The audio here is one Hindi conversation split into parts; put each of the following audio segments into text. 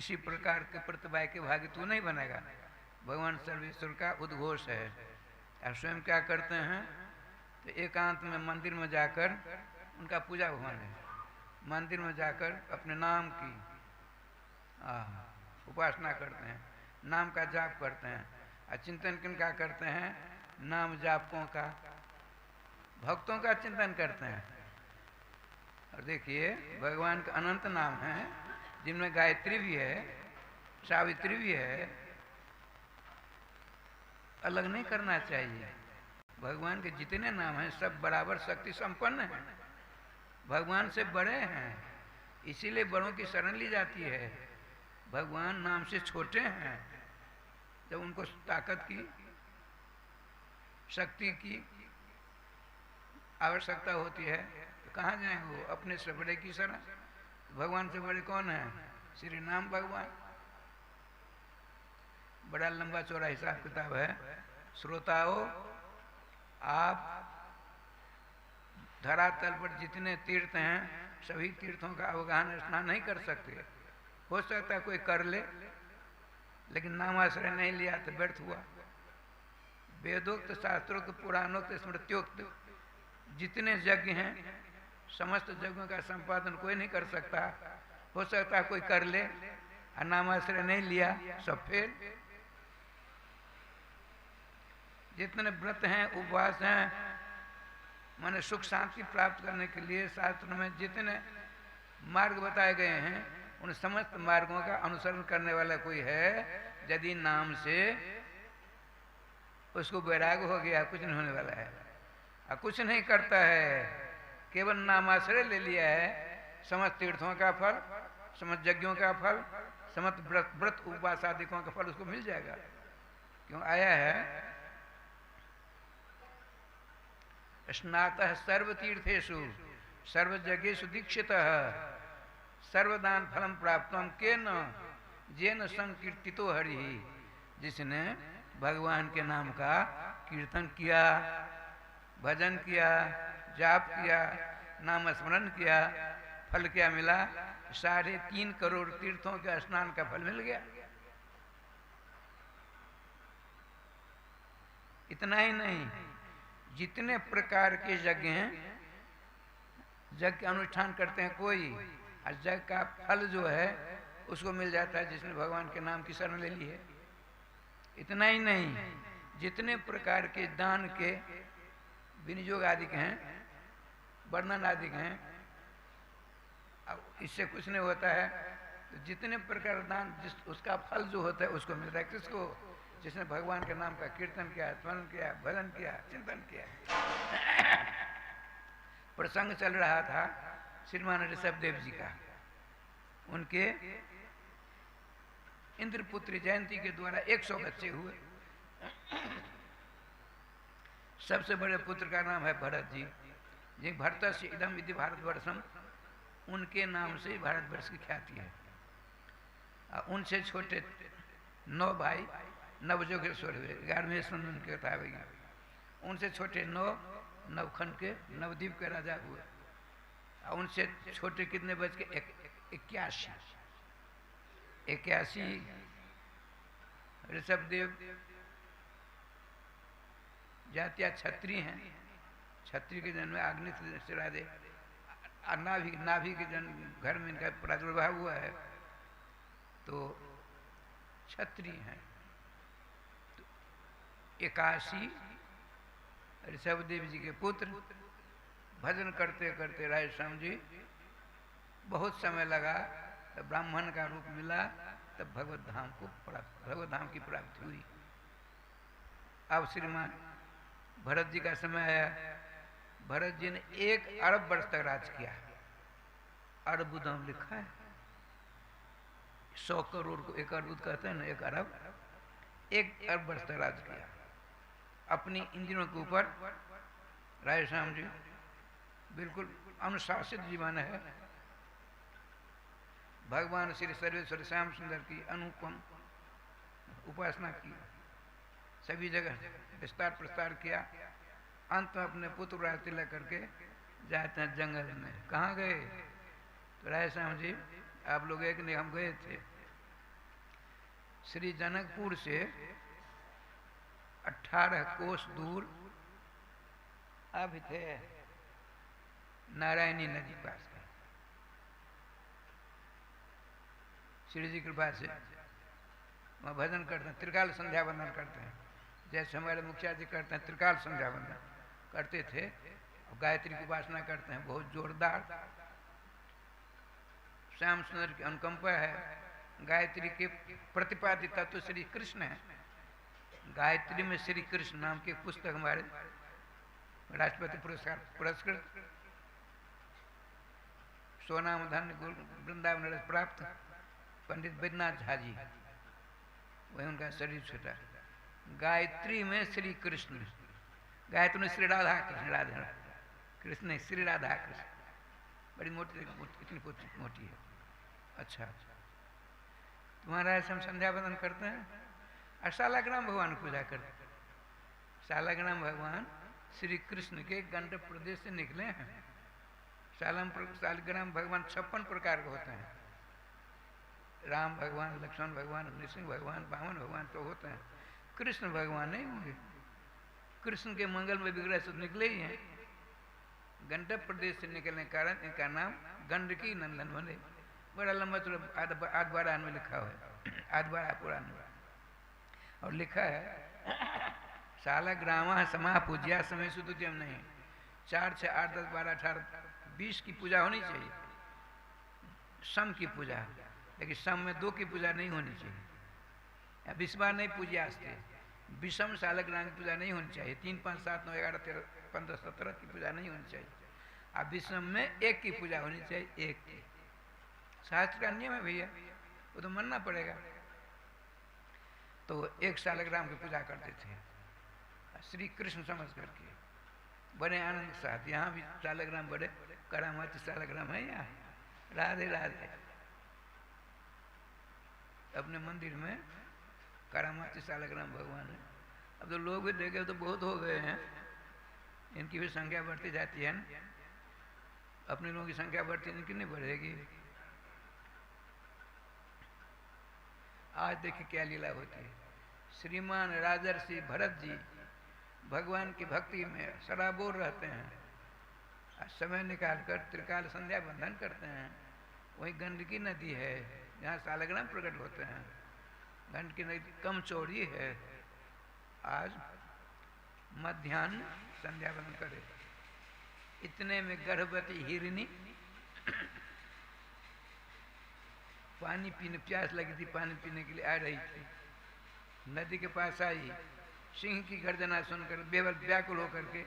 इसी प्रकार के प्रतिभा के भागी तू नहीं बनेगा। भगवान सर्वेश्वर का उद्घोष है। और स्वयं क्या करते हैं, तो एकांत में मंदिर में जाकर उनका पूजा भवन है, मंदिर में जाकर अपने नाम की उपासना करते हैं, नाम का जाप करते हैं। और चिंतन किन का करते हैं, नाम जापकों का, भक्तों का चिंतन करते हैं। और देखिए भगवान का अनंत नाम है, जिनमें गायत्री भी है, सावित्री भी है। अलग नहीं करना चाहिए। भगवान के जितने नाम हैं सब बराबर शक्ति संपन्न हैं, भगवान से बड़े हैं, इसीलिए बड़ों की शरण ली जाती है। भगवान नाम से छोटे हैं। जब उनको ताकत की, शक्ति की आवश्यकता होती है तो कहाँ जाएं वो, अपने से बड़े की शरण। भगवान से बड़े कौन है, श्री नाम भगवान। बड़ा लंबा चौड़ा हिसाब किताब है। श्रोताओं, आप धरातल पर जितने तीर्थ हैं सभी तीर्थों का अवगाहन स्नान नहीं कर सकते। हो सकता है कोई कर ले, लेकिन नामाश्रय नहीं लिया तो व्यर्थ हुआ। वेदोक्त, शास्त्रोक्त, पुराणोक्त, स्मृत्योक्त जितने यज्ञ हैं समस्त यज्ञों का संपादन कोई नहीं कर सकता। हो सकता है कोई कर ले और नामाश्रय नहीं लिया, सब फेल। जितने व्रत हैं, उपवास हैं, माने सुख शांति प्राप्त करने के लिए शास्त्र में जितने मार्ग बताए गए हैं उन समस्त मार्गों का अनुसरण करने वाला कोई है, यदि नाम से उसको वैराग हो गया, कुछ नहीं होने वाला है। और कुछ नहीं करता है, केवल नामाश्रय ले लिया है, समस्त तीर्थों का फल, समस्त यज्ञों का फल, समस्त व्रत उपवास आदिकों का फल उसको मिल जाएगा। क्यों आया है, स्नातः सर्वतीर्थेषु सर्वयज्ञेषु दीक्षितः सर्वदान फलम प्राप्तम केन जेन संकीर्तितो हरि। जिसने भगवान के नाम का कीर्तन किया, भजन किया, जाप किया, नाम स्मरण किया, फल क्या मिला, 3.5 करोड़ तीर्थों के स्नान का फल मिल गया। इतना ही नहीं, जितने प्रकार के यज्ञ हैं, यज्ञ के अनुष्ठान करते हैं कोई, और यज्ञ का फल जो है उसको मिल जाता है जिसने भगवान के नाम की शरण ले ली है। इतना ही नहीं, जितने प्रकार के दान के विनियोग आदि के हैं, वर्णन आदि के हैं, अब इससे कुछ नहीं होता है। तो जितने प्रकार दान उसका फल जो होता है उसको मिलता है किसको, जिसने भगवान के नाम का कीर्तन किया, स्मरण किया, भजन किया, चिंतन किया। प्रसंग चल रहा था श्रीमान ऋषभदेव जी का। उनके इंद्रपुत्री जयंती के द्वारा 100 बच्चे हुए। सबसे बड़े पुत्र का नाम है भरत जी, जी भरतस्य इदम इति भारतवर्षम, उनके नाम से भारतवर्ष की ख्याति है। उनसे छोटे 9 भाई नवजोगेश्वर हुए, 11वें स्कंद के कथा है। उनसे छोटे 9 नवखंड के नवद्वीप के राजा हुए। उनसे छोटे कितने बच के 81 ऋषभदेव जातिया क्षत्रिय हैं। क्षत्रिय के जन्म में आग्नि से राधे, नाभि के जन्म घर में इनका प्रादुर्भाव हुआ है, तो क्षत्रिय हैं। 81 ऋषभदेव जी के पुत्र। भजन करते करते राधेश्याम जी बहुत समय लगा, तब ब्राह्मण का रूप मिला, तब भगवत धाम की प्राप्ति हुई। अब श्रीमान भरत जी का समय आया। भरत जी ने 1 अरब वर्ष तक राज किया। अरब दाम लिखा है, 100 करोड़ को 1 अरब कहते हैं ना, 1 अरब। 1 अरब वर्ष तक राज किया अपनी इंद्रियों के ऊपर। राधेश्याम जी बिल्कुल अनुशासित जीवन है। भगवान श्री सर्वेश्वर श्याम सुंदर की अनुपम उपासना की, सभी जगह विस्तार प्रस्तार किया। अंत में अपने पुत्र राज तिलक करके जाते हैं जंगल में। कहाँ गए, तो राधेश्याम जी आप लोग एक नहीं, हम गए थे श्री जनकपुर से 18 कोस दूर अब थे नारायणी नदी पास का। श्री जी कृपा से वहाँ भजन करते हैं, त्रिकाल संध्या वंदन करते हैं, जैसे हमारे मुखिया जी करते हैं त्रिकाल संध्या वंदन करते थे। और गायत्री की उपासना करते हैं बहुत जोरदार। श्याम सुंदर की अनुकंपा है। गायत्री के प्रतिपादिता तो श्री कृष्ण है। गायत्री में श्री कृष्ण नाम की पुस्तक हमारे राष्ट्रपति पुरस्कार पुरस्कृत सोनाम धन वृंदावन रस प्राप्त पंडित बैद्यनाथ झा जी, वही उनका शरीर छोटा। गायत्री में श्री कृष्ण, गायत्री में श्री राधा कृष्ण, राधा कृष्ण श्री राधा कृष्ण, बड़ी मोटी इतनी मोटी है। अच्छा, तुम्हारा ऐसे हम संध्या वंदन करते हैं और शालाग्राम भगवान की पूजा करते हैं। शालाग्राम भगवान श्री कृष्ण के गंडक प्रदेश से निकले हैं। शालाग्राम भगवान 56 प्रकार के होते हैं। राम भगवान, लक्ष्मण भगवान, नृसिंह भगवान, वामन भगवान तो होते हैं। कृष्ण भगवान नहीं होंगे। कृष्ण के मंगल में विग्रह से निकले ही हैं। गंडक प्रदेश से निकलने के कारण इनका नाम गंडकी नंदन बने। बड़ा लंबा तो आधवारा में लिखा हुआ है, आधवारा पुराण में, और लिखा है शालाग्रामा समा पूज्या समय सुतुत्यम नहीं। 4, 6, 8, 10, 12, 18, 20 की पूजा होनी चाहिए, सम की पूजा, लेकिन सम में 2 की पूजा नहीं होनी चाहिए। 20 बार नहीं पूज्यास्ते, विषम शालाग्राम की पूजा नहीं होनी चाहिए। 3, 5, 7, 9, 11, 13, 15, 17 की पूजा नहीं होनी चाहिए। अब विषम में 1 की पूजा होनी चाहिए, 1 की। शास्त्र का नियम है भैया, वो तो मानना पड़ेगा। तो 1 शालाग्राम की पूजा करते थे श्री कृष्ण समझ करके, बड़े आनंद के साथ। यहाँ भी शालाग्राम बड़े करामाती शालाग्राम है यहाँ। राधे राधे। अपने मंदिर में करामाती शालाग्राम भगवान है। अब तो लोग भी देखे तो बहुत हो गए हैं, इनकी भी संख्या बढ़ती जाती है ना। अपने लोगों की संख्या बढ़ती, इनकी नहीं बढ़ेगी। आज देखिए क्या लीला होती है। श्रीमान राजर्षि भरत जी भगवान की भक्ति में सराबोर रहते हैं। समय निकालकर त्रिकाल संध्या बंधन करते हैं। वही गंडकी नदी है जहाँ शालाग्राम प्रकट होते हैं। गंडकी नदी कम चौड़ी है। आज मध्याह्न संध्या बंधन करे। इतने में गर्भवती हिरनी पानी पीने, प्यास लगी थी, पानी पीने के लिए आ रही थी। नदी के पास आई, सिंह की गर्जना सुनकर बेबल व्याकुल होकर के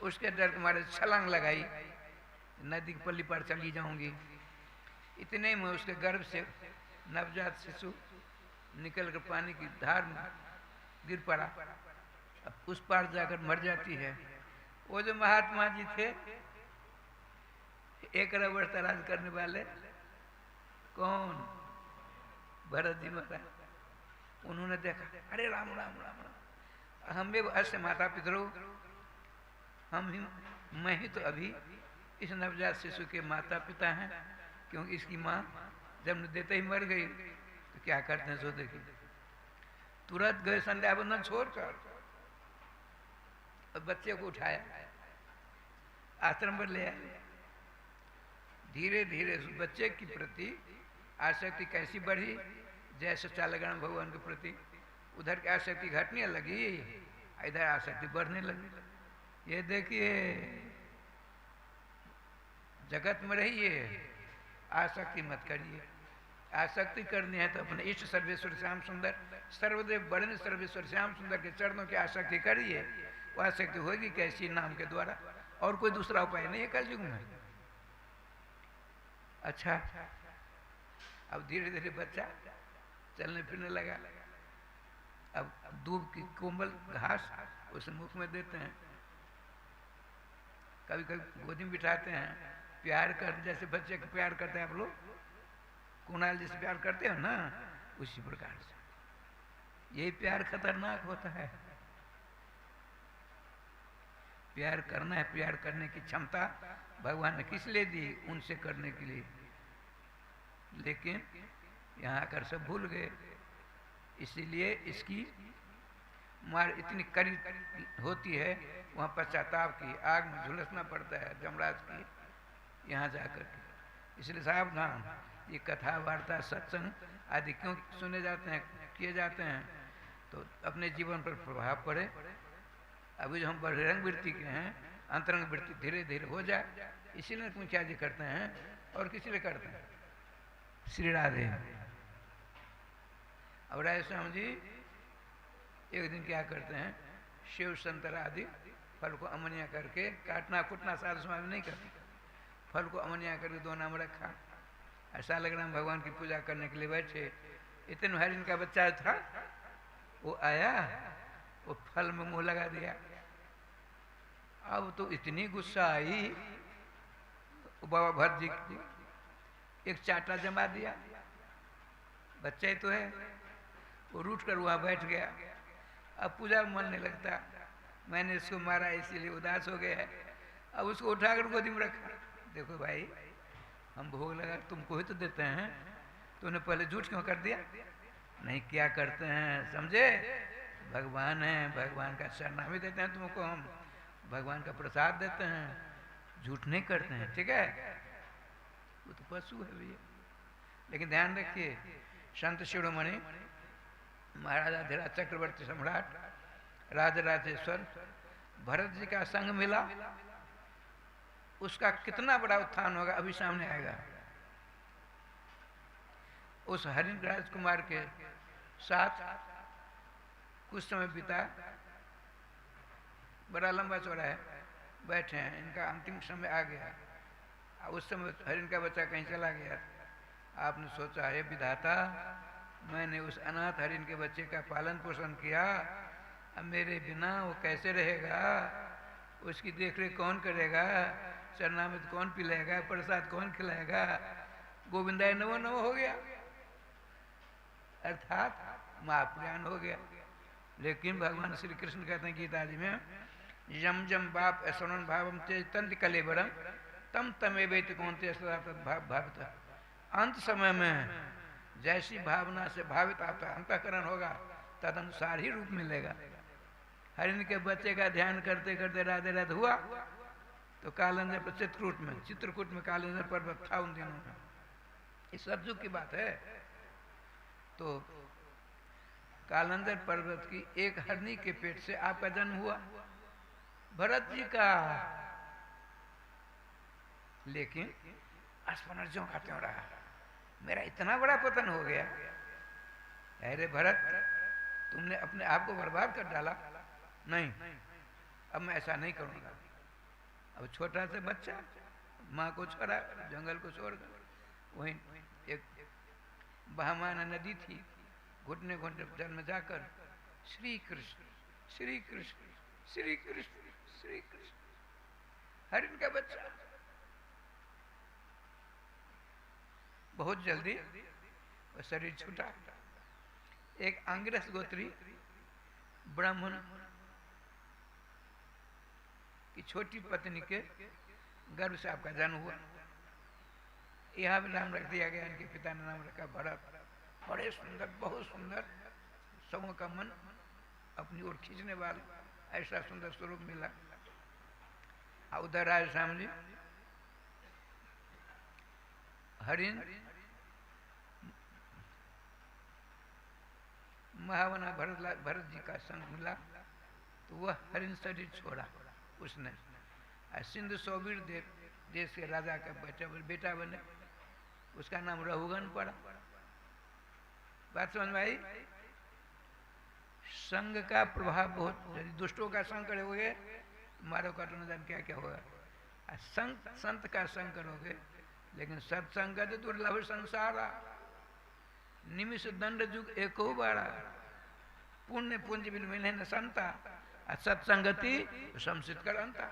उसके डर के मारे छलांग लगाई, नदी की पल्ली पर चली जाऊंगी। इतने में उसके गर्भ से नवजात शिशु निकल कर पानी की धार में गिर पड़ा। अब उस पार जाकर मर जाती है। वो जो महात्मा जी थे, एक रबड़ तराज करने वाले, कौन? भरत जी महाराज। उन्होंने देखा, अरे राम राम राम राम, हम भी ऐसे माता पितरों, मैं ही तो अभी इस नवजात शिशु के माता पिता हैं, क्योंकि इसकी माँ जन्म देते ही मर गई। तो क्या करते हैं सो देखिए। तुरंत गए संध्या बंधन छोड़कर, बच्चे को उठाया, आश्रम पर ले आए। धीरे धीरे उस बच्चे के प्रति आसक्ति कैसी बढ़ी, जैसे शालाग्राम भगवान के प्रति उधर की आसक्ति घटने लगी, इधर आसक्ति बढ़ने लगी। ये देखिए, जगत में रहिए, आसक्ति मत करिए। आसक्ति करनी है तो अपने इष्ट सर्वेश्वर श्याम सुंदर, सर्वदेव बड़े सर्वेश्वर श्याम सुंदर के चरणों की आसक्ति करिए। वो आसक्ति होगी कैसी? नाम के द्वारा, और कोई दूसरा उपाय नहीं है कलयुग में। अच्छा, अब धीरे धीरे बच्चा चलने फिरने लगा। अब दूब की कोमल घास उसे मुख में देते हैं, कभी कभी गोदी में बिठाते हैं, प्यार कर, जैसे बच्चे को प्यार करते हैं आप लोग, कुणाल जैसे प्यार करते हो ना, उसी प्रकार से। यही प्यार खतरनाक होता है। प्यार करना है, प्यार करने की क्षमता भगवान ने किस लिए दी? उनसे करने के लिए। लेकिन यहाँ आकर सब भूल गए। इसीलिए इसकी मार इतनी कड़ी होती है, वहाँ पश्चाताप की आग में झुलसना पड़ता है जमराज की यहाँ जाकर के। इसलिए सावधान, ये कथा वार्ता सत्संग आदि क्यों सुने जाते हैं, किए जाते हैं, तो अपने जीवन पर प्रभाव पड़े। अभी जो हम बहिरंग वृत्ति के हैं, अंतरंग वृत्ति धीरे धीरे हो जाए, इसीलिए मुखिया जी करते हैं और किसी लिए करते हैं। श्री राधे। अब राधे श्याम जी एक दिन क्या करते हैं, शिव संतरा आदि फल को अमनिया करके, काटना कुटना साधु समाज नहीं करते, फल को अमनिया करके दो नाम रखा। ऐसा लग रहा भगवान की पूजा करने के लिए बैठे, इतने हरिन का बच्चा था, वो आया, वो फल में मुंह लगा दिया। अब तो इतनी गुस्सा आई, बाबा भर जी एक चाटा जमा दिया, बच्चा ही तो है, वो रूठ कर वहां बैठ गया। अब पूजा में मन नहीं लगता, मैंने इसको मारा इसीलिए उदास हो गया है। अब उसको उठाकर गोदी में रखा, देखो भाई हम भोग लगा तुमको ही तो देते हैं, तूने पहले झूठ क्यों कर दिया? नहीं, क्या करते हैं समझे, भगवान है, भगवान का शरणामी देते हैं तुमको, हम भगवान का प्रसाद देते हैं, झूठ नहीं करते हैं, ठीक है? वो तो पशु है भैया। लेकिन ध्यान रखिए, संत शिरोमणि महाराजा धीराज चक्रवर्ती सम्राट राजराजेश्वर भरत जी का संग मिला, उसका कितना बड़ा उत्थान होगा अभी सामने आएगा। उस हरिण राजकुमार के साथ कुछ समय बिता, बड़ा लंबा चौड़ा है, बैठे हैं, इनका अंतिम समय आ गया। उस समय हरिण का बच्चा कहीं चला गया। आपने सोचा, हे विधाता, मैंने उस अनाथ हरिण के बच्चे का पालन पोषण किया, अब मेरे बिना वो कैसे रहेगा, उसकी देखरेख कौन करेगा, चरनामृत कौन पिलाएगा, प्रसाद कौन खिलाएगा, गोविंदाय नवो नवो हो गया, अर्थात महाप्रयाण हो गया। लेकिन भगवान श्री कृष्ण कहते हैं गीता जी में, यम जम बाप ऐसवन भावम चैतन्य कलेबरम तम तमे वेत कौनते भावित। अंत समय में जैसी भावना से भावित आपका अंतःकरण होगा, तदनुसार ही रूप मिलेगा। हरिण के बच्चे का ध्यान करते करते राधे राधे हुआ, तो कालंजर पर चित्रकूट में कालंजर पर्वत था उन दिनों में, इस सतयुग की बात है। तो कालंजर पर्वत की एक हरणी के पेट से आपका जन्म हुआ, भरत जी का। लेकिन स्मरण ज्यों का त्यों रहा, मेरा इतना बड़ा पतन हो गया। अरे भरत, तुमने अपने आप को बर्बाद कर डाला। नहीं, अब मैं ऐसा नहीं करूंगा। अब छोटा सा बच्चा माँ को छोड़ा, जंगल को छोड़कर, वहीं एक बहमाना नदी थी, घुटने घुटने जल में जाकर श्री कृष्ण श्री कृष्ण श्री कृष्ण श्री कृष्ण, हरिण का बच्चा। बहुत जल्दी वो शरीर छूटा। एक अंग्रेज गोत्री ब्राह्मण की छोटी पत्नी के गर्भ से आपका जन्म हुआ। यहाँ भी नाम रख दिया गया, इनके पिता ने नाम रखा भरत। बड़े सुंदर, बहुत सुंदर, सबों का मन अपनी ओर खींचने वाला ऐसा सुंदर स्वरूप मिला। उधर राज श्याम जी हरिण महावना भरत जी का संग मिला, तो वह हरिण शरीर छोड़ा उसने। सिंधु सौवीर देश के राजा का बेटा बने, उसका नाम रघुगन पड़ा। बात समझ में आई? संग का प्रभाव बहुत, यदि दुष्टों का संग करोगे मारो काटो न जान क्या क्या होगा। संत का संग करोगे, लेकिन सत्संग तो दुर्लभ संसारा, निमिष दंड जुग एको बाड़ा, पुण्य पुंज बिन मिले न संता, सत्संगति संसित कर अंता।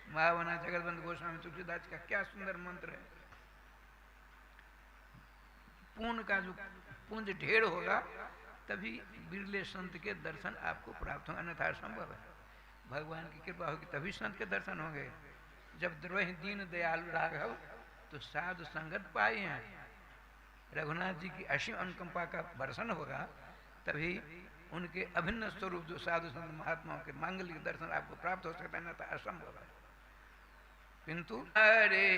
महावना जगतबंध गोस्वामी तुलसीदास का क्या सुंदर मंत्र है। पुण्य का जो पुंज ढेर होगा तभी बिरले संत के दर्शन आपको प्राप्त होंगे, अन्यथा संभव है। भगवान की कृपा होगी तभी संत के दर्शन होंगे। जब द्रोही दीन दयालु राघव तो साधु संगत पाए हैं, रघुनाथ जी की असीम अनुकंपा का वर्षण होगा, तभी उनके अभिन्न स्वरूप जो साधु संत महात्माओं के मांगलिक दर्शन आपको प्राप्त हो सकता है, न तो असंभव है। किंतु हरे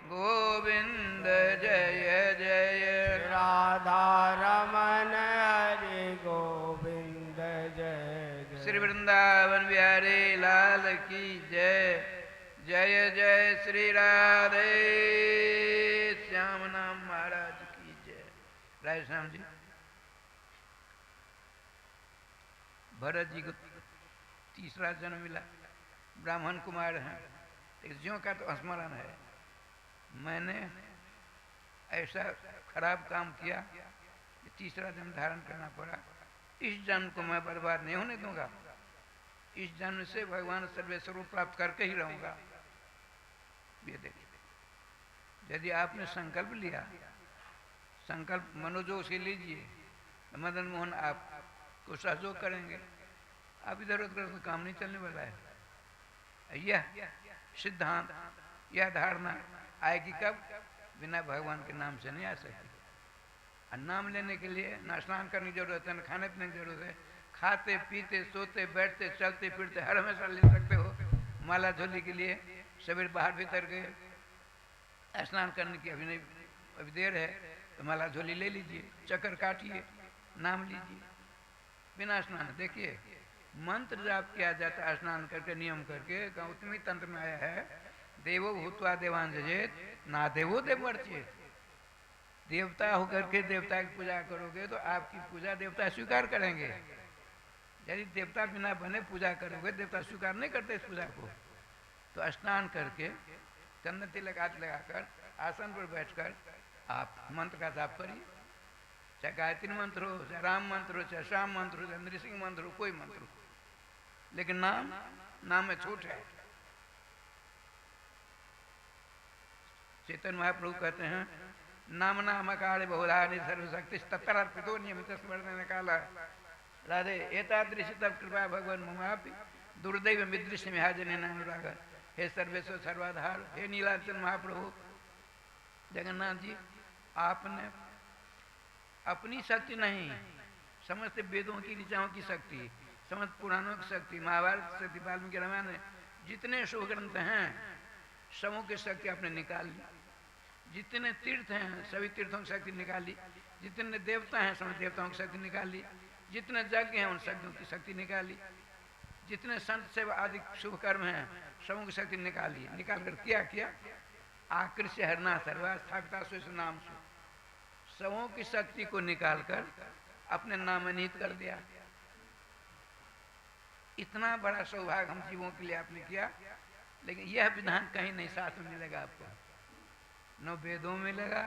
गोविंद जय जय राधा रमन हरे गोविंद जय जय। श्री वृंदावन बिहारी लाल की जय। जय जय श्री राधे श्याम नाम महाराज की जय। राय श्याम जी, भरत जी को तीसरा जन्म मिला, ब्राह्मण कुमार हैं, लेकिन ज्यों का तो स्मरण है, मैंने ऐसा खराब काम किया कि तीसरा जन्म धारण करना पड़ा, इस जन्म को मैं बर्बाद नहीं होने दूंगा, इस जन्म से भगवान सर्वेस्वरूप प्राप्त करके ही रहूंगा। ये देखिए, यदि आपने संकल्प लिया, संकल्प मनोजोग से लीजिए, तो मदन मोहन आपको सहयोग करेंगे। आप इधर उधर तो काम नहीं चलने वाला है। यह सिद्धांत, यह धारणा आएगी कब? बिना भगवान के नाम से नहीं आ सकती। और नाम लेने के लिए ना स्नान करने की जरूरत है, ना खाने पीने की जरूरत है। खाते पीते सोते बैठते चलते फिरते हर हमेशा ले सकते हो। माला झोली के लिए सवेरे बाहर भीतर गए, स्नान करने की अभी देर है, तो माला झोली ले लीजिए, चक्कर काटिए, नाम लीजिए बिना स्नान। देखिए, मंत्र जाप किया जाता है स्नान करके, नियम करके। गौतमी तंत्र में आया है, देवो भूतवा देवान जजेत ना देवो देवर्चेत। देवता होकर के देवता की पूजा करोगे तो आपकी पूजा देवता स्वीकार करेंगे। यदि देवता बिना बने पूजा करोगे, देवता स्वीकार नहीं करते इस पूजा को। तो स्नान करके चंदन तिलक हाथ लगाकर आसन पर बैठकर आप मंत्र का जाप करिए, चाहे गायत्री मंत्र हो, चाहे राम मंत्र हो, चाहे श्याम मंत्र हो, चाहे नृसिंह मंत्र हो, कोई मंत्र हो, लेकिन नाम में छूट है। चैतन्य महाप्रभु कहते हैं, नाम नाम काले बहुधारी सर्वशक्ति तत्तरार्पितो नियमित स्मरण काला। राधे एतादृशी तब कृपा भगवान ममापि दुर्दैव मिदृश्य महाजन अनुराग। हे सर्वेश्वर सर्वाधार, हे नीलाचल महाप्रभु जगन्नाथ जी, आपने अपनी शक्ति नहीं, समस्त वेदों की ऋचाओं की शक्ति, समस्त पुराणों की शक्ति, महाभारत की शक्ति, वाल्मीकि रामायण, जितने शुभ ग्रंथ हैं सबों की शक्ति आपने निकाल ली। जितने तीर्थ हैं सभी तीर्थों की शक्ति निकाली, जितने देवता हैं सभी देवताओं की शक्ति निकाली, जितने यज्ञ हैं उन यज्ञों की शक्ति निकाली, जितने संत सेवा आदि शुभ कर्म हैं सबों की शक्ति निकाली। निकाल कर किया आकृष्य हरना सर्वा स्थापिता स्व नाम से, सबों की शक्ति को निकालकर अपने नाम निहित कर दिया। इतना बड़ा सौभाग्य हम जीवों के लिए आपने किया, लेकिन यह विधान कहीं नहीं साथ में मिलेगा आपको। न वेदों में मिलेगा,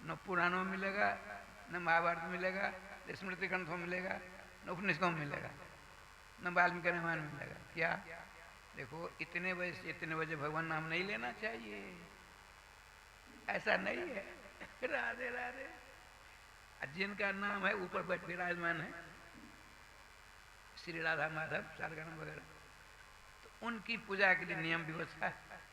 न पुराणों में मिलेगा, न महाभारत में मिलेगा, न स्मृति ग्रंथों में मिलेगा, न उपनिषदों में मिलेगा, न वाल्मीकि रामायण में मिलेगा। क्या? देखो, इतने बजे से इतने बजे भगवान नाम नहीं लेना चाहिए, ऐसा नहीं है। राधे राधे। जिनका नाम है ऊपर बैठ विराजमान है, श्री राधा माधव सारगण वगैरह, तो उनकी पूजा के लिए नियम व्यवस्था है।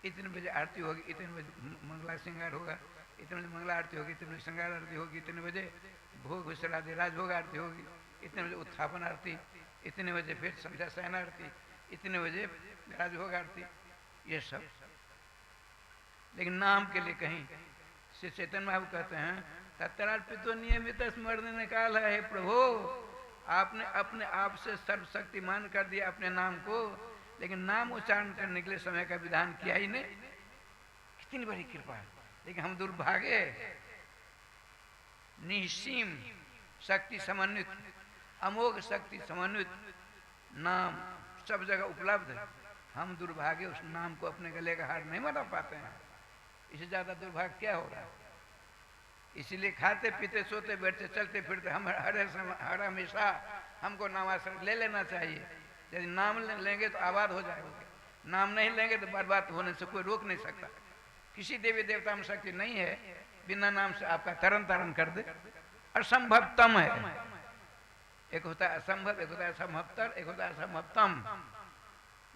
इतने बजे आरती होगी, इतने बजे मंगला श्रृंगार होगा, इतने बजे मंगला आरती होगी, इतने बजे श्रृंगार आरती होगी, इतने बजे भोग विश्राधि राजभोग आरती होगी, इतने बजे उत्थापन आरती, इतने बजे फिर संध्या शयन आरती, इतने बजे राजभोग आरती, ये सब। लेकिन नाम के लिए कहीं श्री चैतन्य महाप्रभु कहते हैं, तत्तरार्पितो नियमित स्मरण काल है। प्रभु, आपने अपने आप से सर्वशक्तिमान कर दिया अपने नाम को, लेकिन नाम उच्चारण करने के लिए समय का विधान किया ही नहीं। कितनी बड़ी कृपा है। लेकिन हम दुर्भाग्य, निःसीम शक्ति समन्वित, अमोघ शक्ति समन्वित नाम सब जगह उपलब्ध है, हम दुर्भाग्य उस नाम को अपने गले का हार नहीं बना पाते हैं। इससे ज्यादा दुर्भाग्य क्या हो रहा है? इसीलिए खाते पीते सोते बैठते चलते फिरते हम हर हमेशा हमको नामाश्रय ले लेना चाहिए। यदि नाम लेंगे तो आबाद हो जाएंगे, नाम नहीं लेंगे तो बर्बाद होने से कोई रोक नहीं सकता। किसी देवी देवता में शक्ति नहीं है बिना नाम से आपका तरन तारण कर दे। असंभवतम है, एक होता है असंभव, एक होता है असंभवतर, एक होता है असंभवतम।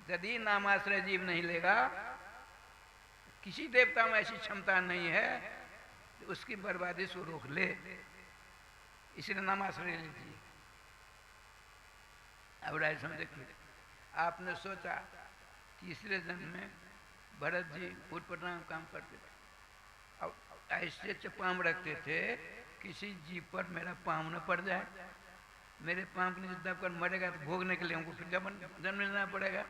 यदि नामाश्रय जीव नहीं लेगा, किसी देवता में ऐसी क्षमता नहीं है तो उसकी बर्बादी से रोक ले, इसलिए नाम आश्रय लीजिए। अब राय समझिए, आपने सोचा तीसरे जन्म में भरत जी उटपटांग में काम करते थे, अब ऐसे पाँव रखते थे किसी जीव पर मेरा पाँव न पड़ जाए, मेरे पाँव के नीचे दबकर मरेगा तो भोगने के लिए हमको फिर जन्म लेना पड़ेगा,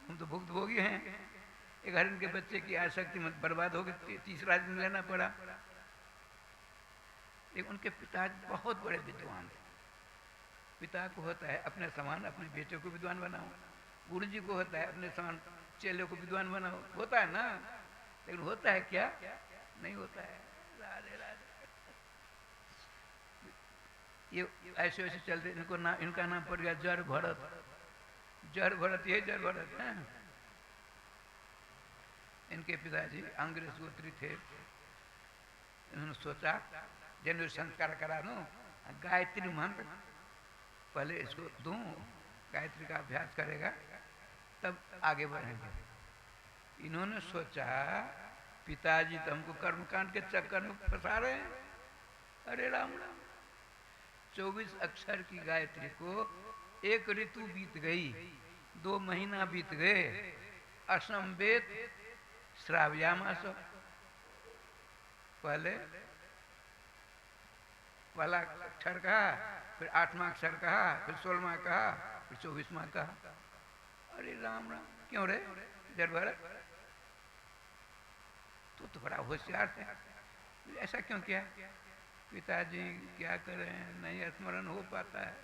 हम तो भुक्त भोगी हैं। एक हरिण के बच्चे की आसक्ति में बर्बाद हो गई, तीसरा जन्म लेना पड़ा। लेकिन उनके पिता बहुत बड़े विद्वान थे। पिता को होता है अपने समान अपने बेटे को विद्वान बनाओ, गुरु जी को होता है अपने समान चेले को विद्वान बनाओ, होता है ना। लेकिन होता है क्या? नहीं होता है। राधे राधे। ये ऐसे ऐसे चलते, इनका नाम पड़ गया जड़ भरत। जड़ भरत, ये जड़ भरत है। इनके पिताजी अंग्रेज गोत्री थे। इन्होंने सोचा जन्म संस्कार करा दूं, गायत्री मंत्र पहले इसको दूं, गायत्री का अभ्यास करेगा तब आगे बढ़ेंगे। इन्होंने सोचा पिताजी तो हमको कर्मकांड के चक्कर में फंसा रहे हैं। अरे राम राम, 24 अक्षर की गायत्री को एक ऋतु बीत गई, 2 महीना बीत गए, असंवेद श्राव्यामास। पहला अक्षर कहा, फिर 8वां अक्षर कहा, फिर 16वां कहा, फिर 24वां कहा। अरे राम राम, क्यों रे जड़ भरत, तू तो बड़ा होशियार थे, ऐसा क्यों किया? पिताजी क्या करें, नहीं स्मरण हो पाता है।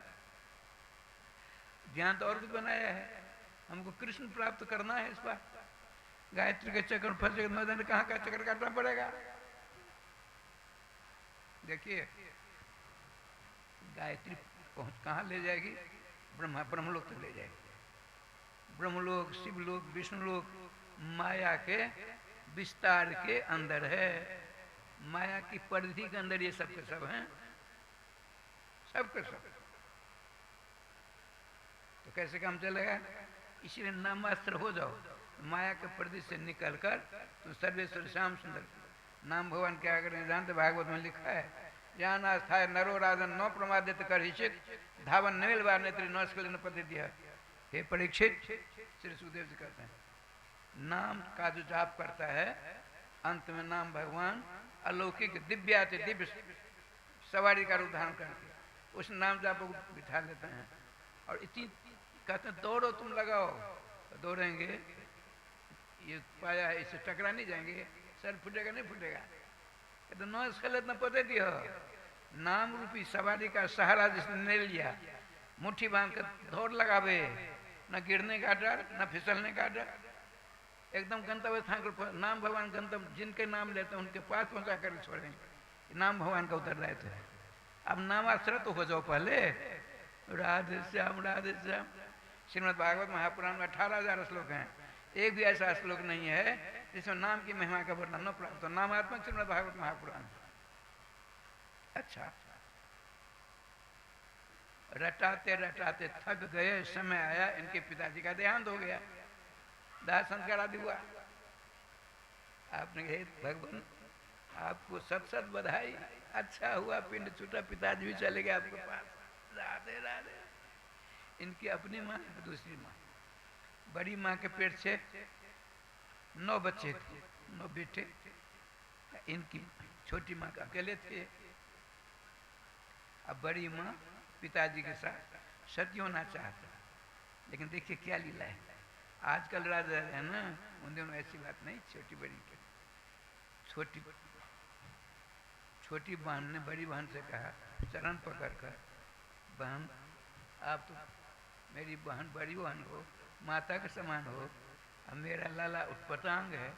ध्यान तो और भी बनाया है, हमको कृष्ण प्राप्त करना है। इस बार गायत्री के चक्कर में फंसे, न कहाँ का चक्कर काटना पड़ेगा। देखिए गायत्री पहुंच कहाँ ले जाएगी? ब्रह्मलोक तक ले जाएगी। ब्रह्मलोक, शिवलोक, विष्णुलोक माया के विस्तार के अंदर है। माया की परिधि के अंदर ये सब के सब हैं, सब के सब। तो कैसे काम चलेगा? इसलिए नामास्त्र हो जाओ, माया के परिधि से निकलकर तो सर्वेश्वर श्याम सुंदर नाम भगवान क्या करें जानते? भागवत में लिखा है, ज्ञान आस्थाय नरो राजन न प्रमादित कर हिचित धावन नवेल बार नेत्री न स्कल न पति दिया। हे परीक्षित, श्री सुखदेव जी कहते हैं, नाम का जो जाप करता है अंत में नाम भगवान अलौकिक दिव्य सवारी का रूप धारण करके उस नाम जाप को बिठा लेते हैं। और इतनी कहते हैं दौड़ो तुम लगाओ, तो दौड़ेंगे, ये पाया है इससे टकरा नहीं जाएंगे, सर फूटेगा नहीं फूटेगा। तो न स्खलित न पते दियो, नाम रूपी सवारी का सहारा जिसने ले लिया, मुट्ठी बांध कर दौड़ लगावे, न गिरने का डर न फिसलने का डर, एकदम गंतव्य स्थान पर नाम भगवान गंतव्य जिनके नाम लेते हैं उनके पास पहुंचा कर छोड़ेंगे। नाम भगवान का उत्तरदायित्व है। अब नामाश्रय तो हो जाओ पहले। राधे श्याम राधे श्याम। श्रीमद् भागवत महापुराण में 18,000 श्लोक हैं, एक भी ऐसा श्लोक नहीं है जिसमें नाम की महिमा का वर्णन न प्राप्त हो। नामात्मक श्रीमद् भागवत महापुराण। अच्छा, रटाते रटाते थक गए, समय आया इनके पिताजी का देहांत हो गया, दाह संस्कार आदि हुआ। आपने कहा भगवान आपको सत सत बधाई, अच्छा हुआ पिंड छूटा, पिताजी भी चले गए आपके पास। राधे राधे। इनकी अपनी माँ, दूसरी माँ, बड़ी माँ के पेट से 9 बच्चे थे, 9 बेटे। इनकी छोटी माँ अकेले थे। अब बड़ी माँ पिताजी के साथ सती होना चाहता, लेकिन देखिए क्या लीला है। आजकल राजा है ना, उन दिनों ऐसी बात नहीं, छोटी बड़ी के। छोटी बहन ने बड़ी बहन से कहा, चरण पकड़कर, बहन आप तो मेरी बहन बड़ी बहन हो, माता के समान हो, अब मेरा लाला उत्पटांग है,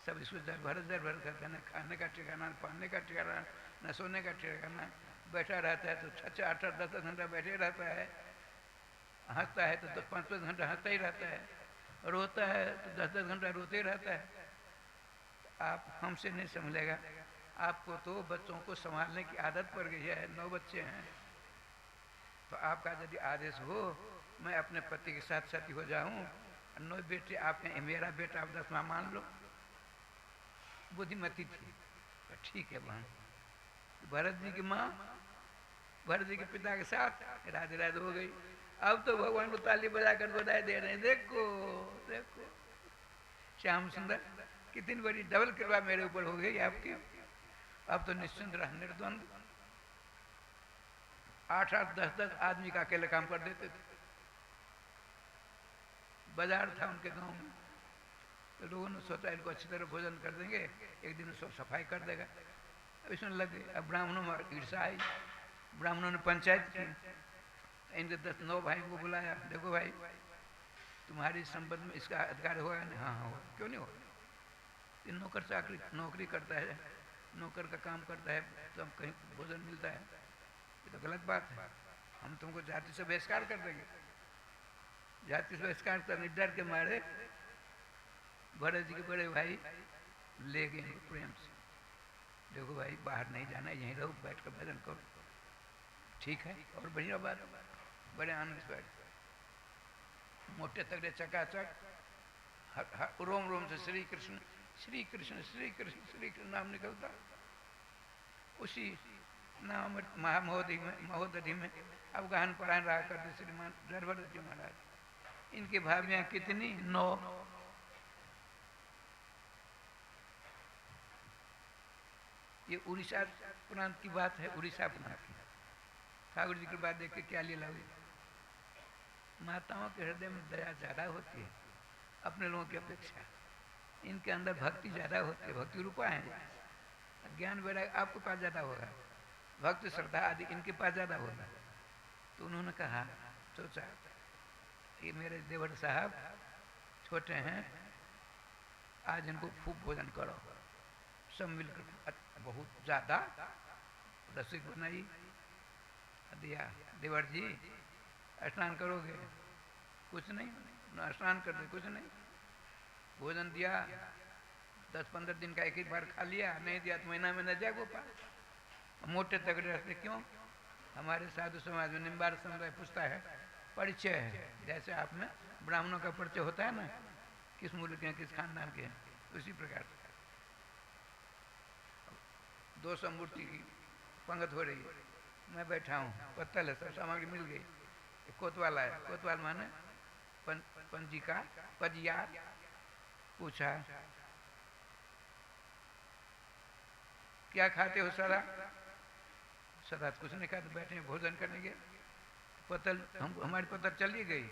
सब इसको दर भर करते हैं, न खाने का ठिकाना, न पाने का ठिकाना, न सोने का ठिकाना, बैठा रहता है तो 6-6, 8-8, 10-10 घंटा बैठे रहता है, हंसता है तो 5-5 घंटा हंसता ही रहता है, रोता है तो 10-10 घंटा रोते ही रहता है। आप हमसे नहीं संभलेगा, आपको तो बच्चों को संभालने की आदत पड़ गई है, 9 बच्चे हैं, तो आपका यदि आदेश हो मैं अपने पति के साथ सती हो जाऊं, 9 बेटे आपके, मेरा बेटा आप 10वां मान लो। बुद्धिमती थी, ठीक है बहन। भरत जी की माँ भरत जी के पिता के साथ राधे राधे हो गई। अब तो भगवान को ताली बजाकर बधाई दे रहे हैं, देखो देखो श्याम सुंदर कितनी बड़ी डबल कृपा मेरे ऊपर हो गई आपकी। अब तो निश्चिंत रहा, निर्द्वंद। 8-8 10-10 आदमी का अकेले काम कर देते थे। बाजार था उनके गांव में, तो लोगों ने सोचा इनको अच्छी तरह भोजन कर देंगे, एक दिन सब सफाई कर देगा। इसमें लग गए। अब ब्राह्मणों में ईर्षा आई, ब्राह्मणों ने पंचायत की, इनके 10-9 भाई को बुलाया, देखो भाई तुम्हारी संपत्ति में इसका अधिकार होगा नहीं? हाँ हाँ होगा। क्यों नहीं होगा? ये नौकर चाकरी नौकरी करता है, नौकर का काम करता है, तो हम कहीं भोजन मिलता है, ये तो गलत बात है। हम तुमको जाति से बहिष्कार कर देंगे। जाति से बहिष्कार करने डर के मारे भरत जी के बड़े भाई ले गए प्रेम से, देखो भाई बाहर नहीं जाना, यहीं रहो, बैठ कर भजन करो। ठीक है, और बढ़िया बात, बड़े आनंद से बैठ, मोटे तगड़े चकाचक रोम रोम से श्री कृष्ण श्री कृष्ण श्री कृष्ण श्री कृष्ण नाम निकलता। उसी नाम महोदधि में अब गहन परायण रहा करते श्रीमान जरभरत जी महाराज। इनकी भाभियां कितनी? 9। ये उड़ीसा प्रांत की बात है, उड़ीसा प्रांत की। ठाकुर जी की बात देख के क्या लीला हुई। माताओं के हृदय में दया ज्यादा होती है अपने लोगों की अपेक्षा, इनके अंदर भक्ति ज्यादा होती है, भक्ति रूपा है। ज्ञान वैराग्य आपके पास ज्यादा होगा, भक्ति श्रद्धा आदि इनके पास ज्यादा होगा। तो उन्होंने कहा, सोचा ये मेरे देवर साहब छोटे हैं, आज इनको खूब भोजन करो। सब मिलकर बहुत ज्यादा रसिक बनाई, दिया। देवर जी स्नान करोगे? कुछ नहीं, न स्नान कर दे, कुछ नहीं। भोजन दिया, 10-15 दिन का एक ही बार खा लिया, नहीं दिया तो महीना में न जाए गोपाल। मोटे तगड़े रहते क्यों? हमारे साधु समाज में निम्बार समुदाय पूछता है, परिचय है, जैसे आपने ब्राह्मणों का परिचय होता है ना, किस मूल्य के हैं, किस खानदान के हैं, उसी प्रकार से 200 मूर्ति की पंगत हो रही है, मैं बैठा हूँ, पत्तल है, सब सामग्री मिल गई। कोतवाल आया, कोतवाल माने पंजिका पजिया, पूछा क्या खाते हो सदा? सदा कुछ नहीं खाते, बैठे भोजन करने के। पत्तल हमारी पत्तल चली गई,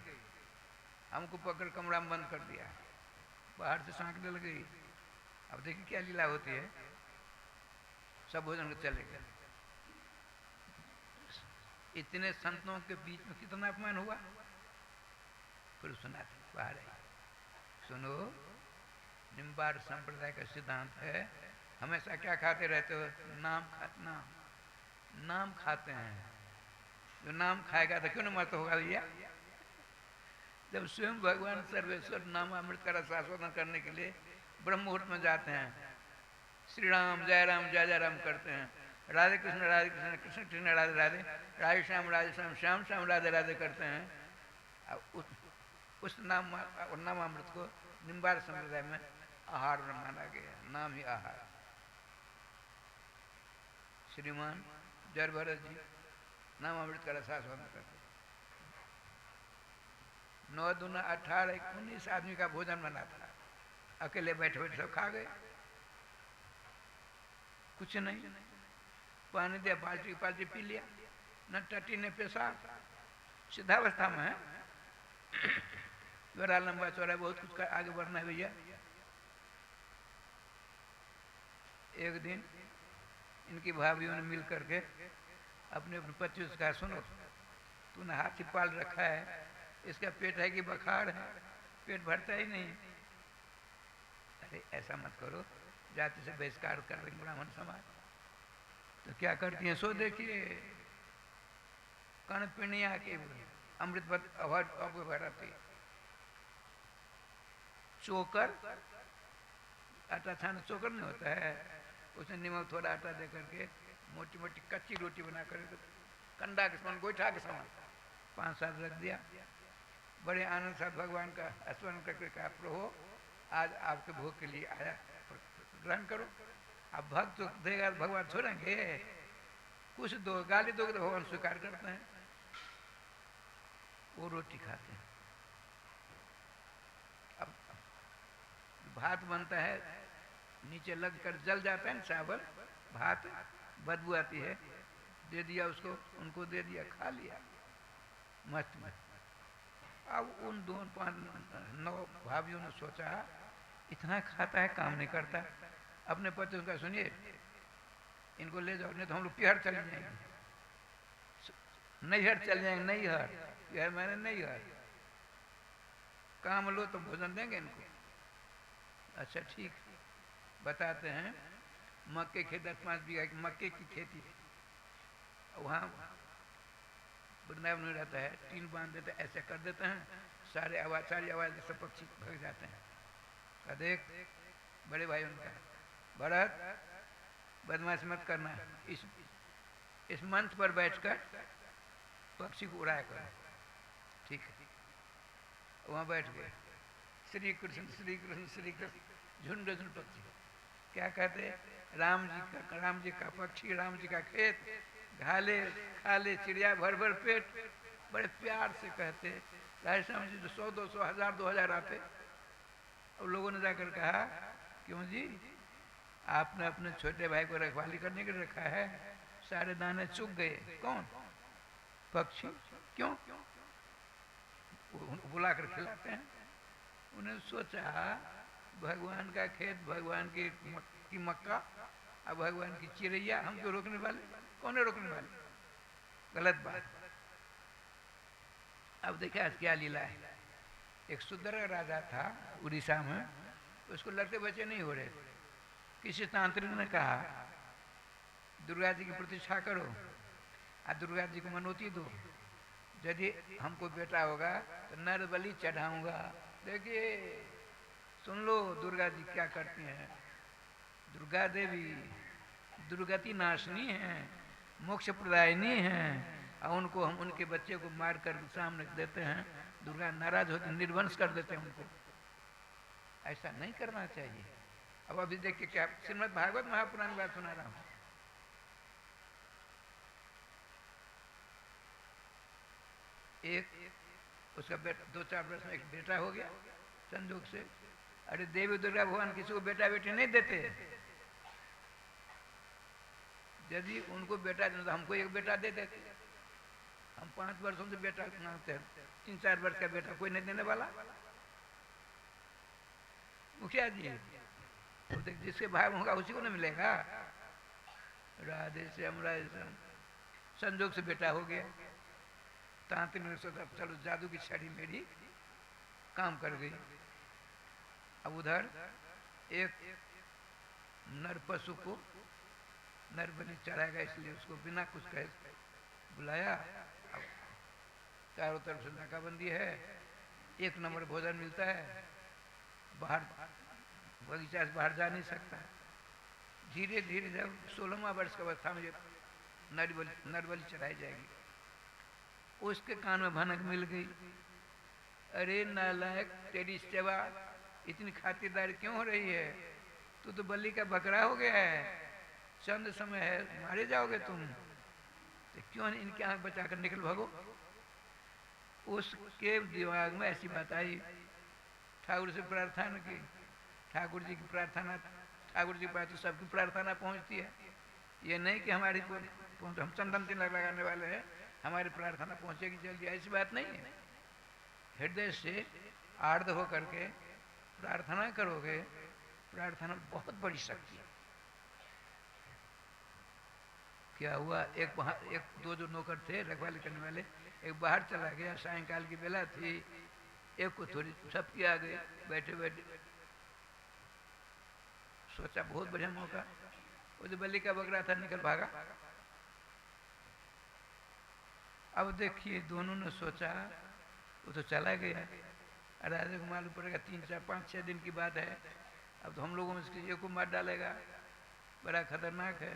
हमको पकड़ कमरा में बंद कर दिया, बाहर से सांकने लग गई। अब देखिए क्या लीला होती है, सब भोजन को चले गए। इतने संतों के बीच में कितना अपमान हुआ। फिर सुनाते बाहर आई, सुनो निम्बार संप्रदाय का सिद्धांत है, हमेशा क्या खाते रहते हो? नाम खाते हैं। जो नाम खाएगा तो क्यों नहीं मत होगा भैया? जब स्वयं भगवान सर्वेश्वर नाम अमृत का रस आस्वादन करने के लिए ब्रह्म मुहूर्त में जाते हैं, श्री राम जय राम करते हैं, राधे कृष्ण कृष्ण कृष्ण राधे राधे, राधे श्याम श्याम श्याम राधे राधे करते हैं। अब उस नामामृत को निम्बार संप्रदाय में आहार माना गया, नाम ही आहार। श्रीमान जरभरत जी नामामृत का रसास्वादन करते, 9 दूना 18 19 आदमी का भोजन बना था, अकेले बैठे बैठे सब खा गए। कुछ नहीं, पानी दिया, बाल्टी पी लिया, न टटी ने पेशाब, सिद्धावस्था में है, बड़ा लंबा चौड़ा बहुत कुछ आगे बढ़ना है भैया। एक दिन इनकी भाभीयों ने मिल करके अपने अपने पति से कहा, सुनो तूने हाथी पाल रखा है, इसका पेट है कि बखाड़ है, पेट भरता ही नहीं। अरे ऐसा मत करो, जाति से बहिष्कार कर रही ब्राह्मण समाज। तो क्या करती हैं सो देखिए, कण पिणिया के अमृत भराती, चोकर, आटा छाना चोकर नहीं होता है, उसने नमक थोड़ा आटा दे करके मोटी मोटी कच्ची रोटी बना कर कंडा के समान, गोईठा के समान 5-7 रख दिया। बड़े आनंद साथ भगवान का स्मरण करके कहा, प्रभु आज आपके भोग के लिए आया, ग्रहण करो। अब भक्त तो देगा तो भगवान छोड़ेंगे? कुछ दो, गाली दोगे तो भगवान स्वीकार करते हैं। वो रोटी खाते हैं। अब भात बनता है, नीचे लग कर जल जाता है ना चावल, भात बदबू आती है, दे दिया उसको, उनको दे दिया, खा लिया मस्त में। अब उन 2 5 9 भाभीियों ने सोचा इतना खाता है, काम नहीं करता। अपने पति उनका सुनिए, इनको ले जाओ, नहीं तो हम लोग पिहर चले जाएंगे, नैहर चल जाएंगे। नैहर पिहर मैंने नैहर, काम लो तो भोजन देंगे इनको। अच्छा ठीक, बताते हैं। मक्के के 10 5 बीघा की मक्के की खेती, वहाँ वृंदावन में रहता है, टीन बांध देते, ऐसे कर देते हैं, सारी आवाज से पक्षी भग जाते हैं। का देख बड़े भाई उनका, भरत बदमाश मत करना, इस मंच पर बैठकर पक्षी को उड़ाया कर। ठीक है, वहाँ बैठ गए, श्री कृष्ण श्री कृष्ण श्री कृष्ण, झुंड झुंड पक्षी। क्या कहते? राम जी का पक्षी, राम जी का खेत, घाले खाले चिड़िया भर भर पेट, बड़े प्यार से कहते। राजस्थान जी तो 100 200 1000 2000 आते। और लोगों ने जाकर कहा, क्यों जी आपने अपने छोटे भाई को रखवाली करने के लिए रखा है, सारे दाने चुग गए। कौन? पक्षी। क्यों? बुला कर खिलाते हैं। उन्हें सोचा भगवान का खेत, भगवान की मक्का और भगवान की चिड़ैया, हम तो रोकने वाले? कौन है रोकने वाले? गलत बात। अब देखिए आज क्या लीला है। एक सुंदर राजा था उड़ीसा में, उसको लड़के बच्चे नहीं हो रहे। किसी तांत्रिक ने कहा दुर्गा जी की प्रतिष्ठा करो और दुर्गा जी को मनौती दो, यदि हमको बेटा होगा तो नर बलि चढ़ाऊंगा। देखिए सुन लो दुर्गा जी क्या करती हैं। दुर्गा देवी दुर्गति नाशनी हैं, मोक्ष प्रदायिनी हैं, और उनको हम उनके बच्चे को मार कर सामने देते हैं, दुर्गा नाराज होती, निर्वंश कर देते हैं उनको। ऐसा नहीं करना चाहिए। अब अभी देखिए क्या श्रीमद् भागवत महापुराण बात सुना रहा हूं। एक उसका बेटा 2-4 वर्ष में एक बेटा हो गया संजोग से। अरे देवी दुर्गा भगवान किसी को बेटा बेटी नहीं देते। यदि उनको बेटा देना तो हमको एक बेटा दे देते। हम 5 वर्षों से बेटा मांगते हैं, 3-4 वर्ष का बेटा कोई नहीं देने वाला। मुखिया जी तो देख, जिसके भाई होगा उसी को नहीं मिलेगा। राधे श्याम राधे श्याम, संजोग से बेटा हो गया। तांत्रिक ने सोचा चलो जादू की छड़ी मेरी काम कर गई। अब उधर एक नर पशु को नर बलि चढ़ाएगा, इसलिए उसको बिना कुछ कहे बुलाया। अब चारों तरफ से नाकाबंदी है, 1 नंबर भोजन मिलता है, बाहर बगीचा से बाहर जा नहीं सकता। धीरे धीरे जब 16वां वर्ष की अवस्था में नर बलि चढ़ाई जाएगी, उसके कान में भनक मिल गई, अरे नालायक तेरी सेवा इतनी खातिरदारी क्यों हो रही है? तू तो बलि का बकरा हो गया है, चंद समय है मारे जाओगे तुम, तो क्यों इनकी आंख बचाकर निकल भागो। उसके दिमाग में ऐसी बात आई, ठाकुर से प्रार्थना की। ठाकुर जी की प्रार्थना, ठाकुर जी के पास तो सबकी प्रार्थना पहुंचती है। ये नहीं कि हमारी हम चंदन तिलक लगाने वाले हैं, हमारी प्रार्थना पहुंचेगी जल्दी, ऐसी बात नहीं है। हृदय से आर्द्र होकर के प्रार्थना करोगे, प्रार्थना बहुत बड़ी शक्ति है। क्या हुआ, एक दो जो नौकर थे रखवाली करने वाले, एक बाहर चला गया, सायंकाल की बेला थी, एक को थोड़ी छपकी आ गई, बैठे बैठे सोचा बहुत बढ़िया मौका, वो जो बलि का बकरा था निकल भागा। अब देखिए दोनों ने सोचा, वो तो चला गया, राजा को मालूम पड़ेगा 3-4-5-6 दिन की बात है, अब तो हम लोगों में किसी को मार डालेगा, बड़ा खतरनाक है।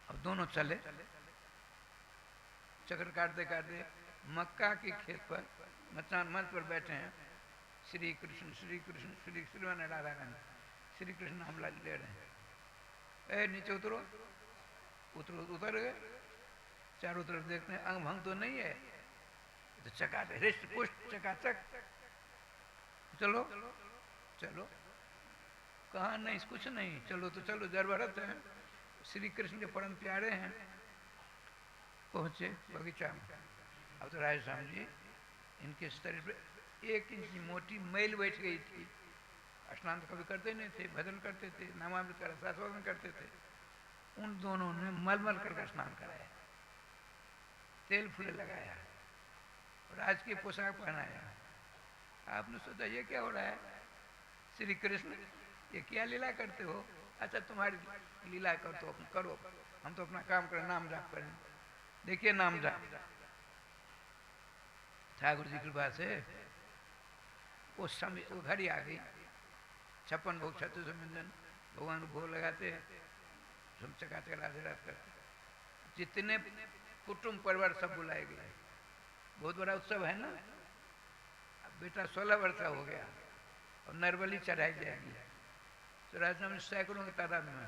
अब दोनों चले, चक्कर काटते काटते मक्का के खेत पर मचान मंच पर बैठे हैं, श्री कृष्ण श्री कृष्ण श्री श्रीमान राधा रानी, श्री कृष्ण नाम ले रहे हैं। ए नीचे उतरो, उतर गए। चारों तरफ देखते हैं अंग भंग तो नहीं है, तो चकाचक हृष्ट पुष्ट चकाचक। चलो चलो, कहा नहीं कुछ नहीं, चलो तो चलो, जर भरत है, श्री कृष्ण के परम प्यारे हैं। पहुंचे बगीचा में। अब तो राय स्वामी जी इनके शरीर पे 1 इंच मोटी मैल बैठ गई थी। स्नान तो कभी करते नहीं थे, भजन करते थे, नामामृत का रसास्वादन करते थे। उन दोनों ने मलमल करके स्नान कराया, तेल फूले लगाया, राजकीय पोशाक पहनाया। आपने सोचा ये क्या हो रहा है, श्री कृष्ण ये क्या लीला करते हो? अच्छा तुम्हारी लीला कर तो करो, हम तो अपना काम करें, नाम जाप करें। देखिए नाम जाप, ठाकुर जी कृपा से उस समय वो घड़ी आ गई। 56 भोग 36 व्यंजन भगवान को भोग लगाते, सब चकाचक राधे रात करते। जितने कुटुंब परिवार सब बुलाए गए, बहुत बड़ा उत्सव है ना। अब बेटा 16 वर्ष का हो गया और नरबली चढ़ाई जाएगी, तो राजस्थान में सैकड़ों की तादाद में।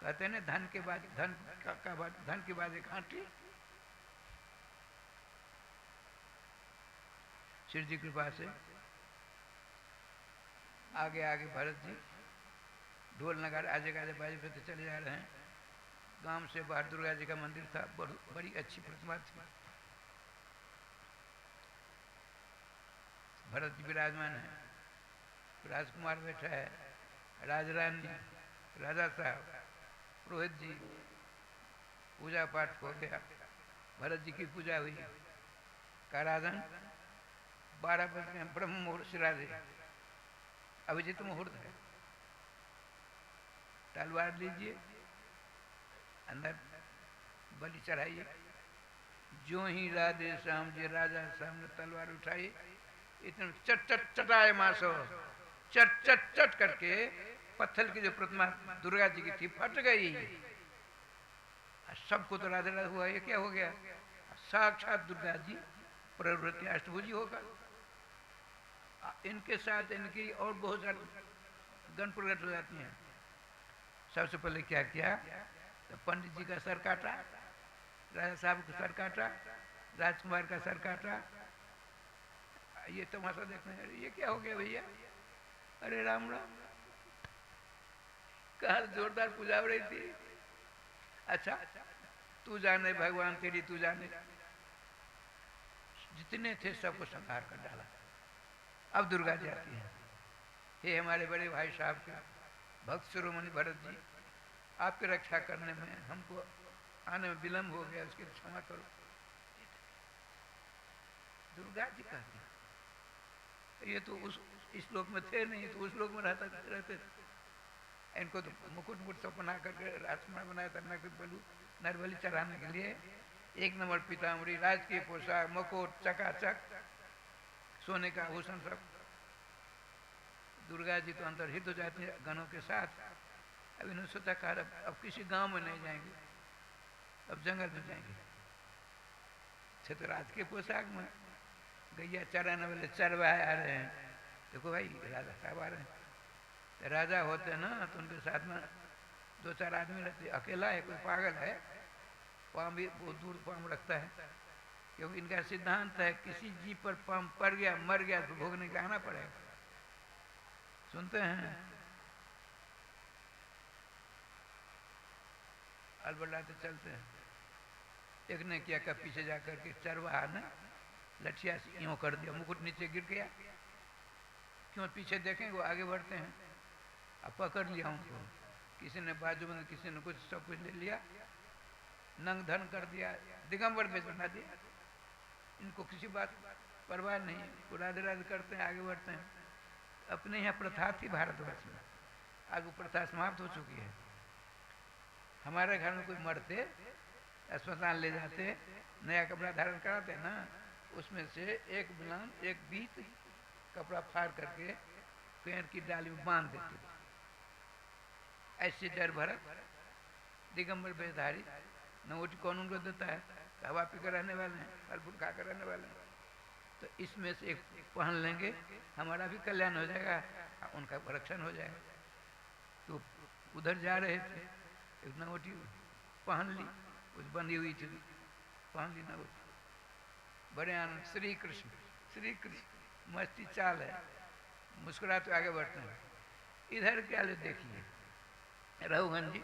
कहते हैं ना धन के बाद धन के बाद एक आंटी। श्री जी कृपा से आगे आगे भरत जी ढोल नगाड़े आजे गाजे बाजे पे चले जा रहे हैं। गांव से बाहर दुर्गा जी का मंदिर था, बड़ी अच्छी प्रतिमा थी। भरत जी विराजमान है, राजकुमार बैठा है, राजरानी, राजा साहब, पुरोहित जी। पूजा पाठ हो गया, भरत जी की पूजा हुई। काराधन 12 बजे ब्रह्म मुहूर्त श्राद्धे, अभिजित मुहूर्त है। तलवार लीजिए, अंदर बलि चढ़ाइए। जो ही राधे श्याम जी राजा सामने तलवार उठाई, इतने चट चट चटाए मासो, चट चट चट करके पत्थर की जो प्रतिमा दुर्गा जी की थी फट गई। सबको तो राधे राधे हुआ, ये क्या हो गया? साक्षात दुर्गा जी प्रवृत्ति अष्टभुजी होकर इनके साथ इनकी और बहुत सारी गण प्रकट हो जाती हैं। सबसे पहले क्या किया, तो पंडित जी का सर काटा, राजा साहब का सर काटा, राजकुमार का सर काटा। ये तमाशा देखने, ये क्या हो गया भैया? अरे राम राम, कहा जोरदार पूजा हो रही थी। अच्छा तू जाने भगवान, तेरी तू जाने। जितने थे सबको संहार कर डाला। अब दुर्गा जी आती है, हे हमारे बड़े भाई साहब के भक्त शिरोमणि भरत जी, आपकी रक्षा करने में हमको आने में विलम्ब हो गया, उसके क्षमा करो। दुर्गा जी कहती ये तो इस लोक में थे नहीं, तो उस लोक में रहते थे। इनको तो मुकुट मुकुट सब बना करके राजकुमार बनाया था, नरबली चढ़ाने के लिए। 1 नंबर पीताम्बरी, राजकीय पोशाक, मुकुट, चकाचक, सोने का आभूषण सब। दुर्गा जी तो अंतर्हित हो जाती है गणों के साथ। अब इन्होंने सोचा कहा अब किसी गांव में नहीं जाएंगे, अब जंगल में जाएंगे। तो राजकीय पोशाक में गैया चराने वाले चरवाहे आ रहे हैं। देखो भाई राजा साहब आ रहे हैं। तो राजा होते ना तो उनके साथ में 2-4 आदमी रहते। अकेला है, कोई पागल है, पाँव भी बहुत दूर पाँव रखता है, क्योंकि इनका सिद्धांत है किसी जीव पर पाँव पड़ गया, मर गया तो भोगने के आना पड़ेगा। सुनते हैं अलबलाते चलते हैं। एक ने क्या का पीछे जाकर के चरवाहा ने लठिया से यूं कर दिया, मुकुट नीचे गिर गया। क्यों पीछे देखें, वो आगे बढ़ते हैं। अब पकड़ लिया उनको, किसी ने बाजू में, किसी ने कुछ, सब कुछ ले लिया, नंग धन कर दिया, दिगंबर भेष बना दिया। इनको किसी बात परवाह नहीं, वो राधे राधे करते हैं, आगे बढ़ते हैं। अपने यहाँ प्रथा थी भारतवर्ष में, आज वो प्रथा समाप्त हो चुकी है। हमारे घर में कोई मरते, अस्पताल ले जाते, नया कपड़ा धारण कराते ना, उसमें से एक बिलान, एक बीत कपड़ा फाड़ करके पेड़ की डाली में बांध देते थे। ऐसे डर भरत दिगंबर वेशधारी नोट कौन उनको देता है? हवा पी कर रहने वाले हैं, फल फूल खा कर रहने वाले हैं। तो इसमें से एक पहन लेंगे, हमारा भी कल्याण हो जाएगा, उनका रक्षण हो जाएगा। तो उधर जा रहे थे, एक नगोटी पहन ली, कुछ बंधी हुई थी, पहन ली नगोटी, बड़े आनंद, श्री कृष्ण मस्ती चाल है, मुस्कुराते आगे बढ़ते हैं। इधर क्या ले देखिए, रघुगन जी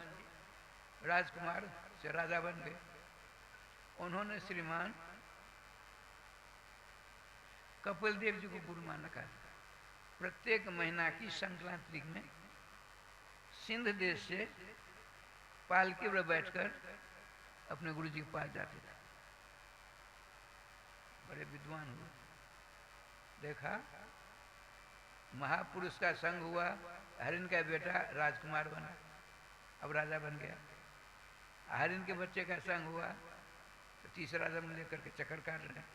राजकुमार से राजा बन गए। उन्होंने श्रीमान कपिल देव जी को गुरु मान रखा। प्रत्येक महीना की संक्रांति में सिंध देश से पालकी पर बैठकर अपने गुरु जी के पास जाते थे। बड़े विद्वान हुए, देखा महापुरुष का संग हुआ, हरिन का बेटा राजकुमार बना, अब राजा बन गया। हरिन के बच्चे का संग हुआ तो तीसरा जन्म लेकर के चक्कर काट रहे हैं,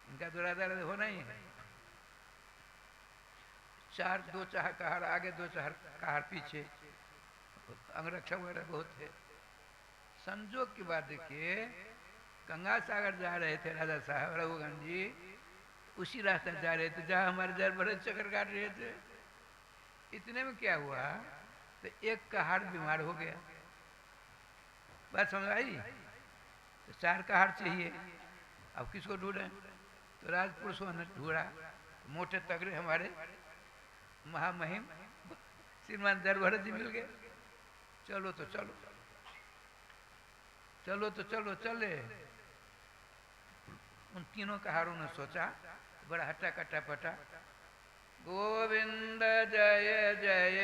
इनका तो राजा होना ही है। चार दो चार कहार आगे, दो चार कहार पीछे, अंगरक्षा वगैरह बहुत है। संजोग की बात देखिए, गंगा सागर जा रहे थे राजा साहब रघुगन जी, उसी रास्ते जा रहे थे जहाँ हमारे जर बड़े चक्कर काट रहे थे। इतने में क्या हुआ, तो एक कहार बीमार हो गया। बात समझ आई? तो चार कहार चाहिए, अब किसको ढूंढे? तो राजपुरुषों ने ढूंढा, तो मोटे तगड़े हमारे महामहिम श्रीमान दरबार जी मिल गए। चलो तो चलो, चलो तो चलो, चले। उन तीनों कहारों ने सोचा, बड़ा हट्टा कट्टा पटा, गोविंद जय जय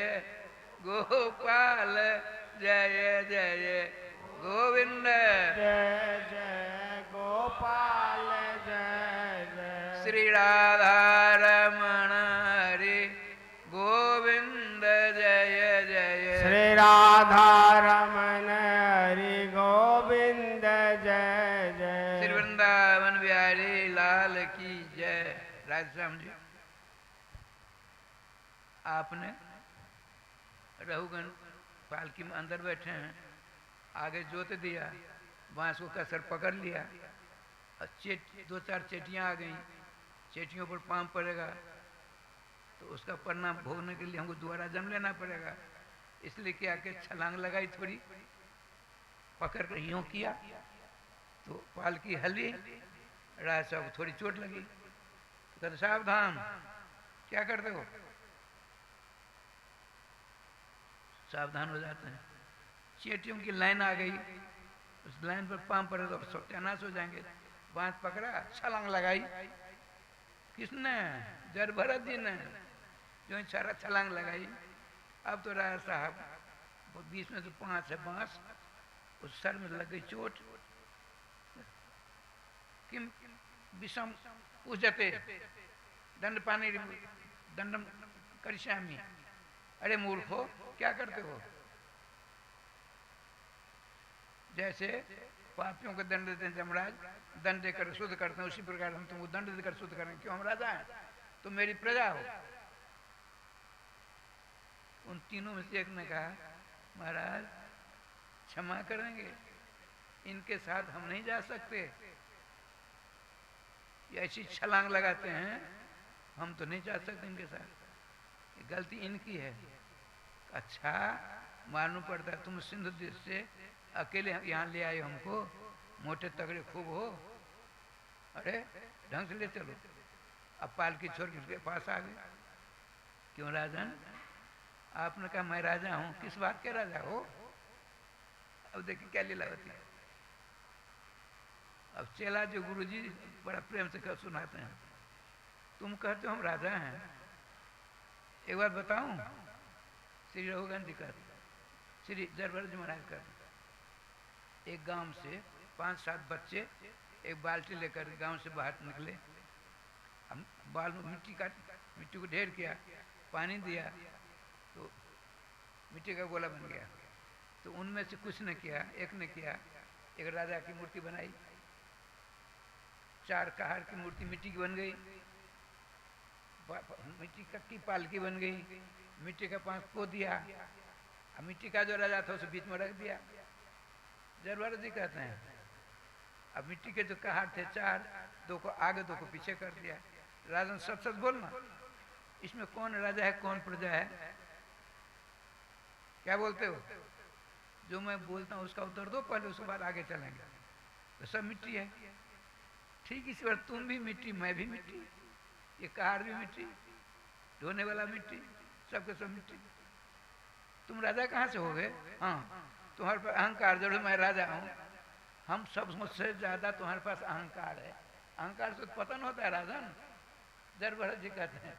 गोपाल जय जय गोविंद जय जय गोपाल जय जय श्री राधा रमण हरि गोविंद जय जय श्री राधा रमण हरि गोविंद जय जय श्री वृंदावन बिहारी लाल की जय। राजश्याम जी, आपने रघुगन पालकी में अंदर बैठे हैं, आगे जोत दिया, बांस को कसर पकड़ लिया, और दो चार चेटियां आ गई, चेटियों पर पाँव पड़ेगा तो उसका परिणाम भोगने के लिए हमको दोबारा जन्म लेना पड़ेगा। इसलिए क्या कि छलांग लगाई, थोड़ी पकड़ कर यूं किया तो पालकी हली, राजा साहब को थोड़ी चोट लगी, तो कहते सावधान, क्या करते हो? सावधान हो जाते हैं। चेटियों की लाइन आ गई, उस लाइन पर पांव पड़े तो सत्यानाश हो जाएंगे। बांस पकड़ा, छलांग लगाई, किसने? जर भरत जी ने, जो सारा छलांग लगाई। अब तो राजा साहब वो बीच में तो 5 है बांस, उस सर में लग गई चोट। किम विषम उजते दंड पानी दंडम करिष्यामि। अरे मूर्खो, क्या करते हो? जैसे पापियों को दंड देते हैं यमराज, दंड देकर शुद्ध करते हैं, उसी प्रकार हम तुमको दंड देकर शुद्ध करें। क्यों? हम राजा हैं, तुम मेरी प्रजा हो। उन तीनों में से एक ने कहा, महाराज क्षमा करेंगे, इनके साथ हम नहीं जा सकते, ये ऐसी छलांग लगाते हैं, हम तो नहीं जा सकते इनके साथ, ये गलती इनकी है। अच्छा, मालूम पड़ता है तुम सिंधु देश से अकेले यहाँ ले आए हमको, मोटे तगड़े खूब हो, अरे ढंग से ले चलो। अब पालकी छोड़ के उसके पास आ गए। क्यों राजन? आपने कहा मैं राजा हूँ, किस बात के राजा हो? अब देखिए क्या लीला होती है। अब चेला जो गुरुजी बड़ा प्रेम से सुनाते हैं, तुम कहते हो हम राजा हैं, एक बात बताऊं? श्री रघुगन जी कहते, श्री दरबार जी महाराज कहते, एक गांव से 5-7 बच्चे एक बाल्टी लेकर गांव से बाहर निकले। हम बाल में मिट्टी को ढेर किया, पानी दिया तो मिट्टी का गोला बन गया। तो उनमें से कुछ ने किया, एक ने किया, एक राजा की मूर्ति बनाई, 4 कहार की मूर्ति मिट्टी की बन गई, मिट्टी की पालकी बन गई, मिट्टी का पांच को दिया, और मिट्टी का जो राजा था उसे बीच में रख दिया। जरवार जी कहते हैं, अब मिट्टी के जो कहार थे 4, 2 को आगे 2 को पीछे कर दिया। राजन सच सच बोलना, इसमें कौन राजा है कौन प्रजा है? क्या बोलते हो? जो मैं बोलता हूँ उसका उत्तर दो पहले, उसके बाद आगे चलेंगे। तो सब मिट्टी है। ठीक इसी बार तुम भी मिट्टी, मैं भी मिट्टी, ये कार भी मिट्टी, ढोने वाला मिट्टी, सबके सब मिट्टी। तुम राजा कहाँ से हो गए? हाँ, तुम्हारे पास अहंकार, जरूर मैं राजा हूँ। हम सब मुझसे ज्यादा तुम्हारे पास अहंकार है। अहंकार से पतन होता है राजन, जर भरत जी कहते हैं।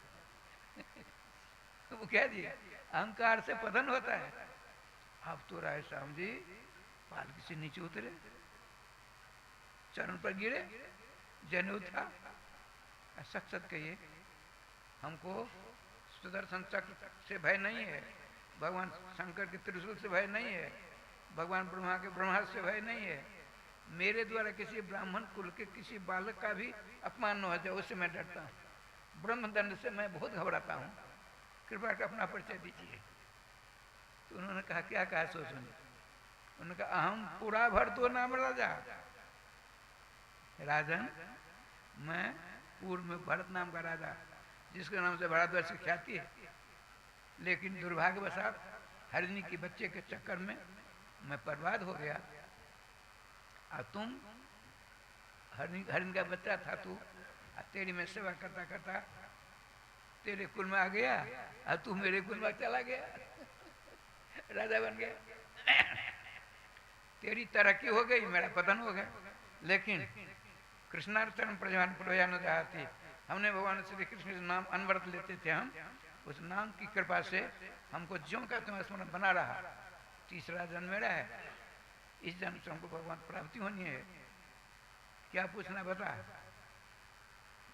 वो कह दिए अहंकार से पतन होता है। अब तो राय श्याम जी पालकी से नीचे उतरे, चरण पर गिरे, जनेऊ था। सच सच कहिए, हमको सुदर्शन चक्र से भय नहीं है, भगवान शंकर के त्रिशूल से भय नहीं है, भगवान ब्रह्मा के ब्रह्मास्त्र से भय नहीं है। मेरे द्वारा किसी ब्राह्मण कुल के किसी बालक का भी अपमान न हो जाए, उससे मैं डरता हूँ। ब्रह्मदंड से मैं बहुत घबराता हूँ। कृपया कर अपना परिचय दीजिए। तो उन्होंने कहा क्या कहा सो सुनिए। उन्होंने कहा अहम पूरा भर तो नाम राजा। राजन, मैं पूर्व में भरत नाम का राजा, जिसके नाम से भारतवर्ष की ख्याति है, लेकिन दुर्भाग्यवशात हरिणी के बच्चे के चक्कर में मैं बर्बाद हो गया। और तुम हरिण का बच्चा था तू, तेरी मैं सेवा करता करता तेरे कुल में आ गया, और तू मेरे कुल में चला गया, राजा बन गया। तेरी तरक्की हो गई, मेरा पतन हो गया। लेकिन कृष्णार्चन प्रयोजन थी, हमने भगवान श्री कृष्ण के नाम अनवरत लेते थे। हम उस नाम की कृपा से हमको ज्यों का त्यों स्मरण बना रहा। तीसरा जन्म मेरा है, इस जन्म से हमको भगवान प्राप्ति होनी है। क्या पूछना बता?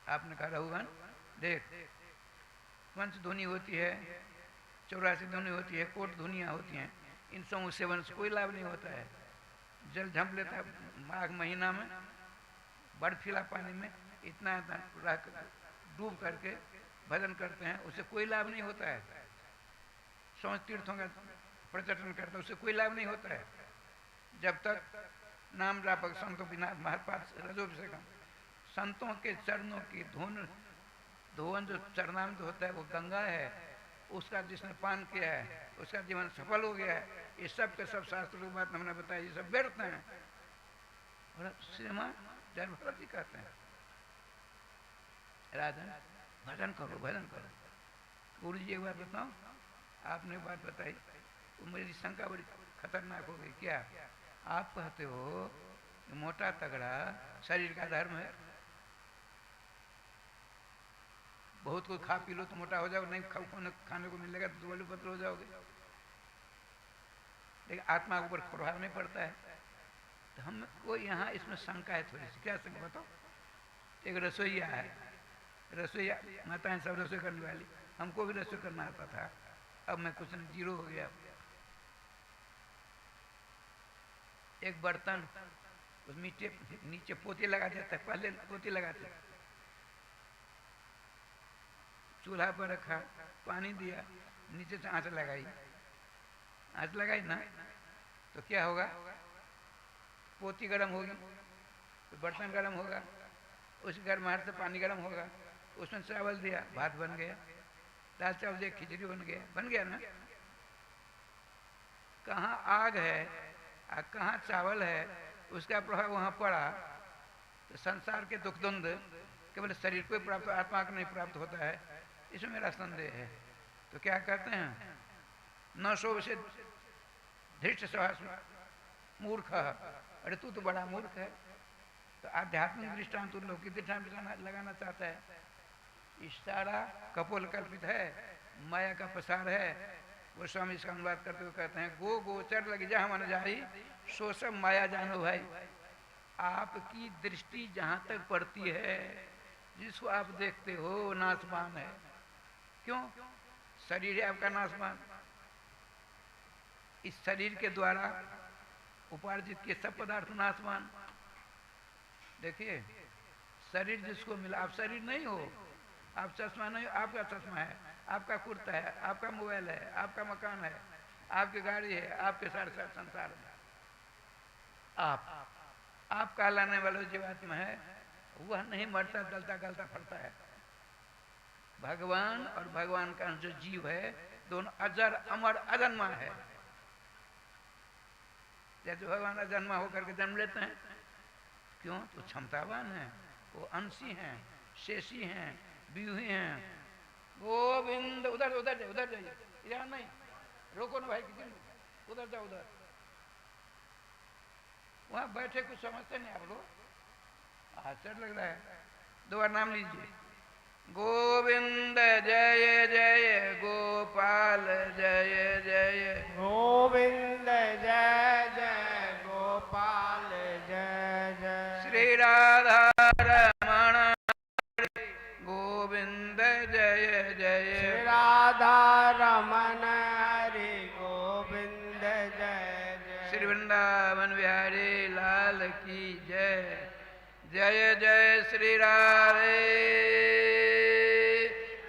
आपने कहा रघुवन देख, पंच ध्वनि होती है, 84 ध्वनि होती है, कोट ध्वनियाँ होती हैं, इन सब सेवन से कोई लाभ नहीं होता है। जल झंप लेता है माघ महीना में, बर्फीला पानी में इतना डूब करके भजन करते हैं, उससे कोई लाभ नहीं होता है। समझ तीर्थों का पर्यटन करते हैं, उससे कोई लाभ नहीं होता है। जब तक नाम जापक संतों बिना महत्पात रजोभिषेकम, संतों के चरणों की धोवन जो चरणामृत होता है वो गंगा है, उसका जिसने पान किया है उसका जीवन सफल हो गया है। ये सब के सब शास्त्रों की बात हमने बताई, ये सब व्यर्थ हैं। और श्रीमान जय भरत जी कहते हैं राजन भजन करो, भजन करो। गुरु जी एक बात बताओ, आपने एक बात बताई तो मेरी शंका बड़ी खतरनाक हो गई। क्या आप कहते हो मोटा तगड़ा शरीर का धर्म है, बहुत कुछ खा पी लो तो मोटा हो जाओगे, नहीं खाने को मिलेगा तो बड़े पतले हो जाओगे। लेकिन आत्मा के ऊपर प्रभाव नहीं पड़ता है। तो हमको यहाँ इसमें शंका है थोड़ी सी। क्या शंका बताओ? एक रसोईया है, रसोईया माताएं सब रसोई करने वाली, हमको भी रसोई करना आता था। अब मैं कुछ नहीं, जीरो हो गया। एक बर्तन उस मिट्टी नीचे पोती लगा देता, पहले पोती लगाते, चूल्हा पर रखा, पानी दिया, नीचे से आंच लगाई, आंच लगाई ना तो क्या होगा? पोती गर्म होगी तो बर्तन गर्म होगा, उस गर्माहट से पानी गर्म होगा, उसमें चावल दिया, भात बन गया, दाल चावल दिया, खिचड़ी बन गया ना। कहाँ आग है और कहाँ चावल है, उसका प्रभाव वहाँ पड़ा। तो संसार के दुख द्वंद केवल शरीर को ही प्राप्त, आत्मा को नहीं प्राप्त होता है, इसमें मेरा संदेह है। तो क्या कहते हैं, न सो से धृष्ट मूर्ख, अरे तू तो बड़ा मूर्ख है। तो आध्यात्मिक दृष्टांत लौकिक दृष्टांत लगाना चाहता है। इशारा कपोल कल्पित है, माया का प्रसार है। वो स्वामी इसका अनुवाद करते हुए कहते हैं, गो गोचर लगी जहाँ मन जाही, सो सब माया जानो भाई। आपकी दृष्टि जहाँ तक पड़ती है, जिसको आप देखते हो नाशवान है। क्यों? शरीर है आपका नाशवान। इस शरीर के द्वारा उपार्जित के सब पदार्थ नाशवान। देखिए शरीर जिसको मिला, आप शरीर नहीं हो, आप चश्मा नहीं हो, आपका चश्मा है, आपका कुर्ता है, आपका मोबाइल है, आपका मकान है, आपकी गाड़ी है, आपके सारे संसार में आप कहलाने वाला जीवात्मा है, वह नहीं मरता, गलता गलता फलता है। भगवान और भगवान का जो जीव है, दोनों अजर अमर अजन्मा है। जैसे भगवान का जन्म होकर के जन्म लेते हैं, क्यों? तो क्षमतावान है, वो अंशी हैं, शेषी हैं, व्यूही हैं। गोविंद उधर उधर जाइए, उधर जाइए, यहाँ नहीं, रोको ना भाई, किसी उधर जाओ, उधर वहाँ बैठे कुछ समझते नहीं आप लोग, आश्चर्य लग रहा है। दो बार नाम लीजिए, गोविंद जय जय गोपाल जय जय, गोविंद जय जय गोपाल जय जय, श्री राधा रमण गोविंद जय जय, श्री राधा रमन हरि गोविंद जय जय, श्री वृंदावन बिहारी लाल की जय, जय जय श्री राधे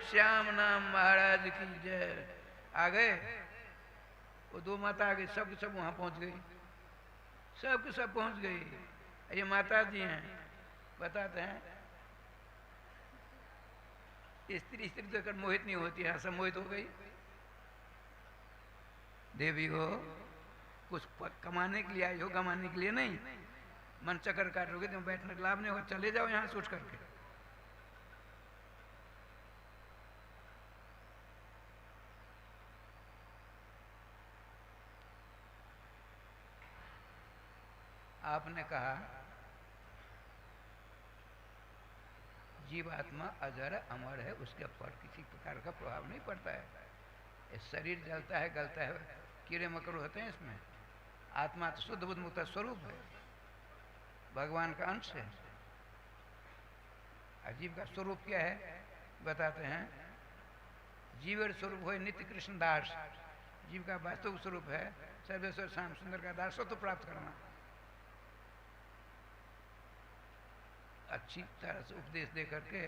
श्याम नाम महाराज की जय। आ गए वो दो माता आ गई, सब सब वहां पहुंच गई, सब सब पहुंच गई। ये माता जी हैं, बताते हैं स्त्री स्त्री तो कर मोहित नहीं होती है, सब मोहित हो गई। देवी हो, कुछ कमाने के लिए आई हो, कमाने के लिए नहीं। मन चक्कर काटोगे तो बैठने का लाभ नहीं होगा, चले जाओ यहाँ से उठ करके। आपने कहा जीवात्मा अजर अमर है, उसके पर किसी प्रकार का प्रभाव नहीं पड़ता है। ये शरीर जलता है, गलता है, कीड़े मकोड़े होते हैं इसमें। आत्मा तो शुद्ध बुद्ध मुक्त स्वरूप है, भगवान का अंश है। अजीव का स्वरूप क्या है बताते हैं, जीव स्वरूप हो नित्य कृष्ण दास। जीव का वास्तविक स्वरूप है सर्वेश्वर श्याम सुंदर का दासत्व प्राप्त करना। अच्छी तरह से उपदेश दे करके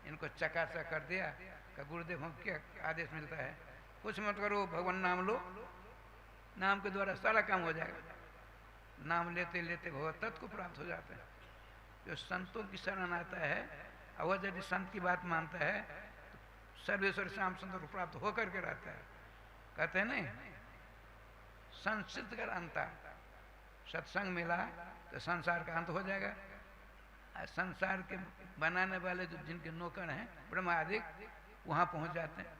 इनको चकाचक कर दिया कि गुरुदेव हम क्या आदेश मिलता है, कुछ मत करो, भगवान नाम लो, नाम के द्वारा सारा काम हो जाएगा। नाम लेते लेते भगवत तत्व को प्राप्त हो जाते हैं। जो संतों की शरण आता है और वह यदि संत की बात मानता है तो सर्वेश्वर श्याम सुंदर को प्राप्त होकर के रहता है। कहते हैं नहीं, संसिद्ध कर अंता, सत्संग मिला तो संसार का अंत हो जाएगा। संसार के बनाने वाले जो जिनके नौकर हैं ब्रह्मा आदि, वहाँ पहुँच जाते हैं।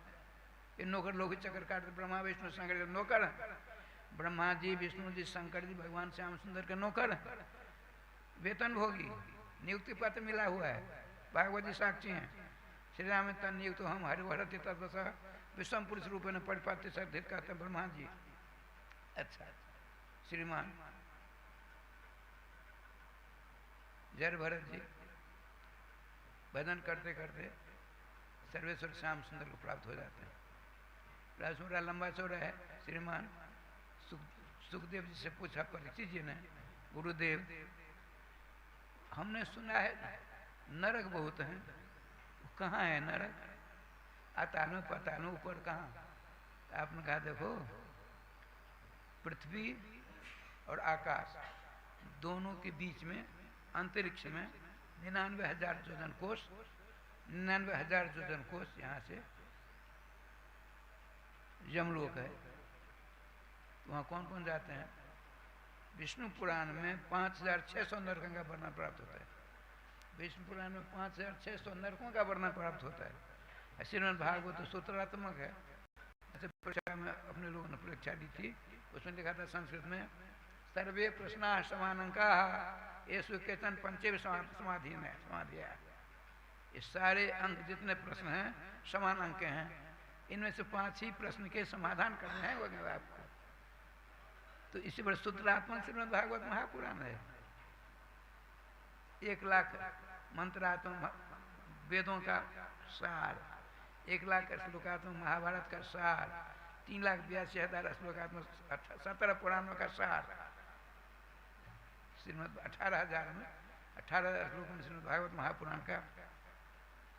ये नौकर लोग चक्कर काटते, ब्रह्मा विष्णु शंकर के नौकर हैं। ब्रह्मा जी, विष्णु जी, शंकर जी भगवान श्याम सुंदर के नौकर हैं। वेतन भोगी, नियुक्ति पत्र मिला हुआ है, भागवत जी साक्षी हैं। श्री राम तन नियुक्त हम हरिभरत तत्व विषम पुरुष रूप में परिपात्य सर्धित कहते ब्रह्मा जी। अच्छा श्रीमान जय भरत जी भजन करते करते सर्वेश्वर श्याम सुंदर को प्राप्त हो जाते हैं। राजसूरा लंबा चौड़ा है। श्रीमान सुखदेव जी से पूछा परीक्षित जी ने, गुरुदेव हमने सुना है नरक बहुत हैं, कहाँ है नरक? अतानु पतानु ऊपर कहाँ? आपने कहा देखो पृथ्वी और आकाश दोनों के बीच में अंतरिक्ष में 99,000 योजन कोष, 99,000 योजन कोष यहाँ से यमलोक है। वहाँ कौन कौन जाते हैं? विष्णु पुराण में 5,600 नरकों का वर्णन प्राप्त होता है। विष्णु पुराण में 5,600 नरकों का वर्णन प्राप्त होता है। श्रीमद् भागवत तो सूत्रात्मक है। ऐसे परीक्षा में अपने लोगों ने परीक्षा दी थी, उसमें लिखा था संस्कृत में, सर्वे प्रश्न समानंका येषु केतन पंचेव समाधि में समाधि है। ये सारे अंक जितने प्रश्न हैं समान अंक हैं, इनमें से 5 ही प्रश्न के समाधान करने हैं वगैरह आपको। तो इसी पर सूत्रात्मक श्रीमद् भागवत महापुराण है। 1 लाख मंत्रात्मक वेदों का सार, 1 लाख श्लोकात्मक महाभारत का सार, 3,82,000 श्लोकात्मक 17 पुराणों का सार। श्रीमद् 18,000 में 18,000 श्लोकों में श्रीमद् भागवत महापुराण का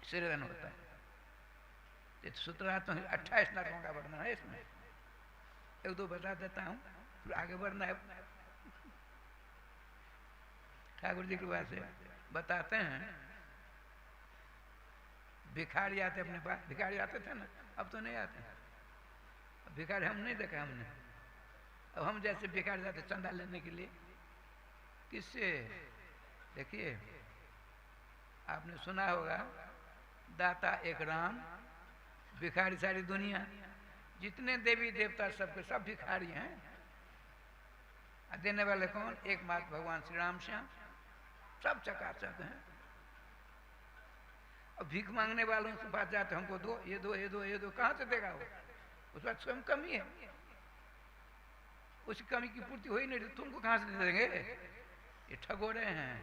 श्रीरन होता है। सूत्रात्मक 28 नरकों का वर्णन है इसमें। 1-2 बता देता हूँ, फिर आगे बढ़ना है। ठाकुर जी की बात से बताते हैं, भिखारी आते अपने पास, भिखारी आते थे ना, अब तो नहीं आते। भिखारी हम नहीं देखा हमने, अब हम जैसे भिखारी जाते चंदा लेने के लिए, किससे? देखिए, आपने सुना होगा, दाता एक राम, भिखारी सारी दुनिया। जितने देवी देवता सबके सब भिखारी हैं। देने वाले कौन? एकमात्र भगवान श्री राम श्याम। सब चकाचक हैं। अब भीख मांगने वालों के पास जाते, हमको दो, ये दो, ये दो, ये दो, कहाँ से देगा वो? उस बात स्वयं कमी है, उस कमी की पूर्ति हो ही नहीं, तुमको कहाँ से दे देंगे? ये ठगोरे हैं,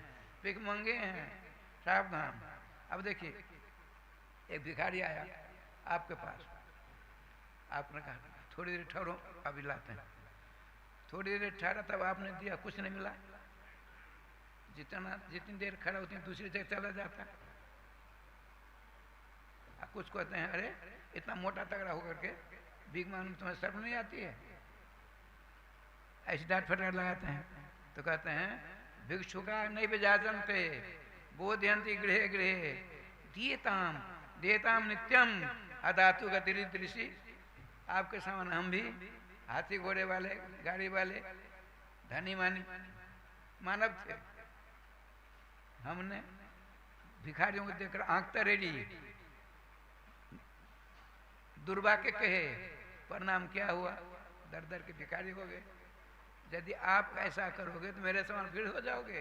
भीख मांगे हैं, सावधान। अब देखिए, एक भिखारी आया आपके पास, आपने कहा थोड़ी देर ठहरो, अभी लाते हैं। थोड़ी देर ठहरा, तब आपने दिया, कुछ नहीं मिला। जितनी देर खड़ा उतनी दूसरी जगह चला जाता। कुछ कहते हैं, अरे इतना मोटा तगड़ा होकर के भीख मांगने तुम्हें शर्म नहीं आती है? ऐसी डांट फटकार लगाते हैं। तो कहते हैं, भिक्षुका नहीं विजाजनते बोधयंती गृहे गृहे दीयताम देताम नित्यम अदातु गतिरिदृषि। आपके सामने हम भी हाथी घोड़े वाले, गाड़ी वाले, धनी मानी मानव थे। हमने भिखारियों को देखकर आंख तरेड़ी, दुर्भाग्य कहे, परिणाम क्या हुआ? दर दर के भिखारी हो गए। यदि आप ऐसा करोगे तो मेरे समान फिर हो जाओगे।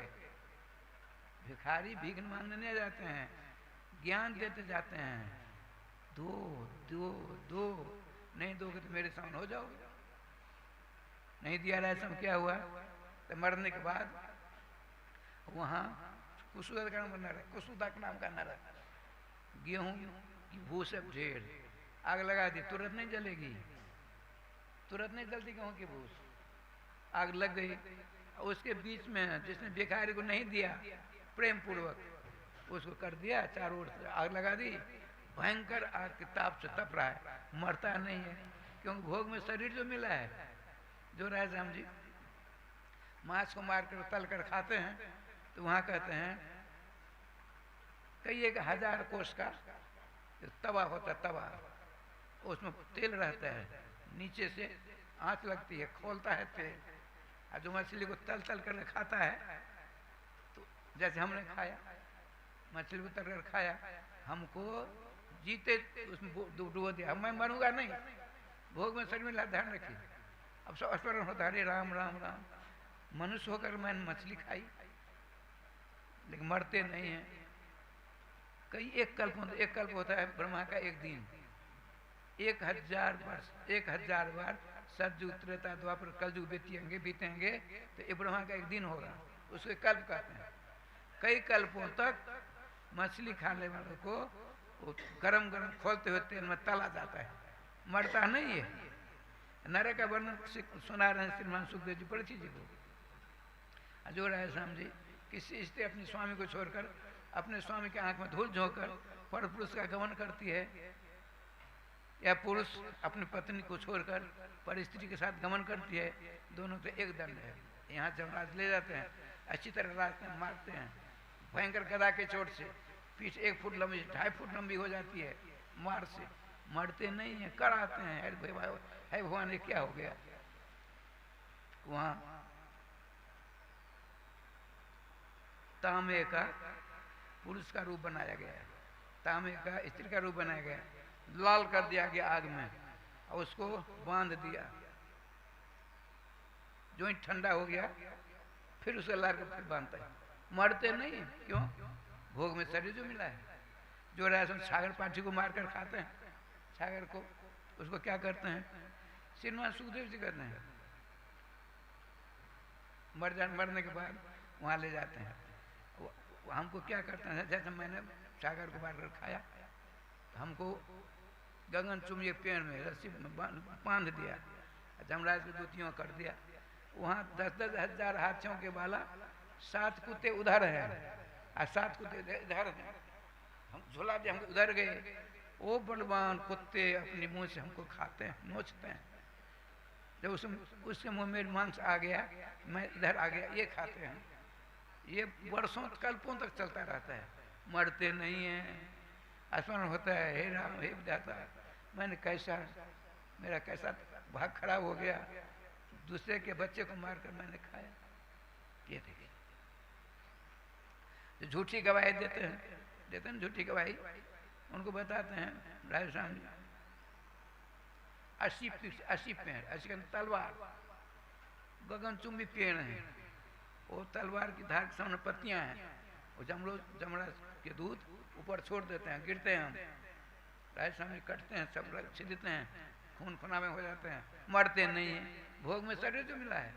भिखारी भीख मांगने नहीं जाते हैं, ज्ञान देते जाते हैं। दो दो दो, नहीं दोगे तो मेरे समान हो जाओगे। नहीं दिया रहा, सब क्या हुआ? तो मरने के बाद वहाँ कुसुदा का नाम का नर, गेहूं की भूसे ढेर, आग लगा दी, तुरंत नहीं जलेगी, तुरंत नहीं जलती गेहूं की भूस। आग लग गई। उसके बीच में जिसने भिखारी को नहीं दिया, प्रेम पूर्वक उसको कर दिया, चारों ओर से आग लगा दी। भयंकर आग के ताप से तप रहा है, मरता नहीं है, क्योंकि भोग में शरीर जो मिला है। जो राय राम जी मांस को मार कर तल कर खाते हैं, तो वहाँ कहते हैं कई 1000 कोस का तवा होता है, तवा, उसमें तेल रहता है, नीचे से आंच लगती है, खोलता है तेल, और जो मछली को तल तल कर खाता है, तो जैसे हमने खाया, मछली को तल कर खाया, हमको जीते उसमें डुबो दिया। मैं मरूंगा नहीं, भोग में शरीर में ध्यान रखिए। अब सब स्मरण होता है, हरे राम राम राम। मनुष्य होकर मैंने मछली खाई, लेकिन मरते नहीं हैं। कई एक कल्प होता है ब्रह्मा का एक दिन, 1000 वर्ष, 1000 बार सतयुग त्रेता द्वापर कलयुग बीतेंगे, तो ये ब्रह्मा का एक दिन होगा, उसको कल्प कहते हैं। कई कल्पों तक मछली खाने वालों को गरम गरम खोलते हुए तेल में तला जाता है, मरता नहीं है। नरक का वर्णन सुना रहे हैं श्रीमान सुखदेव जी परीक्षित जी को। जो राय राम जी, किसी स्त्री अपने स्वामी को छोड़कर, अपने स्वामी के आंख में धूल झोंकर पर पुरुष का गमन करती है, या पुरुष अपनी पत्नी को छोड़कर पर स्त्री के साथ गमन करती है, दोनों पे एक दंड है। यहाँ जमराज ले जाते हैं, अच्छी तरह रास्ते में मारते हैं, भयंकर गदा के चोट से पीठ 1 फुट लंबी, 2.5 फुट लंबी हो जाती है, मार से मरते नहीं है, कराते हैं। है भगवान, ये क्या हो गया? वहाँ तांबे का पुरुष का रूप बनाया गया है, तांबे का स्त्री का रूप बनाया गया, लाल कर दिया गया आग में, और उसको बांध दिया। जो ही ठंडा हो गया, फिर उसे लाल कर फिर बांधता है। मरते नहीं, क्यों? भोग में शरीर जो मिला है। जो राशन सागर पाठी को मारकर खाते हैं, सागर को, उसको क्या करते हैं? श्रीमान सुखदेव जी कहते हैं, मरने के बाद वहाँ ले जाते हैं। हमको क्या करते हैं? जैसे मैंने सागर को मारकर खाया, तो हमको गगन चुम्बी पेड़ में रस्सी में बांध दिया, जमराज को दूतियों कर दिया। वहाँ 10-10 हजार हाथियों के बाला, 7 कुत्ते उधर है और 7 कुत्ते इधर हैं। हम झोला दिया, हम उधर गए, वो बलवान कुत्ते अपने मुंह से हमको खाते हैं, नोचते हैं। जब उसके मुंह में मांस आ गया, मैं इधर आ गया, ये खाते हैं। ये वर्षों कल्पों तक चलता रहता है, मरते नहीं हैं। स्मरण होता है, हे राम हे विधाता, मैंने कैसा, मेरा कैसा भाग खराब हो गया, दूसरे के बच्चे को मारकर मैंने खाया। ये देखिए, जो झूठी गवाही देते हैं झूठी गवाही, उनको बताते हैं राजस्थान में 80 पेड़, 80 तलवार, गगनचुंबी पेड़ हैं, वो तलवार की धार के सामने पत्तियां हैं, वो जमड़ा के दूध ऊपर छोड़ देते हैं, गिरते हैं, हम राजस्थान में कटते हैं, सब छिदते हैं, खून खुनावे हो जाते हैं, मरते नहीं हैं, भोग में शरीर जो मिला है।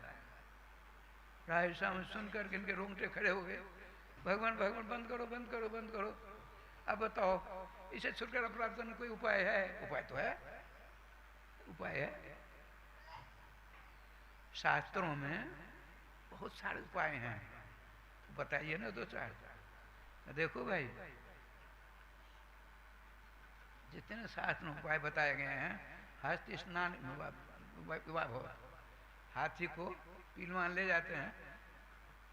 राजस्थान में सुनकर के इनके रोंगटे खड़े हो गए, भगवान भगवान बंद करो बंद करो बंद करो। अब बताओ इसे छुटकारा प्राप्त करने कोई उपाय है? उपाय तो है, उपाय है। शास्त्रों में बहुत सारे उपाय हैं, बताइए ना 2-4। देखो भाई, जितने शास्त्र में उपाय बताए गए हैं, हस्ती स्नान विवाह हो, हाथी को पीलवान ले जाते हैं,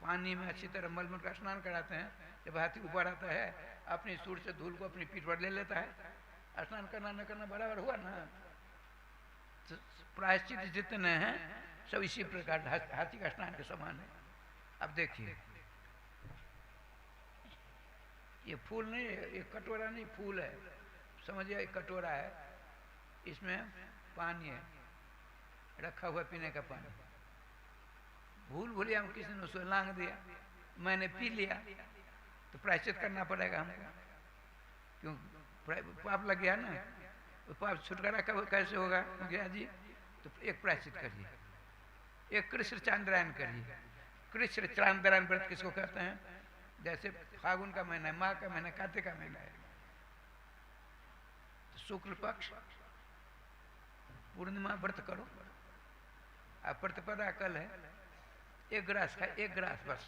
पानी में अच्छी तरह मलमल का स्नान कराते हैं, जब हाथी ऊपर आता है अपनी सूर से धूल को अपनी पीठ पर ले लेता है, स्नान करना न करना बराबर हुआ ना। तो प्रायश्चित जितने हैं सब इसी प्रकार हाथी का स्नान के समान है। अब देखिए, ये फूल नहीं, ये कटोरा नहीं, फूल है, समझिए एक कटोरा है, इसमें पानी है, रखा हुआ पीने का पानी, भूल भूलिया किसी ने उसको लांग दिया, मैंने पी लिया, तो प्रायश्चित करना पड़ेगा हमको, क्यों? पाप लग गया ना, तो पाप छुटकारा कैसे होगा मुखिया जी? तो एक प्रायश्चित करिए, एक कृष्ण चांद्रायण करिए। कृष्ण चांद्रायण व्रत किसको कहते हैं? जैसे फागुन का महीना है, माघ का महीना, कार्तिक का महीना है, तो शुक्ल पक्ष पूर्णिमा व्रत करो। अब प्रतिपदा कल है, 1 गिलास खाए, 1 गिलास बस,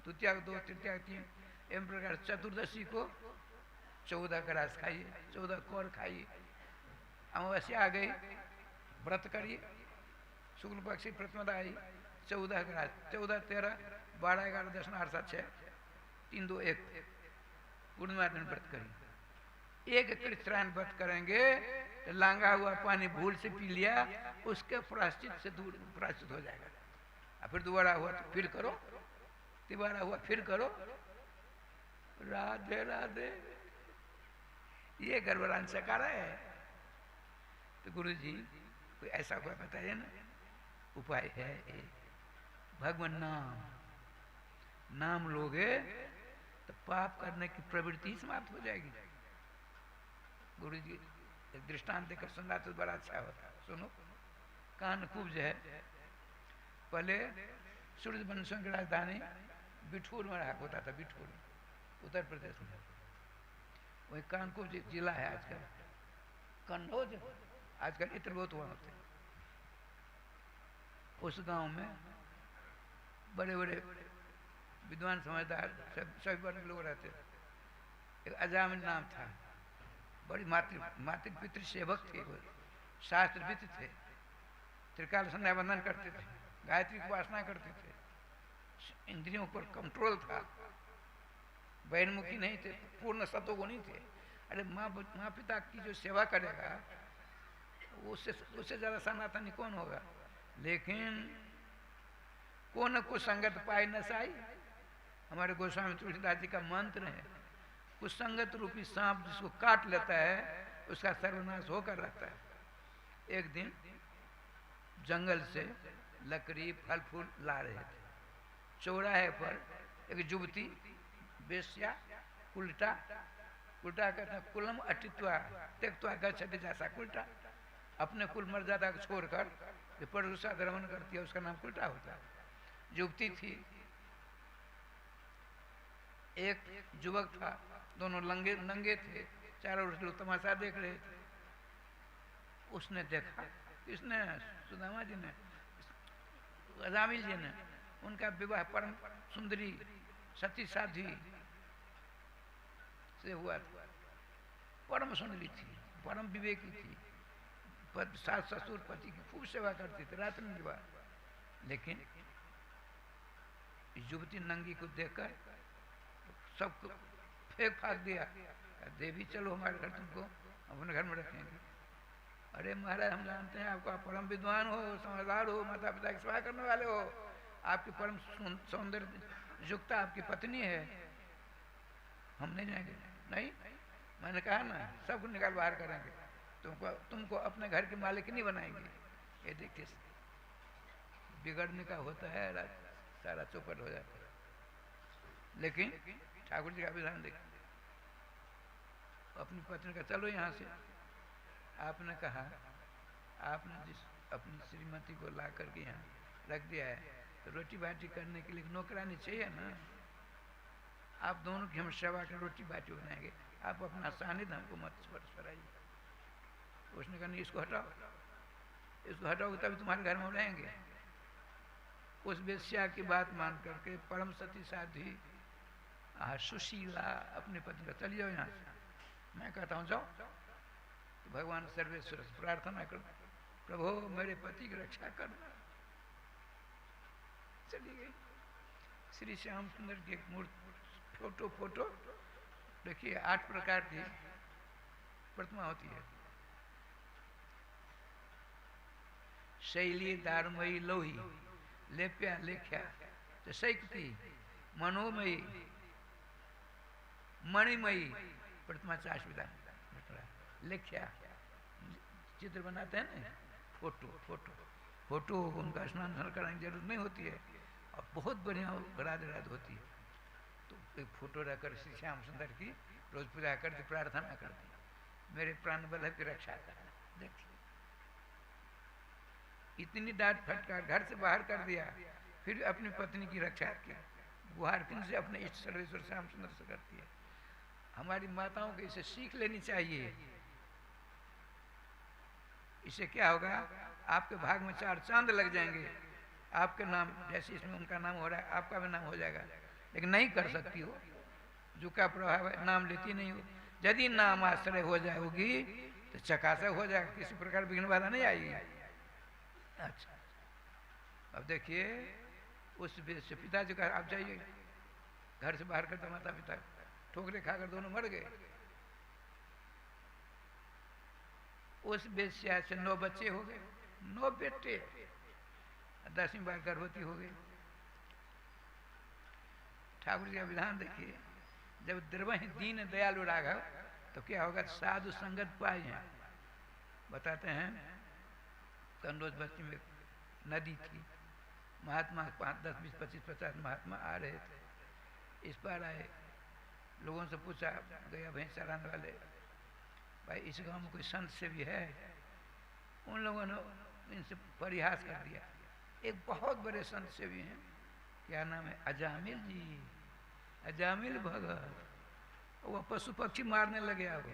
द्वितीया 2, तृतीया 3, एवं प्रकार चतुर्दशी को 14 गिलास खाइए, 14 कौर खाइए। अमावस्या आ गई, व्रत करिए, शुक्ल पक्षी प्रतिपदा आई, 14 गिलास, 14, 13, 12, 11, 10, 9, 8, 7, 6, 3, 2, 1 पूर्णिमा दिन व्रत करिए। एक कृष्ण व्रत करेंगे तो लांगा हुआ पानी भूल से पी लिया, उसके प्रायश्चित से दूर प्रायश्चित हो जाएगा। और फिर दोबारा हुआ तो फिर करो, तिबारा हुआ फिर करो। राधे राधे, ये गर्भरान सकारा है। तो गुरु जी कोई ऐसा कोई बताइए ना, उपाय है? भगवान नाम लोगे तो पाप करने की प्रवृत्ति समाप्त हो जाएगी। गुरु जी एक दृष्टांत देकर सुनना तो बड़ा अच्छा होता है, सुनो। कानकुब्ज है, पहले सूर्यवंशियों की राजधानी बिठूर में रहा होता था, बिठूर उत्तर प्रदेश में, वही कानकुब्ज जिला है आजकल, कन्नौज आजकल इत्र बहुत वहाँ होते। उस गांव में बड़े बड़े विद्वान समझदार सभी वर्ग के लोग रहते थे। एक अजामिल नाम था, बड़ी मातृ पितृ सेवक थे, शास्त्रविद थे, त्रिकाल संध्या वंदन करते थे, गायत्री की उपासना करते थे, इंद्रियों पर कंट्रोल था, बहिर्मुखी नहीं थे, पूर्ण सतोगुणी थे। अरे माँ पिता की जो सेवा करेगा उससे ज्यादा सनातनी कौन होगा? लेकिन को न कुछ संगत पाई न साई, हमारे गोस्वामी तुलसीदास जी का मंत्र है, कुछ संगत रूपी सांप जिसको काट लेता है उसका सर्वनाश होकर रहता है। एक दिन जंगल से लकड़ी फल फूल ला रहे थे, चौराहे पर एक युवती वेश्या उल्टा कहते हैं कुलम अटित्वा त्यक्त्वा गच्छति, जैसा उल्टा अपने कुल मर्यादा को छोड़कर परुषा रमन करती है, उसका नाम उल्टा होता है। युवती थी, एक युवक था, दोनों नंगे थे, चारों ओर लोग तमाशा देख रहे थे। उसने देखा, किसने? सुदामा जी ने, अजामिल जी ने, उनका विवाह परम सुंदरी सती साध्वी से हुआ था। परम सुंदरी थी, परम विवेकी थी, सास ससुर पति की खूब सेवा करती थी, रात में विवाह। लेकिन युवती नंगी को देखकर सबको फेंक फाक दिया, देवी चलो हमारे घर, तुमको अपने घर में रखेंगे। अरे महाराज हम जानते हैं आपको, आप परम विद्वान हो, समझदार हो, माता पिता की सेवा करने वाले हो, आपकी परम सौंदर्य युक्त आपकी पत्नी है, हम नहीं जाएंगे। नहीं, मैंने कहा ना सबको निकाल बाहर करेंगे, तुमको अपने घर की मालिक नहीं बनाएंगे। ये देखिए बिगड़ने का होता है, सारा चौपट हो जाता है। लेकिन ठाकुर जी का विधान देखिए, अपनी पत्नी का चलो यहाँ से, आपने कहा, आपने जिस अपनी श्रीमती को ला करके यहाँ रख दिया है, तो रोटी बाटी करने के लिए नौकरानी चाहिए ना। आप दोनों की हम सेवा कर रोटी बाटी बनाएंगे, आप अपना सानिध्य हमको मत स्पर्श कराइए। उसने कहा नहीं, इसको हटाओ, इसको हटाओगे तभी तुम्हारे घर में हम रहेंगे। उस वेश्या की बात मान करके परम सती साध्वी सुशीला अपने पति का चली जाओ यहाँ से। मैं कहता हूँ जाओ, तो भगवान सर्वेश्वर से प्रार्थना कर, प्रभु मेरे पति की रक्षा करना। चली गई। श्री श्याम सुंदर की एक मूर्ति फोटो देखिए, 8 प्रकार की प्रतिमा होती है। शैली दारमयी लोही लेप्या लेख्या शक्ति मनोमयी मणिमयी प्रतिमा चाशविदा लेख्या चित्र बनाते हैं ना, फोटो उनका स्नान कराने की जरूरत नहीं होती है, और बहुत बढ़िया राध होती है। तो एक फोटो रखकर श्री श्याम सुंदर की रोज पूजा करती, प्रार्थना करती, मेरे प्राण वल्लभ की रक्षा करना। देखिए इतनी डांट फटकार, घर से बाहर कर दिया, फिर अपनी पत्नी की रक्षा की गुहार किन से, अपने इष्ट सर्वेश्वर श्याम सुंदर से करती है। हमारी माताओं को इसे सीख लेनी चाहिए। इससे क्या होगा, आपके भाग में 4 चांद लग जाएंगे, आपके नाम जैसे इसमें उनका नाम हो रहा है आपका भी नाम हो जाएगा। लेकिन नहीं कर सकती हो, जो का प्रभाव है, नाम लेती नहीं हो। यदि नाम आश्रय हो जाएगी तो चकाचक हो जाएगा, किसी प्रकार विघ्न बाधा नहीं आएगी। अच्छा, अब देखिए उस से पिताजी का, आप जाइए घर से बाहर करते, माता पिता ठोकरे खाकर दोनों मर गए। उस वेश्या से 9 बच्चे हो गए, 9 बेटे, 10वीं बार गर्भवती हो गई। ठाकुर जी का विधान देखिए, जब द्रवहि दीन दयालु राघव, तो क्या होगा, साधु संगत पाए हैं। बताते हैं कन्नौज बस्ती में नदी थी, महात्मा 5, 10, 20, 25, 50 महात्मा आ रहे थे। इस पार आए, लोगों से पूछा, गया भैंस चराने वाले, भाई इस गांव में कोई संत से भी है? उन लोगों ने इनसे परिहास कर दिया। एक बहुत बड़े संत से भी हैं, क्या नाम है, अजामिल जी, अजामिल भगत। वो पशु पक्षी मारने लगे, वो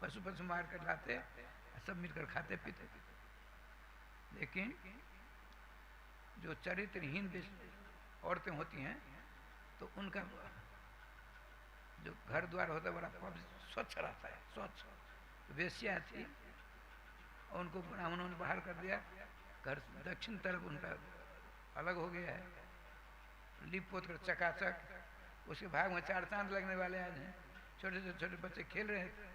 पशु पक्षी मार कर लाते, सब मिलकर खाते पीते। लेकिन जो चरित्रहीन औरतें होती हैं, तो उनका जो घर द्वार होता है बड़ा स्वच्छ रहता है, स्वच्छ। तो वेश्या थी, और उनको ब्राह्मणों ने बाहर कर दिया, घर दक्षिण तरफ उनका अलग हो गया है, लिप पोत कर चकाचक। उसके भाग में 4 चांद लगने वाले आज हैं। छोटे बच्चे खेल रहे हैं।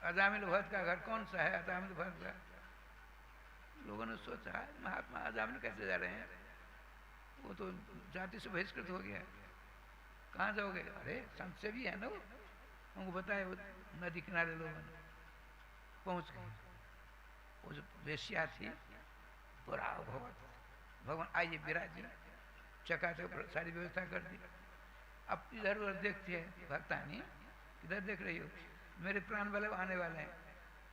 अजामिल भगत का घर कौन सा है? अजामिल भगत का। लोगों ने सोचा महात्मा अजामिल कैसे जा रहे हैं, वो तो जाति से बहिष्कृत हो गया, कहाँ जाओगे? अरे संत से भी है ना, वो उनको बताया, वो नदी किनारे लोगों ने पहुँच गए। वो जो वेश्या थी, बुरा भगवान आइए विराजिए, चकाचक सारी व्यवस्था कर दी। अब इधर उधर देखती है भक्तानी, इधर देख रही हो, मेरे प्राण वाले आने वाले हैं।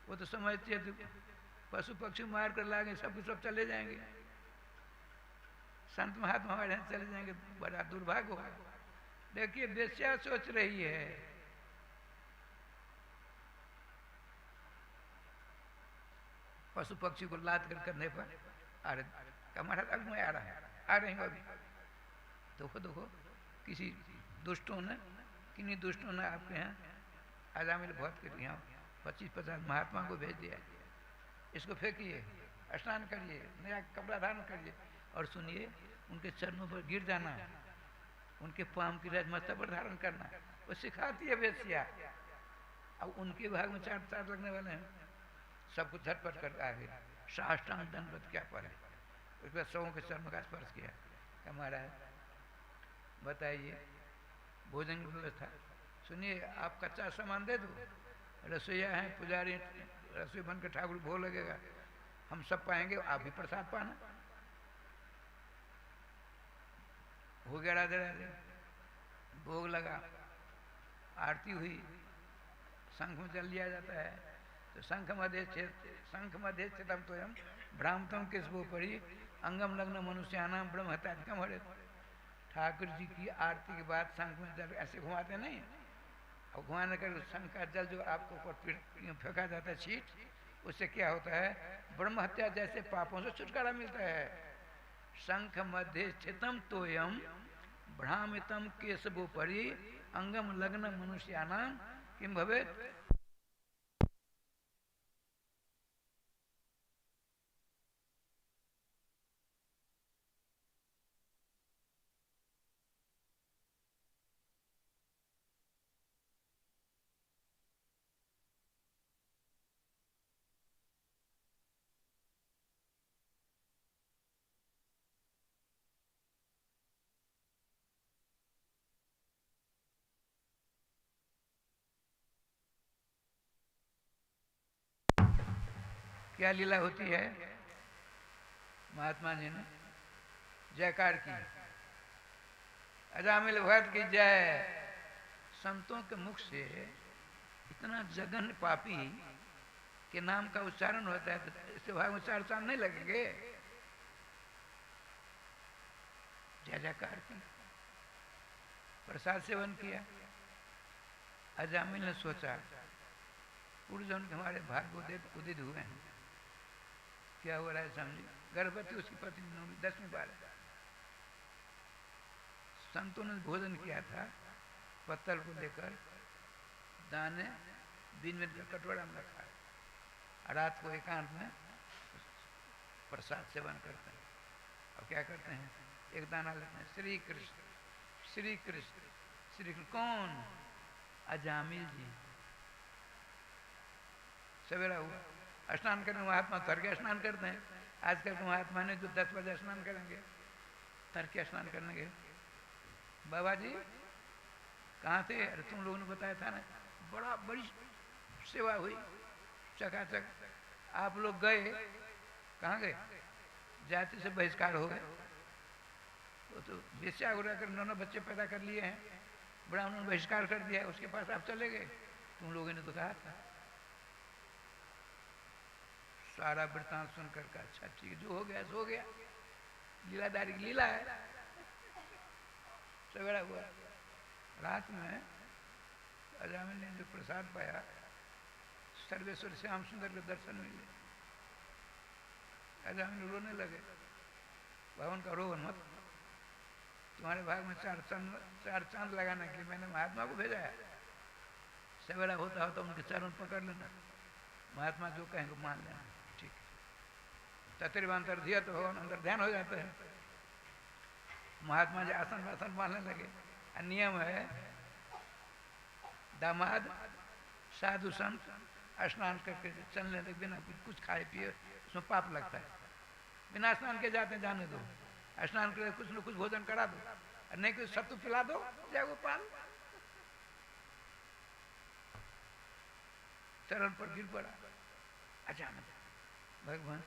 वो तो समझती है तो पशु पक्षी मार कर लाएंगे, सब कुछ सब चले जाएंगे, संत महात्मा हमारे यहाँ चले जाएंगे, बड़ा दुर्भाग्य होगा। देखिए वेश्या सोच रही है, पशु पक्षी को लाद कर करने पर, अरे हमारा अग में आ रहा है, आ रहे हैं अभी। देखो किसी दुष्टों ने, किन्हीं दुष्टों ने आपके यहाँ अजामिल भगत के यहाँ 25-50 महात्मा को भेज दिया, इसको फेंकिए, स्नान करिए, नया कपड़ा धारण करिए, और सुनिए उनके चरणों पर गिर जाना, उनके पाम की रज मस्तक पर धारण करना। वो सिखाती है वेश्या। अब उनके भाग में 4 4 लगने वाले हैं, सबको झटपट कर आगे साष्टांग दंडवत क्या पड़े। उसके बाद सबों के चरण का स्पर्श किया। क्या महाराज बताइए भोजन की व्यवस्था, सुनिए आप कच्चा सामान दे दो, रसोईया हैं, पुजारी, रसोई बन के ठाकुर भोग लगेगा, हम सब पाएंगे, आप भी प्रसाद पाना। हो गया राधे राधे, भोग लगा, आरती हुई, शंख में जल लिया जाता है। तो शंख मध्य स्थितम तोयम भ्रामतम किसको पड़ी अंगम लग्न मनुष्यानाम ब्रह्म हत्याधिकम हरे। ठाकुर जी की आरती के बाद शंख में जल ऐसे घुमाते नहीं, और घुमाने का शंख का जल जो आपको ऊपर फेंका जाता है छीट, उससे क्या होता है, ब्रह्म हत्या जैसे पापों से छुटकारा मिलता है। शंख मध्य स्थितम तोयम भ्रामितम केशवोपरि अंगम लग्न मनुष्यानाम किम भवेत्। क्या लीला होती है, महात्मा जी ने जयकार की, अजामिल भगत की जय। संतों के मुख से इतना जघन्य पापी के नाम का उच्चारण होता है, तो इससे भाग में 4 चांद नहीं लगेंगे। जय जयकार की, प्रसाद सेवन किया। अजामिल ने सोचा पूर्वजन्म के हमारे भाग्य उदित हुए हैं, क्या हो रहा है समझिए। गर्भवती उसकी पत्नी 10वीं बार है। संतों ने भोजन किया था, पत्तल को लेकर दाने दिन में कटोरा में रखा है, रात को एकांत में प्रसाद सेवन करते हैं। अब क्या करते हैं, एक दाना लेते हैं, श्री कृष्ण श्री कृष्ण श्री कृष्ण। कौन, अजामिल जी। सवेरा हुआ, स्नान करने महात्मा तर के स्नान करते हैं। आजकल के महात्मा ने जो 10 बजे स्नान करेंगे, तर के स्नान करने गए। बाबा जी कहाँ थे, अरे तुम लोगों ने बताया था ना, बड़ी सेवा हुई चकाचक। आप लोग गए, कहाँ गए, जाति से बहिष्कार हो गए। वो तो बेस्या हो कर 9 बच्चे पैदा कर लिए हैं, बड़ा उन्होंने बहिष्कार कर दिया, उसके पास आप चले गए। तुम लोगों ने तो कहा था। सारा वृत्तांत सुनकर का अच्छा ठीक, जो हो गया सो हो गया, लीलाधारी की लीला है। सवेरा हुआ, रात में अजामिल ने जो प्रसाद पाया, सर्वेश्वर श्याम सुंदर के दर्शन मिले। अजामिल रोने लगे, भगवान का रो मत, तुम्हारे भाग में 4 चांद लगाने के लिए मैंने महात्मा को भेजा है। सवेरा होता होता उनके चरण पकड़ लेना, महात्मा जो कहेंगे मान लेना, ठीक है। तत्रिवांतर दिया तो भगवान अंदर ध्यान हो जाते हैं। महात्मा जी आसन वासन मानने लगे। नियम है, दामाद साधु संत स्नान करके चलने लगे बिना कुछ खाए पिए, उसमें पाप लगता है। बिना स्नान के जाते जाने दो, स्नान करके कुछ न कुछ भोजन करा दो, और नहीं कुछ सत्तू पिला दो, जय गोपाल। चरण पर गिर पड़ा। अचानक भगवान,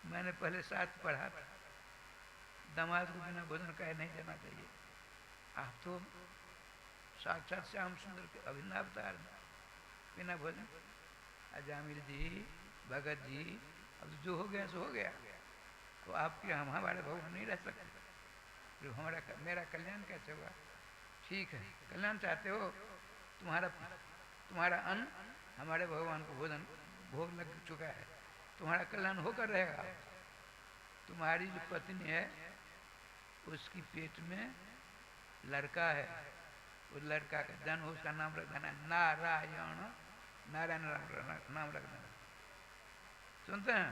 मैंने पहले 7 पढ़ा था, दामाद को बिना भोजन का नहीं देना चाहिए। आप तो साक्षात श्याम सुंदर के अभिन्न अवतार बिना भोजन। अजामिल जी, भगत जी, अब जो हो गया सो हो गया, तो आपके हम हमारे भगवान नहीं रह सकते, जो मेरा कल्याण कैसे होगा। ठीक है, कल्याण चाहते हो, तुम्हारा अन्न हमारे भगवान को भोग लग चुका है, तुम्हारा कल्याण होकर रहेगा। तुम्हारी जो पत्नी है उसकी पेट में लड़का है, उस लड़का का जन्म, उसका नाम रख देना नारायण, नारायण नाम रख देना। सुनते हैं,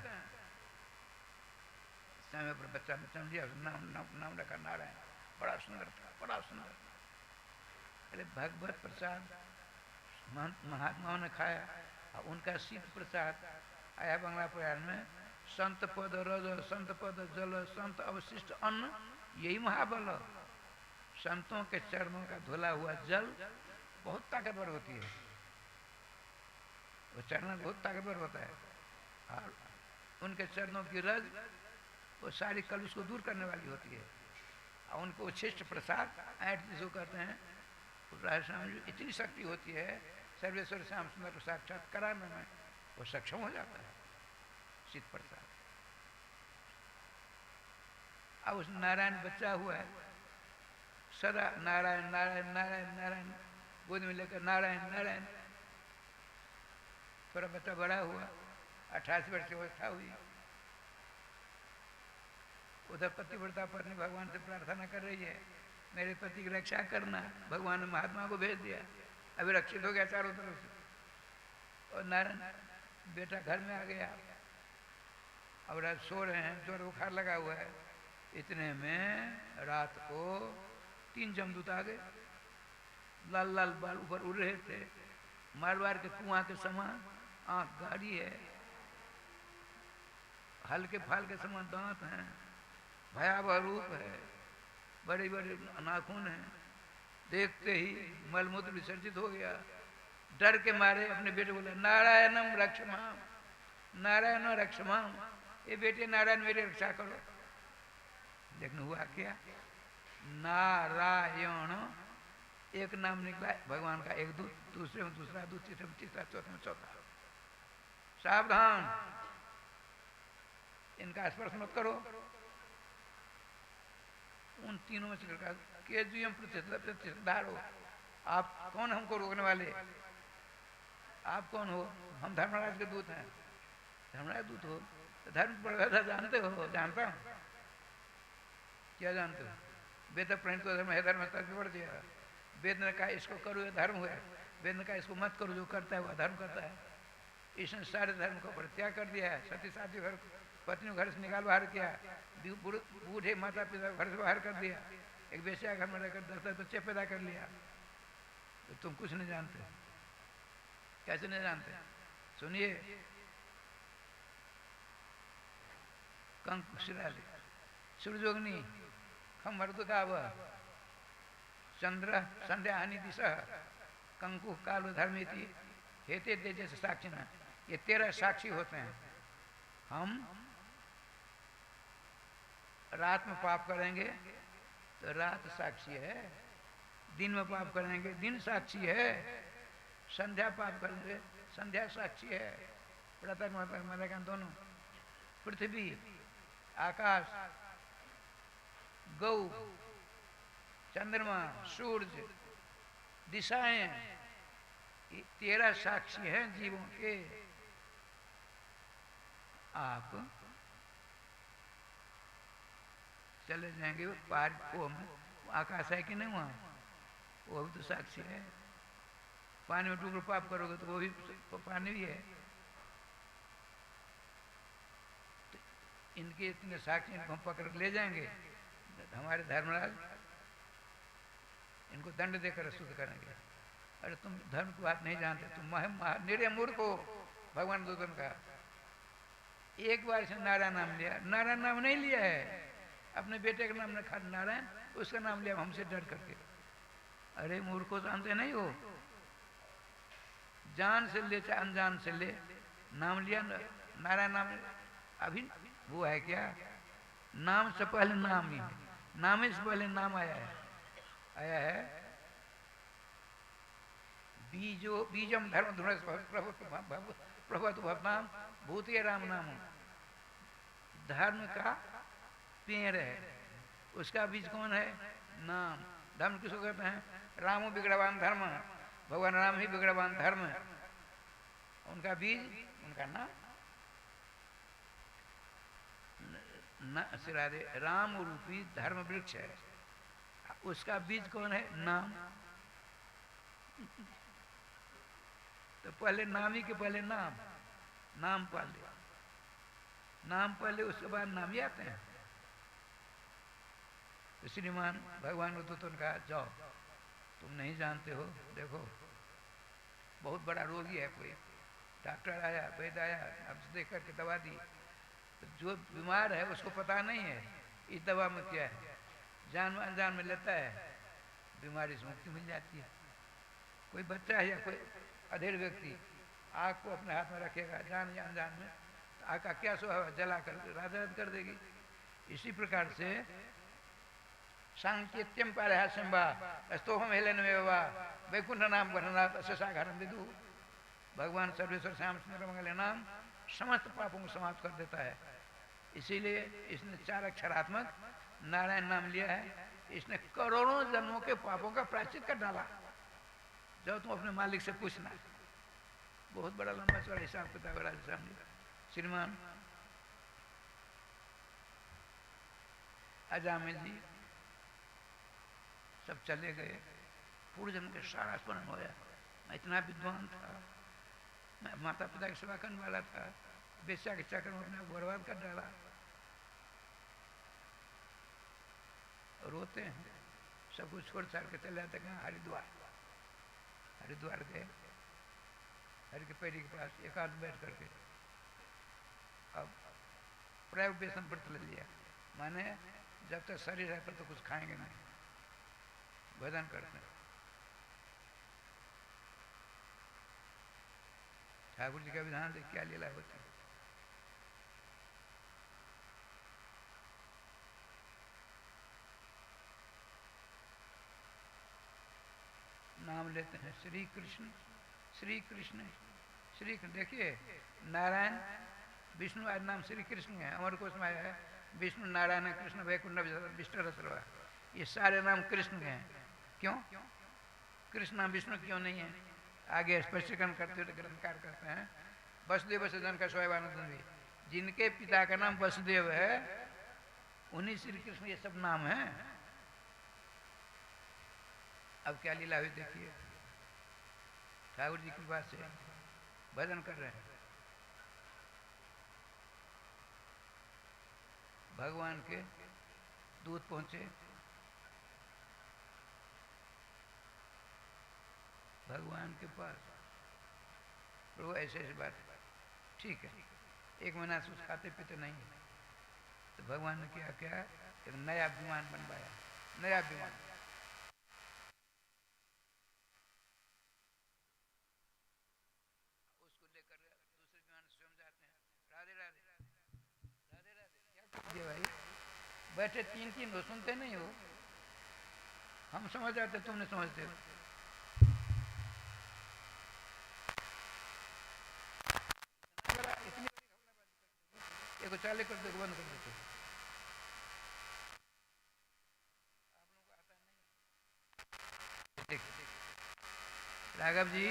समय पर बच्चा ने समझिया, नाम रखा नारायण। बड़ा सुंदर था, बड़ा सुंदर। अरे भगवत प्रसाद महात्माओं ने खाया और उनका शीत प्रसाद आया बंगला पुराण में, संत पद रज, संत पद जल, संत अवशिष्ट अन्न, यही महाबल। संतों के चरणों का धुला हुआ जल बहुत ताकतवर होती है, वो चरण बहुत ताकतवर होता है। और उनके चरणों की रज वो सारी कलुष को दूर करने वाली होती है। और उनको उच्छिष्ट प्रसाद ऐठ जिसको कहते हैं, राधेश्याम जी इतनी शक्ति होती है, सर्वेश्वर श्याम सुंदर को साक्षात कराने में वो सक्षम हो जाता है, शीत प्रसाद। अब उस नारायण बच्चा हुआ है, सदा नारायण नारायण नारायण नारायण गोद में लेकर नारायण नारायण। थोड़ा बच्चा बड़ा हुआ, 28 वर्ष की अवस्था हुई, उधर पतिव्रता पत्नी भगवान से प्रार्थना कर रही है, मेरे पति की रक्षा करना। भगवान ने महात्मा को भेज दिया, अभी रक्षित हो गया चारों तरफ से। और नारायण बेटा घर में आ गया, अब रात सो रहे हैं, जोर बुखार लगा हुआ है। इतने में रात को 3 जमदूत आ गए, लाल लाल बाल ऊपर उड़ रहे थे, मारवाड़ के कुआं के समान आंख गाड़ी है, हल्के फाल के समान दांत हैं, भयावह रूप है, बड़े बड़े नाखून हैं। देखते ही मलमूत्र विसर्जित हो गया। डर के मारे अपने बेटे बोले, नारायणम रक्षमाम, नारायण रक्षमाम, ये बेटे नारायण मेरी रक्षा करो। लेकिन हुआ क्या, नारायण एक नाम निकला भगवान का, एक दूत, दूसरे में दूसरा दूत, तीसरे में तीसरा, चौथे में चौथा। सावधान, इनका स्पर्श मत करो। उन तीनों में से केजुयम प्रतिधारो, आप कौन हमको रोकने वाले, आप कौन हो? हम धर्मराज के दूत हैं। धर्मराज दूत हो तो धर्म जानते हो? जानता हूं। क्या जानते हो? वेद प्रणीत धर्म है, धर्म तर्क बढ़ दिया। वेद ने कहा इसको करो, ये धर्म हुआ। वेद ने कहा इसको मत करो, जो करता है वह धर्म करता है। इसने सारे धर्म को परित्याग कर दिया है। सती साथी घर पत्नी घर से निकाल बाहर किया, बूढ़े माता पिता घर से बाहर कर दिया, एक बेसिया घर में रहकर 10 बच्चे पैदा कर लिया। तो तुम कुछ नहीं जानते। कैसे नहीं जानते? सुनिए, कंक शिराली सूर्योग्नि खम मर्दुकाव चंद्र संध्या हानि दिशा कंकु कालो धर्मेति हेते तेजस साक्षिना, ये 13 साक्षी होते हैं। हम रात में पाप करेंगे तो रात साक्षी है, दिन में पाप करेंगे दिन साक्षी है, संध्या पाप करेंगे संध्या साक्षी है। प्रतक मदक दोनों, पृथ्वी आकाश गौ चंद्रमा सूर्य दिशाएं, 13 साक्षी हैं जीवों के। आप चले जाएंगे पार को में, आकाश है कि नहीं वहां, वो भी तो साक्षी है। पानी में टुकड़ो पाप करोगे तो वो भी पानी भी है। तो इनके इतने साक्षी, इनको हम पकड़ ले जाएंगे, हमारे धर्मराज इनको दंड देकर शुद्ध करेंगे। अरे तुम धर्म की बात नहीं जानते, तुम निरे मूर्ख हो। भगवान दूतन का एक बार से नारायण नाम लिया, नारायण नाम नहीं लिया है, अपने बेटे का नाम रखा नारायण, उसका नाम लिया हमसे डर करके। अरे मूर्खों, जानते नहीं हो, जान से ले चाहे अनजान से ले, नाम लिया नारायण नाम। अभी वो है क्या, नाम से पहले नाम ही है, नाम से पहले नाम आया है। बीजम धर्म धुरस प्रभु भवनाम भूतिय राम नाम। धर्म का पेड़ है, उसका बीज कौन है? नाम। धर्म किसको कहते हैं? रामो बिगड़वान धर्म, भगवान राम ही बिगड़वान धर्म है। उनका बीज उनका नाम। सिरादे राम रूपी धर्म वृक्ष है, उसका बीज कौन है? नाम। तो पहले नाम ही के पहले नाम, नाम पहले, नाम पहले, उसके बाद नाम ही आते हैं। तो श्रीमान भगवान को तो उनका जाओ, तुम नहीं जानते हो, देखो बहुत बड़ा रोगी है कोई, डॉक्टर आया, वैद्य आया, अब देख करके दवा दी, तो जो बीमार है उसको पता नहीं है इस दवा में क्या है, जान में अनजान में लेता है, बीमारी से मुक्ति मिल जाती है। कोई बच्चा है या कोई अधेड़ व्यक्ति आग को अपने हाथ में रखेगा जान या अनजान में, तो आग का क्या स्वभाव है, जला कर राजरत कर देगी। इसी प्रकार से सांकेत्यम पारहास्यम्बा स्तोहम हेलन वेवा वैकुंठ नाम घटनाथ साघरम विदु। भगवान सर्वेश्वर श्याम सुंदर मंगल नाम समस्त पापों को समाप्त कर देता है। इसीलिए इसने 4 अक्षरात्मक नारायण नाम लिया है। इसने करोड़ों जन्मों के पापों का प्रायश्चित कर डाला। जब तुम अपने मालिक से पूछना, बहुत बड़ा लंबा चौड़ा हिसाब किताब राजा साहब श्रीमान अजामिल जी सब चले गए, पूर्व जन्म के सारा स्मरण होया। मैं इतना विद्वान था, मैं माता पिता की सेवा करने वाला था, बेस्या के चक्कर में अपने बर्बाद कर डाला। रोते हैं, सब कुछ छोड़ छाड़ के चले जाते हैं हरिद्वार। हरिद्वार गए, हरि के पैरी के पास एकांत बैठ करके अब प्राइवेट बेसन व्रत ले लिया, माने जब तक शरीर है तब तो कुछ खाएंगे नहीं, भजन करते हैं। ठाकुर जी का विधान देख क्या लीला होती है। नाम लेते हैं श्री कृष्ण श्री कृष्ण श्री कृष्ण। देखिए नारायण विष्णु आज नाम श्री कृष्ण है, अमर कोश में आया है विष्णु नारायण कृष्ण वैकुंठ विष्णु रसरवा, ये सारे नाम कृष्ण के हैं। क्यों कृष्ण नाम विष्णु क्यों नहीं है? आगे स्पष्टीकरण करते हुए ग्रंथकार कहते हैं वसुदेव वसुदेवन का स्वयंवानंद भी, जिनके पिता का नाम वसुदेव है उन्हीं श्री कृष्ण ये सब नाम है। अब क्या लीला हुई देखिए, ठाकुर जी की कृपा से भजन कर रहे हैं, भगवान के दूत पहुंचे, भगवान के पास प्रभु ऐसे ऐसी बात है, ठीक है 1 महीना से कुछ खाते पीते नहीं है, तो भगवान ने क्या क्या एक नया विमान बनवाया, नया विमान। उसको लेकर दूसरे विमान स्वयं जाते हैं, राधे राधे राधे राधे क्या कीजिए भाई, बैठे 3 हो, सुनते नहीं हो, हम समझ जाते तुम नहीं समझते हो। देखो चाले कर दो, बंद कर देते, आप लोगों को आता नहीं। देखिए राघव जी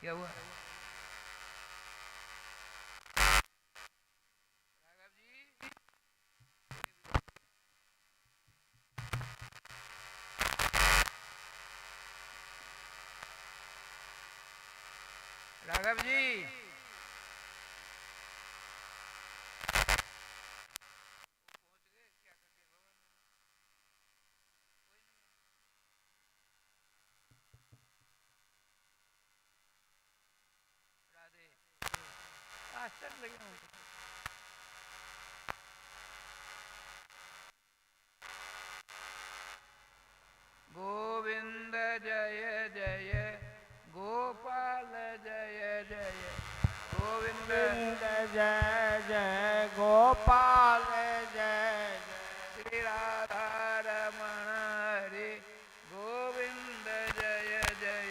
क्या हुआ? राघव जी राघव जी आश्चर्य लगे मुझे। गोविंद जय जय गोपाल जय जय गोविंद जय जय गोपाल जय जय श्री राधा रमण हरि गोविंद जय जय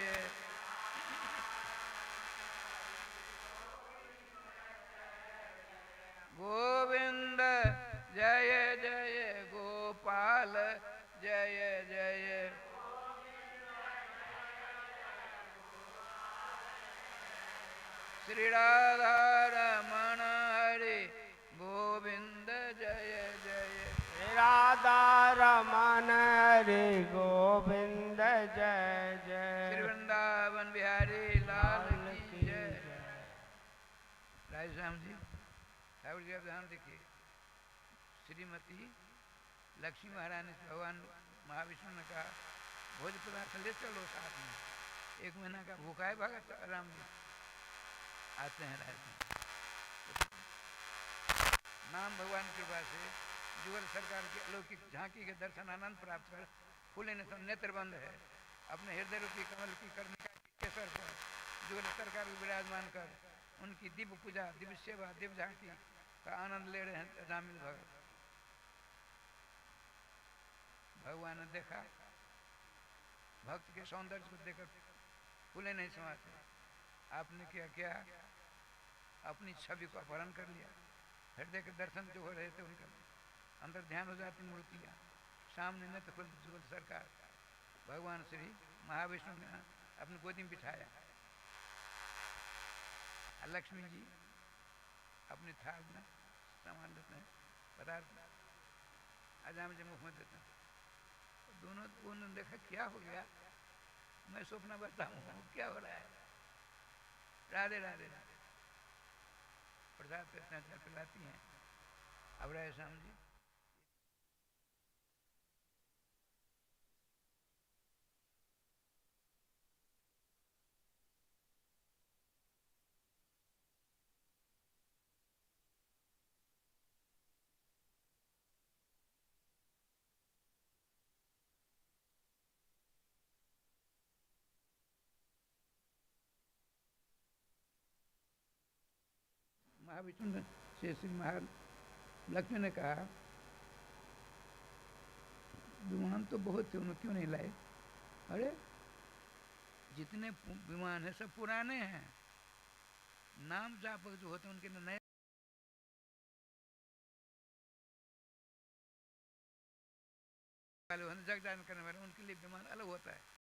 गोविंद जय जय गोपाल जय जय श्री राधा रमण हरि गोविंद जय जय राधा रमन हरि गोविंद जय जय श्री वृंदावन बिहारी लाल की जय। राधे श्याम जी ठाकुर जी का ध्यान देखिए, श्रीमती लक्ष्मी महारानी से भगवान महाविष्णु ने कहा भोज पदार्थ ले चलो साथ में, 1 महीना का भूखा है भगत राम जी। आते हैं रहते हैं, नाम भगवान की कृपा से जुगल सरकार की अलौकिक झांकी के दर्शन आनंद प्राप्त कर खुले नेत्र बंद है, अपने हृदय रूपी कमल की कर्णिका केसर पर जुगल सरकार को विराजमान कर उनकी दिव्य पूजा, दिव्य सेवा, दिव्य झांकी का आनंद ले रहे हैं रामिल भगत। भगवान ने देखा, भक्त के सौंदर्य को देखकर फूले नहीं समाते। आपने क्या अपनी छवि को अपहरण कर लिया। हृदय के दर्शन जो हो रहे थे उनका अंदर ध्यान हो जाती मूर्तियाँ, सामने नेत्र खुल जुगल सरकार भगवान श्री महाविष्णु ने अपनी गोदी में बिठाया। लक्ष्मी जी अपनी थाल में सामान लेते हैं, पदार्थ अजाम जी मुख में देते हैं। दोनों ने देखा क्या हो गया, मैं स्वप्न बताऊँ क्या हो रहा है। राधे राधे राधे प्रसाद पिलाती हैं। अब राय श्याम जी महाविष्णु से श्री महालक्ष्मी ने कहा विमान तो बहुत थे, उन्हें क्यों नहीं लाए? अरे जितने विमान है सब पुराने हैं, नाम जापक जो होते हैं उनके नए वाले जग जान करने वाले उनके लिए विमान अलग होता है।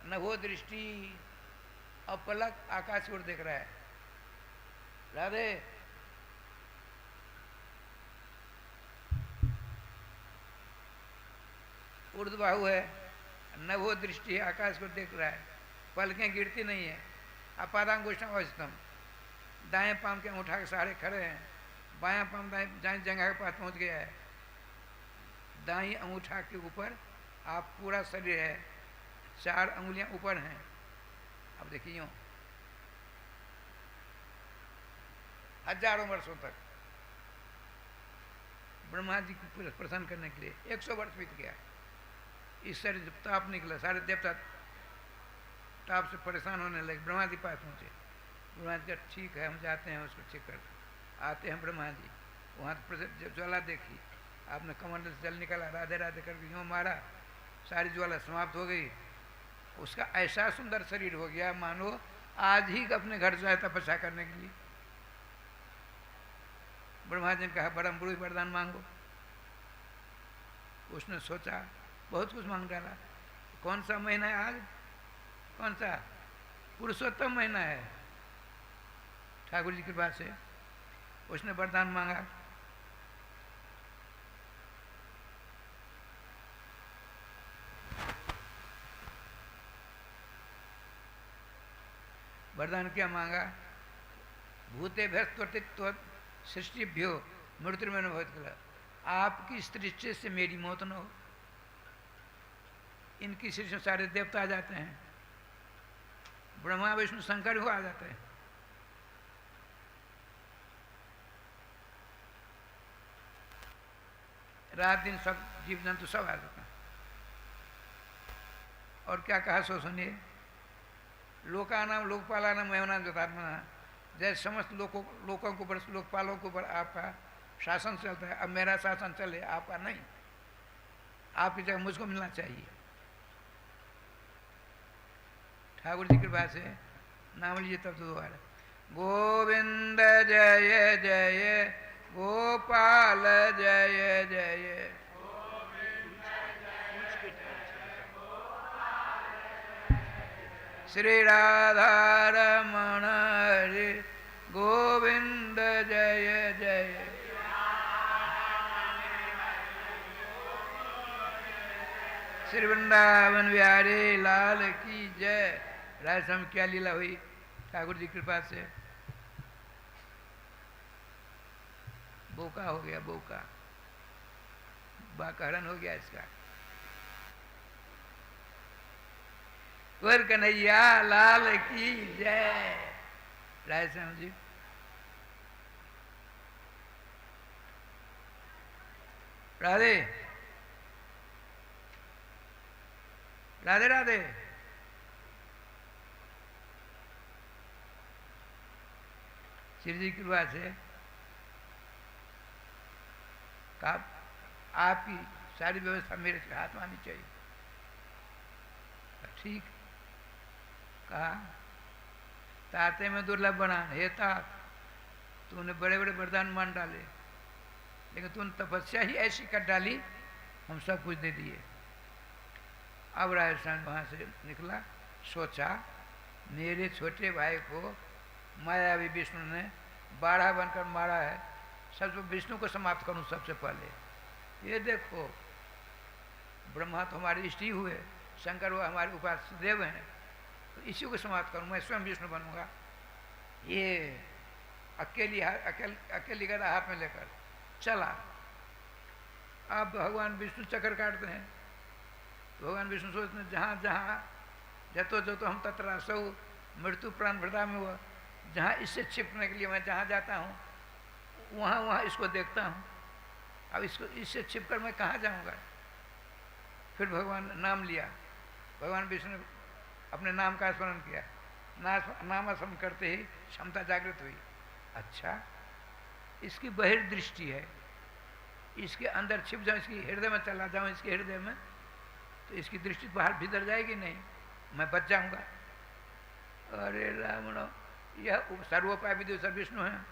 न वो दृष्टि अपलक आकाश की ओर देख रहा है। राधे ऊर्ध्वबाहु है, न वो दृष्टि आकाश को देख रहा है, पलकें गिरती नहीं है। अपादांगुष्ठम दाएं पांव के अंगूठा के सहारे खड़े हैं, बायां पांव दाएं जंघा के पास पहुंच गया है, दाई अंगूठा के ऊपर आप पूरा शरीर है, 4 अंगुलियां ऊपर हैं। अब देखिए यूं हजारों वर्षों तक ब्रह्मा जी को प्रसन्न करने के लिए 100 वर्ष बीत गया। इस शरीर जब ताप निकला, सारे देवता ताप से परेशान होने लगे, ब्रह्मा जी पास पहुंचे। ब्रह्मा जी ठीक है हम जाते हैं उसको चेक कर। आते हैं ब्रह्मा जी, वहाँ ज्वाला देखी, आपने कमंडल से जल निकाला, राधे राधे करके यूँ मारा, सारी ज्वाला समाप्त हो गई। उसका ऐसा सुंदर शरीर हो गया मानो आज ही अपने घर जाए तपस्या करने के लिए। ब्रह्मा जी ने कहा बड़ा बड़ी वरदान मांगो। उसने सोचा, बहुत कुछ मांग डाला। कौन सा महीना है आज? कौन सा? पुरुषोत्तम महीना है। ठाकुर जी की कृपा से उसने वरदान मांगा। वरदान क्या मांगा? भूते भ्यस्त्वतित्व सृष्टिभ्यो मृत्युर्मय न भवति किल। आपकी इस दृष्टि से मेरी मौत न हो। इनकी सृष्टि में सारे देवता आ जाते हैं, ब्रह्मा विष्णु शंकर को आ जाते हैं। रात दिन सब जीव जंतु सब आ जाते हैं। और क्या कहा सो सुनिए, लोकानाम लोकपालानाम मेहनाम जतात्मना। जैसे समस्त लोगों के ऊपर, लोकपालों के ऊपर आपका शासन चलता है, अब मेरा शासन चले, आपका नहीं। आपकी जगह मुझको मिलना चाहिए। ठाकुर जी की कृपा से नाम लीजिए तब तो दोबारा। गोविंद जय जय गोपाल जय जय। श्री राधा रमण हरि गोविंद जय जय। श्री वृंदावन बिहारी लाल की जय। राजसम क्या लीला हुई ठाकुर जी कृपा से। बोका हो गया, बोका बाकहरण हो गया इसका। वर कन्हैया लाल की जय। राजश्याम जी राधे राधे राधे। श्री जी की कृपा से आपकी सारी व्यवस्था मेरे हाथ में आनी चाहिए। ठीक कहा। ताते में दुर्लभ बना। हे तात, तूने बड़े बड़े वरदान मान डाले, लेकिन तूने तपस्या ही ऐसी कर डाली, हम सब कुछ दे दिए। अब राजस्थान वहाँ से निकला, सोचा मेरे छोटे भाई को मायावी विष्णु ने बाड़ा बनकर मारा है, सबसे विष्णु को समाप्त करूं सबसे पहले। ये देखो, ब्रह्मा तो हमारे इष्ट ही हुए, शंकर वो हमारे उपास्य देव हैं, तो इसी को समाप्त करूं, मैं स्वयं विष्णु बनूंगा। ये अकेली गदा हाथ में लेकर चला। अब भगवान विष्णु चक्कर काटते हैं, तो भगवान विष्णु सोचते हैं जहाँ जहाँ जतो जतो हम तत्र सौ मृत्यु प्राण भृता में हुआ, जहाँ इससे छिपने के लिए मैं जहाँ जाता हूँ वहाँ वहाँ इसको देखता हूँ। अब इसको इससे छिपकर मैं कहाँ जाऊँगा। फिर भगवान नाम लिया, भगवान विष्णु ने अपने नाम का स्मरण किया। नाम स्मरण करते ही क्षमता जागृत हुई। अच्छा, इसकी बहिर्दृष्टि है, इसके अंदर छिप जाऊँ, इसकी हृदय में चला जाऊँ, इसके हृदय में, तो इसकी दृष्टि बाहर भीतर जाएगी नहीं, मैं बच जाऊँगा। अरे राम, यह सर्वोपाय विदु सर विष्णु हैं।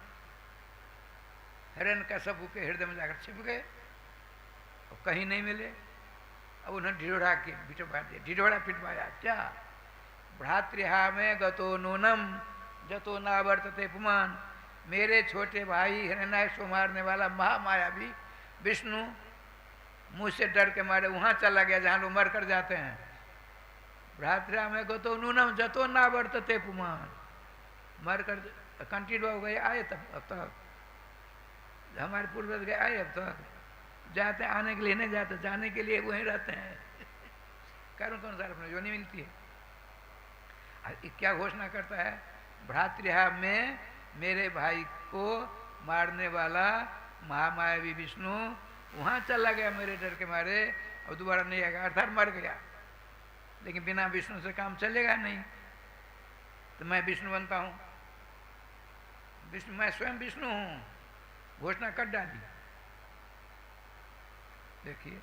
हिरण्य कश्यप के हृदय में जाकर छिप गए और कहीं नहीं मिले। अब उन्होंने ढिढोरा के पिटवा दिया, ढिढोरा पिटवाया। क्या? भ्रातृहा में गतो नूनम जतो नावर्तते पुमान। मेरे छोटे भाई हिरण्याक्ष को मारने वाला महामायावी विष्णु मुझसे डर के मारे वहाँ चला गया जहाँ लोग मर कर जाते हैं। भ्रातृहा में गतो नूनम जतो नावर्तते पुमान। मर कर कंटिन्यू हो गए, आए तब तक हमारे पूर्वज गए, आए अब तक जाते, आने के लिए नहीं जाते, जाने के लिए वहीं रहते हैं। कारण कौन सा अपने योनि मिलती है। क्या घोषणा करता है? भ्रातृहा में मेरे भाई को मारने वाला महामायावी विष्णु वहाँ चला गया मेरे डर के मारे, और दोबारा नहीं आएगा, अर्थात मर गया। लेकिन बिना विष्णु से काम चलेगा नहीं, तो मैं विष्णु बनता हूँ। विष्णु, मैं स्वयं विष्णु हूँ, घोषणा कर डाली। देखिए,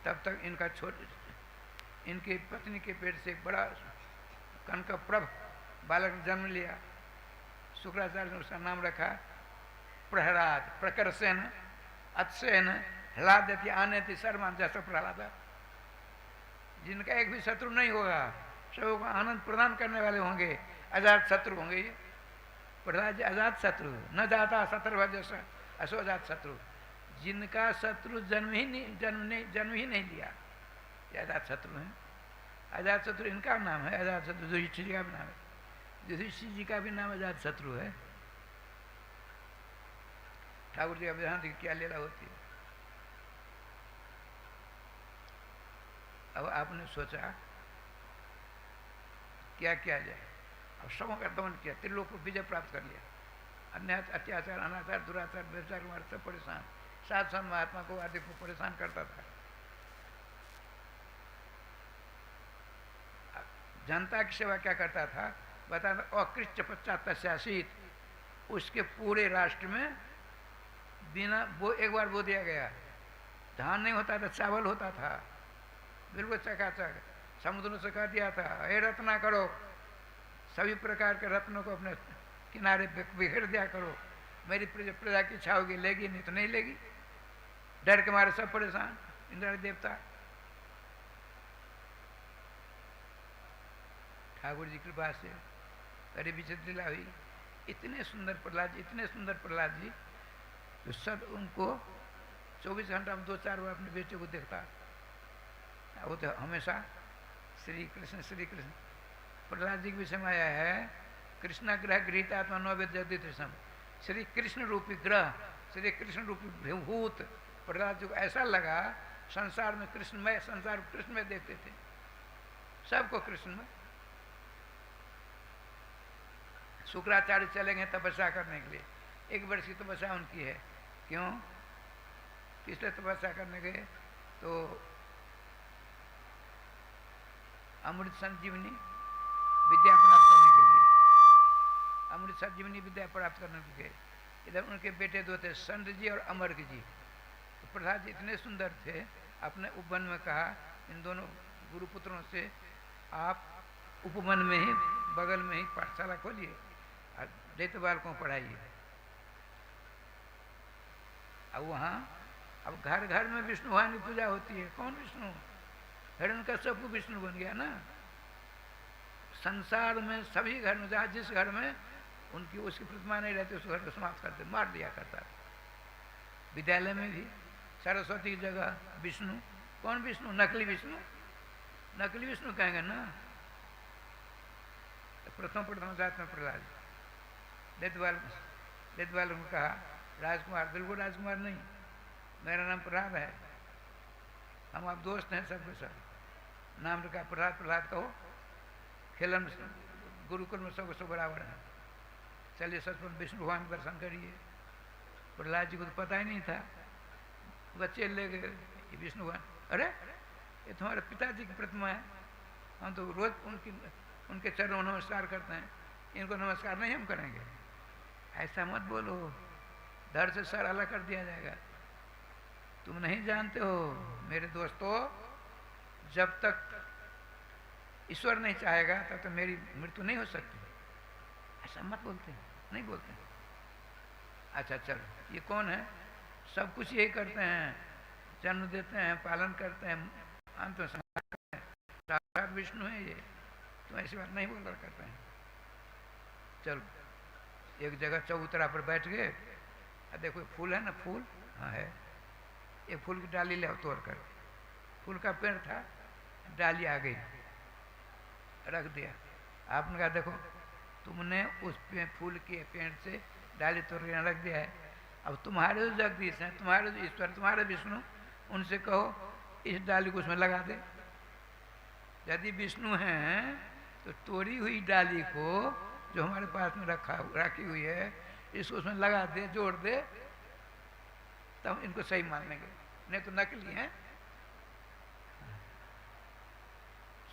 तब तक इनका इनकी पत्नी के पेट से एक बड़ा कनकप्रभ बालक ने जन्म लिया। शुक्राचार्य ने उसका नाम रखा प्रहलाद, प्रकरसेन अत्सेन ह्लादति आनयति सर्वान्, जैसा प्रहलाद, जिनका एक भी शत्रु नहीं होगा, सबको आनंद प्रदान करने वाले होंगे, अजात शत्रु होंगे। ये प्रहलाद जी अजात शत्रु, न जाता शत्रु जैसा असो अजात शत्रु, जिनका शत्रु जन्म ही नहीं लिया, ये अजात शत्रु हैं। अजात शत्रु इनका नाम है, अजात शत्रु युधिष्ठिर जी का भी नाम है, युधिष्ठिर जी का भी नाम अजात शत्रु है। ठाकुर जी का विधान की क्या लीला होती है। अब आपने सोचा क्या किया जाए, अब सबों का दमन किया, त्रिलोक को विजय प्राप्त कर लिया। अन्याय, अत्याचार, अनाचार, दुराचार, व्यभिचार, कुमार सब परेशान, सात संत महात्मा को आदि को परेशान करता था। जनता की सेवा क्या करता था बताना, अकृत्य पश्चात तस्यासीत, उसके पूरे राष्ट्र में बिना वो एक बार बो दिया गया, धान नहीं होता था, चावल होता था, बिल्कुल चकाचक। समुद्र से कह दिया था, हे रत्ना करो, सभी प्रकार के रत्नों को अपने किनारे बिखेर दिया करो, मेरी प्रजा की इच्छा होगी लेगी, नहीं तो नहीं लेगी। डर के मारे सब परेशान, इंद्र देवता। ठाकुर जी की कृपा से बड़ी विचित्र लीला हुई। इतने सुंदर प्रहलाद जी, इतने सुंदर प्रहलाद जी, तो सब उनको 24 घंटा में 2-4 बार अपने बेटे को देखता। वो तो हमेशा श्री कृष्ण प्रहलाद जी के विषय में आया है, कृष्ण ग्रह गृहीतात्मा नववेद जगदीत सम, श्री कृष्ण रूपी ग्रह, श्री कृष्ण रूपी भूत प्रहलाद जी को ऐसा लगा संसार में कृष्णमय, संसार कृष्ण में देखते थे, सबको कृष्ण में। शुक्राचार्य चले गए तपस्या करने के लिए, 1 वर्ष की तपस्या उनकी है। क्यों? किसलिए तपस्या करने गए? तो अमृत संजीवनी विद्या प्राप्त करने के लिए, अमृत संजीवनी विद्या प्राप्त करने के लिए। इधर उनके बेटे 2 थे, संत जी और अमर्क जी। तो प्रहलाद जी इतने सुंदर थे, अपने उपवन में कहा इन दोनों गुरुपुत्रों से, आप उपवन में ही बगल में ही पाठशाला खोलिए और दैत्य बालकों को पढ़ाइए। अब वहाँ अब घर घर में विष्णु भगवान की पूजा होती है। कौन विष्णु? हिरण्यकश्यप को विष्णु बन गया ना। संसार में सभी घर में, जहाँ जिस घर में उनकी उसकी प्रतिमा नहीं रहती, उस घर को समाप्त करते, मार दिया करता था। विद्यालय में भी सरस्वती की जगह विष्णु। कौन विष्णु? नकली विष्णु। नकली विष्णु कहेंगे ना। तो प्रथम जात में प्रहलाद देतवाल को कहा, राजकुमार, बिल्कुल राजकुमार नहीं, मेरा नाम प्रहलाद है, हम आप दोस्त हैं सबके सब। नाम रखा प्रहलाद, प्रहलाद कहो, खेलन गुरुकुल में सबको सब बराबर है। चलिए सचमुच विष्णु भगवान के दर्शन करिए। प्रहलाद जी को तो पता ही नहीं था, बच्चे ले गए ये विष्णु भगवान। अरे ये तुम्हारे पिताजी की प्रतिमा है, हम तो रोज उनके चरणों नमस्कार करते हैं, इनको नमस्कार नहीं हम करेंगे। ऐसा मत बोलो, धड़ से सर अलग कर दिया जाएगा। तुम नहीं जानते हो मेरे दोस्तों, जब तक ईश्वर नहीं चाहेगा तब तक मेरी मृत्यु नहीं हो सकती। ऐसा मत बोलते, नहीं बोलते। अच्छा चलो, ये कौन है? सब कुछ यही करते हैं, जन्म देते हैं, पालन करते हैं, अंत में संहार करते हैं, साक्षात विष्णु है ये। तो ऐसी बात नहीं बोल करते हैं। चलो एक जगह चौतरा पर बैठ गए, देखो फूल है ना, फूल हाँ है, एक फूल की डाली ले तोड़ कर, फूल का पेड़ था, डाली आ गई, रख दिया। आपने कहा देखो तुमने उस फूल के पेड़ से डाली तोड़ के रख दिया है, अब तुम्हारे जो जगदीश हैं, तुम्हारे जो ईश्वर, तुम्हारे विष्णु, उनसे कहो इस डाली को उसमें लगा दे। यदि विष्णु हैं तो तोड़ी हुई डाली को जो हमारे पास में रखी हुई है, इसको उसमें लगा दे, जोड़ दे, तब इनको सही मान लेंगे, नहीं तो नकली हैं।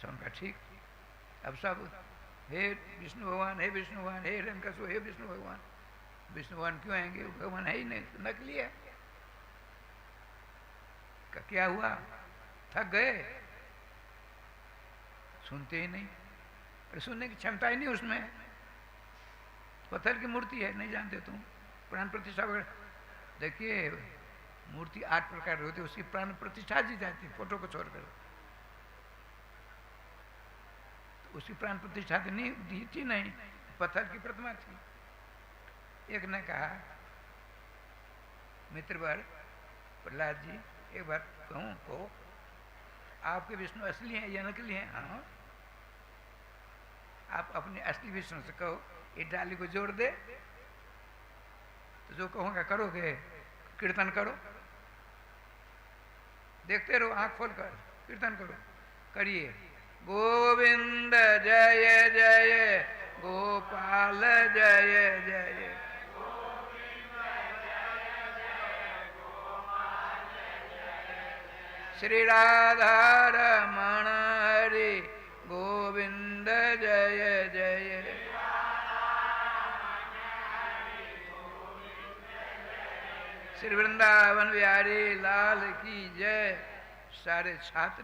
सबका ठीक। अब सब हे विष्णु भगवान, हे विष्णु भगवान, हे हिरण्यकश्यप, हे विष्णु भगवान। विष्णु भगवान क्यों आएंगे? भगवान है ही नहीं, नकली है। क्या हुआ? थक गए, सुनते ही नहीं, अरे सुनने की क्षमता ही नहीं उसमें। पत्थर की मूर्ति है, नहीं जानते तुम? प्राण प्रतिष्ठा वगैरह। देखिए मूर्ति 8 प्रकार होती है, उसकी प्राण प्रतिष्ठा दी जाती है, फोटो को छोड़कर। तो उसकी प्राण प्रतिष्ठा तो नहीं दी थी, नहीं, पत्थर की प्रतिमा थी। एक ने कहा, मित्रवर प्रहलाद जी एक बात कहूँ को, आपके विष्णु असली हैं या नकली हैं? हाँ, आप अपने असली विष्णु से कहो ये डाली को जोड़ दे, तो जो कहूँगा करोगे, कीर्तन करो, देखते रहो आंख खोलकर, कीर्तन करो, करिए गोविंद जय जय गोपाल जय जय, श्री राधा रमण हरि गोविंद जय जय, श्री वृंदावन बिहारी लाल की जय। सारे छात्र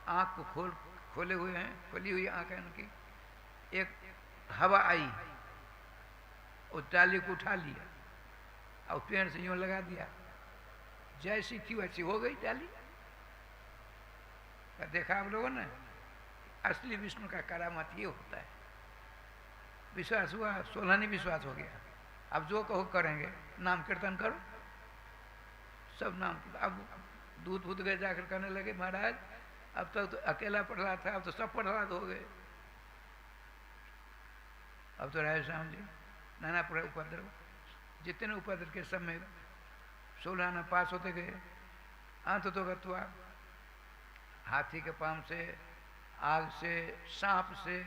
आंख को खोले हुए हैं, खोली हुई आंख है उनकी। एक हवा आई, उस डाली को उठा लिया और पेड़ से यूं लगा दिया, जैसी थी वैसी हो गई डाली। देखा आप लोगों ने, असली विष्णु का करामत ये होता है। विश्वास हुआ, 16 नहीं विश्वास हो गया। अब जो कहो करेंगे, नाम कीर्तन करो, सब नाम। अब दूध फूद गए जाकर कहने लगे महाराज अब तक तो अकेला प्रहलाद था, अब तो सब प्रहलाद हो गए। अब तो राय श्याम जी नाना उपद्रव, जितने उपद्रव के सब में 16 आना पास होते गए। अंत तो गत्वा, हाथी के पांव से, आग से, सांप से,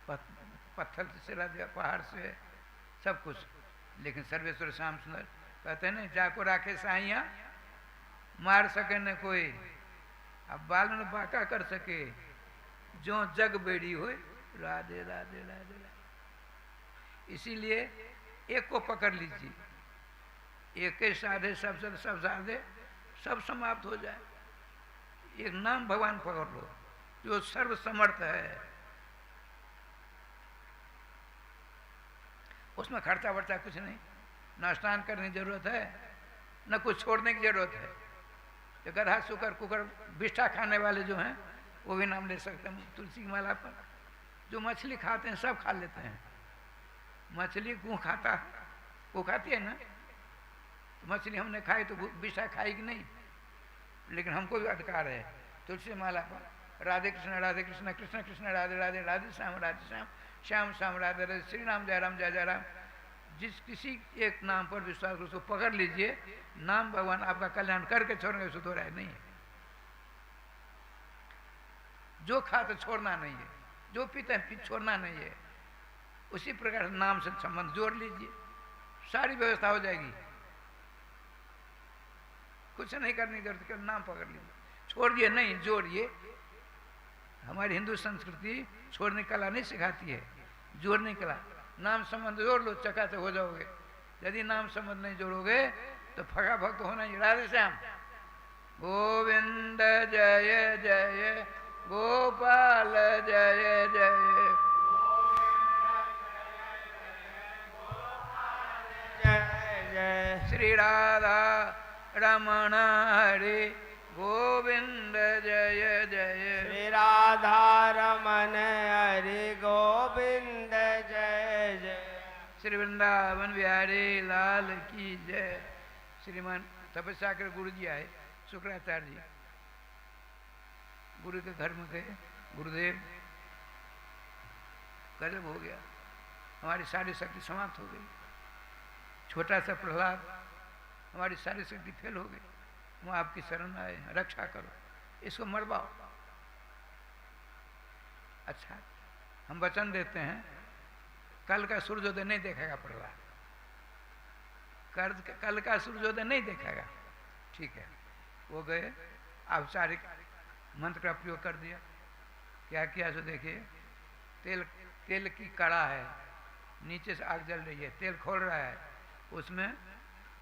पत्थर से सिला दिया, पहाड़ से, सब कुछ। लेकिन सर्वेश्वर श्याम सुंदर कहते हैं ना, जाको राखे साइया मार सके न कोई, अब बाल न बाका कर सके, जो जग बेड़ी हो। राधे राधे राधे राधे। इसीलिए एक को पकड़ लीजिए, एक के साधे सब साधे, सब समाप्त हो जाए। एक नाम भगवान पकड़ लो जो सर्व समर्थ है, उसमें खर्चा वर्चा कुछ नहीं, न स्नान करने की जरूरत है, न कुछ छोड़ने की जरूरत है। जो गधा शुकर कुकर बिष्ठा खाने वाले जो हैं वो भी नाम ले सकते हैं तुलसी की माला पर। जो मछली खाते हैं सब खा लेते हैं। मछली गू खाता, वो खाती है ना, तो मछली हमने खाई तो बिष्ठा खाएगी नहीं, लेकिन हमको भी अधिकार है तुलसी माला पर राधे कृष्ण कृष्ण कृष्ण राधे राधे, राधे श्याम श्याम श्याम राधे राधे, श्री राम जय जय राम। जिस किसी एक नाम पर विश्वास उसको पकड़ लीजिए, नाम भगवान आपका कल्याण करके छोड़ेंगे, उसको दोहराए नहीं है। जो खाते छोड़ना नहीं है, जो पीते हैं छोड़ना नहीं है। उसी प्रकार नाम से संबंध जोड़ लीजिए, सारी व्यवस्था हो जाएगी। कुछ नहीं करने की जरूरत, केवल नाम पकड़ लीजिए, छोड़ दिए नहीं, जोड़िए। हमारी हिंदू संस्कृति छोड़ने की कला नहीं सिखाती है, जोड़ने की कला। नाम संबंध जोड़ लो, चका से हो जाओगे। यदि नाम संबंध नहीं जोड़ोगे तो फगा भक्त होना ही। राधे श्याम गोविंद जय जय गोपाल जय जय, श्री राधा रमण हरि गोविंद जय जय, श्री राधा रमण हरि गोविंद जय जय, श्री वृंदावन बिहारी लाल की जय। श्रीमान तपस्या कर गुरु जी आए, शुक्राचार्य जी गुरु के घर में गए। गुरुदेव गजब हो गया, हमारी सारी शक्ति समाप्त हो गई। छोटा सा प्रहलाद, हमारी सारी शक्ति फेल हो गई। वो आपकी शरण आए, रक्षा करो, इसको मरवाओ। अच्छा, हम वचन देते हैं कल का सूर्योदय नहीं देखेगा प्रहलाद, कल का सूर्योदय नहीं देखेगा। ठीक है, वो गए, औपचारिक मंत्र का प्रयोग कर दिया। क्या किया सो देखिए, तेल की कड़ा है, नीचे से आग जल रही है, तेल खोल रहा है, उसमें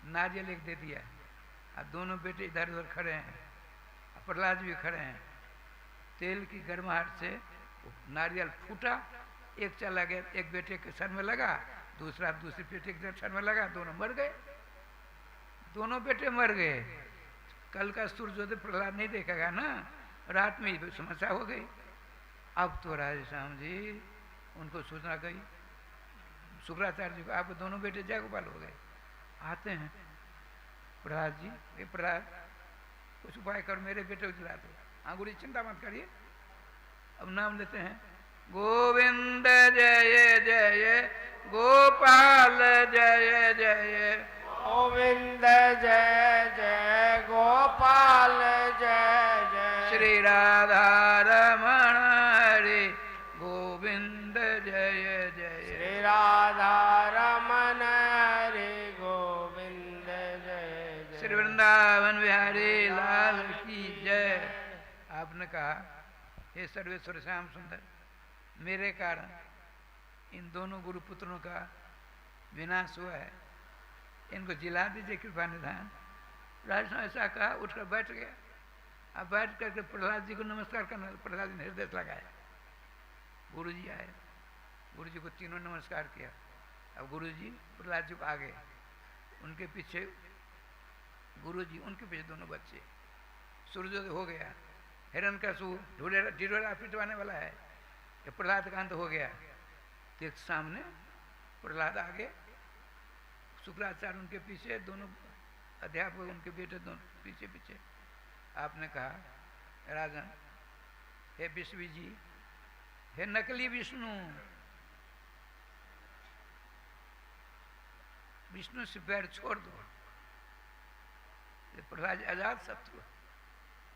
नारियल एक दे दिया। अब दोनों बेटे इधर उधर खड़े हैं, प्रहलाद भी खड़े हैं। तेल की गर्माहट से नारियल फूटा, एक चला गया, एक बेटे के सर में लगा, दूसरा दूसरे बेटे के सर में लगा, दोनों मर गए। दोनों बेटे मर गए। कल का सूर्योदय प्रहलाद नहीं देखेगा ना, रात में ही समस्या हो गई। अब तो राधे श्याम जी उनको सूचना गई शुक्राचार्य जी को, आपके दोनों बेटे जय गोपाल हो गए। आते हैं प्रहलाद जी, ये प्रहलाद कुछ उपाय कर, मेरे बेटे को दिला दो। हाँ गुरु चिंता मत करिए। अब नाम लेते हैं, गोविंद जय जय गोपाल जय जय, गोविंद जय जय गोपाल जय जय, श्री राधा रमण हरे गोविंद जय जय, श्री राधा रमन हरे गोविंद जय जय, श्री वृंदावन बिहारी लाल की जय। आपने कहा हे सर्वेश्वर श्याम सुंदर, मेरे कारण इन दोनों गुरुपुत्रों का विनाश हुआ है, इनको जिला दीजिए कृपा निधान। राजन ऐसा कहा, उठकर बैठ गया। अब बैठ करके प्रहलाद जी को नमस्कार करना, प्रहलाद जी ने हृदय लगाया। गुरु जी आए, गुरु जी को तीनों नमस्कार किया। अब गुरु जी प्रहलाद जी को आ गए, उनके पीछे गुरु जी, उनके पीछे दोनों बच्चे। सूर्योदय हो गया, हिरण का सू ढिढोरा पिटवाने वाला है, ये प्रहलाद का अंत हो गया। तो एक सामने प्रहलाद आगे, शुक्राचार्य उनके पीछे, दोनों अध्यापक उनके बेटे दोनों पीछे पीछे। आपने कहा राजन, हे विष्णु जी, हे नकली विष्णु, विष्णु से पैर छोड़ दो। ये प्रहलाद आजाद शत्रु,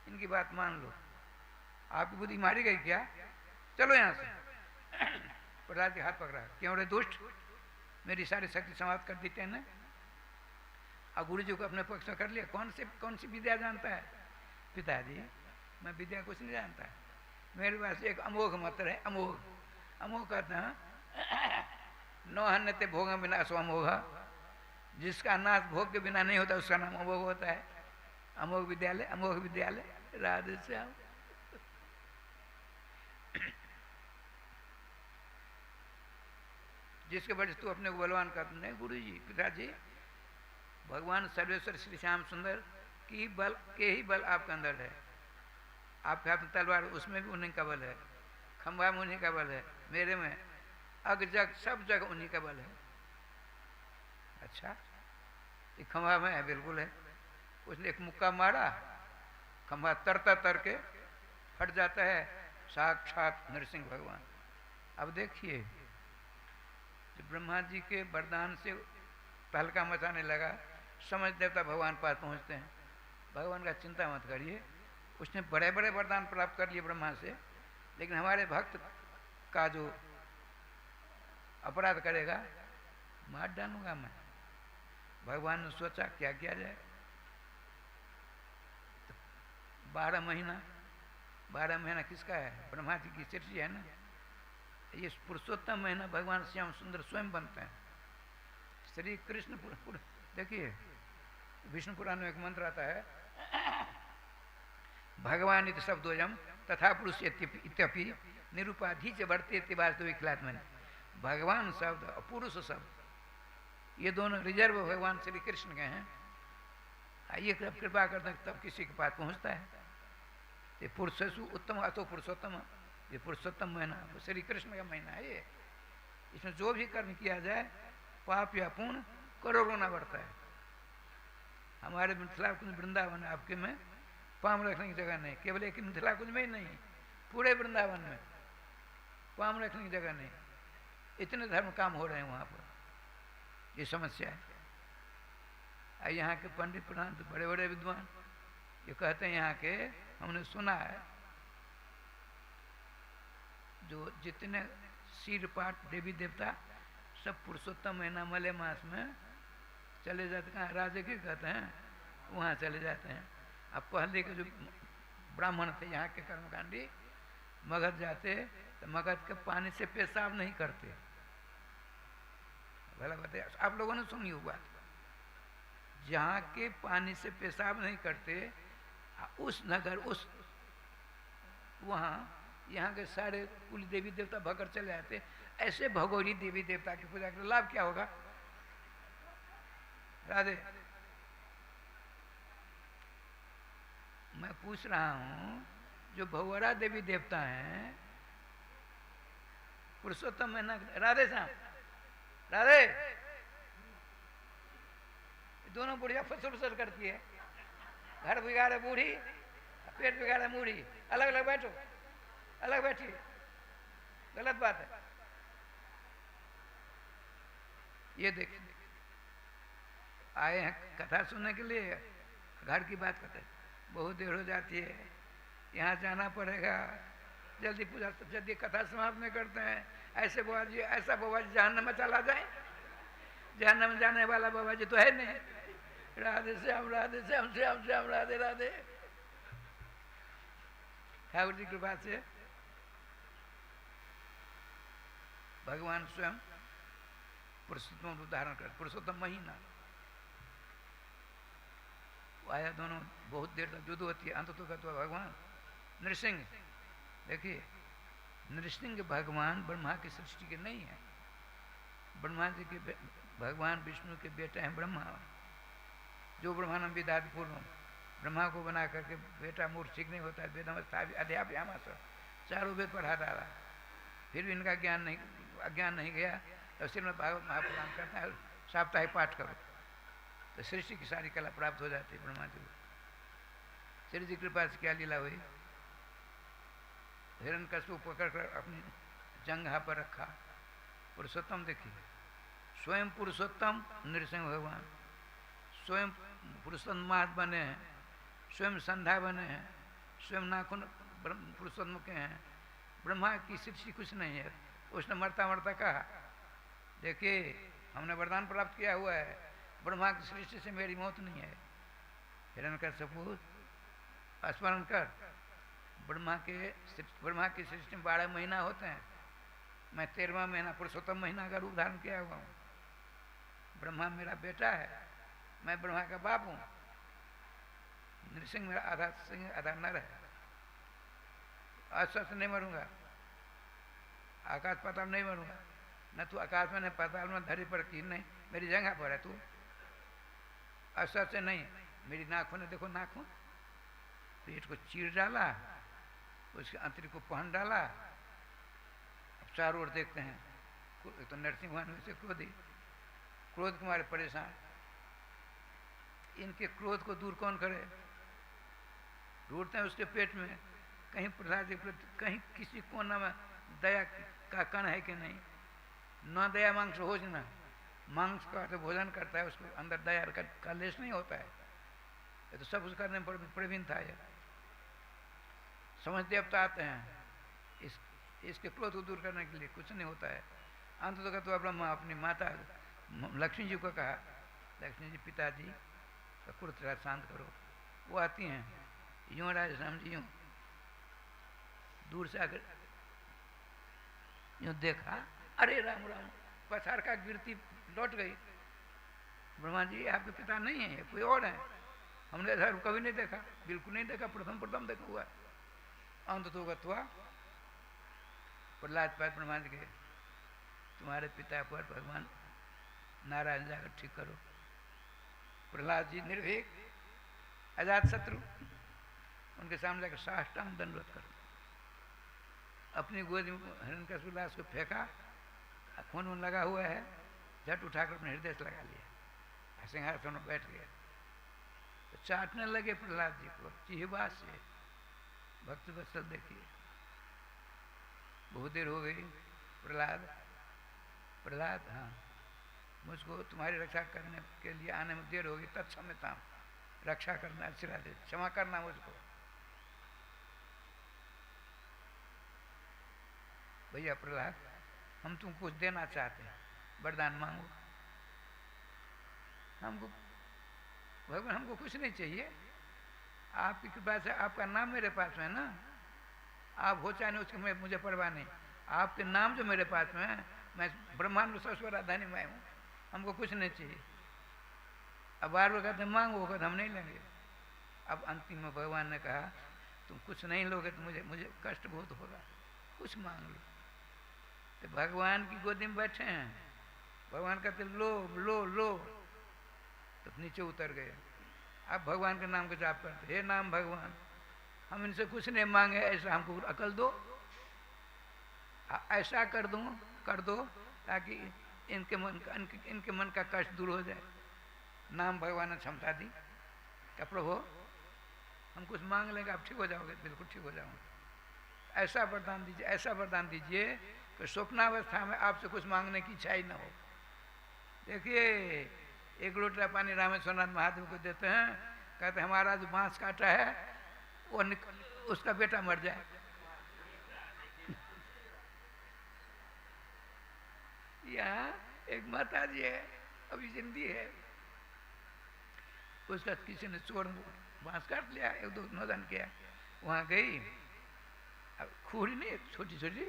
इनकी बात मान लो। आपकी बुद्धि मारी गई क्या? चलो यहाँ से। प्रहलाद के हाथ पकड़ा, क्यों रे दुष्ट, मेरी सारी शक्ति समाप्त कर दी तेने। और गुरु जी को अपने पक्ष में कर लिया। कौन सी विद्या जानता है? पिताजी मैं विद्या कुछ नहीं जानता, मेरे पास एक अमोघ मंत्र है। अमोघ, अमोघ कहते हैं नौहन्यते भोग विनाश अमोघ, जिसका नाश भोग के बिना नहीं होता उसका नाम अमोघ होता है। अमोघ विद्यालय, अमोघ विद्यालय, राधे श्याम। जिसके वजह से तू अपने को बलवान कहते नहीं गुरु जी, पिताजी भगवान सर्वेश्वर श्री श्याम सुंदर की बल के ही बल आपके अंदर है। आपके हाथ में तलवार, उसमें भी उन्हीं का बल है, खंभा में उन्हीं का बल है, मेरे में अग जग सब जगह उन्हीं का बल है। अच्छा, ये खंभा में है, बिल्कुल है। उसने एक मुक्का मारा, खंभा तरता तर के फट जाता है, साक्षात नरसिंह भगवान। अब देखिए, जब ब्रह्मा जी के वरदान से तहलका मचाने लगा, समझ देवता भगवान पास पहुंचते हैं। भगवान का चिंता मत करिए, उसने बड़े बड़े वरदान प्राप्त कर लिए ब्रह्मा से, लेकिन हमारे भक्त का जो अपराध करेगा मार डालूंगा मैं। भगवान ने सोचा क्या किया जाए। तो 12 महीना किसका है? ब्रह्मा जी की सृष्टि है ना। ये पुरुषोत्तम महीना भगवान श्याम सुंदर स्वयं बनते हैं। श्री कृष्ण देखिए, विष्णु पुराण में एक मंत्र आता है, भगवान इत शब्दोजम तथा पुरुष इत्यपि निरुपाधि च वर्तेति वास्तविक खिलात्मन। भगवान शब्द और पुरुष शब्द, ये दोनों रिजर्व भगवान श्री कृष्ण के हैं। ये जब कृपा करते हैं तब किसी के पास पहुंचता है। ये पुरुषसु उत्तम अतो पुरुषोत्तम, ये पुरुषोत्तम महीना श्री कृष्ण का महीना है। ये इसमें जो भी कर्म किया जाए, पाप या पुण्य करोड़ों ना बढ़ता है। हमारे मिथिला कुंज वृंदावन आपके में पाम रखने की जगह नहीं, केवल एक मिथिला कुंज में ही नहीं, पूरे वृंदावन में पाम रखने की जगह नहीं। इतने धर्म काम हो रहे हैं वहाँ पर, ये समस्या है। यहाँ के पंडित प्रधान बड़े बड़े विद्वान ये कहते हैं, यहाँ के हमने सुना है, जो जितने सिर पाठ देवी देवता सब पुरुषोत्तम महीना मले मास में चले जाते हैं। राजे के कहते हैं वहाँ चले जाते हैं। अब पहले के जो ब्राह्मण थे यहाँ के कर्मकांडी, मगध जाते तो मगध के पानी से पेशाब नहीं करते। भला बताइए, आप लोगों ने सुनी हुआ, जहाँ के पानी से पेशाब नहीं करते, उस नगर उस वहाँ यहाँ के सारे कुल देवी देवता भगकर चले जाते। ऐसे भगोरी देवी देवता की पूजा कर लाभ क्या होगा? राधे मैं पूछ रहा हूँ जो भौवरा देवी देवता हैं, पुरुषोत्तम है ना, राधे श्याम, राधे, दोनों बुढ़िया फसर फसर करती है, घर बिगाड़े बूढ़ी, पेट बिगाड़े बूढ़ी, अलग अलग बैठो, अलग बैठिए, गलत बात है। ये देखिए आए हैं कथा सुनने के लिए, घर की बात करते हैं, बहुत देर हो जाती है, यहाँ जाना पड़ेगा, जल्दी पूजा, जल्दी कथा समाप्त नहीं करते हैं। ऐसे बाबा जी, ऐसा बाबा जी जहन्नम में चला जाए, जहन्नम जाने वाला बाबा जी तो है नहीं। राधे श्याम, राधे श्याम, श्याम श्याम, राधे राधे। ठाकुर जी की कृपा से भगवान स्वयं पुरुषोत्तम उदाहरण कर, पुरुषोत्तम महीना आया, दोनों बहुत देर तक युद्ध होती है, अंत तो भगवान नृसिंह, देखिए नृसिंह भगवान ब्रह्मा की सृष्टि के नहीं है, ब्रह्मा जी के भगवान विष्णु के बेटे हैं ब्रह्मा, जो ब्रह्मांड विदात पूर्व ब्रह्मा को बना करके बेटा मूर्ख ठीक नहीं होता है, वेदमस्था अध्यापयामास, चारों वेद पढ़ा डाला, फिर भी इनका ज्ञान नहीं, अज्ञान नहीं गया, तो श्रीमद् भागवत महापुराण करता है, साप्ताहिक पाठ करो तो सृष्टि की सारी कला प्राप्त हो जाती है ब्रह्मा जी को। श्री जी कृपा से क्या लीला हुई, हिरण्यकश्यप को पकड़ कर अपनी जंघा पर रखा, पुरुषोत्तम देखिए, स्वयं पुरुषोत्तम नृसिंह भगवान, स्वयं पुरुषोत्तम बने हैं, स्वयं संध्या बने हैं, स्वयं नाखून पुरुषोत्तम के हैं, ब्रह्मा की सृष्टि कुछ नहीं है। उसने मरता मरता कहा, देखिए हमने वरदान प्राप्त किया हुआ है, ब्रह्मा की सृष्टि से मेरी मौत नहीं है। हिरण्यकश्यप स्मरण कर, ब्रह्मा की सृष्टि में 12 महीना होते हैं, मैं 13वां महीना पुरुषोत्तम महीना का रूप धारण किया हुआ हूँ, ब्रह्मा मेरा बेटा है, मैं ब्रह्मा का बाप हूँ, नृसिंह मेरा आधा सिंह आधा नर है, अस्वस्थ नहीं मरूंगा, आकाश पाताल नहीं मरूंगा, न तू आकाश में न पाताल में, धरती पर की नहीं, मेरी जगह पर है तू, अस्वस्थ से नहीं, मेरी नाखून है, देखो नाखून, पेट को चीर डाला, उसके अंतरिक्ष को पहन डाला, अब चारों ओर देखते हैं, तो नरसिंह भगवान वैसे क्रोधी, क्रोध कुमार परेशान, इनके क्रोध को दूर कौन करे, ढूंढते हैं उसके पेट में कहीं प्रहलाद जी कहीं किसी कोना में दया का कण है कि नहीं, न दया मांस भोजना, मांस का तो भोजन करता है, उसको अंदर दया का लेश नहीं होता है, ये तो सब उस करने पर प्रवीण था। ये समझ देवता आते हैं इसके क्रोध को दूर करने के लिए, कुछ नहीं होता है। अंत तो ब्रह्मा अपनी माता लक्ष्मी जी को कहा, लक्ष्मी जी पिताजी का क्रोध शांत करो, वो आती हैं, यूँ राजश्याम जी यूँ दूर से आकर यूँ देखा, अरे राम राम, पछाड़ का गिरती लौट गई, ब्रह्मा जी आपके पिता नहीं है, कोई और है, हमने ऐसा कभी नहीं देखा, बिल्कुल नहीं देखा, प्रथम देखा हुआ। अंत तो गत्वा प्रहलाद पाद ब्रह्मा जी के, तुम्हारे पिता पर भगवान नारायण जाकर ठीक करो। प्रहलाद जी निर्भीक अजात शत्रु, उनके सामने जाकर साष्टांग दंडवत करो, अपनी गोद में हिरण्यकश्यप लाश को फेंका, खून उन लगा हुआ है, झट उठाकर अपने हृदय से लगा लिया, सिंहासन में बैठ गया, तो चाटने लगे प्रहलाद जी को जिह्वा से, भक्त वत्सल देखिए, बहुत देर हो गई, प्रहलाद हाँ, मुझको तुम्हारी रक्षा करने के लिए आने में देर होगी, तत्क्षमता रक्षा करना, आशीर्वाद क्षमा करना मुझको। भैया प्रहलाद, हम तुमको कुछ देना चाहते हैं, वरदान मांगो। हमको भगवान, हमको कुछ नहीं चाहिए, आपकी कृपा से आपका नाम मेरे पास में है ना, आप हो चाहे नहीं उसके मैं मुझे परवाह नहीं, आपके नाम जो मेरे पास में है, मैं ब्रह्मांड में सबसे बड़ा धनी मैं हूँ, हमको कुछ नहीं चाहिए। अब बार बार कहते मांगो, कहते हम नहीं लेंगे। अब अंतिम में भगवान ने कहा तुम कुछ नहीं लोगे तो मुझे कष्ट बहुत होगा, कुछ मांग लो। तो भगवान की गोदी में बैठे हैं, भगवान कहते लो लो लो, तो नीचे उतर गए। अब भगवान के नाम को जाप करते, हे नाम भगवान हम इनसे कुछ नहीं मांगे, ऐसा हमको अकल दो, ऐसा कर दो ताकि इनके मन का कष्ट दूर हो जाए। नाम भगवान ने क्षमता दी क्या प्रभु हम कुछ मांग लेंगे आप ठीक हो जाओगे, बिल्कुल ठीक हो जाओगे। ऐसा वरदान दीजिए, ऐसा वरदान दीजिए कि स्वप्नावस्था में आपसे कुछ मांगने की इच्छा ही न हो। देखिए एक लोटा पानी रामेश्वरनाथ महादेव को देते हैं, कहते हमारा जो बांस काटा है वो उसका बेटा मर जाए। यहाँ एक माता जी है, अभी जिंदी है, उसका किसी ने चोर बांस काट लिया, एक दो नौदान किया, वहाँ गई, अब खूरी नहीं छोटी छोटी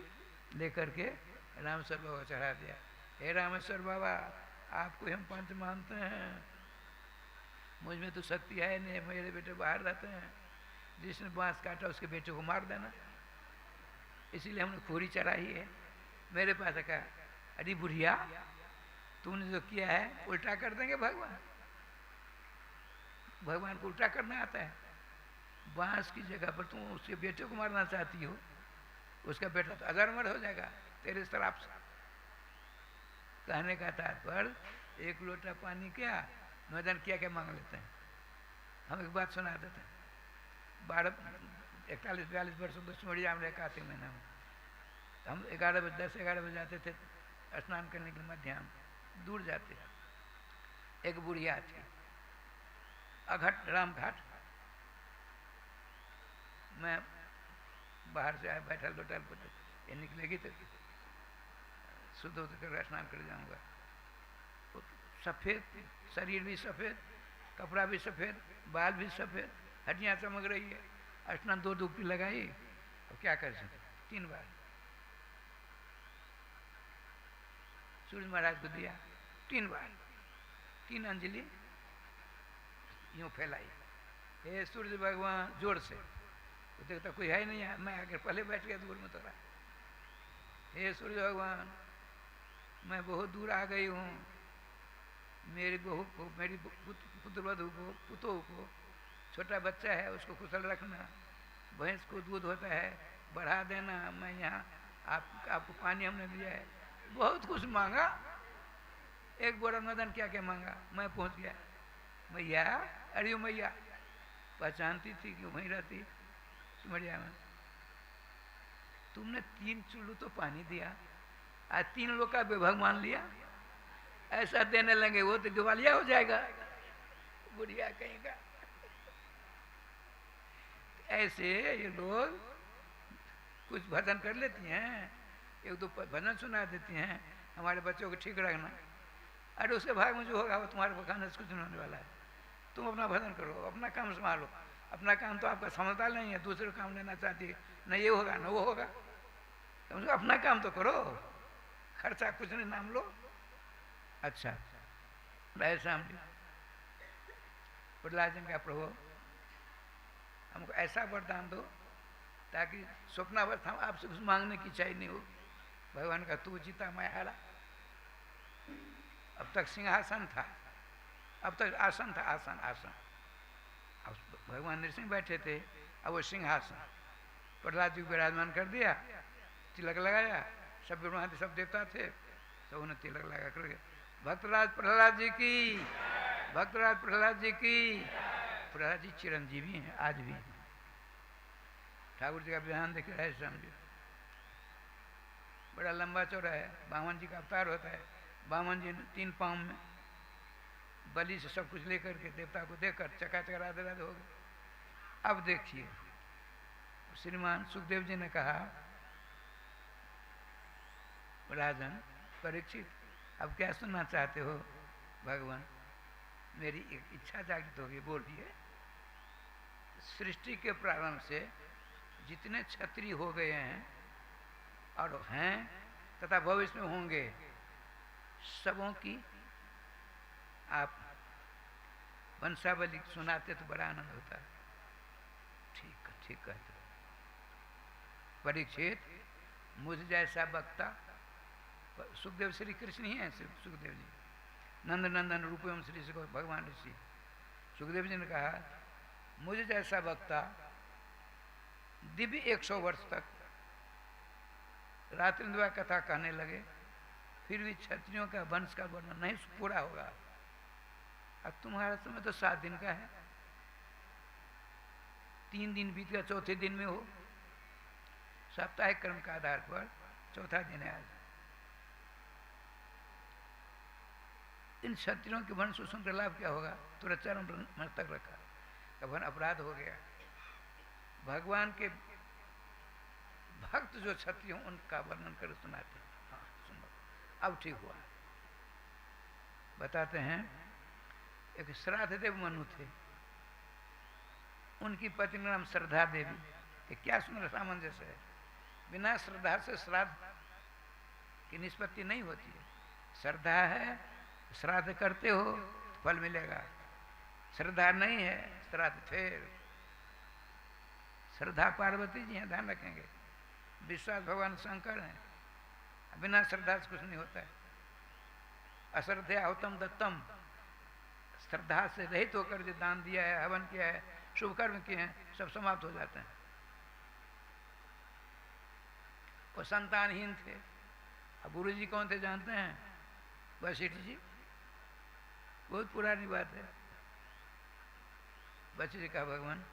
लेकर के रामेश्वर बाबा चढ़ा दिया। हे रामेश्वर बाबा आपको हम पंच मानते हैं, मुझ में तो शक्ति है नहीं, मेरे बेटे बाहर रहते हैं, जिसने बांस काटा उसके बेटे को मार देना, इसीलिए हमने खूरी चढ़ाई है। मेरे पास कहा अरे बुढ़िया तूने जो किया है उल्टा कर देंगे भगवान, भगवान को उल्टा करना आता है। बांस की जगह पर तुम उसके बेटे को मारना चाहती हो, उसका बेटा तो अजरमर हो जाएगा तेरे शराब से। कहने का तात्पर्य एक लोटा पानी क्या मैदान क्या क्या मांग लेते हैं। हम एक बात सुना देते हैं, 41-42 वर्षों को सिमरिया में कार्तिक महीना में हम 10-11 बजे जाते थे स्नान करने के लिए, मध्याह्न दूर जाते। एक बुढ़िया थी अघट राम घाट, मैं बाहर से आया बैठा लोटल पर, ये निकलेगी तो शुद्ध होकर स्नान कर जाऊंगा। तो सफ़ेद शरीर भी सफ़ेद, कपड़ा भी सफ़ेद, बाल भी सफ़ेद, हड्डियाँ चमक रही है। स्नान 2 डुबकी लगाई और क्या कर सकते 3 बार सूर्य महाराज को दिया, 3 बार 3 अंजलि यूँ फैलाई। हे सूर्य भगवान जोर से, तो देखता कोई है नहीं है, मैं आकर पहले बैठ गया दूर में थोड़ा। हे सूर्य भगवान मैं बहुत दूर आ गई हूँ, मेरी बहू को, मेरी पुत्रवधू को, पुतों को, छोटा बच्चा है उसको कुशल रखना, भैंस को दूध होता है बढ़ा देना, मैं यहाँ आपको पानी हमने दिया है, बहुत कुछ मांगा। एक बोरा मदन क्या क्या मांगा, मैं पहुँच गया। मैया अरे मैया पहचानती थी कि वहीं रहती सिमरिया में। तुमने 3 चुल्लू तो पानी दिया, आज 3 लोग का विभाग मान लिया, ऐसा देने लगे वो तो दिवालिया हो जाएगा बुढ़िया कहीं का। ऐसे ये लोग कुछ भजन कर लेती हैं, 1-2 भजन सुना देती हैं हमारे बच्चों को ठीक रखना। अरे उसके भाग में जो होगा वो तुम्हारे खाने से कुछ नहीं होने वाला है। तुम अपना भजन करो, अपना काम संभालो। अपना काम तो आपका समझता नहीं है, दूसरे काम लेना चाहती है, न ये होगा न वो होगा। तुम अपना काम तो करो, खर्चा कुछ नहीं नाम लो। अच्छा ऐसा हम प्रहलाद जी का प्रभु हमको ऐसा वरदान दो ताकि स्वप्नावस्था में आपसे कुछ मांगने की इच्छा ही नहीं हो। भगवान का तू जीता मैं हारा। अब तक सिंहासन था, अब तक आसन था, आसन आसन। अब भगवान नृसिंह बैठे थे, अब वो सिंहासन प्रहलाद जी को विराजमान कर दिया, तिलक लगाया, सब ब्रह्मादि सब देवता थे, सब उन्हें तिलक लगा कर भक्तराज प्रहलाद जी की, भक्तराज प्रहलाद जी की। प्रहलाद जी चिरंजीवी हैं आज भी। ठाकुर जी का विधान देखे है समझो, बड़ा लंबा चौड़ा है। बामन जी का अवतार होता है, बामन जी ने 3 पाँव में बलि से सब कुछ लेकर के देवता को देकर चकाचक राधे राधे हो गए। अब देखिए श्रीमान सुखदेव जी ने कहा राजन परीक्षित अब क्या सुनना चाहते हो भगवान, मेरी एक इच्छा जागृत होगी, बोलिए। सृष्टि के प्रारंभ से जितने क्षत्रिय हो गए हैं और हैं तथा भविष्य में होंगे, सबों की आप वंशावली सुनाते तो बड़ा आनंद होता है। ठीक ठीक कहते परीक्षित, मुझ जैसा वक्ता, सुखदेव श्री कृष्ण ही हैं, सुखदेव जी नंद नंदन रूप एवं श्री से भगवान ऋषि। सुखदेव जी ने कहा मुझ जैसा वक्ता दिव्य 100 वर्ष तक रात्रिंद्वा कथा कहने लगे, फिर भी क्षत्रियों का वंश का वर्णन नहीं पूरा होगा। अब तुम्हारा समय तो 7 दिन का है, 3 दिन बीत गया, चौथे दिन में हो। साप्ताहिक क्रम के आधार पर चौथा दिन है आज। इन क्षत्रियों के वंश शोषण का लाभ क्या होगा? तुरंत चरम मन तक रखा, कभन अपराध हो गया। भगवान के भक्त जो क्षत्रिय उनका वर्णन कर सुनाते हैं। हाँ सुनो, अब ठीक हुआ। बताते हैं, एक श्राद्ध देव मनु थे, उनकी पत्नी का नाम श्रद्धा देवी। कि क्या सुंदर सामंजस्य है। बिना श्रद्धा से श्राद्ध की निष्पत्ति नहीं होती है। श्रद्धा है, श्राद्ध करते हो तो फल मिलेगा। श्रद्धा नहीं है, श्राद्ध फेर। श्रद्धा पार्वती जी हैं, ध्यान रखेंगे। विश्वास भगवान शंकर हैं, बिना श्रद्धा से कुछ नहीं होता है। अश्रद्धया हुतम दत्तम, श्रद्धा से रहित होकर जो दान दिया है, हवन किया है, शुभ कर्म किए हैं, सब समाप्त हो जाते हैं। वो संतानहीन थे। अब गुरु जी कौन थे जानते हैं? वशिष्ठ जी। बहुत पुरानी बात है। वशिष्ठ जी कहा, भगवान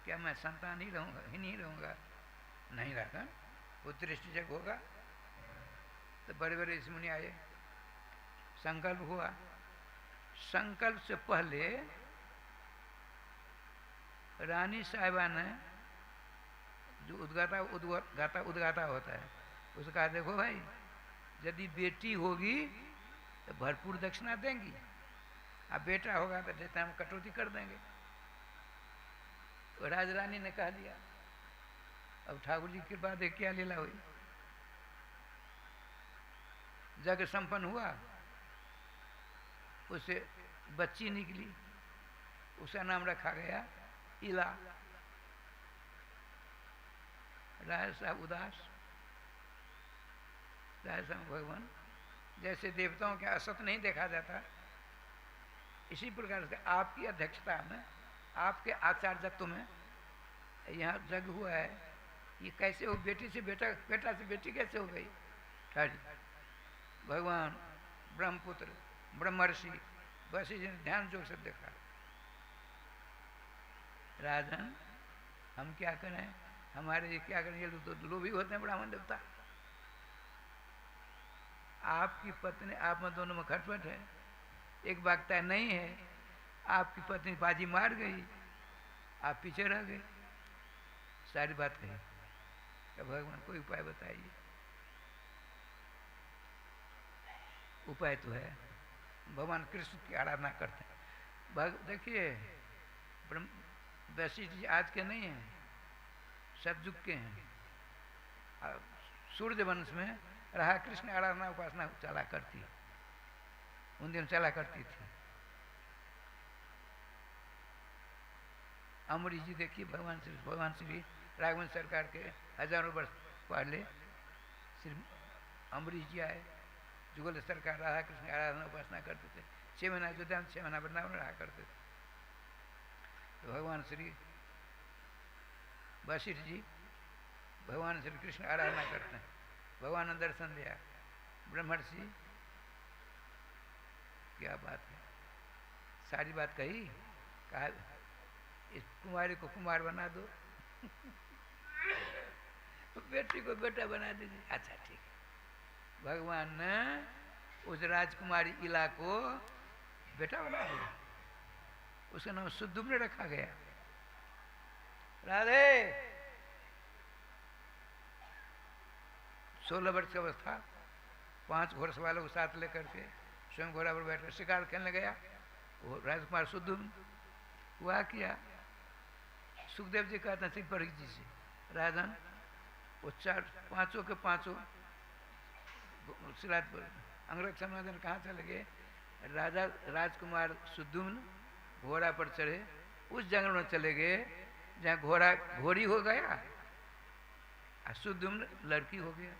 क्या मैं संतान ही रहूंगा, ही नहीं रहूंगा? नहीं रहता, पुत्र जग होगा। तो बड़े बड़े ऋषि मुनि आए, संकल्प हुआ। संकल्प से पहले रानी साहिबा ने, जो उद्गाता होता है, उसने कहा, देखो भाई, यदि बेटी होगी तो भरपूर दक्षिणा देंगी, अब बेटा होगा तो देते हम कटौती कर देंगे। तो राजरानी ने कह दिया। अब ठाकुर जी के बाद क्या लीला हुई? जग संपन्न हुआ, उसे बच्ची निकली, उसका नाम रखा गया इला। राय साहब उदास। राय साहब भगवान, जैसे देवताओं के असत नहीं देखा जाता, इसी प्रकार से आपकी अध्यक्षता में, आपके आचार्यत्व में यहाँ जग हुआ है। ये कैसे हो? बेटी से बेटा, बेटा से बेटी कैसे हो गई? भगवान ब्रह्मपुत्र ब्रह्मर्षि वशिष्ठ जी ने ध्यान जोग से देखा। राजन, हम क्या करें? हमारे ये क्या करें? ये लोग तो लोभी होते हैं, ब्राह्मण देवता। आपकी पत्नी, आप में दोनों में खटपट है, एक वाक्यता नहीं है। आपकी पत्नी बाजी मार गई, आप पीछे रह गए। सारी बात कही। तो भगवान कोई उपाय बताइए। उपाय तो है, भगवान कृष्ण की आराधना करते हैं। देखिए, वशिष्ठ जी आज के नहीं हैं, सतयुग के हैं। सूर्य वंश में रहा कृष्ण आराधना उपासना चला करती, उन दिन चला करती थी। अमरीश जी देखिए, भगवान श्री राघवन सरकार के हजारों वर्ष पहले श्री अमरीश जी आए। जुगल सरकार राधा कृष्ण आराधना उपासना करते थे। 6 महीना अयोध्या में, 6 महीना वृंदावन रहा करते थे। तो भगवान श्री वशिष्ठ जी भगवान श्री कृष्ण आराधना करते हैं। भगवान ने दर्शन दिया। ब्रह्मर्षि, क्या बात है, सारी बात कही। कहा, इस कुमारी को कुमार बना दो, बेटी को बेटा बना दीजिए। अच्छा ठीक है। भगवान ने उस राजकुमारी इला को बेटा बना दिया। उसका नाम सुद्दुम्न रखा गया। राधे 16 वर्ष की अवस्था, 5 घोड़सवारों को साथ लेकर के स्वयं घोड़ा पर बैठकर शिकार खेलने गया। वो राजकुमार सुद्दुम्न हुआ किया। सुखदेव जी कहते हैं श्री परीक्षित जी से, राजन वो 5 के 5 सिराज पर अंगरक्षण में कहाँ चले गए? राजा राजकुमार सुद्दुम्न घोड़ा पर चढ़े, उस जंगल में चले गए जहाँ घोड़ा घोड़ी हो गया और सुद्दुम्न लड़की हो गया,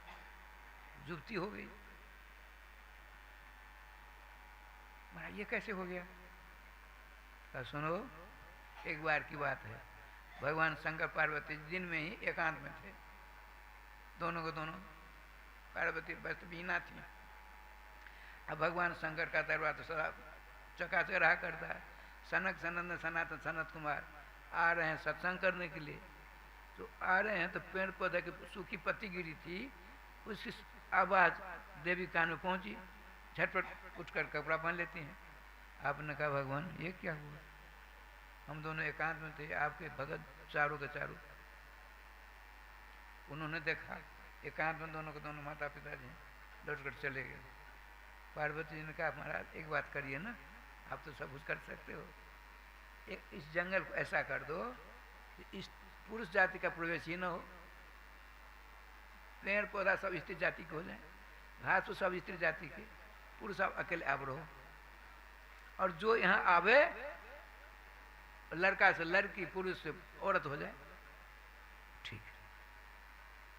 युवती हो गई। ये कैसे हो गया? तो सुनो, एक बार की बात है। भगवान शंकर पार्वती दिन में ही एकांत में थे, दोनों को दोनों। पार्वती बस बीना थी। अब भगवान शंकर का दरबार तो सदा चकाचक रहा करता है। सनक सनंदन सनातन सनत कुमार आ रहे हैं सत्संग करने के लिए, तो आ रहे हैं तो पेड़ पौधे की सूखी पत्ती गिरी थी, उसकी आवाज़ देवी कान में पहुंची, झटपट उठकर कपड़ा पहन लेती हैं। आपने कहा भगवान ये क्या हुआ? हम दोनों एकांत में थे, आपके भगत चारों के चारों। उन्होंने देखा एकांत में दोनों के दोनों माता पिता जी लौट कर चले गए। पार्वती जी ने कहा महाराज एक बात करिए ना, आप तो सब कुछ कर सकते हो, एक इस जंगल को ऐसा कर दो कि इस पुरुष जाति का प्रवेश ही न हो, पेड़ पौधा सब स्त्री जाति के हो जाए, घास तो सब स्त्री जाति के, पुरुष आप अकेले आप रहो, और जो यहाँ आवे लड़का से लड़की पुरुष से औरत हो जाए। ठीक है,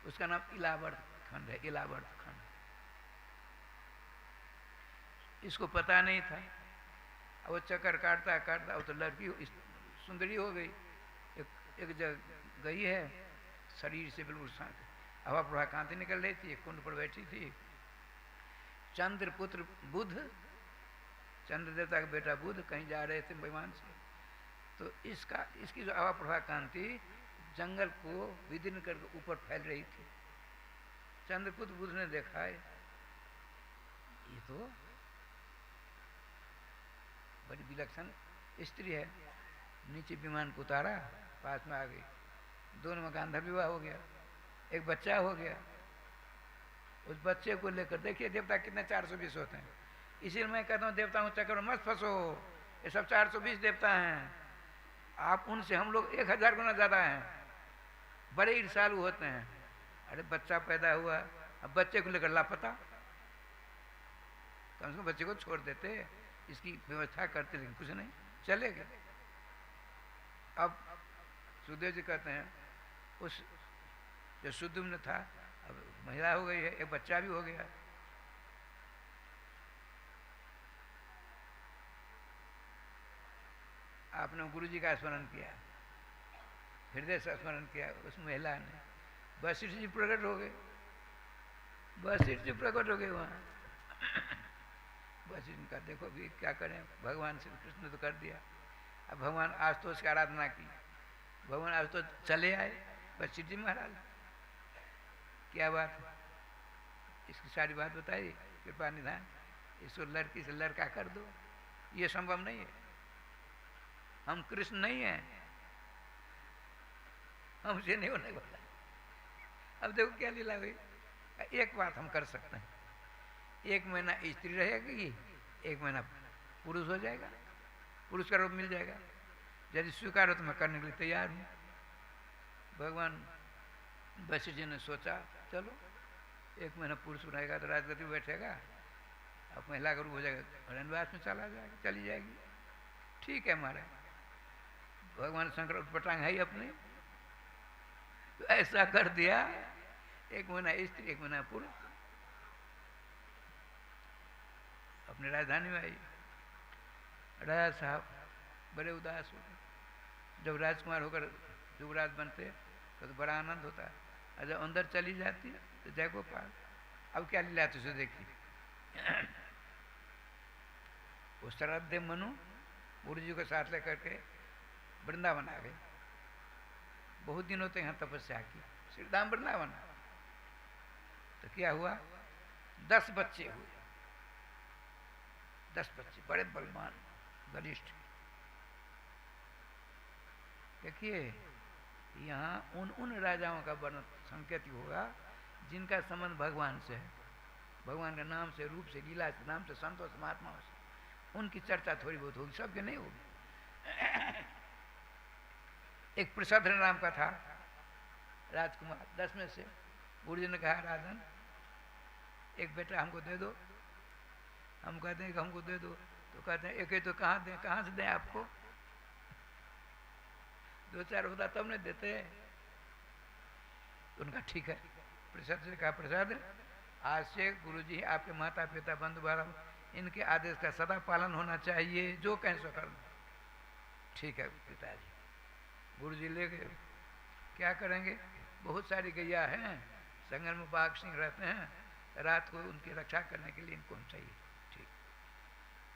उसका नाम इलावर्त खंड है, इलावर्त खंड। इसको पता नहीं था, वो चक्कर काटता काटता वो तो लड़की सुंदरी हो गई, एक जगह गई है, शरीर से बिल्कुल हवा प्रभा कांति निकल रही थी, एक कुंड पर बैठी थी। चंद्रपुत्र बुध, चंद्र देवता का बेटा बुध कहीं जा रहे थे विमान से, तो इसकी जो हवा प्रभा कांति जंगल को विदीर्ण करके ऊपर फैल रही थी। चंद्रपुत्र बुध ने देखा है ये तो बड़ी विलक्षण स्त्री है, नीचे विमान को उतारा, पास में आ गई, दोनों में गांधर्व विवाह हो गया, एक बच्चा हो गया। उस बच्चे को लेकर देखिए देवता कितने 420 होते हैं, इसीलिए मैं कहता हूँ देवताओं चक्कर में मत फंसो, ये सब 420 देवता हैं, आप उनसे हम लोग 1000 गुना ज़्यादा हैं, बड़े ईर्ष्यालु होते हैं। अरे बच्चा पैदा हुआ, अब बच्चे को लेकर लापता, कम से कम बच्चे को छोड़ देते, इसकी व्यवस्था करते, लेकिन कुछ नहीं, चले गए। अब सुखदेव जी कहते हैं उस जो सुद्युम्न था अब महिला हो गई है, एक बच्चा भी हो गया। आपने गुरु जी का स्मरण किया, हृदय से स्मरण किया, उस महिला ने वशिष्ठ जी प्रकट हो गए, वशिष्ठ जी प्रकट हो गए वहाँ। वशिष्ठ का देखो भी क्या करें, भगवान श्री कृष्ण ने तो कर दिया। अब भगवान आशुतोष की आराधना की, भगवान आशुतोष चले आए, वशिष्ठ जी महाराज क्या बात है, इसकी सारी बात बताई, कृपा निधान, इसको लड़की से लड़का कर दो, ये संभव नहीं है, हम कृष्ण नहीं हैं, हमसे नहीं होने वाला। अब देखो क्या लीला हुई। एक बात हम कर सकते हैं, 1 महीना स्त्री रहेगी, 1 महीना पुरुष हो जाएगा, पुरुष का रूप मिल जाएगा, यदि स्वीकार हो तो मैं करने के लिए तैयार हूँ। भगवान वशिष्ठ जी ने सोचा चलो 1 महीना पुरुष रहेगा तो राजगति में बैठेगा, अब महिला का रूप हो जाएगा, रनवास में चला जाएगा, चली जाएगी, ठीक है हमारे भगवान शंकर उत्पटांग है ही अपने, तो ऐसा कर दिया, 1 महीना स्त्री 1 महीना पुरुष। अपनी राजधानी में आई, राजा साहब बड़े उदास हो गए। जब राजकुमार होकर युवराज बनते तो बड़ा आनंद होता है, और जब अंदर चली जाती है तो जय गोपाल। अब क्या लीला तुझे देखी, वो श्रद्धे मनु गुरु जी को साथ लेकर के वृंदावन आ गए। बहुत दिनों तक यहाँ तपस्या की, श्रीधाम वृंदावन। तो क्या हुआ, 10 बच्चे हुए, 10 बच्चे बड़े बलवान बलिष्ठ। देखिए यहाँ उन राजाओं का वर्णन संकेत होगा जिनका संबंध भगवान से है, भगवान के नाम से, रूप से, लीला से, नाम से, संतोष महात्माओं से, उनकी चर्चा थोड़ी बहुत होगी, सबके नहीं होगी। एक प्रसाद नाम का था राजकुमार, 10 में से। गुरु जी ने कहा राजन एक बेटा हमको दे दो, हम कहते हैं कि हमको दे दो, तो कहते हैं एक ही तो कहाँ दें, कहाँ से दें आपको, 2-4 होता तब नहीं देते। उनका ठीक है, प्रसाद से कहा प्रसाद आज से गुरु जी आपके माता पिता बंधु बारह इनके आदेश का सदा पालन होना चाहिए, जो कहें सो कर। ठीक है पिताजी। गुरु जी ले गए। क्या करेंगे, बहुत सारी गैया हैं, जंगल में बाघ सिंह रहते हैं, रात को उनकी रक्षा करने के लिए इनको हम चाहिए। ठीक,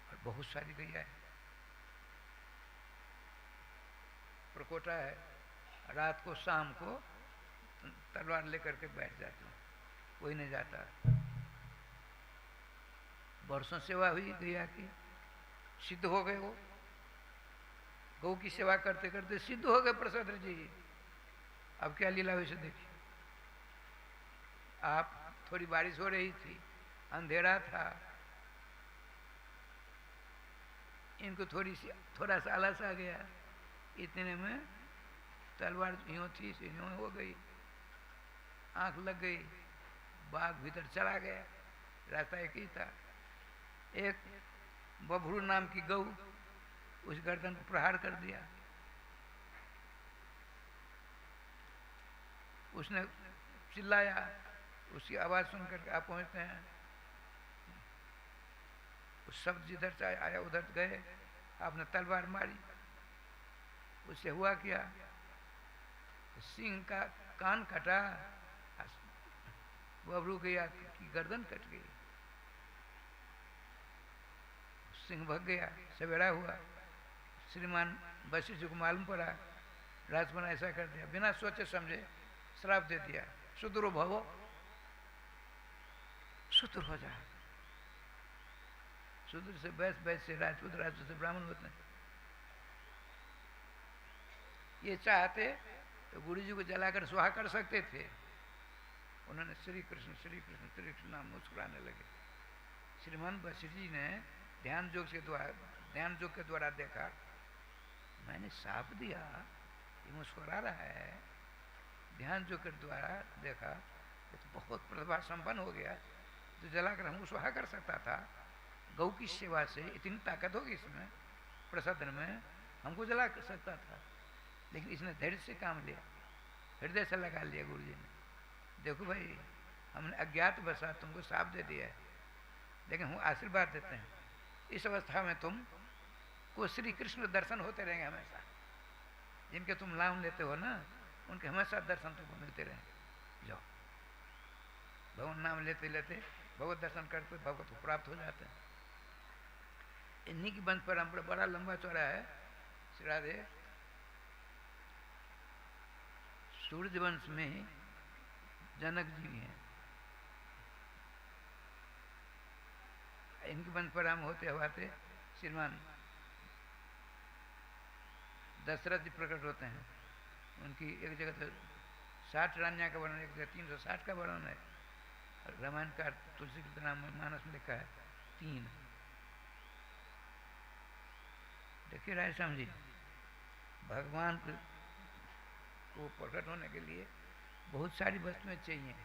और बहुत सारी गैया है, प्रकोटा है, रात को शाम को तलवार लेकर के बैठ जाते हैं, कोई नहीं जाता। वर्षों सेवा हुई गैया की, सिद्ध हो गए वो, गौ की सेवा करते करते सिद्ध हो गए प्रसाद जी। अब क्या लीला हुई से देखिए। आप थोड़ी बारिश हो रही थी, अंधेरा था, इनको थोड़ा सा आलस आ गया, इतने में तलवार यूं थी से यूं हो गई, आंख लग गई, बाघ भीतर चला गया। रास्ता एक ही था। एक बभरू नाम की गौ उस गर्दन को प्रहार कर दिया। उसने चिल्लाया, उसकी आवाज सुनकर आप पहुंचते हैं, उस शब्द जिधर से आया उधर गए, आपने तलवार मारी, उससे हुआ क्या, सिंह का कान कटा, बबरू गया की गर्दन कट गई, सिंह भग गया। सवेरा हुआ, श्रीमान वशिष्ठ को मालूम पड़ा, राजमन ऐसा कर दिया, बिना सोचे समझे श्राप दे दिया, शूद्र भवो, शूद्र हो जाए। शूद्र से वैश्य, वैश्य से राजपूत, राजपूत से ब्राह्मण होते हैं। ये चाहते तो गुरु जी को जलाकर सुहा कर सकते थे, उन्होंने श्री कृष्ण श्री कृष्ण श्री कृष्ण नाम मुस्कुराने लगे। श्रीमान वशिष्ठ जी ने ध्यान योग के द्वारा देखा, मैंने साफ दिया, ये मुस्कुरा रहा है। ध्यान योग के द्वारा देखा, ये तो बहुत प्रतिभा संपन्न हो गया, तो जलाकर हमको सुहा कर सकता था। गौ की सेवा से इतनी ताकत होगी इसमें, प्रसादन में, हमको जला कर सकता था, लेकिन इसने धैर्य से काम लिया, हृदय से लगा लिया। गुरु जी ने, देखो भाई, हमने अज्ञात बसा तुमको साफ दे दिया है, लेकिन हम आशीर्वाद देते हैं, इस अवस्था में तुम को श्री कृष्ण दर्शन होते रहेंगे हमेशा। जिनके तुम नाम लेते हो ना, उनके हमेशा दर्शन तुमको मिलते रहेंगे। जाओ, भगवान नाम लेते लेते भगवत दर्शन करते भगवत को प्राप्त हो जाते हैं। इन्हीं की वंश परंपरा बड़ा लंबा चौड़ा है। श्री राधे, सूर्य वंश में ही जनक जी हैं, इनकी वंश परंपरा होते हुए श्रीमान दशरथ जी प्रकट होते हैं। उनकी एक जगह तो 60 रानियाँ का वर्णन, एक जगह 360 का वर्णन है। रामायण का तुलसी के नाम मानस में लिखा है 3। देखिए राय श्याम जी, भगवान को प्रकट होने के लिए बहुत सारी वस्तुएं चाहिए,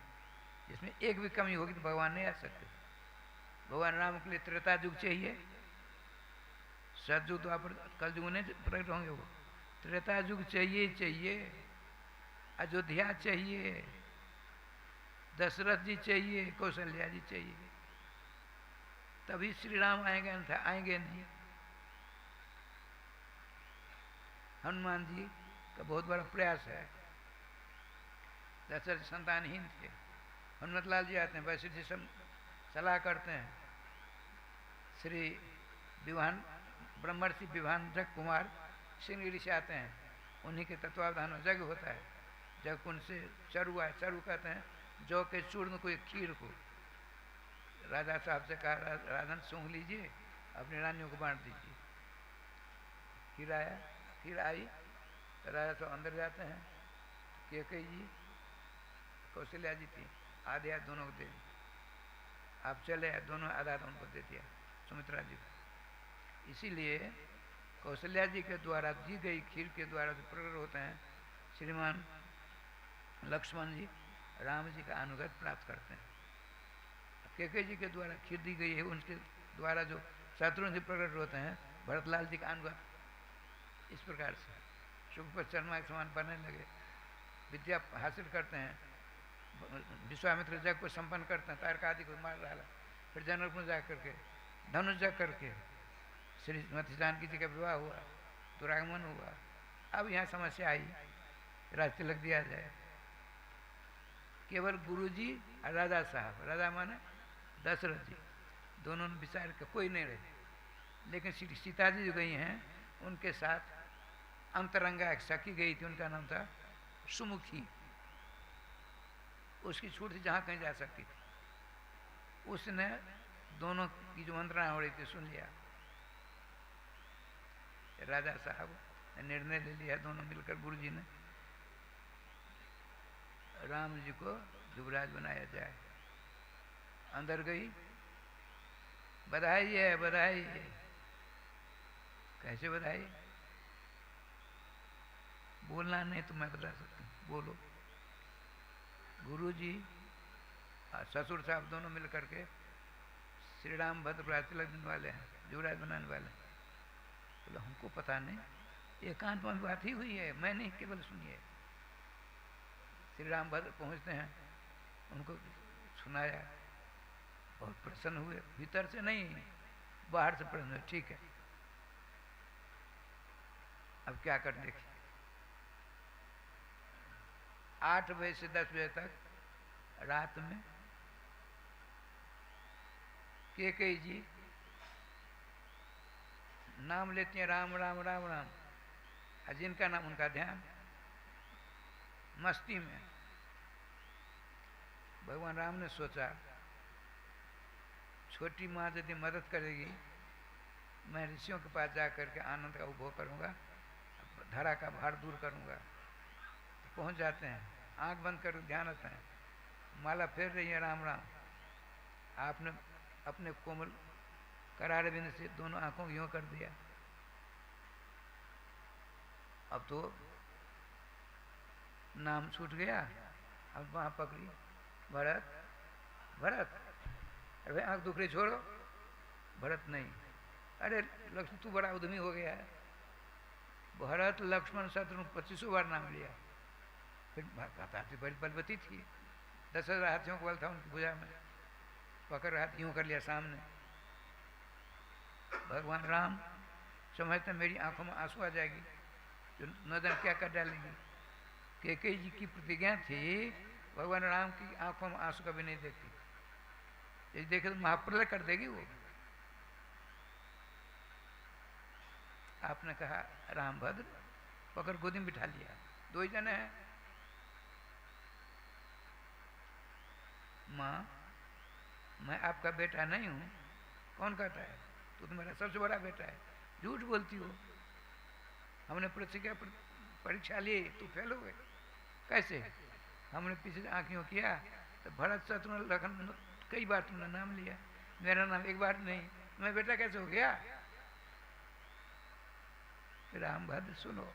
जिसमें एक भी कमी होगी तो भगवान नहीं आ सकते। भगवान राम के लिए त्रेता युग चाहिए, सतयुग द्वापर कलयुग नहीं प्रकट होंगे, वो त्रेता युग चाहिए, अयोध्या चाहिए, दशरथ जी चाहिए, कौशल्या जी चाहिए, तभी श्री राम आएंगे, अन्यथा आएंगे नहीं। हनुमान जी का बहुत बड़ा प्रयास है, दशरथ संतानहीन थे, हनुमत लाल जी आते हैं, वैसे जी सब सलाह करते हैं। श्री विवान ब्रह्मर्षि विभाजक कुमार सिंहगिरी से आते हैं, उन्हीं के तत्वावधान में यज्ञ होता है। जब कुंड से चरु आए, चरु कहते हैं जौ के चूर्ण को, एक खीर को राजा साहब से कहा, राजन सूंघ लीजिए, अपनी रानियों को बांट दीजिए। खीर आया, खीर आई तो राजा साहब अंदर जाते हैं, कैकेयी जी कौशल्या जी थी, आधे हाथ दोनों को दे दी, आप चले आए, दोनों आधा आधा उनको दे दिया सुमित्रा जी को। इसीलिए कौशल्या जी के द्वारा दी गई खीर के द्वारा जो प्रकट होते हैं श्रीमान लक्ष्मण जी, राम जी का अनुगत प्राप्त करते हैं। कैकेयी जी के द्वारा खीर दी गई है, उनके द्वारा जो शत्रुघ्न जी प्रकट होते हैं, भरतलाल जी का अनुगत। इस प्रकार से शुभ पर चरमा के समान बनने लगे, विद्या हासिल करते हैं, विश्वामित्र जग को संपन्न करते हैं, तारकादि को मार डाला, फिर जनकपुर जा करके धनुष जग करके श्रीमती जानकी जी का विवाह हुआ, दुरागमन हुआ, अब यहाँ समस्या आई, राज तिलक दिया जाए। केवल गुरुजी और राजा साहब, राजा माने दशरथ जी, दोनों ने विचार के कोई नहीं रहे। लेकिन श्री सीता जी जो गई हैं उनके साथ अंतरंगा एक सखी गई थी, उनका नाम था सुमुखी। उसकी छूट थी जहाँ कहीं जा सकती थी। उसने दोनों की जो मंत्रणा हो रही थी सुन लिया। राजा साहब ने निर्णय ले लिया, दोनों मिलकर गुरु जी ने, राम जी को युवराज बनाया जाए। अंदर गई, बधाई है बधाई है। कैसे बधाई? बोलना नहीं तो मैं बता सकता हूँ, बोलो। गुरु जी और ससुर साहब दोनों मिल करके श्री राम भद्र तिलक देने वाले हैं, युवराज बनाने वाले हैं। बोले हमको पता नहीं, एकांत में बात ही हुई है, मैं नहीं केवल सुनी है। श्री राम भद्र पहुँचते हैं, उनको सुनाया, बहुत प्रसन्न हुए, भीतर से नहीं बाहर से प्रसन्न हुए। ठीक है, अब क्या कर देखिए। 8 बजे से 10 बजे तक रात में कैकेयी जी नाम लेती हैं, राम राम राम राम, और जिनका नाम उनका ध्यान मस्ती में। भगवान राम ने सोचा छोटी माँ यदि मदद करेगी, मैं ऋषियों के पास जा करके आनंद का उपभोग करूँगा, धरा का भार दूर करूँगा। तो पहुँच जाते हैं, आंख बंद कर ध्यान रखते हैं, माला फेर रही है राम राम। आपने अपने कोमल करारे बिंद से दोनों आंखों यूँ कर दिया। अब तो नाम छूट गया। अब वहाँ पकड़ी, भरत भरत, अरे आंख दुख रही, छोड़ो। भरत नहीं, अरे लक्ष्मण तू बड़ा उद्यमी हो गया है। भरत लक्ष्मण शत्रुघ्न 25 बार नाम लिया। फिर हाथी बड़ी बलवती थी, 10,000 हाथियों को बल था उनकी भुजा में, पकड़ हाथ यूँ कर लिया सामने। भगवान राम समझते मेरी आंखों में आंसू आ जाएगी, जो नजर क्या कर डालेंगी। कैकेयी जी की प्रतिज्ञा थी भगवान राम की आंखों में आंसू कभी नहीं देखती, यदि देखे तो महाप्रलय कर देगी वो। आपने कहा राम भद्र, पकड़ गोदी में बिठा लिया। 2 ही जने हैं। माँ मैं आपका बेटा नहीं हूँ। कौन कहता है? तू तो मेरा सबसे बड़ा बेटा है। झूठ बोलती हो, हमने परीक्षा ली, तू फेल हो गए। कैसे? हमने पीछे आंखियों किया तो भरत शत्रुघ्न लखन कई बार तुमने नाम लिया, मेरा नाम एक बार नहीं, मैं बेटा कैसे हो गया? राम भद्र सुनो,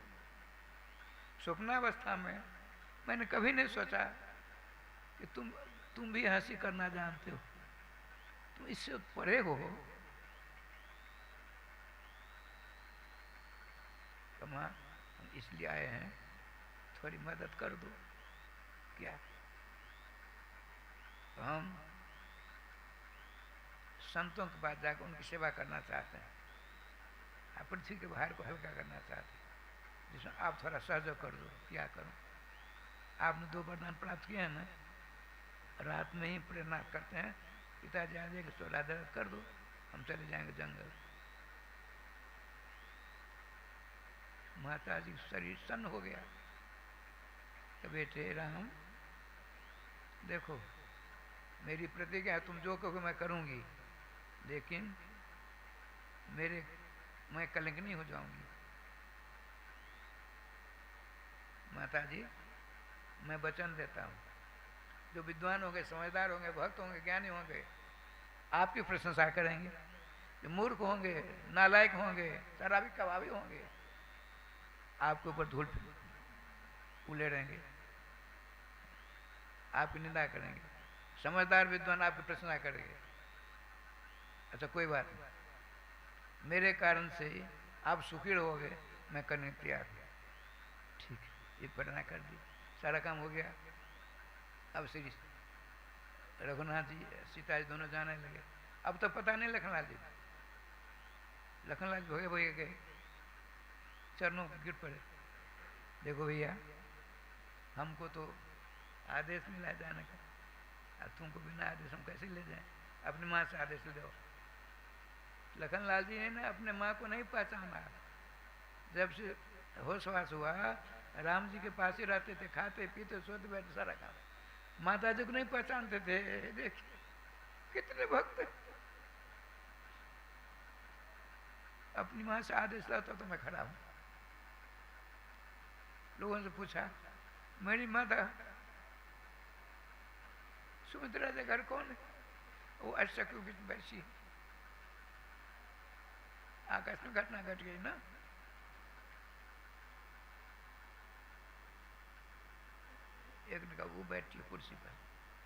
स्वप्नावस्था में मैंने कभी नहीं सोचा कि तुम भी हंसी करना जानते हो, तुम इससे परे हो। कमा हम इसलिए आए हैं, थोड़ी मदद कर दो। क्या? तो हम संतों के पास जाकर उनकी सेवा करना चाहते हैं, पृथ्वी के भार को हल्का करना चाहते हैं, जिसमें आप थोड़ा सहयोग कर दो। क्या करूं? आपने 2 वरदान प्राप्त किए हैं ना, रात में ही प्रेरणा करते हैं, पिताजी आ जाएंगे, सोलादर कर दो, हम चले जाएंगे जंगल। माता जी शरीर सन्न हो गया। तो बेटे राम देखो, मेरी प्रतिज्ञा है, तुम जो कहोगे मैं करूंगी, लेकिन मैं कलंकिनी हो जाऊंगी। माता जी मैं वचन देता हूँ, जो विद्वान होंगे, समझदार होंगे, भक्त होंगे, ज्ञानी होंगे, आपकी प्रशंसा करेंगे। जो मूर्ख होंगे, नालायक होंगे, शराबी कबाबी होंगे, आपके ऊपर धूल उले रहेंगे, आपकी निंदा करेंगे। समझदार विद्वान आपकी प्रशंसा करेंगे। अच्छा कोई बात नहीं, मेरे कारण से आप सुखी रहोगे, मैं करने को तैयार हूँ। ठीक है, ये प्रेरणा कर दी, सारा काम हो गया। अब श्री रघुनाथ जी सीता जी दोनों जाने लगे। अब तो पता नहीं लखनलाल जी भोगे भोगे गए, चरणों पर गिर पड़े। देखो भैया, हमको तो आदेश मिला जाने का, अब तुमको बिना आदेश हम कैसे ले जाएं? अपनी माँ से आदेश ले दो। लखनलाल जी ने अपने माँ को नहीं पहचाना। जब से होशवास हुआ, राम जी के पास ही रहते थे, खाते पीते सोते बैठे सारा काम। माता जी को नहीं पहचानते थे। देखिए कितने भक्त हैं। अपनी माँ से आदेश लाता तो मैं खड़ा हूं। लोगों से पूछा, मेरी माता सुमित्रा के घर कौन है? वो अष्टसखियों की बैसी है। आकाश में घटना घट गई ना। एक ने कहा वो बैठी कुर्सी पर,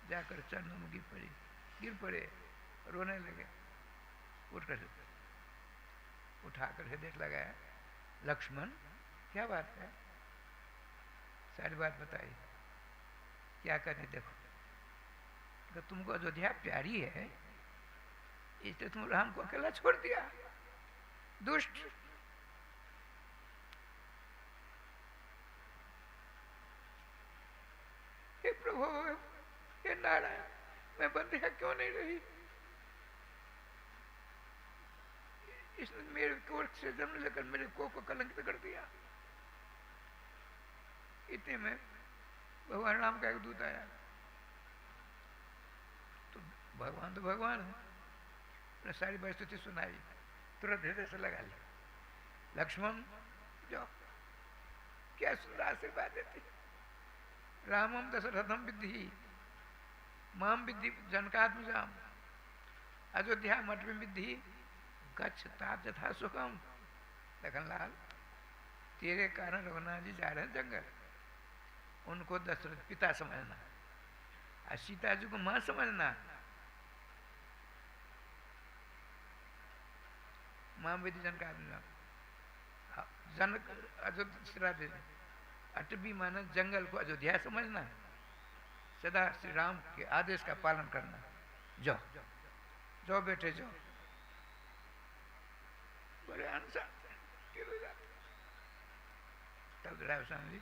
जाकर चरणों में गिर पड़े, रोने लगे। उठकर उठाकर हृदय लगाया, लक्ष्मण क्या बात है? सारी बात बताई। क्या करें देखो, तो तुमको अयोध्या प्यारी है इसलिए तुम राम को अकेला छोड़ दिया। दुष्ट! हे प्रभु, हे नारायण, मैं बंदिया क्यों नहीं रही? इसने मेरे कोर्ट से जन्म लेकर मेरे को कलंकित कर दिया। इतने में भगवान राम का एक दूत आया। तो भगवान है, सारी परिस्थिति सुनाई, तुरंत हृदय से लगा लिया। लक्ष्मण जाओ, क्या सुंदर आशीर्वाद देती। रामम दशरथम विद्धि, माम विद्धि जनकात्मजाम, अयोध्या मठ में विद्धि, गच्छ तात यथा सुखम। लखनलाल, तेरे कारण रघुनाथ जी जा रहे हैं जंगल, उनको दशरथ पिता समझना और सीता जी को मां समझना। मां विधि जनकात्मजाम, जनक अयोध्या अटबी माना जंगल को अयोध्या समझना, सदा श्री राम के आदेश का पालन करना। जाओ जाओ बेटे जाओ। बड़े अनुसार तब राम जी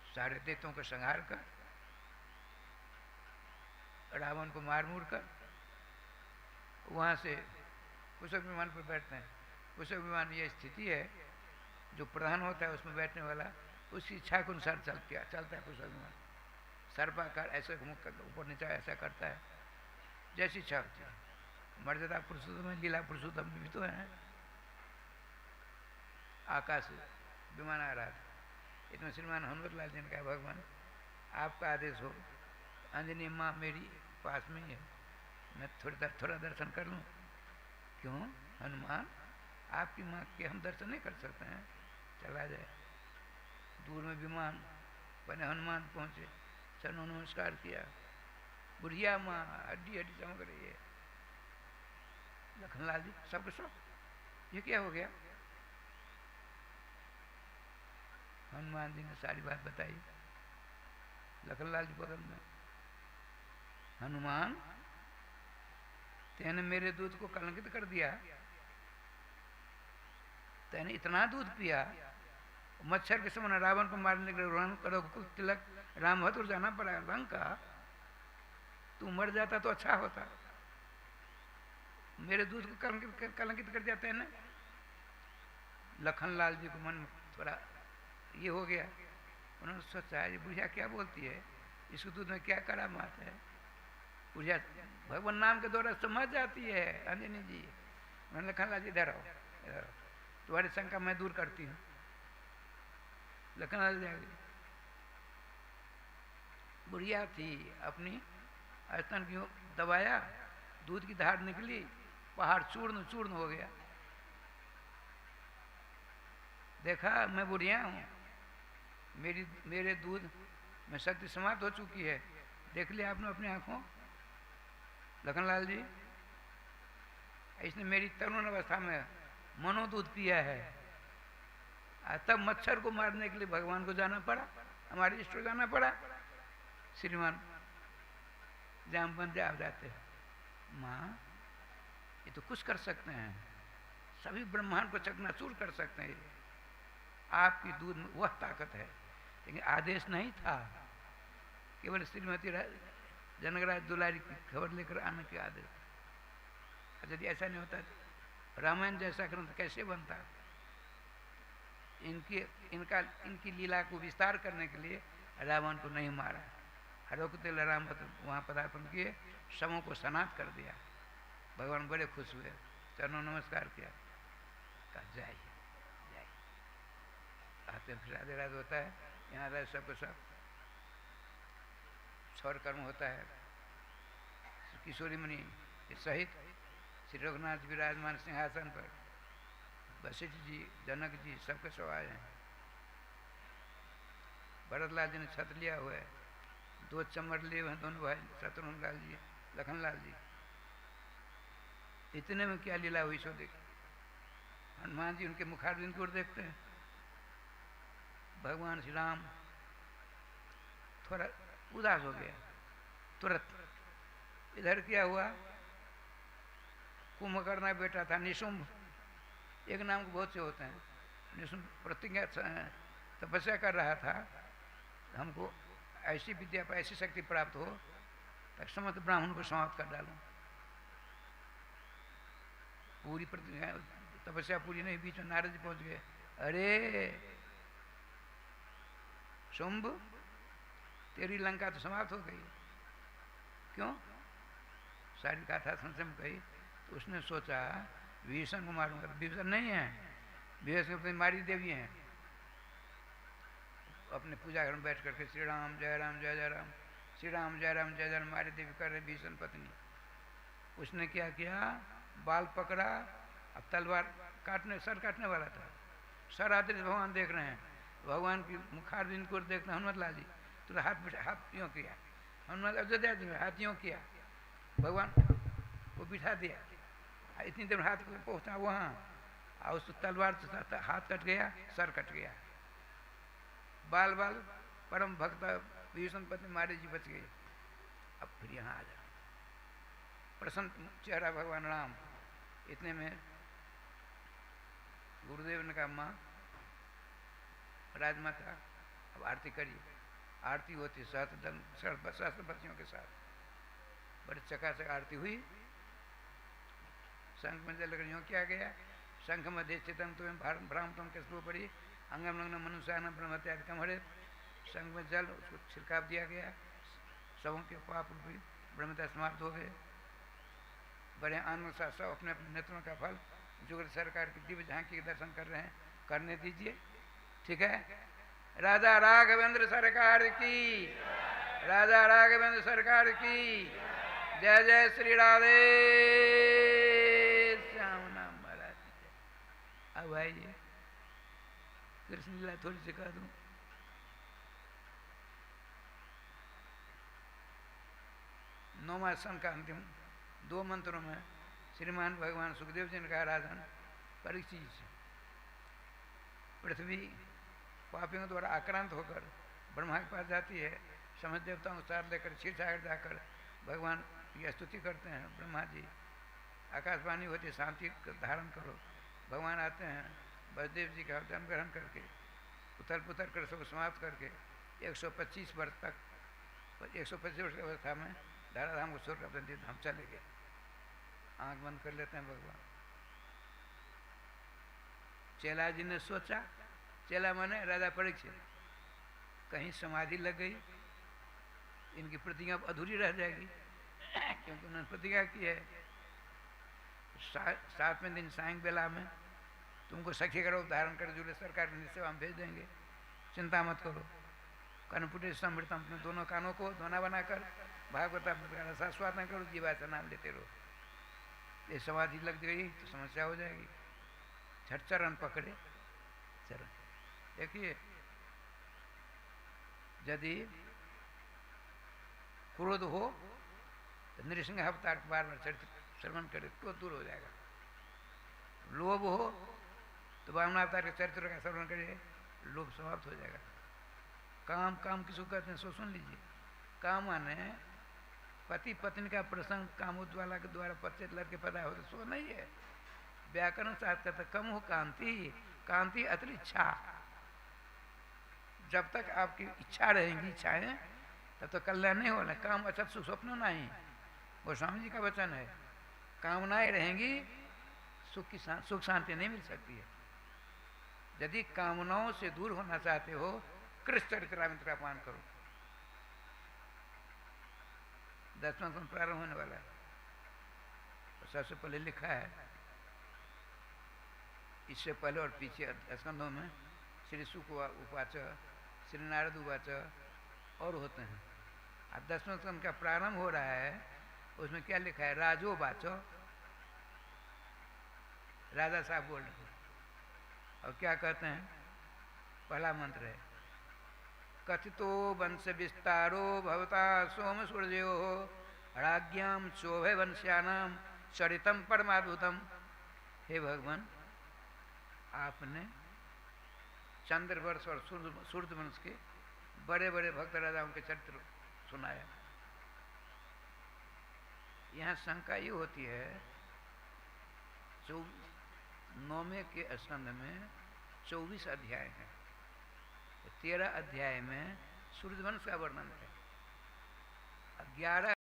सारे देवों को संहार कर, रावण को मार मूर कर वहां से पुष्पक विमान पर बैठते हैं। पुष्पक विमान ये स्थिति है जो प्रधान होता है उसमें बैठने वाला उसकी इच्छा के अनुसार चलता है पुष्पक विमान। सर्पाकार ऐसे मुख ऊपर नीचे ऐसा करता है जैसी इच्छा होती है। मर्यादा पुरुषोत्तम में लीला पुरुषोत्तम भी तो है। आकाश विमान आ रहा था, इतना श्रीमान हनुमत लाल जी ने कहा, भगवान आपका आदेश हो, अंजनी माँ मेरी पास में ही है, मैं थोड़ा दर्शन कर लूँ। क्यों हनुमान, आपकी माँ के हम दर्शन नहीं कर सकते हैं? चला जाए। दूर में विमान बने, हनुमान पहुँचे, चरणों नमस्कार किया। बुढ़िया माँ हड्डी हड्डी चमक रही है। लखनलाल जी सबको सब, ये क्या हो गया? हनुमान जी ने सारी बात बताई। लखनलाल जी बगल में, हनुमान तेने मेरे दूध को कलंकित कर दिया, तेने इतना दूध पिया, मच्छर के समान रावण को मारने के लिए तिलक रामभद्र जाना पड़ा लंका। तू मर जाता तो अच्छा होता, मेरे दूध को कलंकित कर दिया तेने। लखनलाल जी को मन में थोड़ा ये हो गया। उन्होंने सोचा ये बुढ़िया क्या बोलती है, इसको दूध में क्या करामात है। बुढ़िया भगवान नाम के द्वारा समझ जाती है। अंजनी जी, उन्होंने लखनलाल जी इधर आओ, तुम्हारी शंका मैं दूर करती हूँ। लखनलाल जी बुढ़िया थी, अपनी स्तन की दबाया, दूध की धार निकली, पहाड़ चूर्ण चूर्ण हो गया। देखा मैं बुढ़िया हूँ, मेरे दूध में शक्ति समाप्त हो चुकी है। देख लिया आपने अपनी आंखों लखनलाल जी, इसने मेरी तरुण अवस्था में मनोदूध पिया है। तब मच्छर को मारने के लिए भगवान को जाना पड़ा, हमारे इष्ट को जाना पड़ा। श्रीमान जामवंत आप जाते हैं, माँ ये तो कुछ कर सकते हैं, सभी ब्रह्मांड को चकनाचूर कर सकते हैं। आपकी दूध में वह ताकत है, लेकिन आदेश नहीं था, केवल श्रीमती जनकराज दुलारी की खबर लेकर आने के आदेश। यदि ऐसा नहीं होता रामायण जैसा ग्रंथ कैसे बनता? इनकी लीला को विस्तार करने के लिए रावण को नहीं मारा, हरोकतिल राम वहाँ पदार्पण किए, समों को सनात कर दिया। भगवान बड़े खुश हुए, चरणों नमस्कार किया, कहा जाइए जाइए। आते फिर राधे राधे होता है, यहाँ राधे सबको सब सौर कर्म होता है। किशोरी मुनि के सहित श्री रघुनाथ विराजमान सिंहासन पर, वशिष्ठ जी, जनक जी सबके सब आए हैं। भरतलाल जी ने छत्र लिया हुआ है, 2 चम्मर लिए हुए हैं दोनों भाई, शत्रुघ्न लाल जी, लखन लाल जी। इतने में क्या लीला हुई सो देख। हनुमान जी उनके मुखारबिंद की ओर देखते हैं, भगवान श्री राम थोड़ा उदास हो गया तुरंत। इधर क्या हुआ, कुंभकर्ण बेटा था निशुंभ, एक नाम के बहुत से होते हैं। निशुंभ प्रतिज्ञा तपस्या कर रहा था, हमको ऐसी विद्या पर ऐसी शक्ति प्राप्त हो ताकि समस्त ब्राह्मण को समाप्त कर डालूं। पूरी प्रतिज्ञा तपस्या पूरी नहीं, बीच में नारद जी पहुंच गए। अरे शुंभ, तेरी लंका तो समाप्त हो गई। क्यों? सारी कथा संशय में कही तो उसने सोचा विभीषण को मारूंगा। विभीषण नहीं है, विभीषण अपनी मारी देवी हैं। अपने पूजा घर में बैठ करके श्री राम जय राम जय जय राम, श्री राम जय राम जय जय राम मारी देवी कर रहे विभीषण पत्नी। उसने क्या किया, बाल पकड़ा, अब तलवार काटने, सर काटने वाला था। सर आते भगवान देख रहे हैं, भगवान की मुखारबिंद को देखते हनुमत लाल जी, तो हाथ यूँ किया, हनुमत अयोध्या जी में हाथ यूँ किया, भगवान को बिठा दिया। इतनी देर हाथ पहुँचा वहाँ, और उस तलवार से हाथ कट गया, सर कट गया। बाल बाल परम भक्त विभीषण पत्नी मारे जी बच गए। अब फिर यहाँ आ जाओ, प्रसन्न चेहरा भगवान राम। इतने में गुरुदेव ने कहा, माँ राजमाता अब आरती करिए। आरती होती सहस्त्र बच्चियों के साथ, बड़े चकाचक आरती हुई। शंख में जल यूँ किया गया, शंख मध्य चितम तुम्हें भ्रामतम के स्लो पड़ी, अंगम लग्न मनुष्यान ब्रह्मत्यादि कमरे। शंख में जल, उसको छिड़काव दिया गया, सबों के पाप रूपी ब्रह्मत्या समाप्त हो गए। बड़े आनंद साथ सब अपने अपने नेत्रों का फल जुगल सरकार की दिव्य झांकी के दर्शन कर रहे हैं, करने दीजिए। ठीक है, राजा राघवेंद्र सरकार की, राजा राघवेंद्र सरकार की जय। जय श्री राधे श्याम नाम महाराज की जय। अब आइए कृष्ण लीला थोड़ी सिखा दूं। नौवां स्कंद का अंतिम 2 मंत्रों में श्रीमान भगवान सुखदेव जी ने कहा, राजन परीक्षित से पृथ्वी पापियों द्वारा आक्रांत होकर ब्रह्मा के पास जाती है, समझ देवताओं को साथ लेकर क्षीर सागर जाकर भगवान की स्तुति करते हैं। ब्रह्मा जी आकाशवाणी होती, शांति धारण करो। भगवान आते हैं, वसुदेव जी का जन्म ग्रहण करके उथल पुथल कर सब समाप्त करके 125 वर्ष तक, 125 वर्ष की अवस्था में धाराधाम को छोड़कर अपने धाम चले गए। आंख बंद कर लेते हैं भगवान। चेला जी ने सोचा, चेला माने राजा परीक्षित, कहीं समाधि लग गई, इनकी प्रतिज्ञा अधूरी रह जाएगी, क्योंकि उन्होंने प्रतिज्ञा की है 7वें दिन सायं बेला में तुमको सखी करो धारण कर जूले सरकार की सेवा में भेज देंगे, चिंता मत करो। कर्णपुटे समृतम, अपने दोनों कानों को धोना बनाकर भागवत रसास्वादन करो, जीवा से नाम लेते रहो। ये समाधि लग गई तो समस्या हो जाएगी। छठ चरण पकड़े, चरण देखिए, यदि क्रोध हो तो नृसिंह अवतार बार बार चरित्र श्रवण करे तो दूर हो जाएगा। लोभ हो तो वामन अवतार के चरित्र का श्रवण करिए, लोभ समाप्त हो जाएगा। काम, काम किसको कहते हैं सो सुन लीजिए। काम माने पति पत्नी का प्रसंग कामोज्ज्वला के द्वारा पतित लड़के पैदा हो, सो नहीं है। व्याकरण साथ कहता कम हो कांति, कांति अतिरिच्छा, जब तक आपकी इच्छा रहेंगी, इच्छाएं, तब तो कल्याण नहीं होना। काम अच्छा सुख स्वप्न नहीं, गोस्वामी जी का वचन है। कामनाएं रहेंगी, सुख शांति नहीं मिल सकती है। यदि कामनाओं से दूर होना चाहते हो, कृष्ण चरित्रामृत का पान करो। 10वां स्कंद प्रारंभ होने वाला है। सबसे पहले लिखा है, इससे पहले और पीछे स्कंदों में श्री सुक उवाच, श्री नारद उवाच और होते हैं। अब 10वां स्कंद का प्रारंभ हो रहा है, उसमें क्या लिखा है? राजो बाचो, राजा साहब बोल रहे हैं। और क्या कहते हैं? पहला मंत्र है, कथितो वंश विस्तारो भवता सोम सूर्यो राज्ञाम शोभे वंश्यानाम चरितम परमाद्भुतम। हे भगवान, आपने चंद्रवर्ष और सूर्य वंश के बड़े बड़े भक्त राजाओं के चरित्र सुनाया। यहाँ शंका ये होती है, 9वें के स्कंद में 24 अध्याय हैं। 13 अध्याय में सूर्यवंश का वर्णन है, 11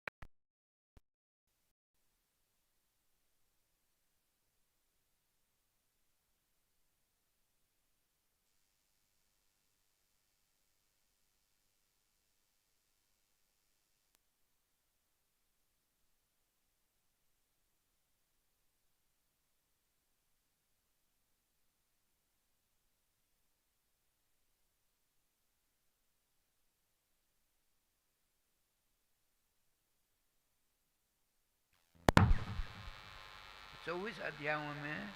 24 अध्यायों में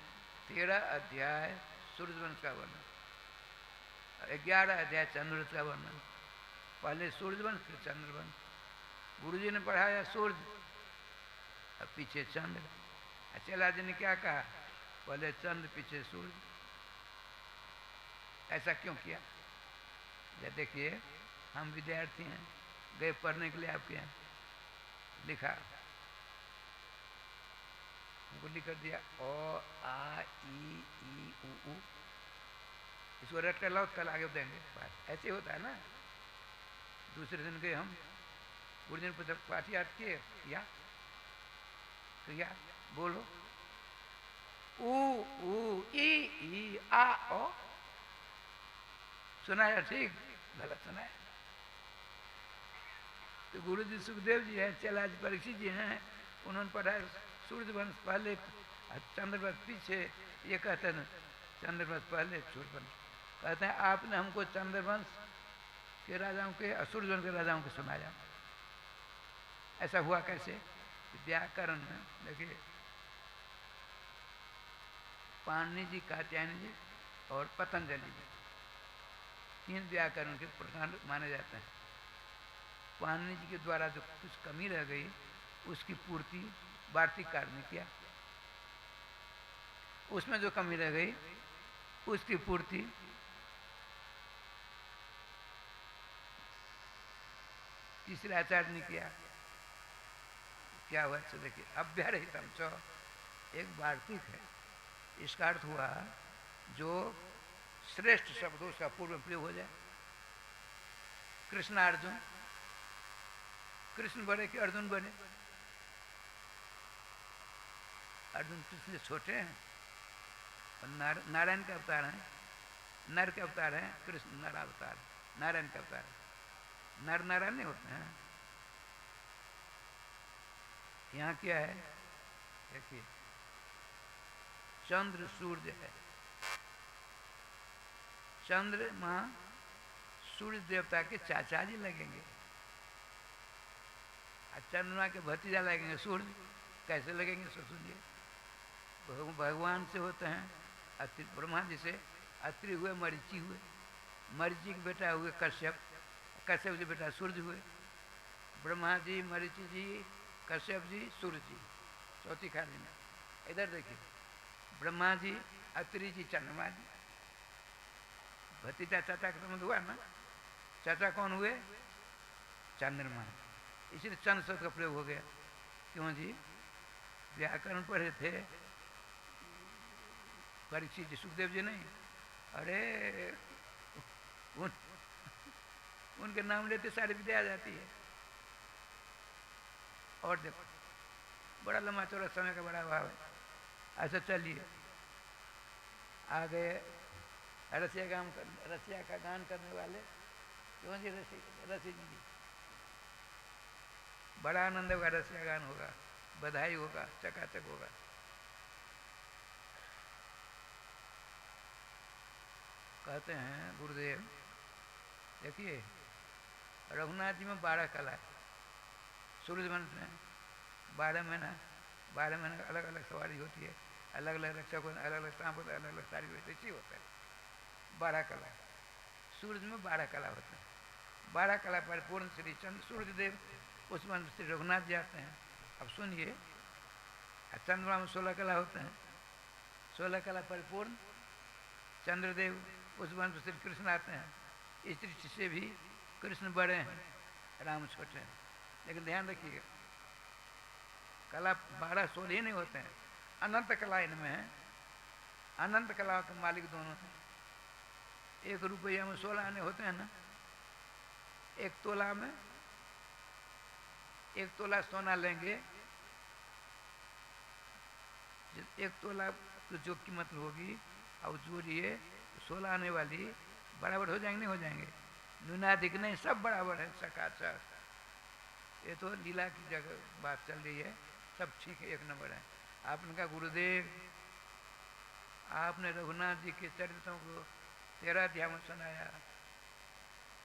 13 अध्याय सूर्यवंश का वर्णन, 11 अध्याय चंद्रवंश का वर्णन। पहले सूर्यवंश फिर चंद्रवंश। गुरु जी ने पढ़ाया सूर्य और पीछे चंद्र। चेला जी ने क्या कहा? पहले चंद्र पीछे सूर्य। ऐसा क्यों किया? या देखिए, हम विद्यार्थी हैं, गए पढ़ने के लिए आपके यहाँ, लिखा हमको लिख कर दिया ओ आ ई उ। इसको रट कर लाओ, कल आगे देंगे। ऐसे होता है ना। दूसरे दिन गए हम, पूरे दिन पर पाठ याद किए, या बोलो ऊ ई आ ओ। सुनाया? ठीक? गलत सुनाया। तो गुरु जी सुखदेव जी हैं, चेला जी परीक्षित जी हैं, उन्होंने पढ़ाया सूर्यवंश पहले चंद्रवंश पीछे। ये कहते हैं चंद्रवंश पहले सूर्यवंश। कहते हैं आपने हमको चंद्रवंश के राजाओं के और सूर्यवंश के राजाओं के सुनाया। ऐसा हुआ कैसे? व्याकरण में देखिए, पाणिनि जी, कात्यायनी जी और पतंजलि जी, 3 व्याकरण के प्रधान माने जाते हैं। पाणिनि जी के द्वारा जो कुछ कमी रह गई, उसकी पूर्ति वार्तिककार ने किया। उसमें जो कमी रह गई, उसकी पूर्ति तीसरे आचार्य ने किया। क्या हुआ? तो देखिए, अव्यरहितम च एक वार्तिक है। इसका अर्थ हुआ जो श्रेष्ठ शब्द उसका पूर्व में प्रयोग हो जाए। कृष्ण अर्जुन, कृष्ण बड़े कि अर्जुन बड़े? अर्जुन कृष्ण से छोटे हैं और नारायण के अवतार हैं। नर के अवतार हैं, कृष्ण नर अवतार, नारायण के अवतार है। नर नारायण नहीं होते हैं। यहाँ क्या है? देखिए, चंद्र सूर्य है। चंद्रमा सूर्य देवता के चाचा जी लगेंगे और चंद्रमा के भतीजा लगेंगे सूर्य। कैसे लगेंगे? सो सुनिए। भगवान से होते हैं अत्रि, ब्रह्मा जी से अत्रि हुए, मरीचि हुए, मरीचि के बेटा हुए कश्यप, कश्यप जी बेटा सूर्य हुए। ब्रह्मा जी, मरीचि जी, कश्यप जी, सूर्य जी, चौथी खाली में। इधर देखिए, ब्रह्मा जी, अत्रि जी, चंद्रमा जी। भतीजा चाचा का संबंध हुआ ना। चाचा कौन हुए? चंद्रमा। इसलिए चंद्र शब्द का प्रयोग हो गया। क्यों जी? व्याकरण पढ़े थे परीक्षित जी, सुखदेव जी नहीं। अरे उनके नाम लेते सारी विद्या आ जाती है। और देखो बड़ा लंबा चौड़ा समय का बड़ा अभाव है। अच्छा चलिए आगे रसिया का गान करने वाले क्यों जी रसी जी, बड़ा आनंद होगा, रसिया गान होगा, बधाई होगा, चकाचक होगा। कहते हैं गुरुदेव देखिए रघुनाथ जी में 12 कला है। सूर्यवंश में 12 महीना अलग अलग सवारी होती है, अलग अलग रक्षक होता है, अलग अलग सांप होता है, अलग अलग सारी ऐसी होता है। 12 कला सूर्य में 12 कला होते हैं। 12 कला परिपूर्ण श्री चंद्र सूर्यदेव उस वंश श्री रघुनाथ जी आते हैं। अब सुनिए चंद्रमा में 16 कला होते हैं। 16 कला परिपूर्ण चंद्रदेव उस वंश श्री कृष्ण आते हैं। इस दृष्टि से भी कृष्ण बड़े हैं, राम छोटे हैं। लेकिन ध्यान रखिएगा कला 12-16 ही नहीं होते हैं, अनंत कला इनमें है। अनंत कला के मालिक दोनों हैं। 1 रुपया में 16 आने होते हैं ना। 1 तोला में 1 तोला सोना लेंगे, 1 तोला जो कीमत होगी और जोड़िए 16 आने वाली बराबर हो जाएंगे, नहीं हो जाएंगे? न्यूनाधिक नहीं, सब बराबर है चकाचक। ये तो लीला की जगह बात चल रही है, सब ठीक है, 1 नंबर है। आपने कहा गुरुदेव आपने रघुनाथ जी के चरित्रों को 13 अध्याय में सुनाया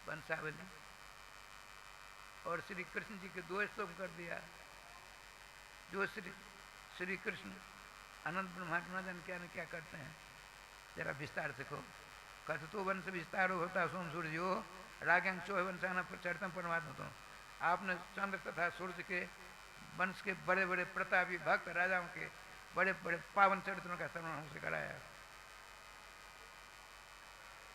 वंशावली, और श्री कृष्ण जी के 2 स्तोत्र कर दिया। जो श्री कृष्ण अनंत ब्रह्मांड जन क्या न क्या करते हैं, जरा विस्तार से कहो। कथतो वंश विस्तार होता सोम सूर्य हो रागंग चोह वंशाना चरितम परमात्मा तो। आपने चंद्र तथा सूर्य के वंश के बड़े बड़े प्रतापी भक्त राजाओं के बड़े बड़े पावन चरित्रों का श्रवण हमसे कराया।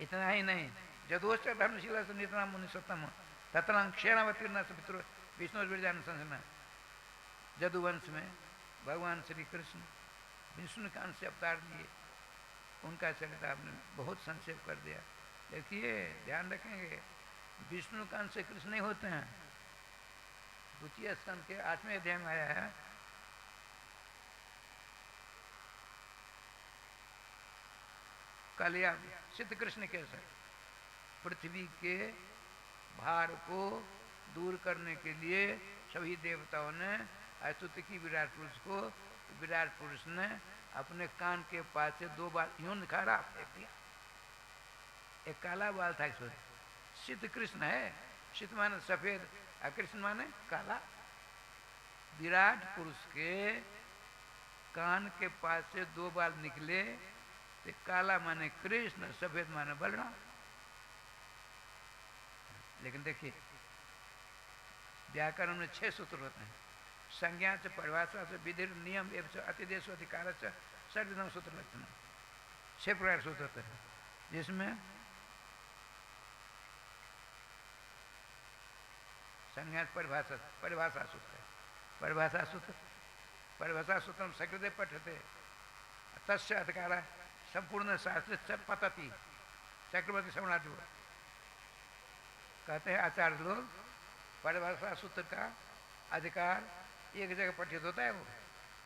इतना ही नहीं, जदोश्च धर्मशीला से नितना मुनि सत्तम ततरंग क्षेणावतीर्ण से पितृ विष्णु विरजान संजना। जदुवंश में भगवान श्री कृष्ण विष्णु कांत से अवतार लिए, उनका चरित्र आपने बहुत संक्षेप कर दिया। देखिए ध्यान रखेंगे विष्णु कांत से कृष्ण नहीं होते हैं। द्वितीय स्कंद के 8वें अध्याय में आया है कलिया सिद्ध कृष्ण कैसे पृथ्वी के भार को दूर करने के लिए सभी देवताओं ने स्तुति की विराट पुरुष को। विराट पुरुष ने अपने कान के पास से 2 बार यूं निखारा, फेंक दिया। एक काला बाल था इसमें। सिद्ध कृष्ण है, सिद्ध माने सफेद, कृष्ण माने काला। विराट पुरुष के कान के पास से 2 बाल निकले, तो काला माने कृष्ण, सफेद माने बलराम। लेकिन देखिए व्याकरण में 6 सूत्र होते हैं। संज्ञा से परिभाषा से विधि नियम एवं अतिदेश अधिकार से सर्वविधम सूत्र लक्षण 6 प्रकार सूत्र होते हैं, जिसमें संज्ञा परिभाषा सूत्र है। परिभाषा सूत्र सकृदे पठते तस्य अधिकार संपूर्ण शास्त्र पतति चक्रवर्ती सम्राट कहते हैं आचार्य लोग। परिभाषा सूत्र का अधिकार एक जगह पठित होता है, वो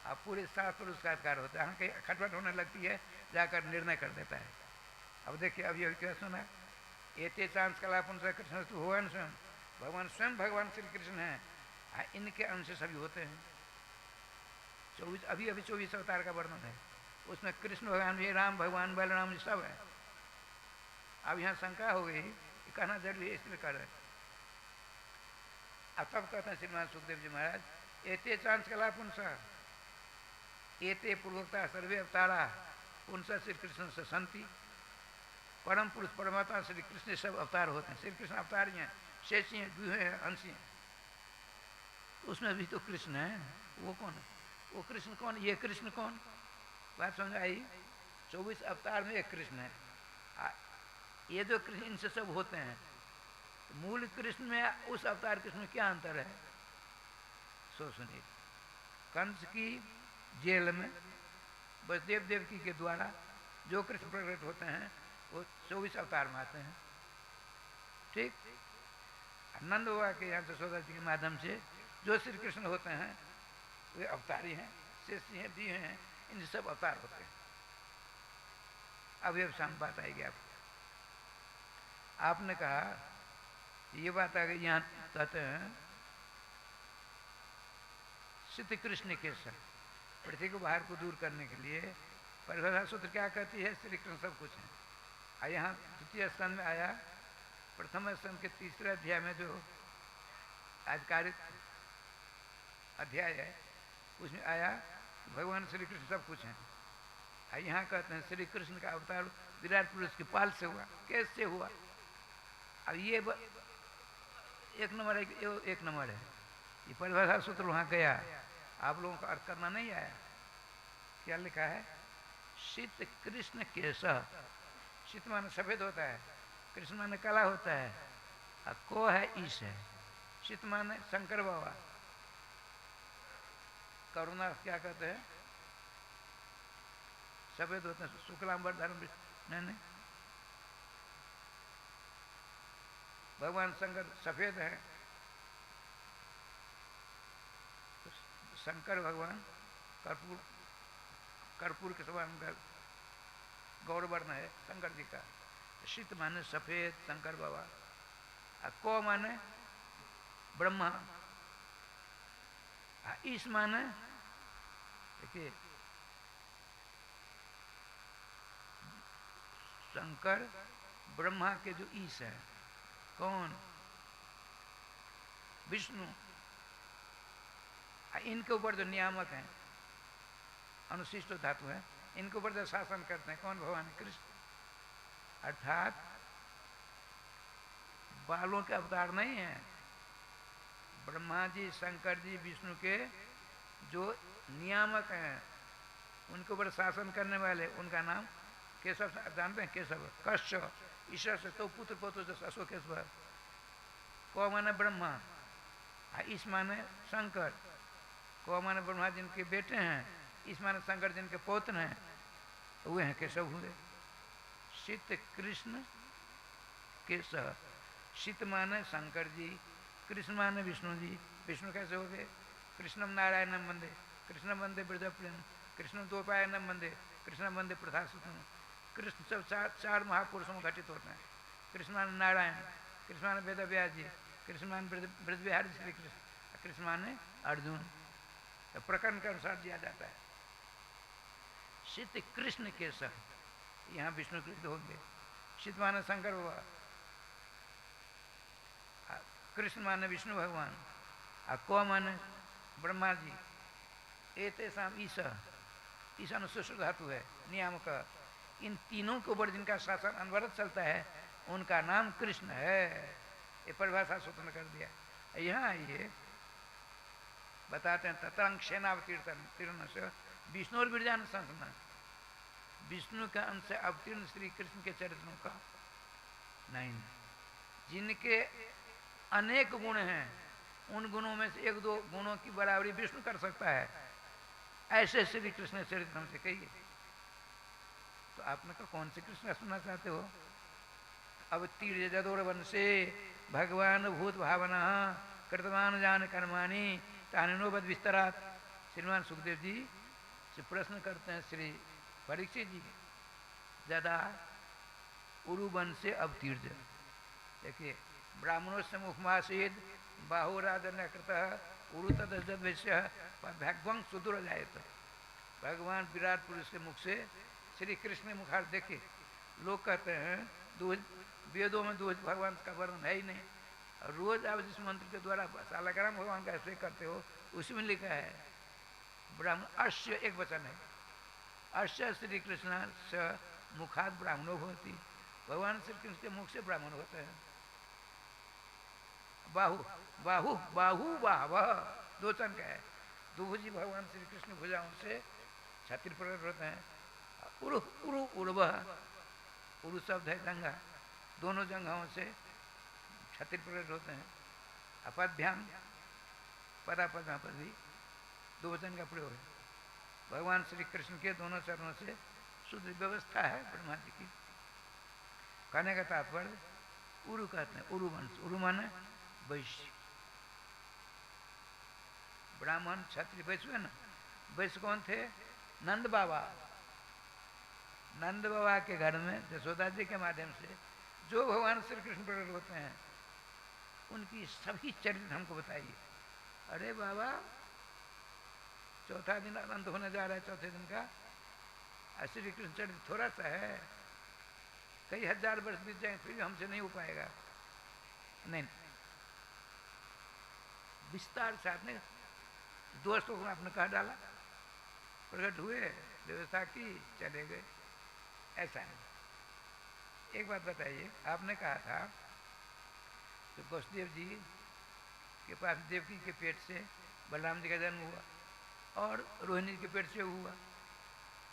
अब पूरे शास्त्र उसका अधिकार होता है। हाँ कहीं खटपट होने लगती है, जाकर निर्णय कर देता है। अब देखिए अभी क्या सुना, एते चांस कलापन से कृष्ण भगवान स्वयं भगवान श्री कृष्ण हैं, इनके अंश सभी होते हैं। 24 अभी 24 अवतार का वर्णन है, उसमें कृष्ण भगवान भी, राम भगवान, बलराम जी सब है। अब यहाँ शंका हो गई कहना जरूरी है, इसलिए कर रहे हैं। अब तब कहते हैं श्रीमान सुखदेव जी महाराज, एते चांस कला पुंस एते पूर्वकता सर्वे अवतारा पुंस श्री कृष्ण से संति। परम पुरुष परमात्मा श्री कृष्ण सब अवतार होते हैं। श्री कृष्ण अवतार हैं, शेषी हैं, द्विहे हैं, अंशी हैं। उसमें भी तो कृष्ण है। वो कौन है? वो कृष्ण कौन? ये कृष्ण कौन? बात समझ आई? 24 अवतार में एक कृष्ण है। ये जो कृष्ण इनसे सब होते हैं, मूल कृष्ण में उस अवतार कृष्ण में क्या अंतर है? सो सुनिए। कंस की जेल में वसुदेव देवकी के द्वारा जो कृष्ण प्रकट होते हैं वो 24 अवतार में आते हैं। ठीक, नंद बाबा के यहाँ यशोदा जी के माध्यम से जो श्री कृष्ण होते हैं वे अवतारी हैं, शेष जी हैं, भी हैं, इन सब अवतार होते हैं। अब शाम बात आएगी आपको। आपने कहा ये बात आ गई, यहाँ कहते हैं श्री कृष्ण के साथ पृथ्वी को बाहर को दूर करने के लिए परिभाषा सूत्र क्या कहती है? श्री कृष्ण सब कुछ है। और यहाँ द्वितीय स्कंद में आया, प्रथम स्कंद के तीसरे अध्याय में जो आधिकारिक अध्याय है उसमें आया भगवान श्री कृष्ण सब कुछ हैं। और यहाँ कहते हैं श्री कृष्ण का अवतार विराट पुरुष की पाल से हुआ। कैसे हुआ? अब ये एक नंबर है, एक नंबर है। ये परिभाषा सूत्र वहाँ गया, आप लोगों को अर्थ करना नहीं आया। क्या लिखा है? शीत कृष्ण केशः। शीत माने सफेद होता है, कृष्ण माने काला होता है, और को है ईश है। शीत माने शंकर बाबा। करुणा क्या कहते हैं? सफेद होते हैं, शुक्लांबर धर्म नहीं, भगवान शंकर सफेद है। शंकर भगवान कर्पूर के समान उनका गौर वर्ण है शंकर जी का। शीत माने सफेद शंकर बाबा, और को माने ब्रह्मा, ईश माने देखिए शंकर ब्रह्मा के जो ईश है कौन? विष्णु। इनके ऊपर जो नियामक हैं, अनुशिष्ट धातु है, इनके ऊपर जो शासन करते हैं कौन? भगवान कृष्ण। अर्थात बालों के अवतार नहीं है। ब्रह्मा जी, शंकर जी, विष्णु के जो नियामक हैं, उनके ऊपर शासन करने वाले, उनका नाम केशव। जानते हैं केशव? कश्य ईश्वर से तो पुत्र पौत्र जो अशोक केशव। को माने ब्रह्मा, ईश माने शंकर। को माने ब्रह्मा जिनके बेटे हैं, ईश माने शंकर जिनके पौत्र हैं, वे हैं केशव हुए। शीत कृष्ण केशव। शीत माने शंकर जी, कृष्ण माने विष्णु जी। विष्णु कैसे हो गए? कृष्णम नारायणम वंदे, कृष्ण वंदे ब्रजप्रियम, कृष्ण द्वैपायनम वंदे, कृष्ण वंदे प्रथासुतम। कृष्ण सब चार महापुरुषों में घटित होते हैं। कृष्ण माने नारायण, कृष्ण माने वेद व्यास जी, कृष्ण माने ब्रज बिहारी श्री कृष्ण, कृष्ण माने अर्जुन। तो प्रकरण के अनुसार दिया जाता है। शीत कृष्ण केशव, यहाँ विष्णु कृष्ण होंगे। शीत माने शंकर बाबा, कृष्ण माने विष्णु भगवान, और को माने ब्रह्मा जी। एतेषाम ईशा, ईशा अनुसूत्र धातु है, नियामक। इन तीनों के ऊपर जिनका शासन अनवरत चलता है उनका नाम कृष्ण है। ये परिभाषा सूत्र कर दिया। यहाँ आइए बताते हैं तत्रंग सेनावतीर्ण से विष्णु और बीरजान संसना। विष्णु का अंश अवतीर्ण श्री कृष्ण के चरित्रों का नहीं, जिनके अनेक गुण हैं, उन गुणों में से एक दो गुणों की बराबरी विष्णु कर सकता है, ऐसे श्री कृष्ण चरित्र हमसे कहिए। तो आपने कहा कौन से कृष्ण सुनना चाहते हो? अब तीर जदोर वंशे भगवान भूत भावना कृतवान जान कर्माणी तानिनो बद विस्तरात। श्रीमान सुखदेव जी से प्रश्न करते हैं श्री परीक्षित जी, जदा उरुवन से अवतीर्ज। देखिए ब्राह्मणों से मुखमासीद बाहुराजन कृत उरु तदस्य भगवं सुदूर जायत। भगवान विराट पुरुष के मुख से श्री कृष्ण मुखार देखे। लोग कहते हैं वेदों में दूज भगवान का वर्णन है ही नहीं। रोज आप जिस मंत्र के द्वारा सालग्राम भगवान का ऐसे करते हो उसमें लिखा है ब्राह्मण अश्य, एक वचन है, अश्य श्री कृष्ण से मुखात ब्राह्मणों होती। भगवान श्री कृष्ण के मुख से ब्राह्मण होते हैं। बाहु बाहु बाहु बाह दो चन का है। दुभुजी भगवान श्री कृष्ण भुजाओं से छातिर प्रकट होते हैं। उरु उरु उर्व, उरु शब्द है जंगा, दोनों जंघाओं से छातिर प्रकट होते हैं। अपद्भ्याम पदापद पर भी दो वचन का प्रयोग है। भगवान श्री कृष्ण के दोनों चरणों से शुद्ध व्यवस्था है ब्रह्मा जी की। कहने का तात्पर्य उरु कहते हैं, उरु वंश। उरु माने वैश्य, ब्राह्मण क्षत्रिय वैश्य है ना। वैश्य कौन थे? नंद बाबा। नंद बाबा के घर में यशोदा जी के माध्यम से जो भगवान श्री कृष्ण प्रकट होते हैं उनकी सभी चरित्र हमको बताइए। अरे बाबा, चौथा दिन अंत होने जा रहा है, चौथे दिन का, श्री कृष्ण चरित्र थोड़ा सा है, कई हजार वर्ष बीत जाए फिर भी हमसे नहीं हो पाएगा। नहीं, विस्तार से आपने दोस्तों को आपने कहा डाला, प्रकट हुए, व्यवस्था की, चले गए। ऐसा है। एक बात बताइए, आपने कहा था तो वसुदेव जी के पास देवकी के पेट से बलराम जी का जन्म हुआ और रोहिणी के पेट से हुआ।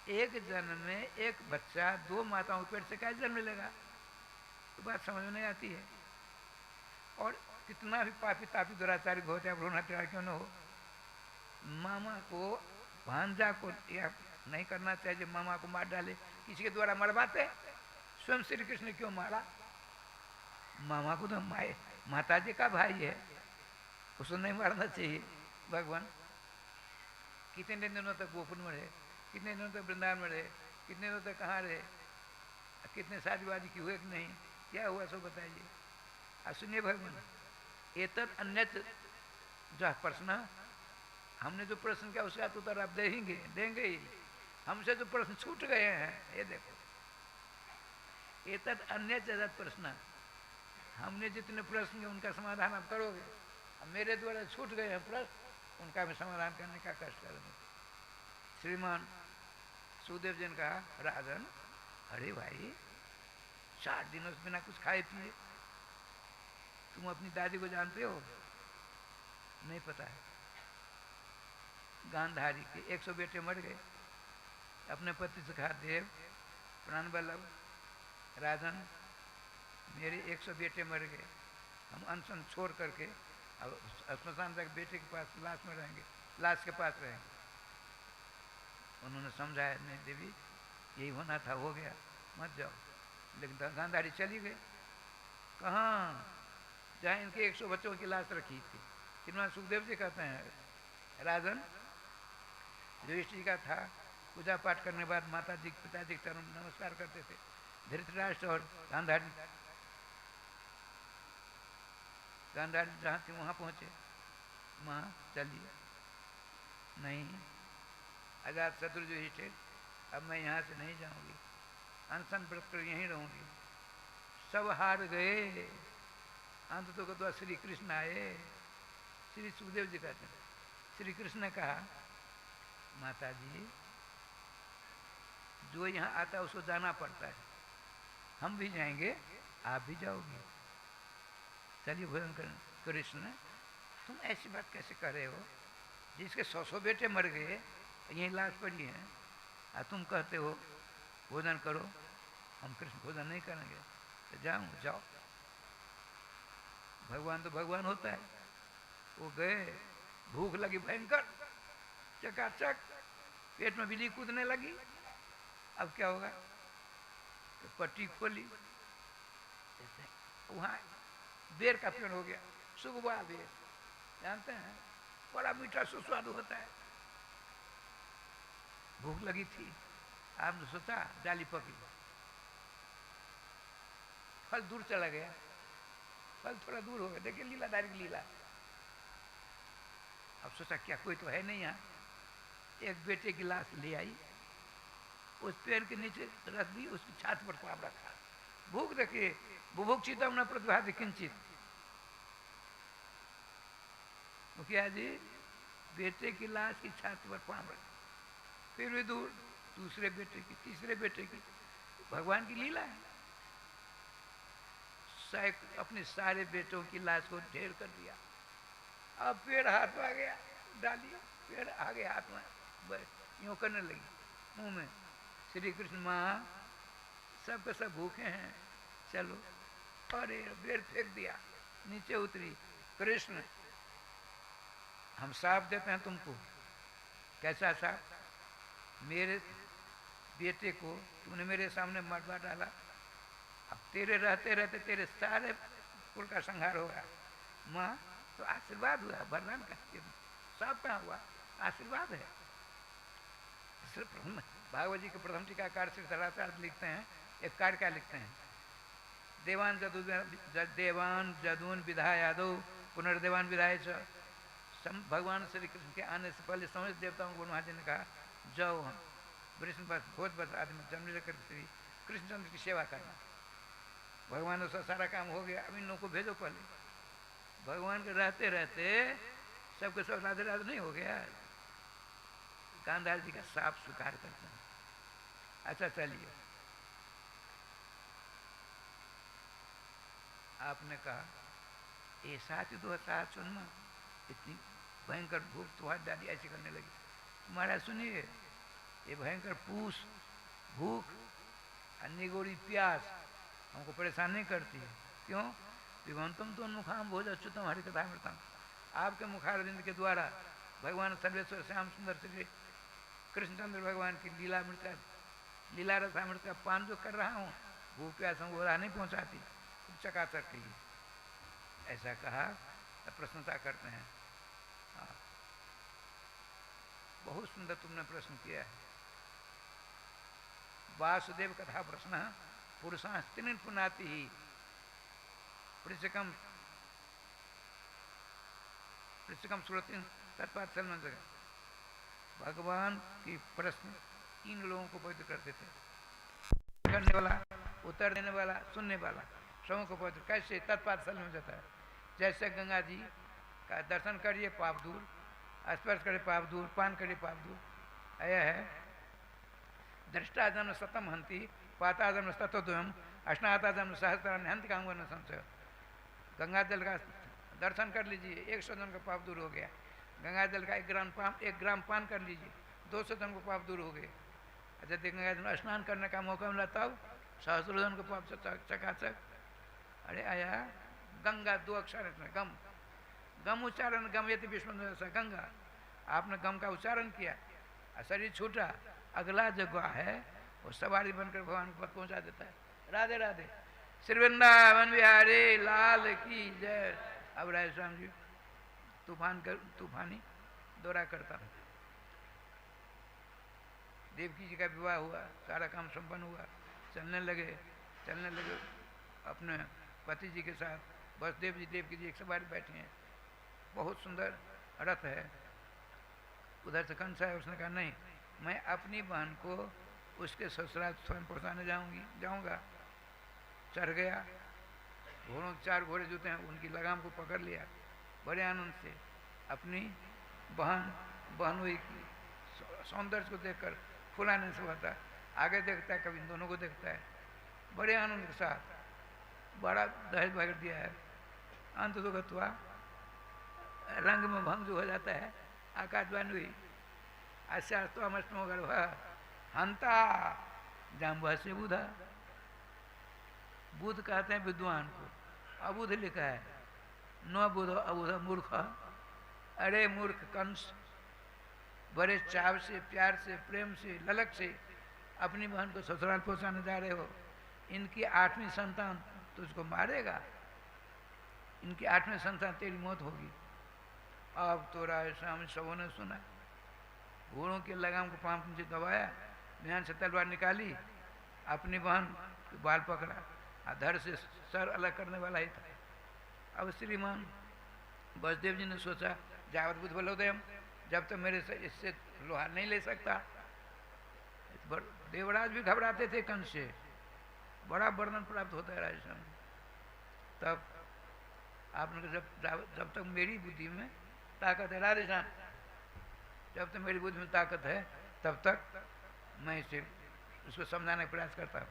एक जन्म में एक बच्चा दो माताओं के पेट से कैसे जन्म लेगा? तो बात समझ में नहीं आती है। और कितना भी पापी तापी दुराचारी होते हैं, भ्रूण हत्या क्यों न हो, मामा को, भांजा को या नहीं करना चाहिए, मामा को मार डाले, किसी के द्वारा मरवाते। स्वयं श्री कृष्ण ने क्यों मारा? मामा को तो माता जी का भाई है, उसको नहीं मारना चाहिए। भगवान कितने दिनों तक गोकुल में रहे, कितने दिनों तक वृंदावन में रहे, कितने दिनों तक कहाँ रहे, कितने शादीवादी की हुए कि नहीं, क्या हुआ सो बताइए। सुनिए भगवान, एतद अन्यत जो प्रश्न, हमने जो प्रश्न किया उसका उत्तर आप देंगे ही। हमसे जो प्रश्न छूट गए हैं, ये देखो, एतद अन्य प्रश्न, हमने जितने प्रश्न किए उनका समाधान आप करोगे। अब मेरे द्वारा छूट गए हैं प्रश्न, उनका मैं समाधान करने का कष्ट करूँगा। श्रीमान सुखदेव जी ने कहा, राजन, अरे भाई 4 दिनों से बिना कुछ खाए पिए, तुम अपनी दादी को जानते हो? नहीं पता है। गांधारी के 100 बेटे मर गए। अपने पति से कहा, देव प्राण वल्लभ, राजन, मेरे 100 बेटे मर गए, हम अनशन छोड़ करके अब श्मशान तक बेटे के पास लाश में रहेंगे, लाश के पास रहेंगे। उन्होंने समझाया, नहीं देवी, यही होना था, हो गया, मत जाओ। लेकिन गांधारी चली गई। कहाँ? जहाँ इनके 100 बच्चों की लाश रखी थी। कितना सुखदेव जी कहते हैं, राजन, युधिष्ठिर जी का था, पूजा पाठ करने के बाद माता जी पिताजी के चरण नमस्कार करते थे। धृतराष्ट्र और गांधारी जहाँ थे वहाँ पहुँचे, माँ चलिए, नहीं, अजात शत्रु युधिष्ठिर, अब मैं यहाँ से नहीं जाऊँगी, अनशन व्रत कर यहीं रहूँगी। सब हार गए, अंत तो कदवा श्री कृष्ण आए। श्री सुखदेव जी कहते हैं, श्री कृष्ण ने कहा, माता जी, जो यहाँ आता है उसको जाना पड़ता है, हम भी जाएंगे, आप भी जाओगे, चलिए भोजन करें। कृष्ण, तुम ऐसी बात कैसे कर रहे हो? जिसके 100 बेटे मर गए, यहीं लाश पड़ी है, और तुम कहते हो भोजन करो। हम कृष्ण भोजन नहीं करेंगे। तो जाओ। भगवान तो भगवान होता है। वो गए, भूख लगी भयंकर, चकाचक पेट में बिल्ली कूदने लगी। अब क्या होगा? तो पट्टी खोली, वहाँ बेर का पेड़ हो गया, सुगवा बेर, जानते हैं, बड़ा मीठा सुस्वादु होता है। भूख लगी थी, आपने सोचा डाली पकड़ी, फल दूर चला गया, फल थोड़ा दूर हो गया, देखिए लीलाधारी की लीला। अब सोचा क्या कोई तो है नहीं यहाँ, एक बेटे की लाश ले आई, उस पेड़ के नीचे रख दी, उसकी छाती पर पाप रखा। भूख देखिए, बुभुक्षितम न प्रतिभाति किंचित। मुखिया जी, बेटे की लाश की छाती पर पाप रखा, फिर भी दूर, दूसरे बेटे की, तीसरे बेटे की, भगवान की लीला है। अपने सारे बेटों की लाश को ढेर कर दिया। अब पेड़ हाथ में आ गया, डाली, पेड़ आ गया हाथ में, यूं करने लगी मुंह में। श्री कृष्ण, माँ सब के सब भूखे हैं, चलो। अरे बेर फेंक दिया, नीचे उतरी। कृष्ण, हम साफ देते हैं तुमको। कैसा साफ? मेरे बेटे को तुमने मेरे सामने मरवा डाला, अब तेरे रहते रहते तेरे सारे कुल का संहार होगा। माँ तो आशीर्वाद हुआ, वरदान का सब कहाँ हुआ, आशीर्वाद है। सिर्फ भागवत जी के प्रथम टीकाकार श्री धराचार्य लिखते हैं, एक कार्य क्या लिखते हैं, देवान जदून विधा यादव पुनर्देवान विधाय भगवान श्री कृष्ण के आने से पहले समस्त देवताओं को महाराज जी ने कहा जाओ हम वृष्ण बस बहुत बस आदमी जन्म लेकर श्री कृष्णचंद्र की सेवा करना। भगवान उसका सारा काम हो गया, अब इन लोगों को भेजो पहले। भगवान के रहते रहते सबके सब राधे राधे नहीं हो गया। कांधार जी का साफ स्वीकार करते हैं। अच्छा चलिए, आपने कहा ये साथ दो साथ सुनना, इतनी भयंकर भूख तुम्हारी दादी ऐसी करने लगी। महाराज सुनिए, ये भयंकर पूस भूख निगोरी प्यास हमको परेशान नहीं करती है। क्यों? विभंतम तो मुखाम भोज अच्युतम हरि कथा मृतम। आपके मुखारविंद के द्वारा भगवान सर्वेश्वर श्याम सुंदर श्री कृष्णचंद्र भगवान की लीला रसामृत का पान जो कर रहा हूँ, भूख प्यास हमको राह नहीं पहुँचाती, चकाचक की। ऐसा कहा, प्रशंसा करते हैं। बहुत सुंदर तुमने प्रश्न किया है। वासुदेव कथा प्रश्न पुरुषास्तिन पुनाति ही पृछकम सुरतिन तत्पात सलमान जगह। भगवान की प्रश्न तीन लोगों को पवित्र करते थे, करने वाला, उत्तर देने वाला, सुनने वाला, सबों को पवित्र। कैसे? तत्पात सल में जाता है। जैसे गंगा जी का दर्शन करिए पाप दूर, स्पर्श करे पाप दूर, पान करिए पाप दूर। यह है दृष्टा जन्म सतम हंति पाता जन्म सतोद्वयम अष्टाता जन्म सहस्त्रान्य हंति कांगो न संशय। गंगा जल का दर्शन कर लीजिए, 100 जन्म का पाप दूर हो गया। गंगा जल का 1 ग्राम पान कर लीजिए, 200 जन्म का पाप दूर हो गए। अच्छा, गंगा जल में स्नान करने का मौका मिला तब सहस्त्र जन्म का पाप चकाचक। अरे आया गंगा 2 अक्षर है, गम गम उच्चारण, गम यति विष्णु गंगा। आपने गम का उच्चारण किया, शरीर छूटा, अगला जगह है वो सवारी बनकर भगवान को पहुंचा देता है। राधे राधे। श्री वृंदावन बिहारी लाल की जय। अब राय स्वामी जी तूफानी दौरा करता हूँ। देवकी जी का विवाह हुआ, सारा काम संपन्न हुआ, चलने लगे अपने पति जी के साथ। वसुदेव जी देवकी जी एक सवारी बैठे हैं, बहुत सुंदर रथ है। उधर से कंस है, उसने कहा नहीं, मैं अपनी बहन को उसके ससुराल स्वयं पहुँचाने जाऊंगा। चढ़ गया, घोड़ों 4 घोड़े जूते हैं, उनकी लगाम को पकड़ लिया, बड़े आनंद से अपनी बहनोई की सौंदर्य को देखकर फुलाने से होता है। आगे देखता है, कभी इन दोनों को देखता है, बड़े आनंद के साथ बड़ा दहेज भर दिया है। अंत दुखत हुआ, रंग में भंग हो जाता है। आकाशवाणी हुई, आश्चर्य अमस्तमो गर्भ हंता जाम्बुआ से बुधा। बुध कहते हैं विद्वान को, अबुध लिखा है, न बुध अबुध मूर्ख। अरे मूर्ख कंस, बड़े चाव से, प्यार से, प्रेम से, ललक से अपनी बहन को ससुराल पहुंचाने जा रहे हो। इनकी 8वीं संतान तुझको मारेगा, इनकी 8वीं संतान तेरी मौत होगी। अब तो राय सामने सबों ने सुना, घोड़ों के लगाम को पांव से दबाया, ध्यान से तलवार निकाली, अपनी बहन बाल पकड़ा, धड़ से सर अलग करने वाला ही था। अब श्रीमान वसुदेव जी ने सोचा, जावत बुद्ध बलोदयम, जब तक मेरे से इससे लोहा नहीं ले सकता। देवराज भी घबराते थे कंस से, बड़ा वर्णन प्राप्त होता है राजस्थान में। तब आपने जब तक मेरी बुद्धि में ताकत है राजस्थान, जब तक मेरी बुद्धि में ताकत है तब तक मैं इसे उसको समझाने का प्रयास करता हूँ।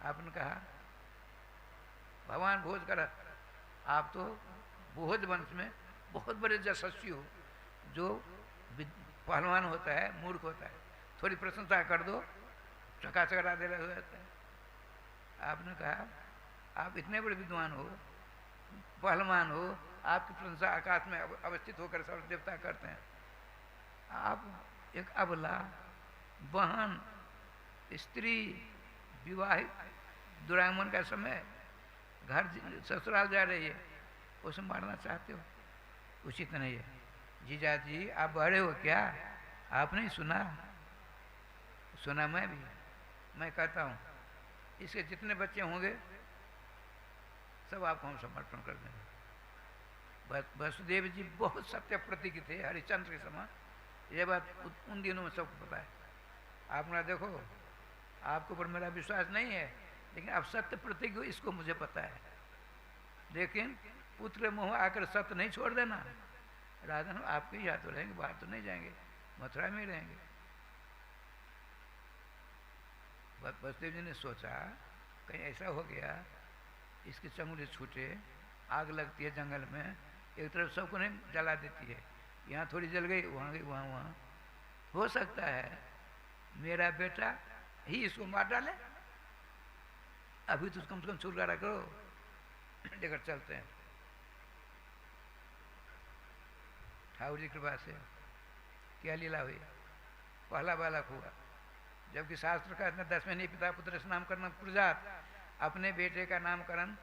आपने कहा भगवान भोज कर, आप तो भोज वंश में बहुत बड़े यशस्वी हो। जो पहलवान होता है मूर्ख होता है, थोड़ी प्रशंसा कर दो चकाचक राधे हो जाता है। आपने कहा आप इतने बड़े विद्वान हो, पहलवान हो, आपकी प्रशंसा आकाश में अवस्थित होकर सर्व देवता करते हैं। आप एक अबला बहन स्त्री विवाहित दुरागमन का समय घर ससुराल जा रही है, उसे मारना चाहते हो, उचित नहीं है। जीजा जी आप बड़े हो क्या, आप नहीं सुना? सुना मैं भी। मैं कहता हूँ इसके जितने बच्चे होंगे सब आपको हम समर्पण कर देंगे। वसुदेव जी बहुत सत्य प्रतीक थे, हरिश्चंद्र के समान। ये बात उन दिनों में सबको पता है। आप ना देखो, आपके ऊपर मेरा विश्वास नहीं है, लेकिन आप सत्य प्रतीक हो इसको मुझे पता है। लेकिन पुत्र मोह आकर सत्य नहीं छोड़ देना। राधन आपके ही हाथ तो रहेंगे, बाहर तो नहीं जाएंगे, मथुरा में ही रहेंगे। वसुदेव जी ने सोचा कहीं ऐसा हो गया इसके चंगुले छूटे, आग लगती है जंगल में, एक तरफ सबको नहीं जला देती है, यहाँ थोड़ी जल गई, वहाँ गई, वहाँ हो सकता है मेरा बेटा ही इसको मार डाले। अभी तो कम से कम छुटकारा करो, लेकर चलते हैं। ठाकुर जी कृपा से क्या लीला हुई, पहला बालक हुआ। जबकि शास्त्र का 10 महीने पिता पुत्र से नाम करना प्रजात, अपने बेटे का नामकरण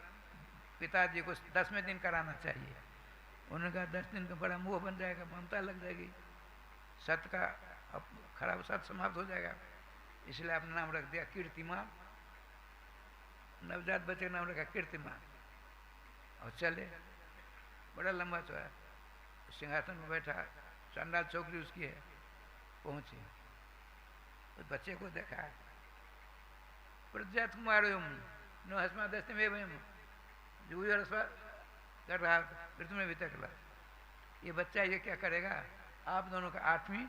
पिताजी को 10वें दिन कराना चाहिए। उन्होंने कहा 10 दिन का बड़ा मोह बन जाएगा, ममता लग जाएगी, सत्य का खराब सत्य समाप्त हो जाएगा, इसलिए आपने नाम रख दिया कीर्तिमान। नवजात बच्चे का नाम रखा कीर्तिमान। और चले, बड़ा लंबा चौड़ा सिंहासन में बैठा, चंडाल छोकरी उसकी है, पहुंची, उस बच्चे को देखा, प्रज्ञात कुमार नो हस्मा दस्ते में जो कर रहा फिर तुम्हें भी तकला, ये बच्चा ये क्या करेगा, आप दोनों का 8वीं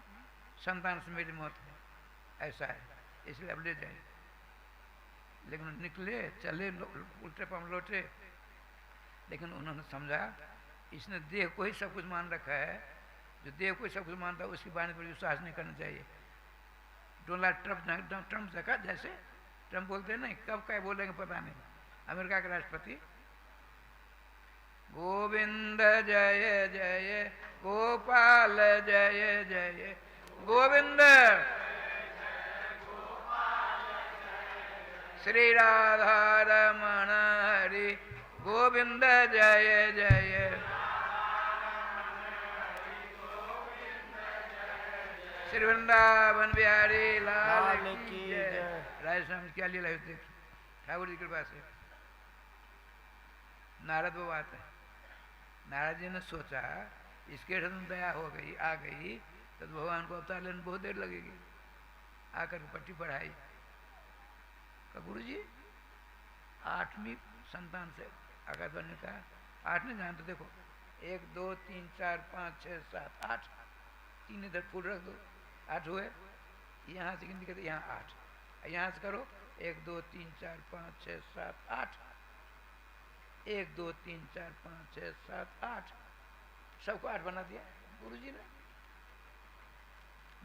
संतान से मेरी मौत है, ऐसा है, इसलिए अब ले जाए। लेकिन निकले, चले, उल्टे पम लौटे, लेकिन उन्होंने समझा इसने देह को ही सब कुछ मान रखा है। जो देह को ही सब कुछ मानता है उसकी वाणी पर विश्वास नहीं करना चाहिए। डोनाल्ड ट्रम्प देखा, जैसे ट्रम्प बोलते हैं नहीं, कब क्या बोलेंगे पता नहीं, अमेरिका के राष्ट्रपति। गोविंद जय जय गोपाल जय जय गोविंद, श्री राधा रमण हरि गोविंद जय जय, श्री वृंदावन बिहारी लाल की जय। राजस्थान क्या लीला है देख, ठाकुर जी कृपा से। नारद बाबा आते हैं, नारद जी ने सोचा इसके हृदय दया हो गई, आ गई तो भगवान को अवतार लेने बहुत देर लगेगी। आकर पट्टी पढ़ाई, गुरु जी 8वीं संतान से आकाश ने कहा 8 नहीं जानते, देखो 1 2 3 4 5 6 7 8, 3 इधर फूल रख दो, 8 हुए। यहाँ से गिनती करते, यहाँ 8, यहाँ से करो 1 2 3 4 5 6 7 8, 1 2 3 4 5 6 7 8, सबको 8 बना दिया गुरु जी ने।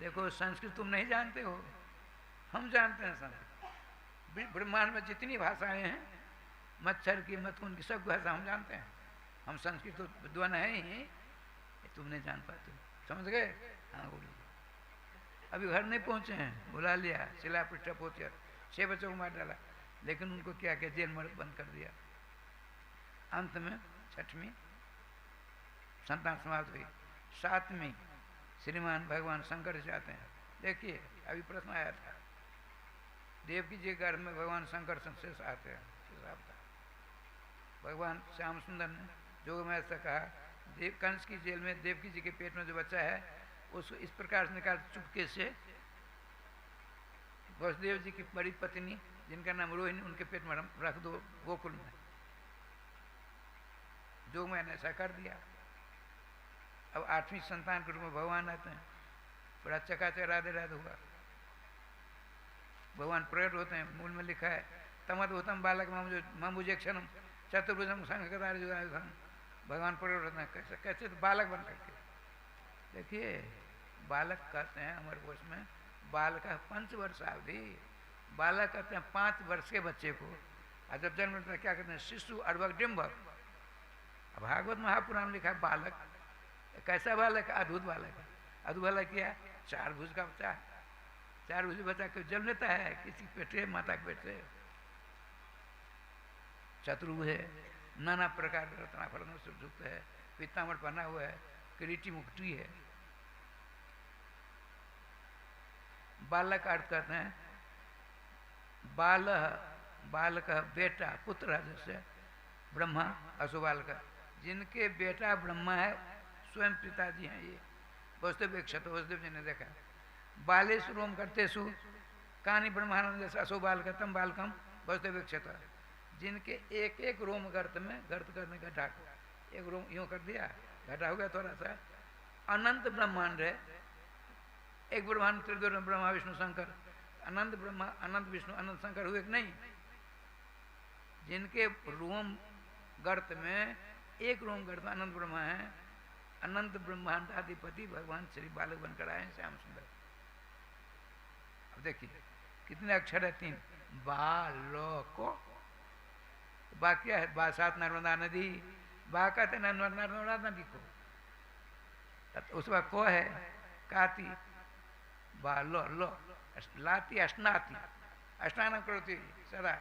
देखो संस्कृत तुम नहीं जानते हो, हम जानते हैं संस्कृत। ब्रह्मांड में जितनी भाषाएं हैं, मच्छर की मतकुन की सब भाषा हम जानते हैं। हम संस्कृत तो विद्वान है ही, तुम नहीं जान पाते, समझ गए? हाँ गुरु जी। अभी घर नहीं पहुंचे हैं, बुला लिया, शिला पृष्ठा पोतिया, 6 बच्चों को मार डाला, लेकिन उनको क्या क्या जेल में बंद कर दिया। अंत में 6वीं संतान समाप्त हुई। 7वीं श्रीमान भगवान शंकर से आते हैं। देखिए अभी प्रश्न आया था, देवकी जी के घर में भगवान शंकर से आते हैं। भगवान श्याम सुंदर ने जो मैं ऐसा कहा, देव कंस की जेल में देवकी जी के पेट में जो बच्चा है उसको इस प्रकार से निकाल, चुपके से वसुदेव जी की बड़ी पत्नी जिनका नाम रोहिणी, उनके पेट में रख दो गोकुल में। जो मैंने ऐसा कर दिया। अब 8वीं संतान के रूप में भगवान आते हैं, बड़ा चकाचक राधे राधे हुआ। भगवान प्रकट होते हैं, मूल में लिखा है तमद उत्तम बालक मामुजे क्षणम चतुर्भुजम संघकार जुदायुधम। भगवान प्रकट होते हैं कैसे कैसे, तो बालक बन करके। देखिए बालक कहते हैं हमारे कोश में, बालक 5 वर्ष अवधि, बालक कहते हैं 5 वर्ष के बच्चे को। और जब जन्म लेता है क्या कहते हैं, शिशु अर्भक डिम्बक। भागवत महापुराण लिखा है बालक, कैसा बालक, अद्भुत बालक है। अद्भुत बालक क्या, 4 भुज का बच्चा है। 4 भुज बच्चा क्यों जन्म लेता है, किसी पेटे माता के पेट से। चतुर्भुज है, नाना प्रकार के रत्नाभरणों से युक्त है, पीताम्बर पहना हुआ है, किरीटी मुकुटी है। बालक अर्थ कहते हैं बाल, बालक बेटा, पुत्र जैसे ब्रह्मा असुबालक, जिनके बेटा ब्रह्मा है स्वयं पिताजी हैं ये। वसुदेव एक क्षत, वसुदेव जी ने देखा। बालेश रोम करतेसु कहानी ब्रह्मानंद जैसे असो बालकतम बालकम वसुदेव एक क्षत, जिनके एक एक रोम गर्त में, गर्त करने घटा, एक रोम यूं कर दिया, घटा हो गया थोड़ा सा, अनंत ब्रह्मांड है। एक ब्रह्मांड त्रिदुर ब्रह्मा विष्णु शंकर, अनंत ब्रह्मा अनंत विष्णु अनंत शंकर हुए कि नहीं? जिनके रोम गर्त में एक रोम गर्त में अनंत ब्रह्मा है, अनंत ब्रह्मांड अधिपति भगवान श्री बालक बनकर आए हैं श्याम सुंदर। अब देखिए कितने अक्षर है, 3। बालोको, बा क्या है? बा सात नर्मदा नदी, बा कहते नर्मदा नदी को, उस बार को है काती, बालो लो, लाती अष्टाती, अष्टान करोति सदा,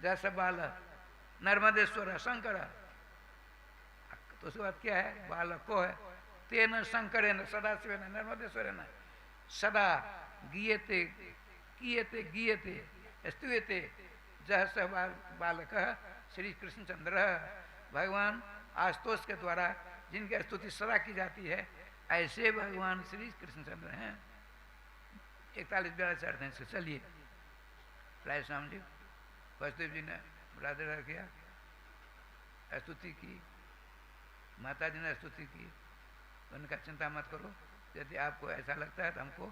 जैसे बाल नर्मदेश्वर शंकर, तो उसके बाद क्या है? बालको है, तेन शंकर न सदा शिव न नर्मदेश्वर न सदा गीयते कीयते गीयते स्तूयते जह बालक श्री कृष्णचंद्र, भगवान आशुतोष के द्वारा जिनकी स्तुति सदा की जाती है, ऐसे भगवान श्री कृष्णचंद्र हैं। 41-42 अर्थ हैं इसके। चलिए राय स्वामी जी, वसुदेव जी ने राधे राधे किया, स्तुति की, माता जी ने स्तुति की। उनका चिंता मत करो, यदि आपको ऐसा लगता है तो हमको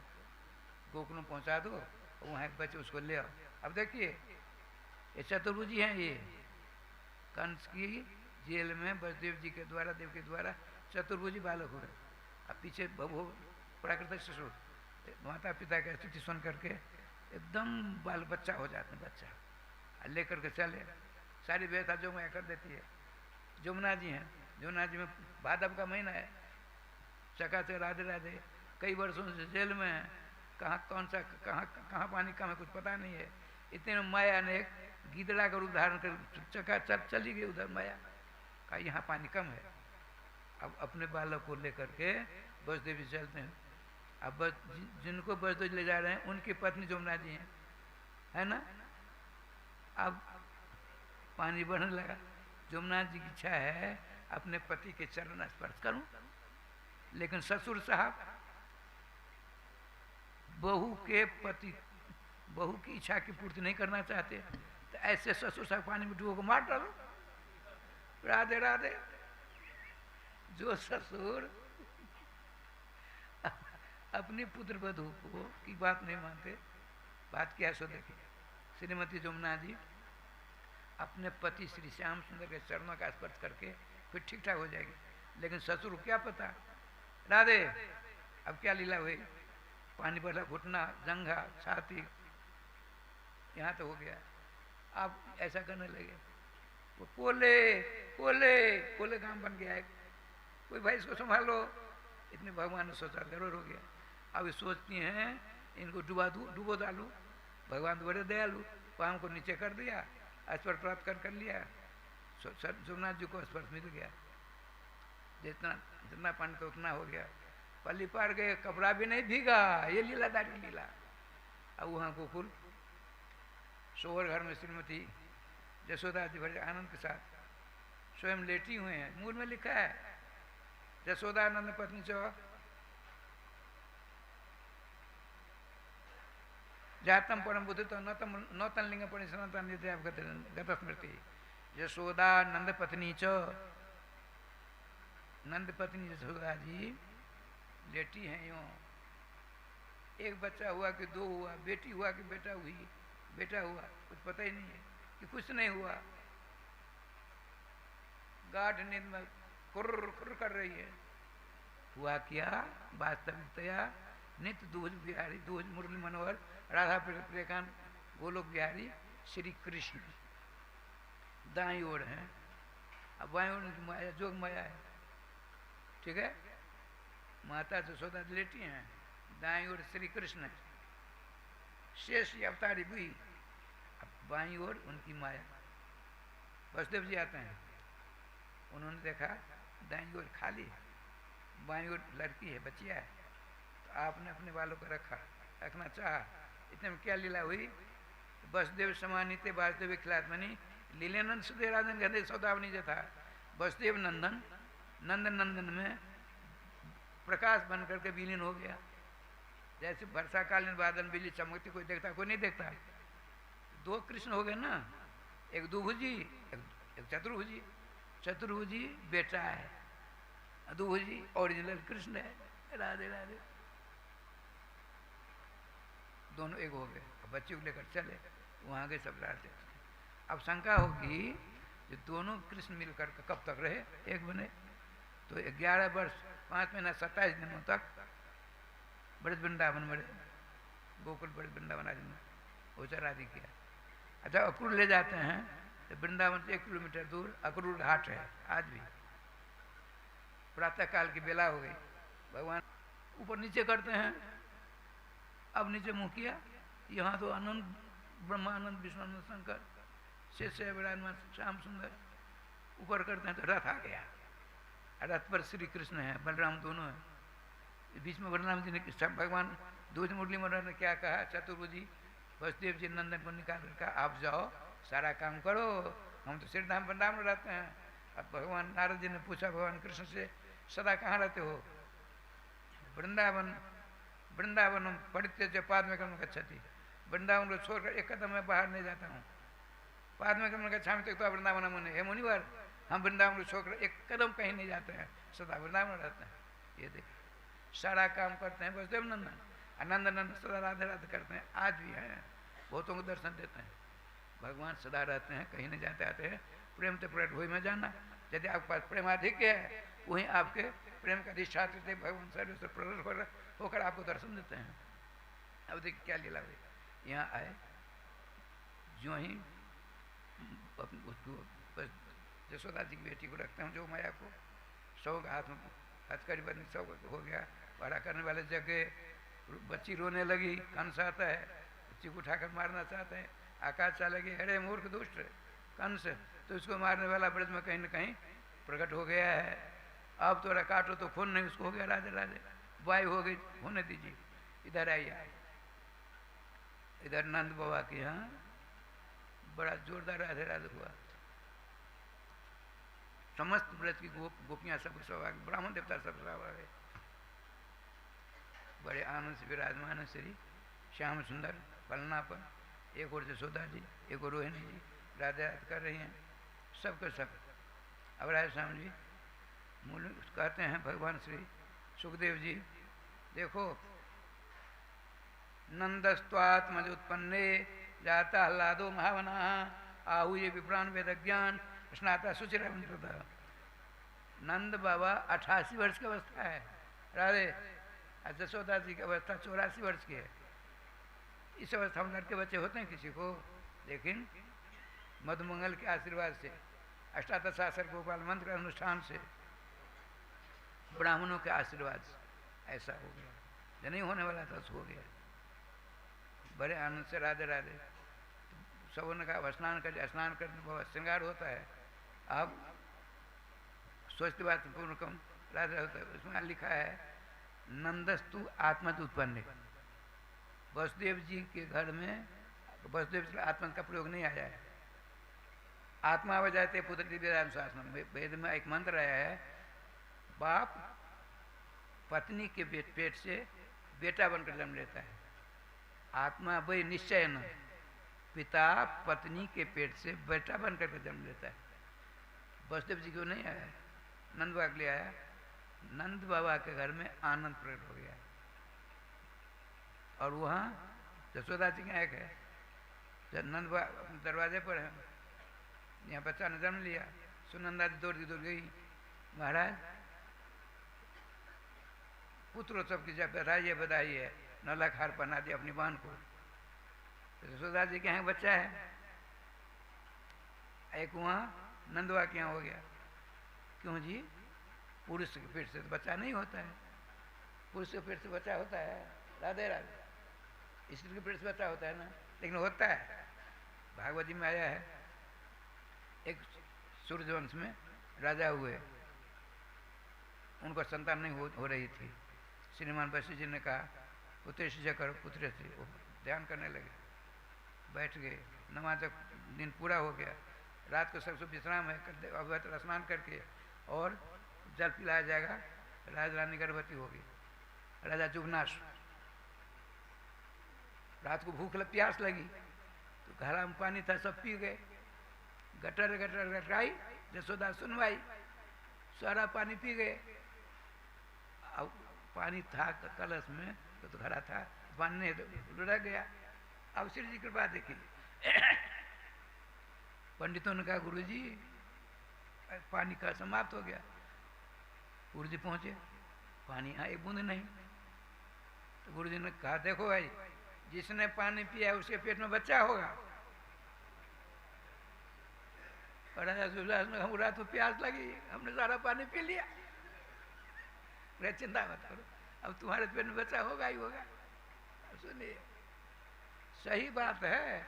गोकुल में पहुंचा दो, वहाँ एक बच्चे उसको ले आओ। अब देखिए ये चतुर्भुजी हैं, ये कंस की जेल में वसुदेव जी के द्वारा, देव के द्वारा चतुर्भुजी बालक हुए। अब पीछे बहु प्राकृतिक ससुर माता पिता की स्तुति सुन करके एकदम बाल बच्चा हो जाते हैं, बच्चा लेकर के चले, सारी व्यवस्था जो मैं कर देती है। जमुना जी हैं, जमुना जी में भादव का महीना है, चका से राधे राधे, कई वर्षों से जेल में है, कहाँ कौन सा कहाँ पानी कम है कुछ पता नहीं है। इतने में माया ने एक गीदड़ा का रूप धारण कर चका चली गई उधर, माया कहा यहाँ पानी कम है। अब अपने बालक को लेकर के वसुदेव जी चलते हैं। अब जिनको वसुदेव जी ले जा रहे हैं उनकी पत्नी जमुना जी हैं, है ना। अब पानी बढ़ने लगा, जमुना जी की इच्छा है अपने पति के चरण स्पर्श करूं, लेकिन ससुर साहब बहू के पति, बहू की इच्छा की पूर्ति नहीं करना चाहते, तो ऐसे ससुर साहब पानी में डूबो को मार डालो। राधे राधे। जो ससुर अपनी पुत्र वधू को की बात नहीं मानते, बात क्या सो देखिए। श्रीमती जमुना जी अपने पति श्री श्याम सुंदर के चरणों का स्पर्श करके फिर ठीक ठाक हो जाएगी, लेकिन ससुर को क्या पता। राधे। अब क्या लीला हुई, पानी भरा घुटना, जंघा, छाती, यहाँ तो हो गया। अब ऐसा करने लगे, वो पोले पोले पोले काम बन गया है, कोई भाई इसको संभालो। इतने भगवान ने सोचा, जरूर हो गया। अब ये सोचती हैं इनको डुबो डालू। भगवान तो बड़े दयालु, पाँव को नीचे कर दिया, स्पर्श प्राप्त कर लिया, सोमनाथ जी को स्पर्श मिल गया। जितना पानी था उतना हो गया। पल्ली पार गए, कपड़ा भी नहीं भीगा, ये लीलाधारी लीला। अब वहाँ गोकुल सोहर घर में श्रीमती यशोदा जी बड़े आनंद के साथ स्वयं लेटी हुए हैं। मूल में लिखा है यशोदानंद पत्नी चो जातम परम बुद्धि तो नौतन लिंग पणि सनातन गत स्मृति। यशोदानंद पत्नी चो, नंद पत्नी यशोदा जी लेटी हैं यूं। एक बच्चा हुआ कि 2 हुआ, बेटी हुआ कि बेटा हुई, बेटा हुआ कुछ पता ही नहीं है कि कुछ नहीं हुआ। गाढ़ नींद में कुर्र कुर्र कर रही है। हुआ क्या, वास्तविकतया नित्य दूज बिहारी, दूज मुरली मनोहर राधा प्रियकांत गोलोक बिहारी श्री कृष्ण दाई ओर हैं। अब बाई ओर उनकी माया जोग माया है, ठीक है। माता यशोदा लेटी हैं, दाई ओर श्री कृष्ण है, शेष अवतारी बुई। अब बाई ओर उनकी माया। वसुदेव जी आते हैं, उन्होंने देखा दाईं ओर खाली है, बाईं ओर लड़की है, बच्चिया है। तो आपने अपने बालों को रखना चाहा। इतने में क्या लीला हुई? वसुदेव समानिते वासुदेव खिलात्मनि लीलानंद सुदेराजन गंधे सौदावनी जो था, वसुदेव नंदन नंदन नंदन में प्रकाश बन करके विलीन हो गया। जैसे वर्षा कालीन बादल बिजली चमकती, कोई देखता कोई नहीं देखता। दो कृष्ण हो गए ना, एक दुभुजी एक चतुर्भुजी। चतुर्भुजी बेटा है, दुभुजी ओरिजिनल कृष्ण है। राधे राधे। दोनों एक हो गए। बच्चे को लेकर चले, वहां गए, सब राधे। अब शंका होगी कि दोनों कृष्ण मिलकर कब तक रहे, एक बने? तो 11 वर्ष 5 महीना 27 दिनों तक ब्रज वृंदावन में रहे। गोकुल ब्रज वृंदावन आदि में ओचरादि किया। अच्छा, अक्रूर ले जाते हैं तो वृंदावन से 1 किलोमीटर दूर अक्रूर घाट है आज भी। प्रातः काल की बेला हो गई, भगवान ऊपर नीचे करते हैं। अब नीचे मुँह किया, यहाँ तो आनंद ब्रह्मानंद विष्णुनंद शंकर शेष विराजमान श्याम सुंदर। ऊपर करते हैं तो रथ आ गया। रथ पर श्री कृष्ण है, बलराम दोनों है। बीच में बलराम जी ने भगवान दूध मुरली मनोहर ने क्या कहा? चतुर्भुजी वसुदेव जी नंदन को निकाल कर आप जाओ, सारा काम करो, हम तो श्री धाम वृंदावन में रहते हैं। अब भगवान नारद जी ने पूछा भगवान कृष्ण से, सदा कहाँ रहते हो? वृंदावन वृंदावन पढ़ते जो पाद में कम गच्छति, वृंदावन को छोड़कर एक कदम में बाहर नहीं जाता हूँ। पाद में कम गच्छामि तक तो वृंदावन मुनि, हे मुनिवर, हम वृंदावन को छोड़कर एक कदम कहीं नहीं जाते हैं, सदा वृंदावन रहते हैं। ये देखिए, सारा काम करते हैं वसुदेव नंदन, आनंद नंदन सदा राधे राधे करते हैं। आज भी हैं, बहुतों को दर्शन देते हैं। भगवान सदा रहते हैं, कहीं नहीं जाते आते हैं। प्रेम तो प्रकट हुई में जाना। यदि आपके पास प्रेम अधिक है, वहीं आपके प्रेम का अधिष्ठात्र थे भगवान सर्वेश्वर प्रकट होकर आपको दर्शन देते हैं। अब देखिए क्या लीला हुई। यहाँ आए, जो ही उसको यशोदा जी की बेटी को रखते हैं, जो माया को, सौ के हाथ में हथकड़ी बनी, सौ हो गया। पढ़ा करने वाले जगह बच्ची रोने लगी, कंस आता है, बच्ची को उठाकर मारना चाहते हैं। आकाश चला गया, अरे मूर्ख दुष्ट कंस, तो उसको मारने वाला ब्रज में कहीं न कहीं प्रकट हो गया है। अब थोड़ा काटो तो खून नहीं, उसको हो गया राधे राधे, वायु हो गई, होने दीजिए। इधर आइए, इधर नंद बाबा के यहाँ बड़ा जोरदार राधे राधे हुआ। समस्त ब्रज की गोपियाँ सब सौभाग्य, ब्राह्मण देवता सब सौभाग्य, बड़े आनंद से विराजमान है श्री श्याम सुंदर पलना पर। एक और यशोदा जी, एक और रोहिणी जी राधे राधे कर रही हैं, सबके सब। अब राधे श्याम जी मूल कहते हैं भगवान श्री सुखदेव जी, देखो नंदस्त्वात्मज उत्पन्ने जाता हल्लादो महावना आहूय विप्राण वेद ज्ञान स्नाता सुचिर। नंद बाबा 88 वर्ष की अवस्था है, राधे। यशोदा जी की अवस्था 84 वर्ष की है। इस अवस्था में लड़के बच्चे होते हैं किसी को, लेकिन मधुमंगल के आशीर्वाद से, अष्टादशासर गोपाल मंत्र के अनुष्ठान से, ब्राह्मणों के आशीर्वाद से ऐसा हो गया। जो नहीं होने वाला था सो हो गया। बड़े आनंद से राधे राधे। सबों ने कहा स्नान कर, स्नान करने बहुत श्रृंगार होता है। अब सोचते बात पूर्ण कम राधे होता है। उसमें लिखा है नंदस्तु आत्मा उत्पन्न। वसुदेव जी के घर में वसुदेव जी आत्मा का प्रयोग नहीं आया है। आत्मा आ जाते पुत्र दिव्यदान शासन वेद में एक मंत्र आया है, बाप पत्नी के पेट से बेटा बनकर जन्म लेता है। आत्मा वही निश्चय न, पिता पत्नी के पेट से बेटा बनकर के जन्म लेता है। वसुदेव जी को नहीं आया, नंद बाबा के लिए आया। नंद बाबा के घर में आनंद प्रकट हो गया। और वहाँ यशोदा जी का एक है, जब नंद बाबा दरवाजे पर है, यहाँ बच्चा ने जन्म लिया। सुनंदा जी दौड़ गई, महाराज पुत्रोत्सव की जब बधाई है, नलक हार पहना दिया अपनी बहन को। तो यशोदा जी के यहाँ बच्चा है। एक वहाँ नंदवा के यहाँ हो गया। क्यों जी? पुरुष के पेट से तो बच्चा नहीं होता है। पुरुष के पेट से बच्चा होता है, राधे राधे। स्त्री के पेट से बच्चा होता है ना, लेकिन होता है। भागवत जी में आया है, एक सूर्यवंश में राजा हुए, उनको संतान नहीं हो रही थी। श्रीमान वशिष्ठ जी ने कहा पुत्र से करो, पुत्र से। वो ध्यान करने लगे, बैठ गए, नमाज तक दिन पूरा हो गया, रात को सबसे विश्राम है, अब स्नान करके और जल पिलाया जाएगा, राज रानी गर्भवती होगी। राजा जुगनाश, रात को भूख प्यास लगी तो घड़ा में पानी था, सब पी गए, गटर गटर गटराई, जसोदा सुनवाई, सारा पानी पी गए। अब पानी था कलश में तो घड़ा था, पानी नहीं तो रह गया। अब श्री जी कृपा देखिए, पंडितों ने कहा गुरुजी पानी का समाप्त हो गया। गुरुजी पहुंचे, पानी यहाँ एक बूंद नहीं। तो गुरुजी ने कहा देखो भाई, जिसने पानी पिया उसके पेट में बच्चा होगा। और हम रात को प्यास लगी, हमने सारा पानी पी लिया, चिंता मत करो, अब तुम्हारे पेट में बच्चा होगा ही होगा। सुनिए, सही बात है।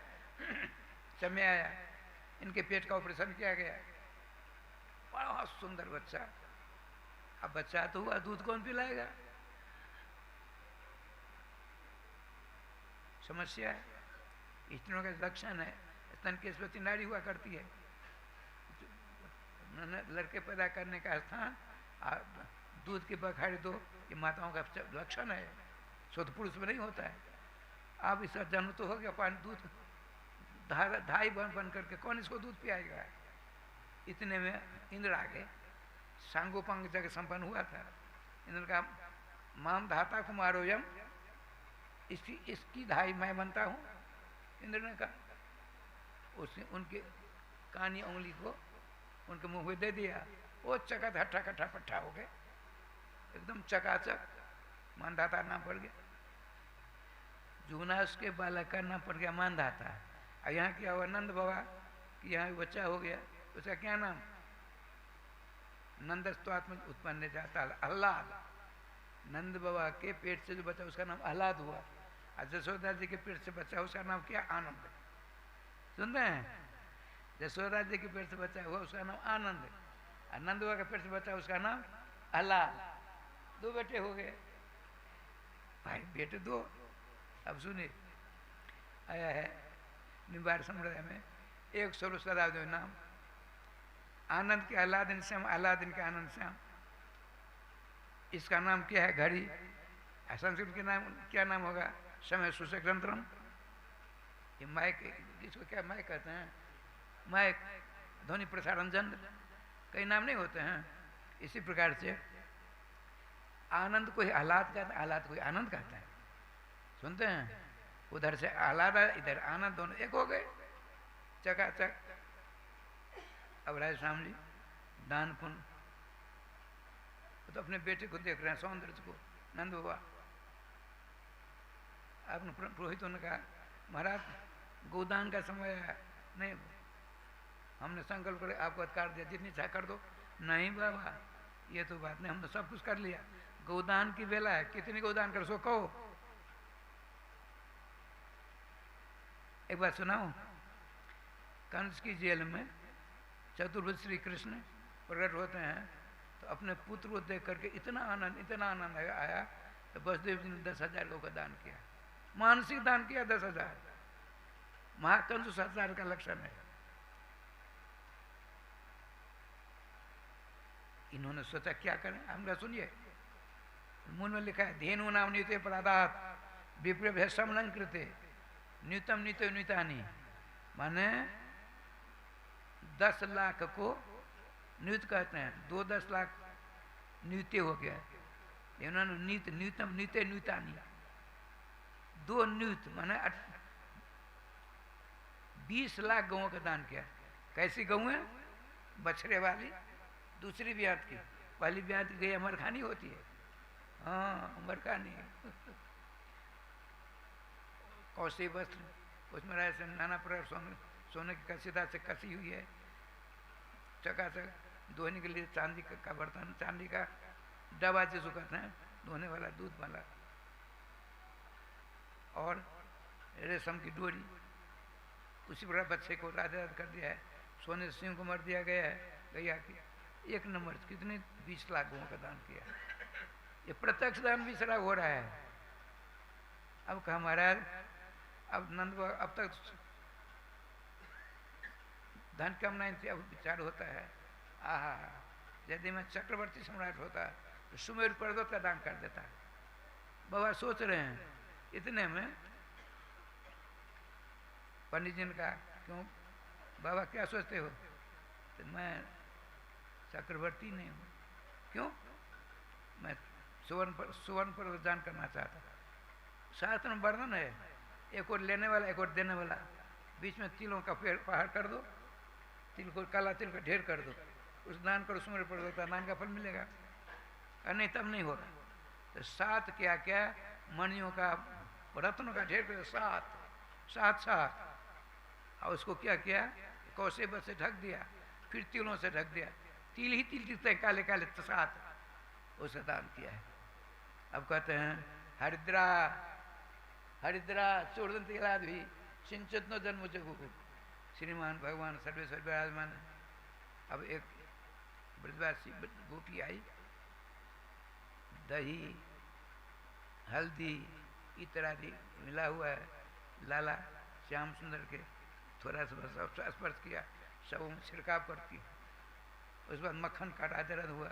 समय आया, इनके पेट का ऑपरेशन किया गया, बड़ा सुंदर बच्चा। अब बच्चा तो हुआ, दूध कौन पिलाएगा? समस्या है, इतनों का लक्षण है। स्तन की स्फूर्ति नारी हुआ करती है, लड़के पैदा करने का स्थान दूध की बखाड़ी दो, ये माताओं का लक्षण है, शुद्ध पुरुष में नहीं होता है। अब इसका जन्म तो हो गया, पानी दूध धाई बन करके कौन इसको दूध पियाएगा? इतने में इंद्र आ गए, सांगोपांग जगह संपन्न हुआ था। इंद्र का माम धाता कुमारोयम, इसकी धाई मैं बनता हूँ। इंद्र ने कहा, उसने उनके कानी उंगली को उनके मुंह में दे दिया, वो चकत हट्ठा कट्ठा पट्ठा हो गए, एकदम चकाचक। मानधाता नाम पड़ गया, जुगनाश के बालक का नाम पड़ गया मानधाता। और यहाँ क्या हुआ, नंद बाबा कि यहाँ बच्चा हो गया, उसका क्या नाम? नंदस्त्वात्म उत्पन्न जाता आह्लाद। नंद बाबा के पेट से जो बच्चा उसका नाम आह्लाद हुआ, और जसोदा जी के पेट से बच्चा उसका नाम क्या? आनंद। सुनते हैं, जसोदा जी के पेट से बच्चा हुआ उसका नाम आनंद, और नंद बाबा के पेट से बच्चा उसका नाम आह्लाद। दो बेटे हो गए भाई, बेटे दो। अब सुनिए, आया है निवार संप्रदाय में एक स्वरूप सदा जो नाम, आनंद के अलादीन श्याम, अलादीन के आनंद श्याम। इसका नाम क्या है? घड़ी। संस्कृत के नाम क्या नाम होगा? समय सूचक यंत्रम। ये माइक, इसको क्या माइक कहते हैं? माइक, ध्वनि प्रसारण यंत्र, कई नाम नहीं होते हैं। इसी प्रकार से आनंद को ही आह्लाद कहते हैं, आह्लाद को ही आनंद कहते हैं। सुनते हैं, उधर से आह्लाद इधर आनंद, दोनों एक हो गए, चकाचक। अब राय श्याम जी दान पुण्य तो अपने बेटे को देख रहे हैं, सौंदर्य को, नंद बाबा। आपने पुरोहितों ने कहा महाराज गोदान का समय है, नहीं हमने संकल्प करे आपको अधिकार दिया, जितनी चाहे कर दो। नहीं बाबा, ये तो बात नहीं, हमने सब कुछ कर लिया, गोदान की बेला है, कितनी गोदान कर सो कहो। एक बात सुनाओ, कंस की जेल में चतुर्भुज श्री कृष्ण प्रकट होते हैं, तो अपने पुत्र को देख करके इतना आनंद आया तो वसुदेव जी ने 10,000 लोगों का दान किया, मानसिक दान किया 10,000। महाकंस 10,000 का लक्षण है। इन्होंने सोचा क्या करें, हमरा सुनिए, मूल में लिखा है धेनु नाम नीते परादात विप्र समलन कृते न्यूतम नीतो न्यूतानी, माने 10 लाख को न्यूत कहते हैं, 2-10 लाख न्यूते हो गया। इन्होंने नीत न्यूतम नीते न्यूतानी, 2 न्यूत माने 20 लाख गौं का दान किया। कैसी गऊ है? बछड़े वाली, दूसरी ब्यात की, पहली ब्यात की गई अमरखानी होती है, हाँ अमरखानी। कौशी वस्त्र, उसमें ऐसे नाना प्रकार सोने की कसीदा से कसी हुई है, चकाचक। धोने के लिए चांदी का बर्तन, चांदी का डब्बा जिसको कहते हैं, धोने वाला, दूध वाला, और रेशम की डोरी। उसी प्रकार बच्चे को राजा कर दिया है, सोने से सिंह को मर दिया गया है, गैया की। 1 नंबर कितने 20 लाख गौं का दान किया। ये प्रत्यक्ष दान 20 लाख हो रहा है। अब कहा महाराज अब नंद अब तक धन कम नहीं थी, अब विचार होता है आहा यदि मैं चक्रवर्ती सम्राट होता तो सुमेर पर्वत का दान कर देता। बाबा सोच रहे हैं इतने में पंडित जी ने कहा क्यों बाबा क्या सोचते हो? तो मैं चक्रवर्ती नहीं हूँ। क्यों? मैं सुवर्ण पर्वत दान करना चाहता। शास्त्र में वर्णन है, एक और लेने वाला एक और देने वाला, बीच में तिलों का पेड़ पहाड़ कर दो, तिल को काला तिल का ढेर कर दो, उस दान करो सुमेर पर्वत का दान का फल मिलेगा। नहीं तब नहीं होगा। तो 7 क्या क्या मणियों का रत्नों का ढेर कर 7 और उसको क्या किया कौसे बस से ढक दिया, फिर तिलों से ढक दिया, तिल ही तिल दिखते काले काले 7 उसे दान किया है। अब कहते हैं हरिद्रा चूर्दन तिला भी सिंचित नो जन्म जगु श्रीमान भगवान सर्वेश्वर विराजमान। अब एक ब्रजवासी गोपी आई, दही हल्दी इत्यादि मिला हुआ है, लाला श्याम सुंदर के थोड़ा सा स्पर्श किया, सब में छिड़काव करती है। उस बाद मक्खन का राजरद हुआ,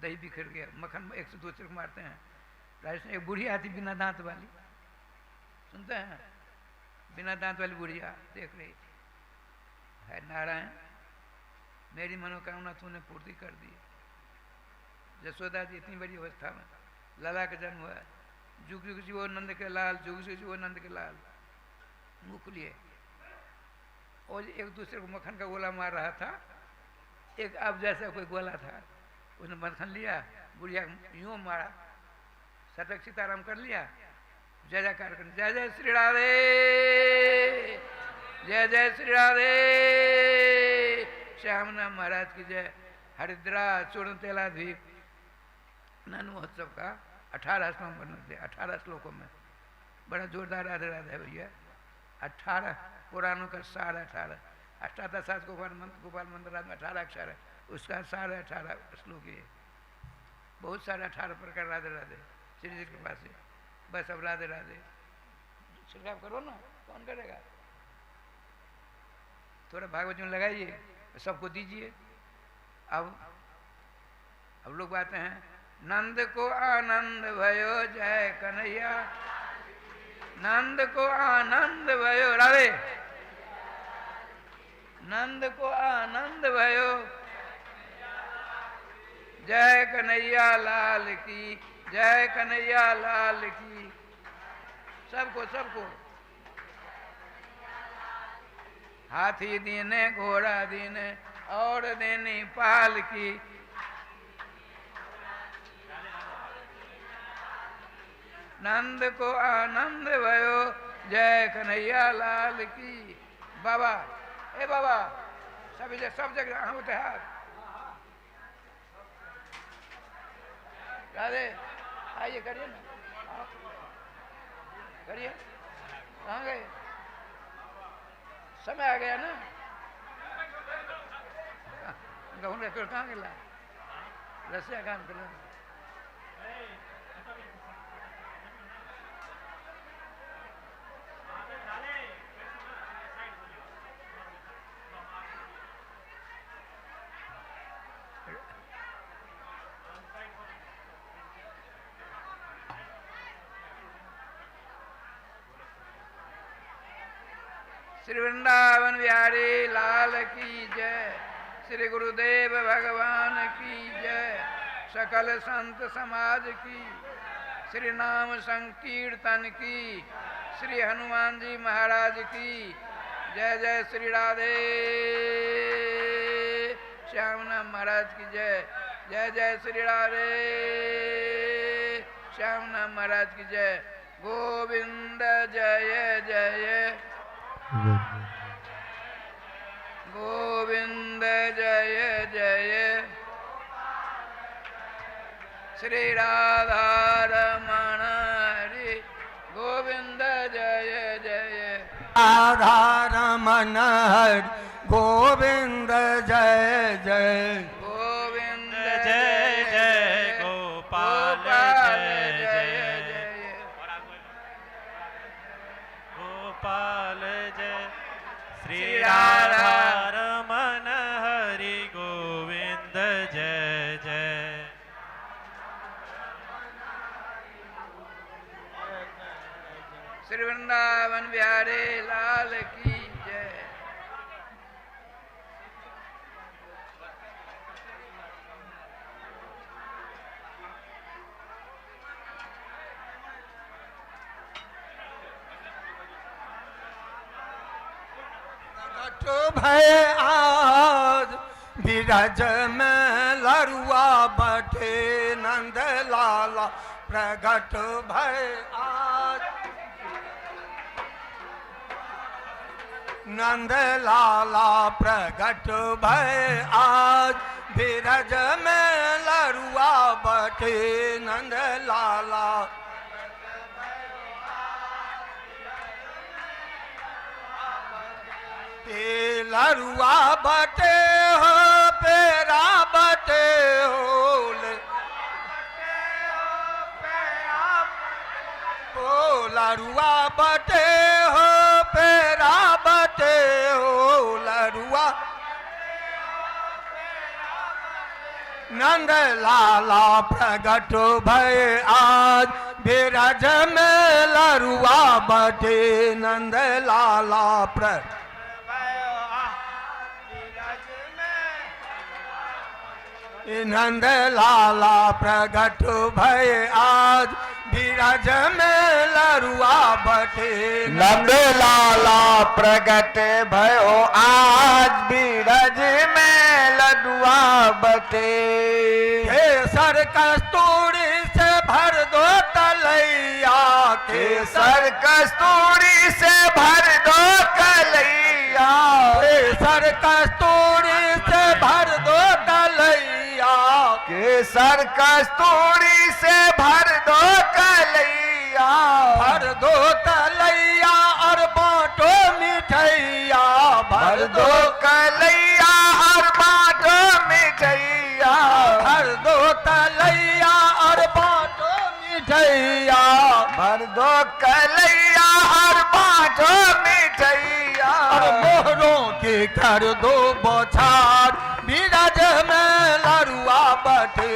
दही बिखर गया, मक्खन 1 से 2 छिड़क मारते हैं। राजस्थान एक बुढ़िया आती बिना दांत वाली, सुनते हैं बिना दांत वाली बुढ़िया देख रही है, नारायण मेरी मनोकामना तूने पूर्ति कर दी। यशोदा जी इतनी बड़ी अवस्था में लाला का जन्म हुआ, जुग जुग जीवो नंद के लाल, जुग जुग जीवो नंद के लाल मुख लिए। और एक दूसरे को मक्खन का गोला मार रहा था, एक अब जैसा कोई गोला था, उसने मक्खन लिया, बुढ़िया यूं मारा, सतक सीताराम कर लिया, जय जयकार कर, जय जय श्री राधे, जय जय श्री राधे, श्यामना महाराज की जय। हरिद्रा चूर्ण तेलाधीप नन महोत्सव का 18 श्लोक बनते, 18 श्लोकों में बड़ा जोरदार राधे राधे भैया। 18 पुराणों का सार 18, अष्टादश गोपाल मंत्र में 18 अक्षर है, उसका सार 18 श्लोक है। बहुत सारे 18 प्रकार राधे राधे श्री जी के पास है। बस अब राधे राधे छिड़काव करो ना, कौन करेगा? थोड़ा भागवत में लगाइए, सबको दीजिए। अब लोग बातें हैं, नंद को आनंद भयो जय कन्हैया, नंद को आनंद भयो राधे, नंद को आनंद भयो जय कन्हैया लाल की, जय कन्हैया लाल की। सबको सबको हाथी दीने घोड़ा दीने और देनी पाल की, नंद को आनंद भयो जय कन्हैया लाल की। बाबा ए बाबा सब जगह होते हाथ राधे, आइए करिए ना, करिए। कहाँ गए? समय आ गया ना, कहाँ गया? रसिया काम कर श्री वृंदावन बिहारी लाल की जय, श्री गुरुदेव भगवान की जय, सकल संत समाज की, श्री नाम संकीर्तन की, श्री हनुमान जी महाराज की जय। जय श्री राधे श्यामना महाराज की जय, जय जय श्री राधे श्यामना महाराज की जय। गोविंद जय जय, गोविंद जय जय, श्री राधा रमण हरि गोविंद जय जय, राधा रमण हरि गोविंद जय जय, गोविंद गोपाल जय श्री श्री राधा राधा रमन हरि गोविंद जय जय। श्री वृंदावन बिहारी लाल की जय। भय आज बिरज में लरुआ बटे नंद लाला प्रगट भय आज नंद लाला प्रगट भय आज बिरज में लरुआ बटे नंद लाला लरुआ बटे हो पेरा बटे हो लरुआ बटे हो पेरा बटे हो लरुआ नंद लाला प्रगट भय आज बिरज में लरुआ बटे नंद लाला प्रगट नंद लाला प्रगट भय आज बिरज में लरुआ बटे नंद लाला प्रगट भयो आज बिरज में लडुआ बटे। केसर कस्तूरी से भर दो तलैया केसर कस्तूरी से भर दो कलैया केसर कस्तूरी से भर दो तलैया केसर कस्तूरी से भर दो कलैया भर दो तलैया और बांटो मिठैया भर दो कलैया और बांटो मिठैया भर दो तलैया और बांटो मिठैया भर दो कलैया और बांटो मिठैया और मोहरों की कर दो बौछार बिरज में लरुआ बटे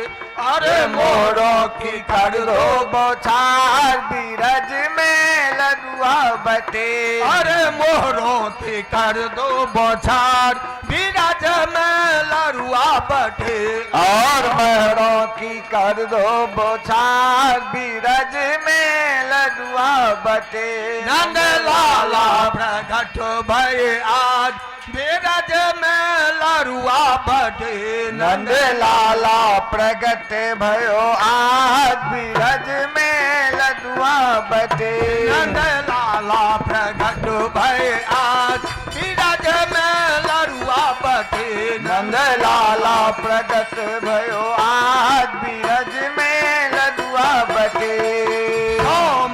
अरे मोरों की कर दो बौछार बिरज में लडुआ बटे। अरे मोहरों की कर दो बौछार बिरज में लरुआ बटे और मोरों की कर दो बौछार बिरज में लडुआ बटे। नंद लाला प्रगट भय आज बिरज में लरुआ बटे नंद लाला प्रगट भयो आज बिरज में लडुआ बटे। नंद लाला प्रगट भय आज बिरज में लरुआ बटे नंद लाला प्रगट भयो आज बिरज में लडुआ बटे।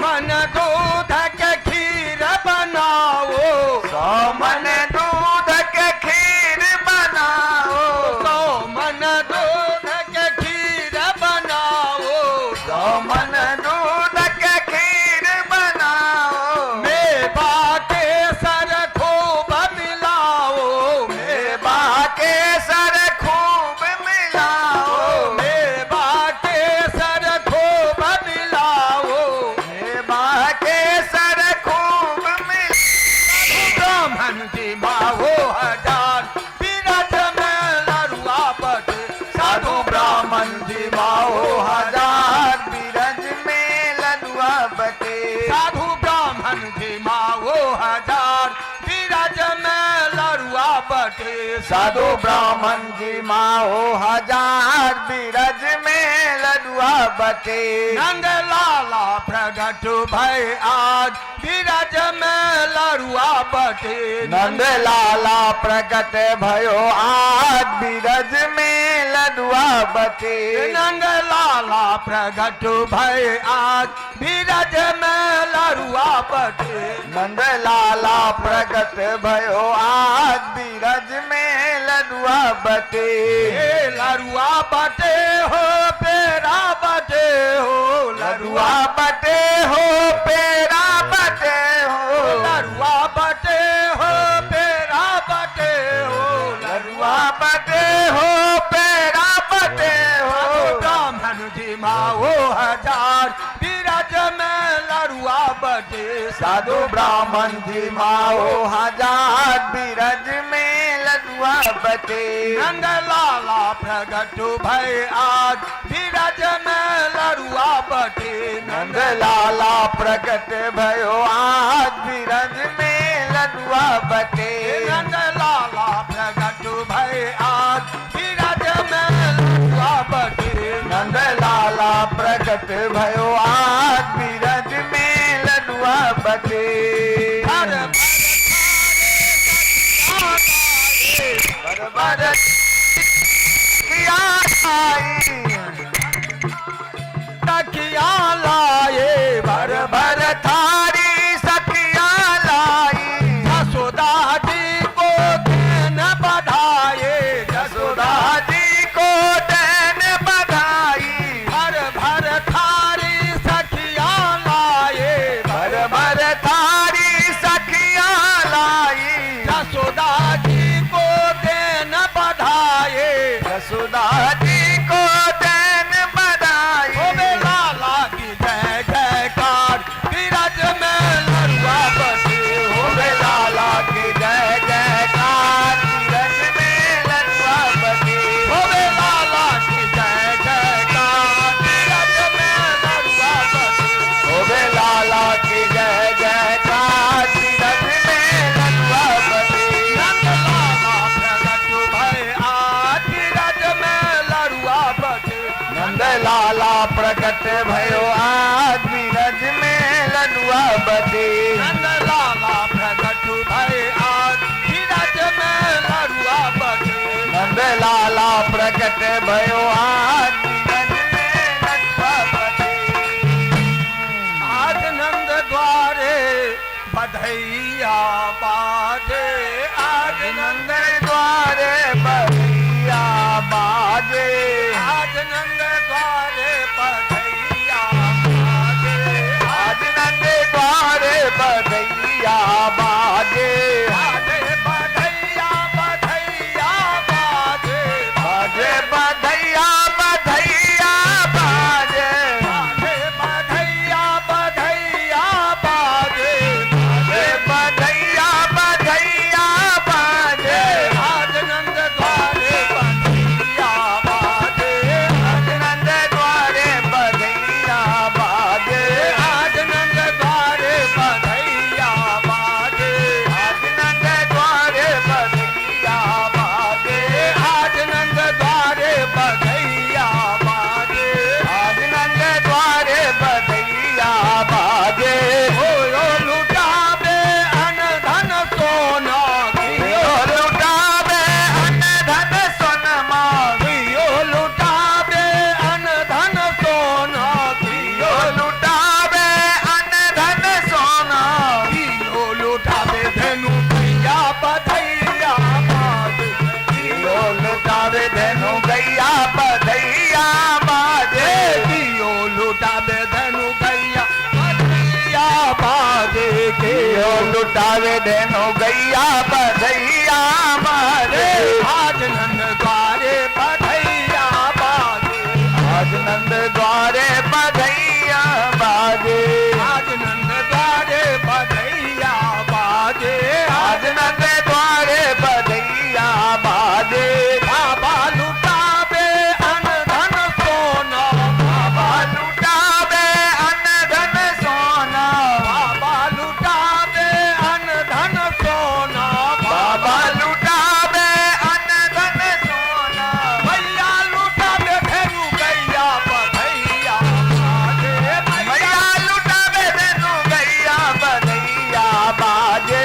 मन दूध के खीर बनाओ सोमन दूध के खीर बनाओ मन दूध के खीर बनाओ सोमन दूध के खीर बनाओ मेवा केसर खूब मिलाओ मेवा केसर खूब मिलाओ मेवा केसर खूब मिलाओ मेवा केसर खूब मिलाओ ब्राह्मण जी बाहो हजार बिरज में लरुआ बटे साधु ब्राह्मण जी बाहो हजार बिरज में लडुआ बटे। साधु ब्राह्मण जी माओ हजार बिरज में लरुआ बटे साधु ब्राह्मण जी माओ हजार बिरज में लडुआ बटे। नंद लाला प्रगट भय आज बिरज में लरुआ बटे नंद लाला प्रगट भयो आज बिरज में लडुआ बटे। नंद लाला प्रगट भय आज बिरज में लरुआ बटे नंद लाला प्रगट भयो आज बिरज में लडुआ बटे। लरुआ बटे हो पेरा बटे हो लडुआ बटे हो पेड़ा बटे हो लड़ुआ बटे हो पेड़ा बटे हो लडुआ बटे हो पेड़ा बटे हो ब्राह्मण जी माओ हजार बीरज में लड़ुआ बटे साधु ब्राह्मण जी माओ हजार बीरज में लडुआ बटे नंद लाला प्रगट भय आज बीरज में लड़ुआ बटे नंद लाला प्रकट भयो आज बीरज में लडुआ बटे नंद लाला प्रगट भय आज बीरज में लड़ुआ बटे नंद लाला प्रकट भयो आज बीरज में लडुआ बटे हर बरबर किया आई तकिया लाए भर भर थारी सखिया लाई यशोदा जी को देन बधाए यशोदा जी को देन बधाई भर भर थारी सखिया लाए भर भर थारी सखिया लाई यशोदा जी को देन बधाए यशोदा जी को देन बधाई होवे लाला की जय जयकार बीरज में लड़ुआ बटे होवे लाला की जय जयकार बीरज में लडुआ बटे होवे लाला की जय जयकार बीरज में लड़ुआ बटे होवे लाला की जय जयकार बीरज में लडुआ बटे नंद लाला प्रगट भय आज बीरज में लड़ुआ बटे नंद लाला प्रकट भयो आज बीरज में लडुआ बटे नंद लाला प्रगट भय आज बीरज में लड़ुआ बटे नंद लाला प्रकट भयो आज बीरज में लडुआ बटे आज नंद द्वारे बधैया बाजे आज नंद द्वारे बधैया बाजे आज नंद द्वारे बधैया बाजे आज नंद द्वारे बधैया बाजे बाजे बधैया बधैया बाजे बाजे बधैया बधैया बाजे बाजे बधैया बधैया बाजे बाजे बधैया बधैया बाजे आज नंद द्वारे बधैया बाजे आज नंद द्वारे बधैया बाजे आज नंद द्वारे बधैया बाजे आज नंद द्वारे बधैया बाजे आज नंद द्वारे बधैया बाजे आज नंद द्वारे बधैया बाजे ओ लुटावे अन धन सोना यो लुटावे अन्न धन सोनमा कियो लुटावे अन धन सोना यो लुटावे अन्न धन सोना कियो लुटावे धनु भैया बधैया बाजे यो लुटावे धनु गैया बधैया बाजे कियो लुटावे धनु भैया बधैया बाजे यो लुटावे धनु गैया बधैया बाजे आज नंद द्वारे बधैया बाजे आज नंद द्वारे बधैया बाजे आज नंद द्वारे बधैया बाजे आज नंद द्वारे बधैया बाजे बाबा लुटावे अन धन सोना बाबा लुटावे अन्न धन सोना बाबा लुटावे अन धन सोना बाबा लुटावे अन्न धन सोना भैया लुटावे धेनु गैया बधैया बाजे मैया लुटावे धनु गैया बधैया बाजे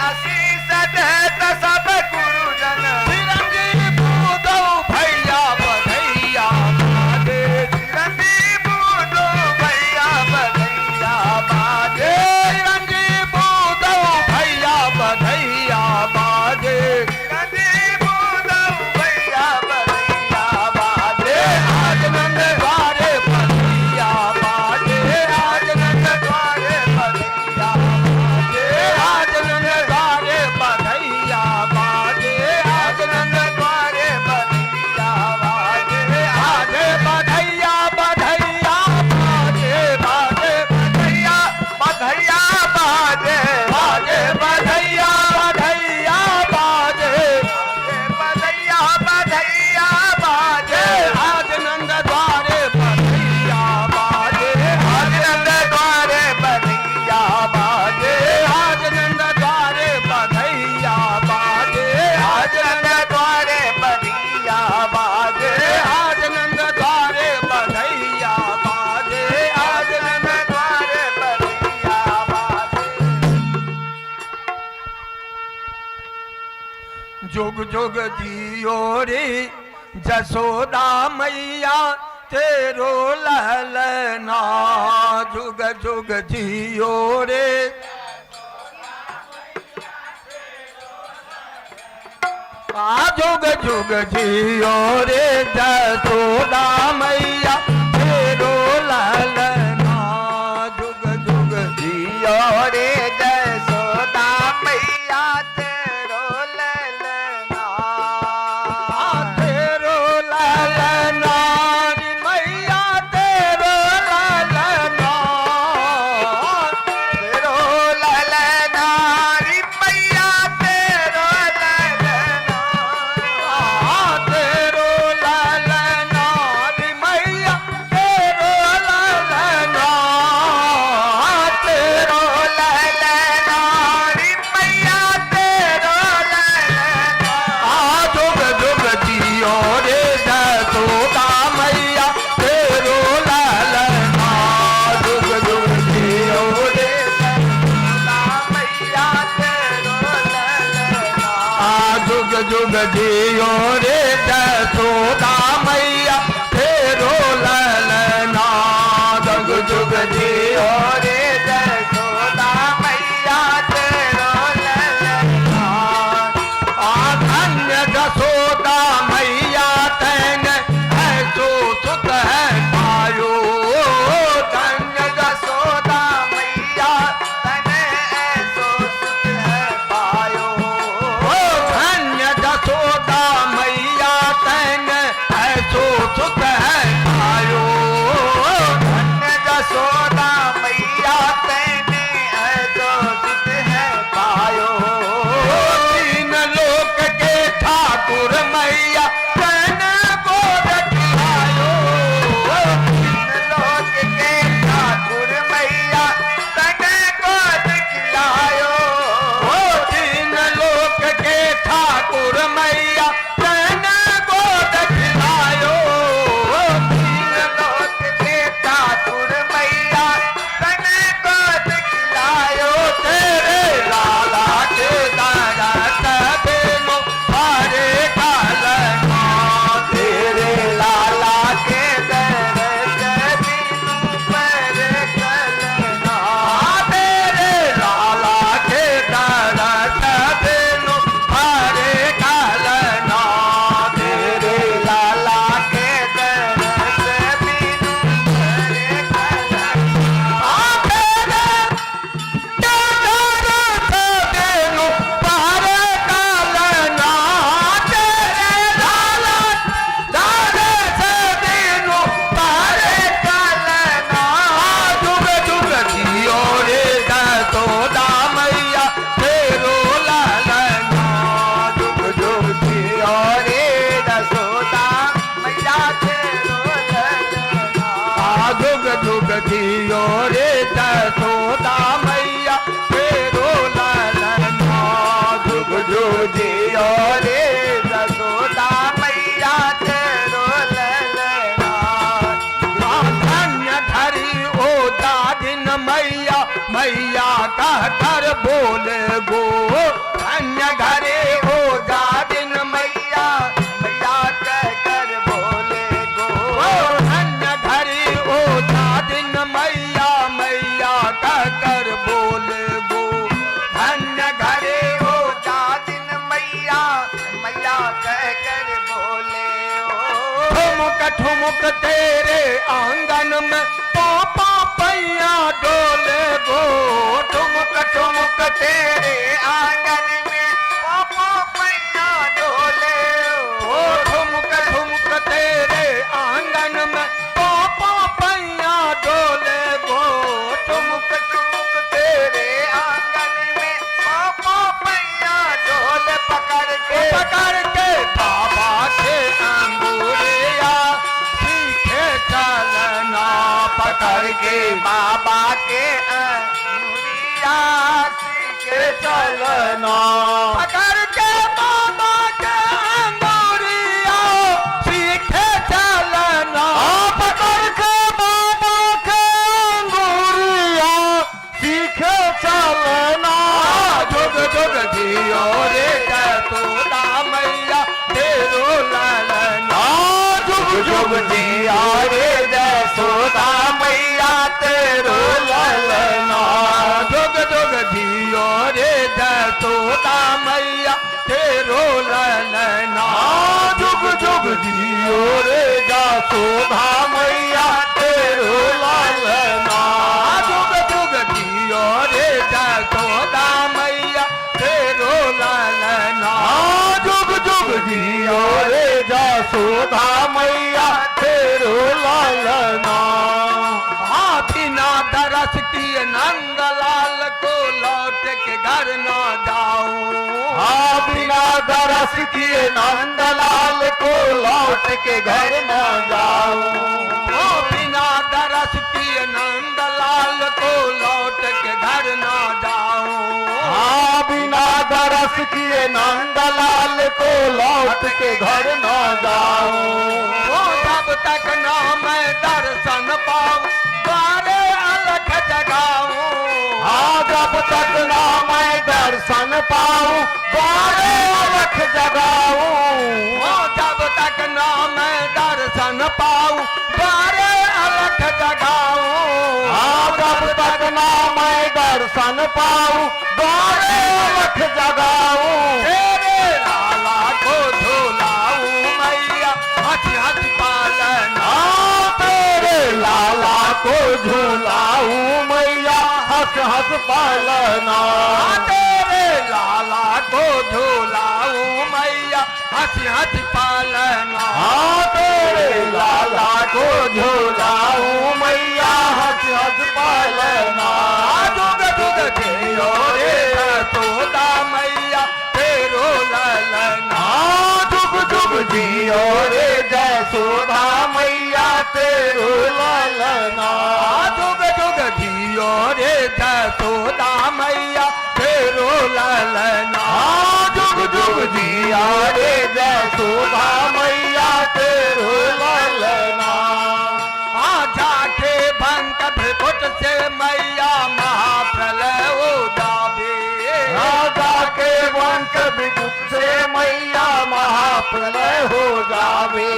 आशीष देत सब गुरुजन चिरंजीव बूदो भैया बधैया बाजे चिरंजीव बूदो भैया बधैया बाजे चिरंजीव बूदो भैया बधैया बाजे चिरंजीव बूदो भैया बधैया बाजे आज नंद द्वारे बधैया बाजे आज नंद द्वारे बधैया बाजे आज नंद द्वारे बधैया बाजे आज नंद द्वारे बधैया बाजे आज बधैया बधैया बाजे बाजे बधैया बधैया बाजे बाजे बधैया बधैया बाजे बधैया बधैया बाजे आज नंद द्वारे बधैया बाजे आज नंद द्वारे बधैया बाजे आज नंद द्वारे बधैया बाजे आज नंद द्वारे बधैया बाजे आज नंद द्वारे बधैया बाजे आज नंद द्वारे बधैया बाजे जुग जुग जियो रे जसोदा मैया तेरो ललना जुग जुग जियो रे जुग जुग जियो रे जसोदा मैया तेरो ललना जुग जुग जियो रे जसोदा मैया तेरो ललना तेरो ललना री मैया तेरो ललना तेरो ललना री मैया तेरो ललना तेरो ललना री मैया तेरो ललना तेरो ललना री मैया तेरो ललना जुग जुग जियो रे जसोदा मैया तेरो ललना जुग जुग जियो रे जसोदा मैया तेरो ललना जुग जुग जियो रे जसोदा मैया तेरो ललना जुग जुग जियो रे जसोदा मैया तेरो ललना धन्य जसोदा मैया तैन ऐसो सुत है पायो धन्य जसोदा मैया तने ऐसो सुख है पायो धन्य जसोदा मैया तैन ऐसो सुत है पायो धन्य जसोदा मैया तने ऐसो सुख है पायो तीन लोक के ठाकुर मैया तैन गोद खिलायो लोक के ठाकुर मैया तने गोद खिलायो तीन लोक के ठाकुर मैया तैन गोद खिलायो तीन लोक के ठाकुर मैया तने गोद खिलायो तेरे लाला के दरत बिनु हरे कलना तेरे लाला के दरद बिनु पर कलना तेरे लाला के दरत बिनु हरे कलना तेरे लाला के दरद बिनु पर कलना तेरे दरत बिनु हरे कलना तेरे लाला दरत बिनु हरे कलना जुग जुग जियो रे जसोदा मैया तेरो ललना जुग जुग जियो रे जसोदा मैया तेरो ललना जुग जुग जियो रे जसोदा मैया तेरो ललना जुग जुग जियो रे जसोदा मैया तेरो ललना धन्य धरी ओ दादिन मैया मैया कह कर बोले गो के बाबा के अंगुरिया सीखे चलना पकड़ के बाबा के अंगुरिया सीखे चलना पकड़ के बाबा के अंगुरिया सीखे चलना जुग जुग जियो रे जसोदा मैया तेरो ललना जुग जुग जिया रे जसोदा मैया तेरो ललना जुग जुग जियो रे जसोदा मैया तेरो ललना जुग जुग जियो रे जसोदा मैया तेरो ललना जुग जुग जियो रे जसोदा मैया तेरो ललना जुग जुग जियो रे जसोदा मैया तेरो ललना बिना दरस किए नंदलाल को लौट के घर न जाऊं बिना दरस किए नंदलाल को लौट के घर न जाऊं बिना दरस किए नंदलाल को लौट के घर न जाऊं बिना दरस किए नंदलाल को लौट के घर न जाऊं जब तक न मैं दर्शन पाऊं द्वारे अलख जगाऊं जब तक ना मैं दर्शन पाऊं द्वारे अलख जगाऊं जब तक न मैं दर्शन पाऊं द्वारे अलख जगाऊं जब तक ना मैं दर्शन पाऊं द्वारे अलख जगाऊं तेरे लाला को झूलाऊं मैया हंस हंस पालना तेरे लाला को झूलाऊं मैया हंस हंस पालना तेरे लाला को झूलाऊं मैया हंस हंस पालना तेरे लाला को झूलाऊं मैया हंस हंस पालना जुग जुग जियो रे जसोदा मैया तेरो ललना जुग जुग जियो रे जसोदा मैया तेरो ललना जुग जुग जियो रे जसोदा मैया तेरो ललना जुग जुग जिया रे जसोदा मैया तेरो ललना जाके भंग भ्रिकुट से मैया महाप्रलय हो जावे जाके वंश विदुत से मैया महाप्रलय हो जावे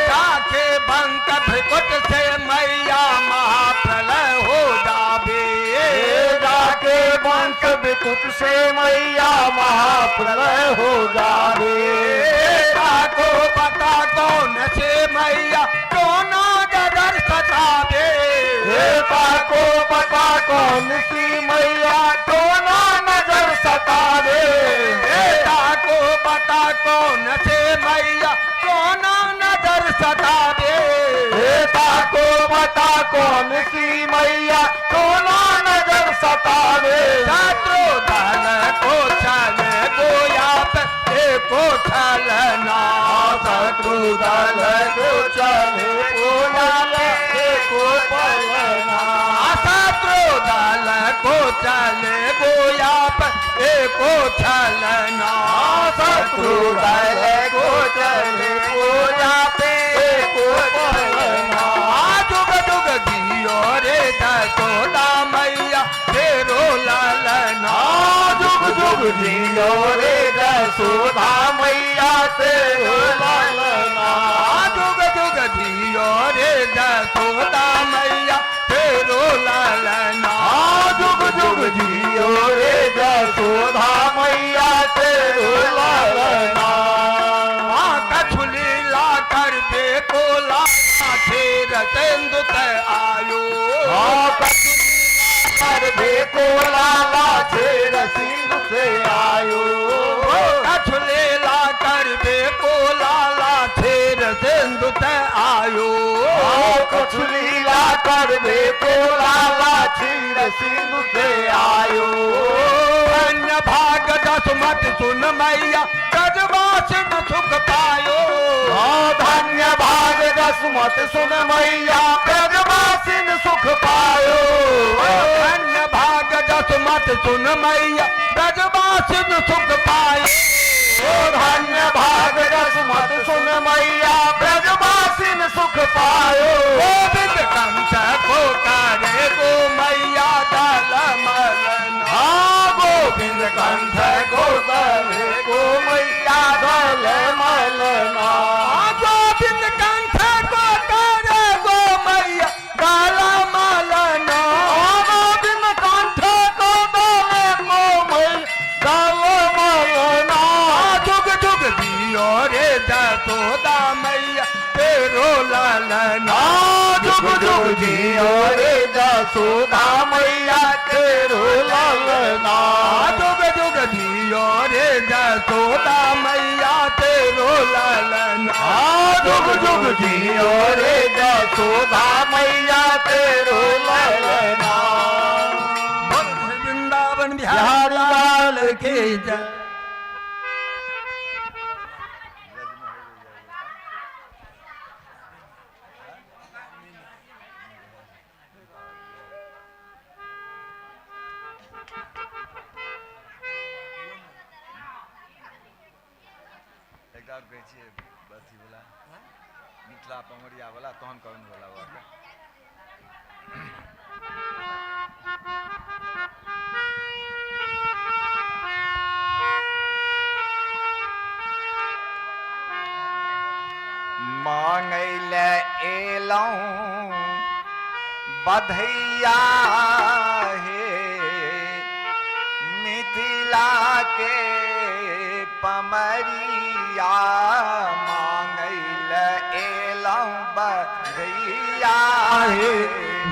जाके भंग भ्रिकुट से मैया महाप्रलय हो जावे जाके वंश विदुत से मैया महाप्रलय हो जावे को पता कौन से मैया दोनों जगह सतावे को पता कौन सी मैया दोनों नजर सतावे को पता कौन से मैया दोनों नजर सतावे को पता कौन सी मैया दोनों नजर सतावे छात्रों दल को चले गोया को छलना शत्रु दल को चले को पलना शत्रु दल को चले गोया को छलना शत्रु दल को चले गोया को पलना जुग जुग जियो रे जसोदा मैया तेरो ललना जुग जुग जियो रे जसोदा मैया तेरो ललना जुग जुग जियो रे जसोदा मैया तेरो ललना जुग जुग जियो रे जसोदा मैया तेरो ललना कछुली ला कर बेको ला फेर तेंदु ते आयो कर देखो लाला छेड़ सिंह से आयो कछुली ला कर बेको लाला फेर तेंदु ते आयो कछुलीला कर देखो लाला छेड़ सिंह से आयो अन्य भाग दसमत सुन मैया गजवासन सुख पायो धन्य भाग दसमत सुन मैया ब्रजवासिन सुख पायो। धन्य भाग जसमत सुन मैया ब्रजवासिन सुख पाए। धन्य भाग जसमत सुन मैया ब्रजवासिन सुख पायो। गोविंद कंस को करे गो मैया दल मलन। गोविंद कंठ को करे गो मैया दल मलना। गोविंद कंस को करे गो मैया दल मलन। गोविंद कंठ को करे गो मैया दल मलना। जुग जुग दियो रे जसोदा मैया तेरो ललना। जुग जुग जियो रे जसोदा मैया तेरो ललना। जुग जुग दियो रे जसोदा मैया तेरो ललना। जुग जुग जियो रे जसोदा मैया तेरो ललना। वृंदावन बिहारी लाल की जय। मिथिला पमरिया वाला तहन कौन वाला हुआ मांगल एलौं बधैया हे मिथिला के पमरिया। मांगल एलौं बधैया हे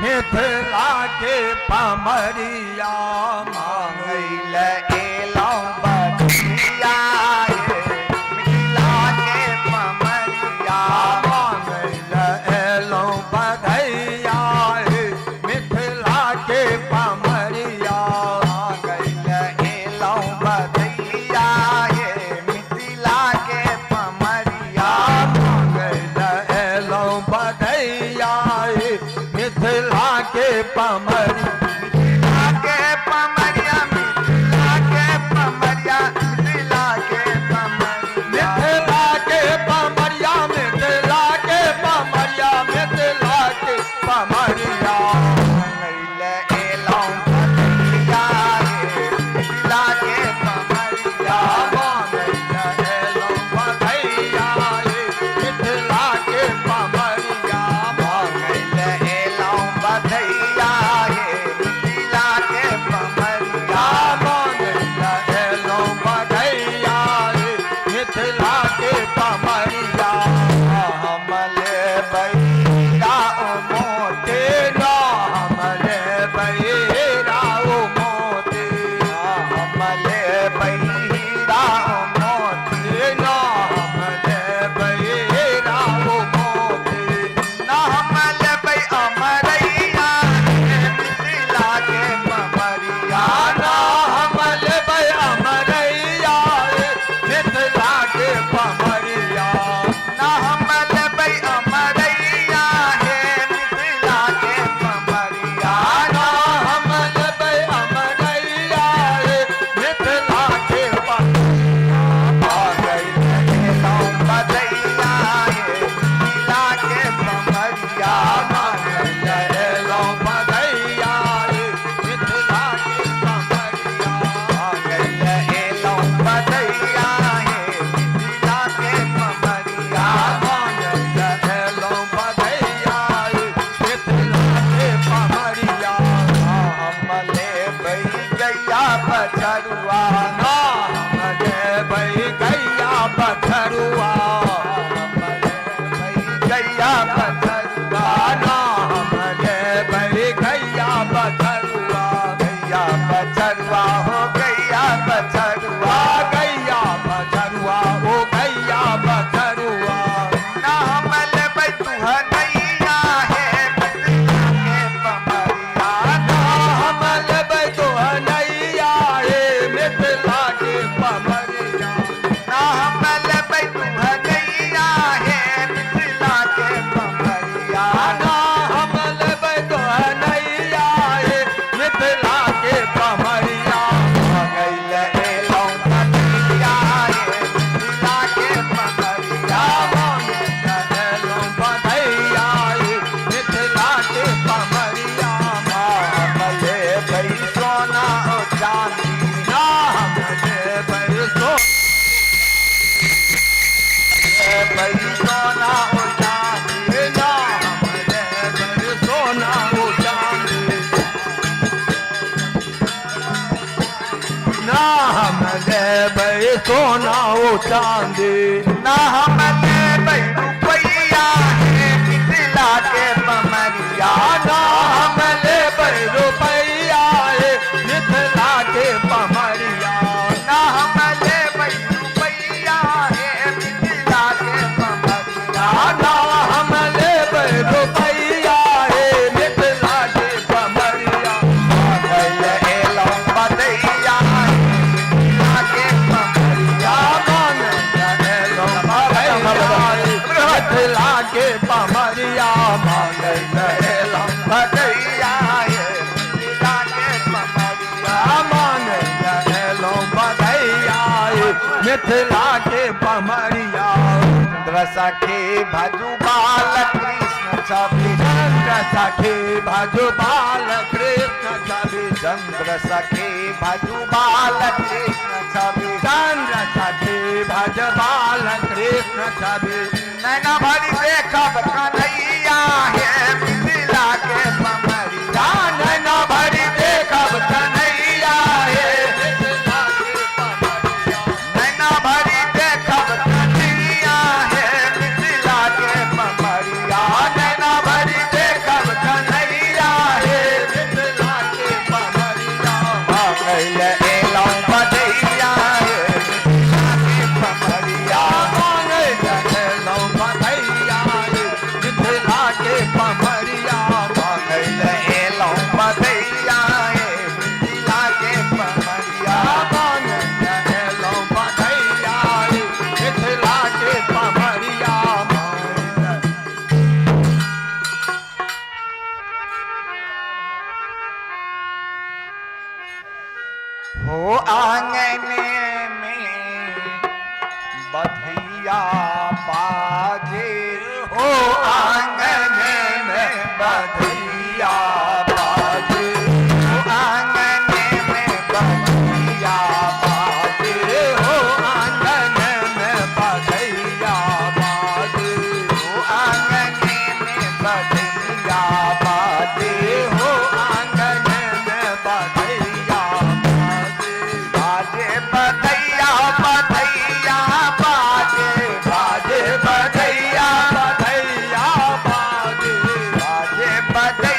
मिथिला के पमरिया। मांगल एलौं बधैया हे मिथिला के पमरिया। मांगल एलौं बधैया हे मिथिला के पमरिया। मांगल एलौं बधैया हे मिथिला के पमरिया। मांगल एलौं बधैया हे मिथिला के पमरिया। मिथिला के पमरिया मिथिला के पमरिया मिथिला के पमरिया। मिथिला के पमरिया मिथिला के पमरिया मिथिला के पमरिया। मांगल एलौं बधैया हे मिथिला के पमरिया। मांगल एलौं बधैया हे मिथिला के पमरिया। मांगल एलौं बधैया हे ले भाई सोना ओ चांदी, ना हम ले भाई रुपया है मिथिला के पमरिया, ना हम ले भाई रुपया है मिथिला के पमरिया, ना हम ले भाई रुपया है मिथिला के पमरिया, ना हम ले भाई रुपया है मिथिला के पमरिया, मांगल एलो बधैया है मिथिला के पमरिया, मिथिला के पमरिया मांगल एलो बधैया है मिथिला के पमरिया, मांगल एलो बधैया मिथिला के पमरिया, चंद्र सखे भजु बाल कृष्ण छवि, चंद्र सखी भजु बाल कृष्ण छवि, चंद्र सखे भजु बाल कृष्ण छवि, चंद्र सखी भज बाल कृष्ण छवि, नैना भरी देखब कन्हैया है मिथिला के पमरिया, नैना भरी देखब कन्हैया है मिथिला के पमरिया, नैना भरी देखब कन्हैया है मिथिला के पमरिया, नैना भरी देखब कन्हैया है मिथिला के पमरिया, मांगल एलो बधैया है मिथिला के पमरिया, मांगल एलो बधैया है मिथिला के पमरिया, मांगल एलो बधैया है मिथिला के पमरिया, मांगल एलो बधैया है मिथिला के पमरिया, हो आंगन में बधैया बाजे, हो आंगन में बधैया बाजे, हो आंगन में बधैया बाजे, हो आंगन में बधैया बाजे, हो आंगन में बधैया बाजे, हो आंगन में बधैया बाजे, बाजे बधैया बधैया बाजे, बाजे बधैया बधैया बाजे, बाजे बधैया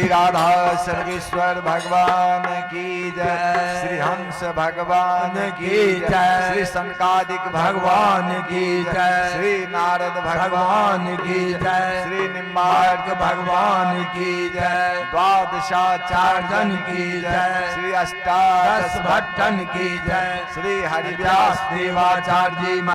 राधा सर्वेश्वर भगवान की जय, श्री हंस भगवान की जय, श्री संकादिक भगवान की जय, श्री नारद भगवान की जय, श्री निम्बार्क भगवान की जय, द्वादशाचार्यन की जय, श्री अष्टादश भट्टन की जय, श्री हरिव्यास देवाचार्य जी